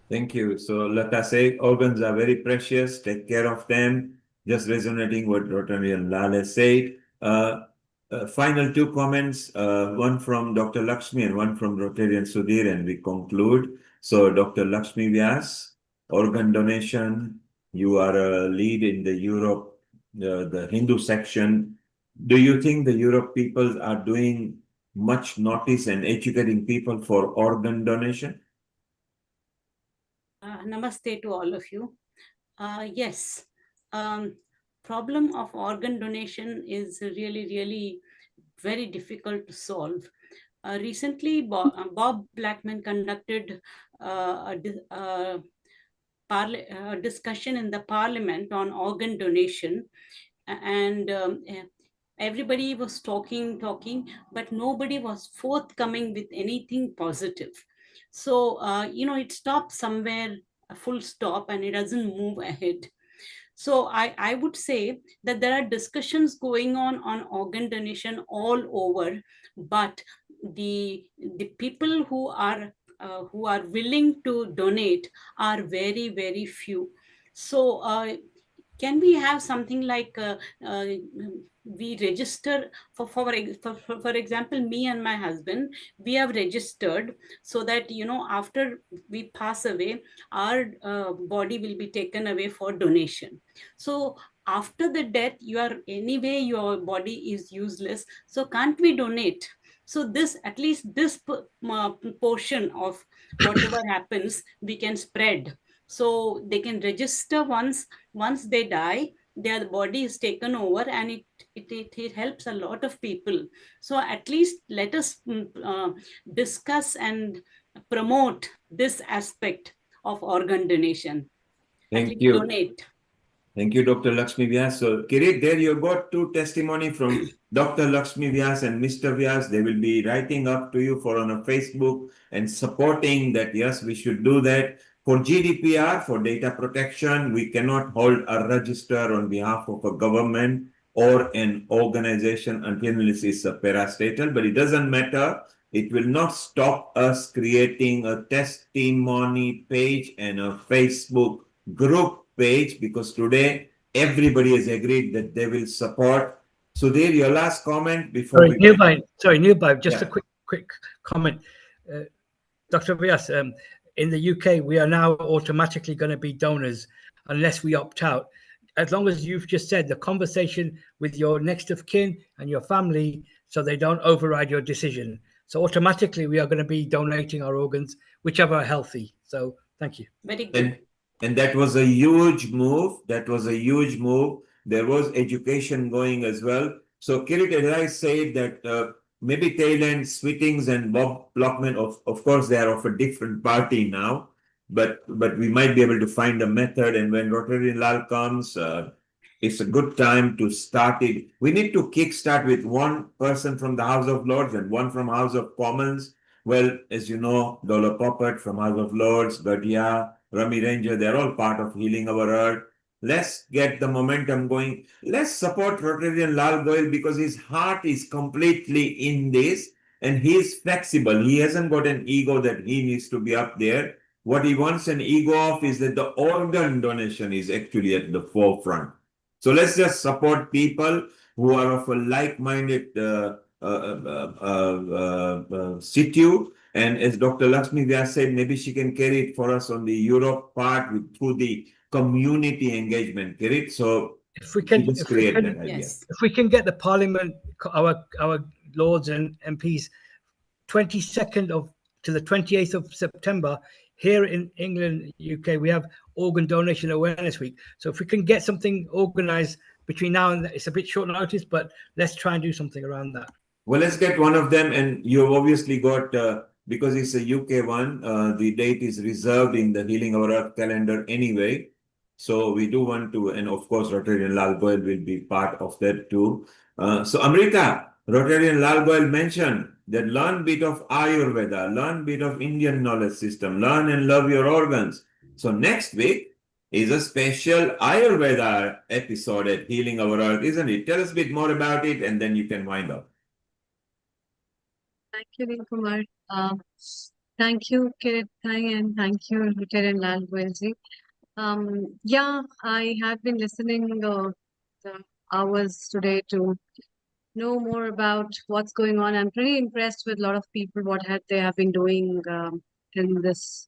Thank you. So Lata say organs are very precious. Take care of them. Just resonating what Rotarian Lal said. Final two comments, one from Dr. Lakshmi and one from Rotarian Sudhir, and we conclude. So Dr. Lakshmi Vyas, organ donation. You are a lead in the Europe, the Hindu section. Do you think the Europe people are doing much notice and educating people for organ donation? Namaste to all of you. Yes, problem of organ donation is really very difficult to solve. Recently, Bob Blackman conducted a discussion in the parliament on organ donation, and everybody was talking, but nobody was forthcoming with anything positive. So, it stops somewhere, a full stop, and it doesn't move ahead. So I would say that there are discussions going on organ donation all over, but the people who are willing to donate are very, very few. So can we have something like we register for example, me and my husband, we have registered so that, you know, after we pass away, our body will be taken away for donation. So after the death, you are anyway, your body is useless, so can't we donate? So this, at least this portion of whatever happens, we can spread. So they can register once they die, their body is taken over, and it helps a lot of people. So at least let us discuss and promote this aspect of organ donation. Thank you. Donate. Thank you, Dr. Lakshmi Vyas. So, Kirit, there you got two testimony from Dr. Lakshmi Vyas and Mr. Vyas. They will be writing up to you on a Facebook and supporting that, yes, we should do that. For GDPR, for data protection, we cannot hold a register on behalf of a government or an organization until this is a parastatal, but it doesn't matter. It will not stop us creating a testimony page and a Facebook group page, because today everybody has agreed that they will support. Sudhir, your last comment before Nearby, just a quick comment. Dr. Vyas, in the UK, we are now automatically going to be donors unless we opt out. As long as you've just said the conversation with your next of kin and your family, so they don't override your decision. So automatically we are going to be donating our organs, whichever are healthy. So thank you. Very good. And that was a huge move. That was a huge move. There was education going as well. So, Kirit, as I said that maybe Thailand, Swittings and Bob Blockman, of course, they are of a different party now, but we might be able to find a method. And when Rotary Lal comes, it's a good time to start it. We need to kickstart with one person from the House of Lords and one from House of Commons. Well, as you know, Dola Poppet from House of Lords, Gadia, Rami Ranger, they're all part of Healing Our Earth. Let's get the momentum going. Let's support Rotarian Lal Goyal because his heart is completely in this and he's flexible. He hasn't got an ego that he needs to be up there. What he wants an ego of is that the organ donation is actually at the forefront. So let's just support people who are of a like-minded situ. And as Dr. Lakshmi Vyas said, maybe she can carry it for us on the Europe part through the community engagement. Kirit, so if we can get the Parliament, our Lords and MPs, 22nd to the 28th of September, here in England, UK, we have Organ Donation Awareness Week. So if we can get something organized between now and then, it's a bit short notice, but let's try and do something around that. Well, let's get one of them. And you've obviously got, because it's a UK one, the date is reserved in the Healing Our Earth calendar anyway. So we do want to, and of course, Rotarian Lal Goyal will be part of that too. So Amrita, Rotarian Lal Goyal mentioned that learn bit of Ayurveda, learn bit of Indian knowledge system, learn and love your organs. So next week is a special Ayurveda episode at Healing Our Earth, isn't it? Tell us a bit more about it and then you can wind up. Thank you, Neil Kumar. Thank you, Kirit Thai, and thank you, Rotarian Lal Goyalji. Yeah, I have been listening the hours today to know more about what's going on. I'm pretty impressed with a lot of people, they have been doing in this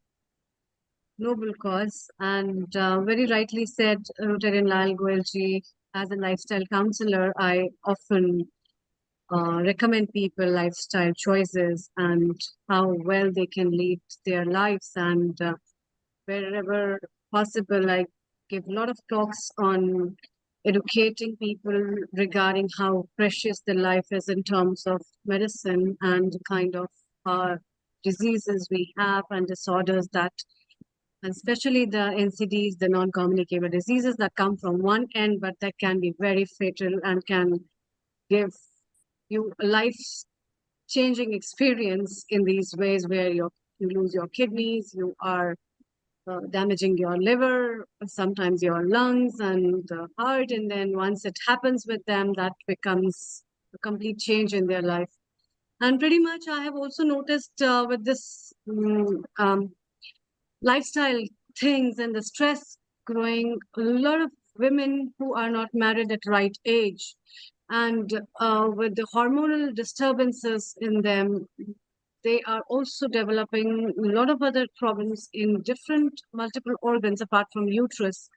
noble cause. And very rightly said, Rotarian Lal Goyalji, as a lifestyle counselor, I often recommend people lifestyle choices and how well they can lead their lives. And wherever possible, I give a lot of talks on educating people regarding how precious their life is in terms of medicine and kind of diseases we have and disorders that, and especially the NCDs, the non-communicable diseases that come from one end, but that can be very fatal and can give you a life-changing experience in these ways where you lose your kidneys, you are damaging your liver, sometimes your lungs and the heart. And then once it happens with them, that becomes a complete change in their life. And pretty much I have also noticed with this lifestyle things and the stress growing, a lot of women who are not married at right age, and with the hormonal disturbances in them, they are also developing a lot of other problems in different multiple organs apart from uterus,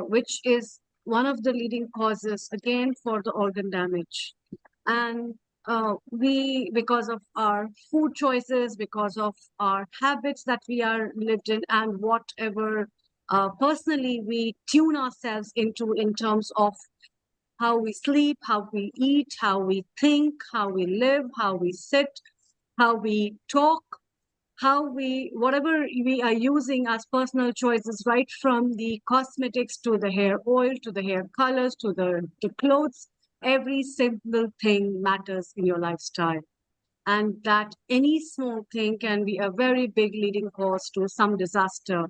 which is one of the leading causes again for the organ damage. And we, because of our food choices, because of our habits that we are lived in, and whatever personally we tune ourselves into in terms of how we sleep, how we eat, how we think, how we live, how we sit, how we talk, how we, whatever we are using as personal choices, right from the cosmetics to the hair oil, to the hair colors, to the clothes, every simple thing matters in your lifestyle. And that any small thing can be a very big leading cause to some disaster.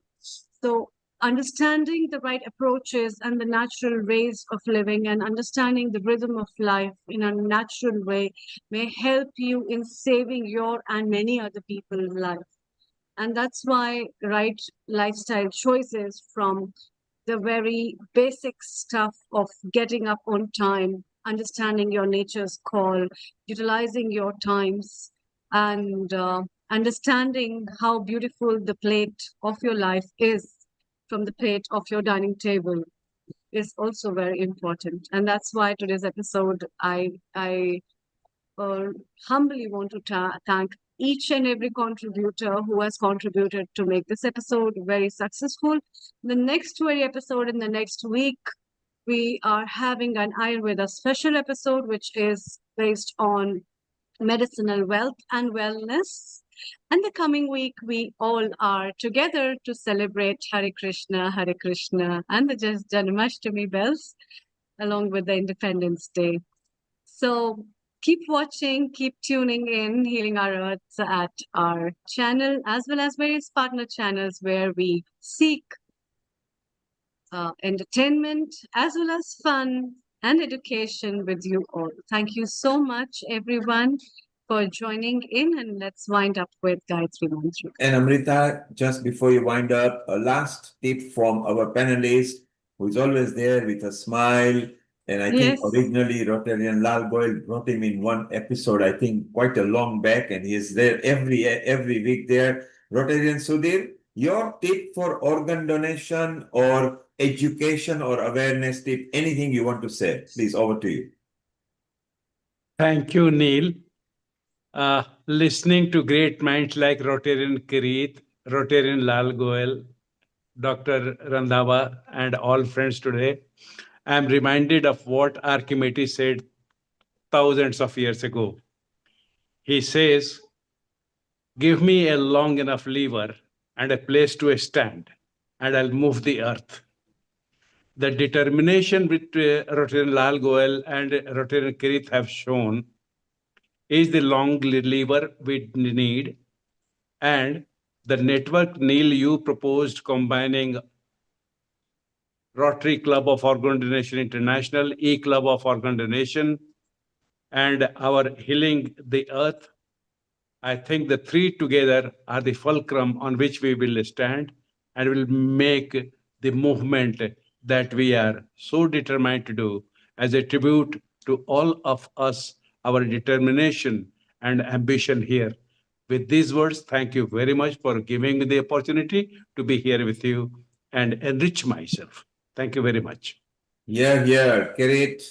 So understanding the right approaches and the natural ways of living and understanding the rhythm of life in a natural way may help you in saving your and many other people's life. And that's why right lifestyle choices, from the very basic stuff of getting up on time, understanding your nature's call, utilizing your times, and understanding how beautiful the plate of your life is from the plate of your dining table, is also very important. And that's why today's episode, I humbly want to thank each and every contributor who has contributed to make this episode very successful. The next very episode in the next week, we are having an Ayurveda special episode, which is based on medicinal wealth and wellness. And the coming week, we all are together to celebrate Hare Krishna, and the Janmashtami bells, along with the Independence Day. So keep watching, keep tuning in, Healing Our Earth at our channel, as well as various partner channels where we seek entertainment as well as fun and education with you all. Thank you so much, everyone, for joining in, and let's wind up with Gayatri Mantra. And Amrita, just before you wind up, a last tip from our panelist, who is always there with a smile. And I think originally Rotarian Lal Goyal brought him in one episode, I think quite a long back, and he is there every week there. Rotarian Sudhir, your tip for organ donation or education or awareness tip, anything you want to say, please, over to you. Thank you, Neil. Listening to great minds like Rotarian Kirit, Rotarian Lal Goyal, Dr. Randhawa, and all friends today, I am reminded of what Archimedes said thousands of years ago. He says, "Give me a long enough lever and a place to stand, and I'll move the earth." The determination which Rotarian Lal Goyal and Rotarian Kirit have shown is the long lever we need, and the network, Neil, you proposed combining Rotary Club of Organ Donation International, E-Club of Organ Donation, and our Healing the Earth. I think the three together are the fulcrum on which we will stand and will make the movement that we are so determined to do as a tribute to all of us, our determination and ambition here. With these words, thank you very much for giving me the opportunity to be here with you and enrich myself. Thank you very much. Yeah, Kirit,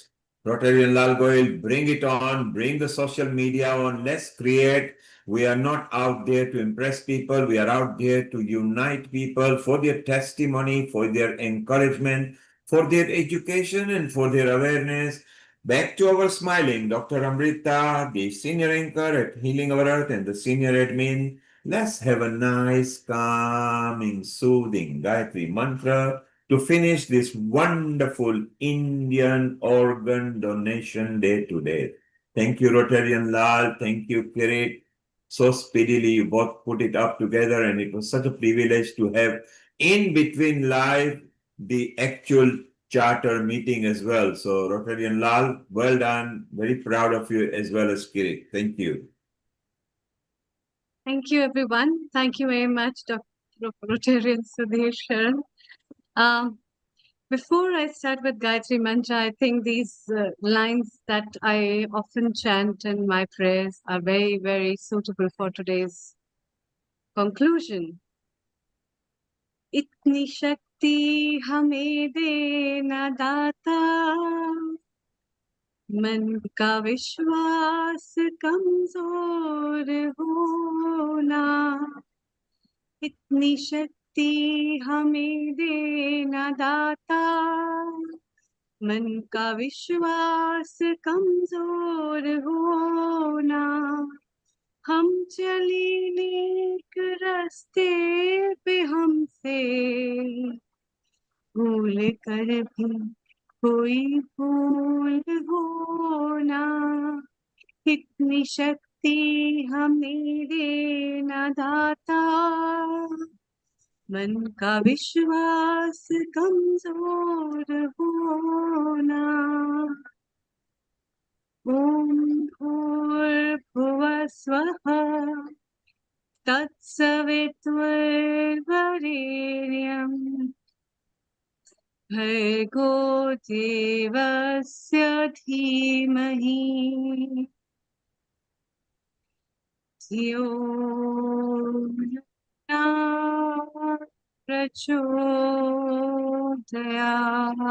Rotarian Lal Goyal, bring it on, bring the social media on, let's create. We are not out there to impress people. We are out there to unite people for their testimony, for their encouragement, for their education, and for their awareness. Back to our smiling, Dr. Amrita, the senior anchor at Healing Our Earth and the senior admin. Let's have a nice, calming, soothing Gayatri mantra to finish this wonderful Indian Organ Donation Day today. Thank you, Rotarian Lal. Thank you, Kirit. so speedily. You both put it up together, and it was such a privilege to have in between live the actual charter meeting as well. So Rotarian Lal, well done. Very proud of you as well as Kirit. Thank you. Thank you, everyone. Thank you very much, Dr. Rotarian Sudhir Sharan. Before I start with Gayatri Mantra, I think these lines that I often chant in my prayers are very, very suitable for today's conclusion. Itni shakti hame dena data, मन का विश्वास कमजोर होना, इतनी शक्ति हमें देना दाता, मन का विश्वास कमजोर होना, हम चले नेक रास्ते पे हमसे भूल कर भी कोई भूल होना, इतनी शक्ति हमें देना दाता, मन का विश्वास कमजोर होना। ओम भूर्भुवः स्वः तत्सवितुर्वरेण्यं भर्गो देवस्य धीमहि धियो यो न प्रचोदयात्।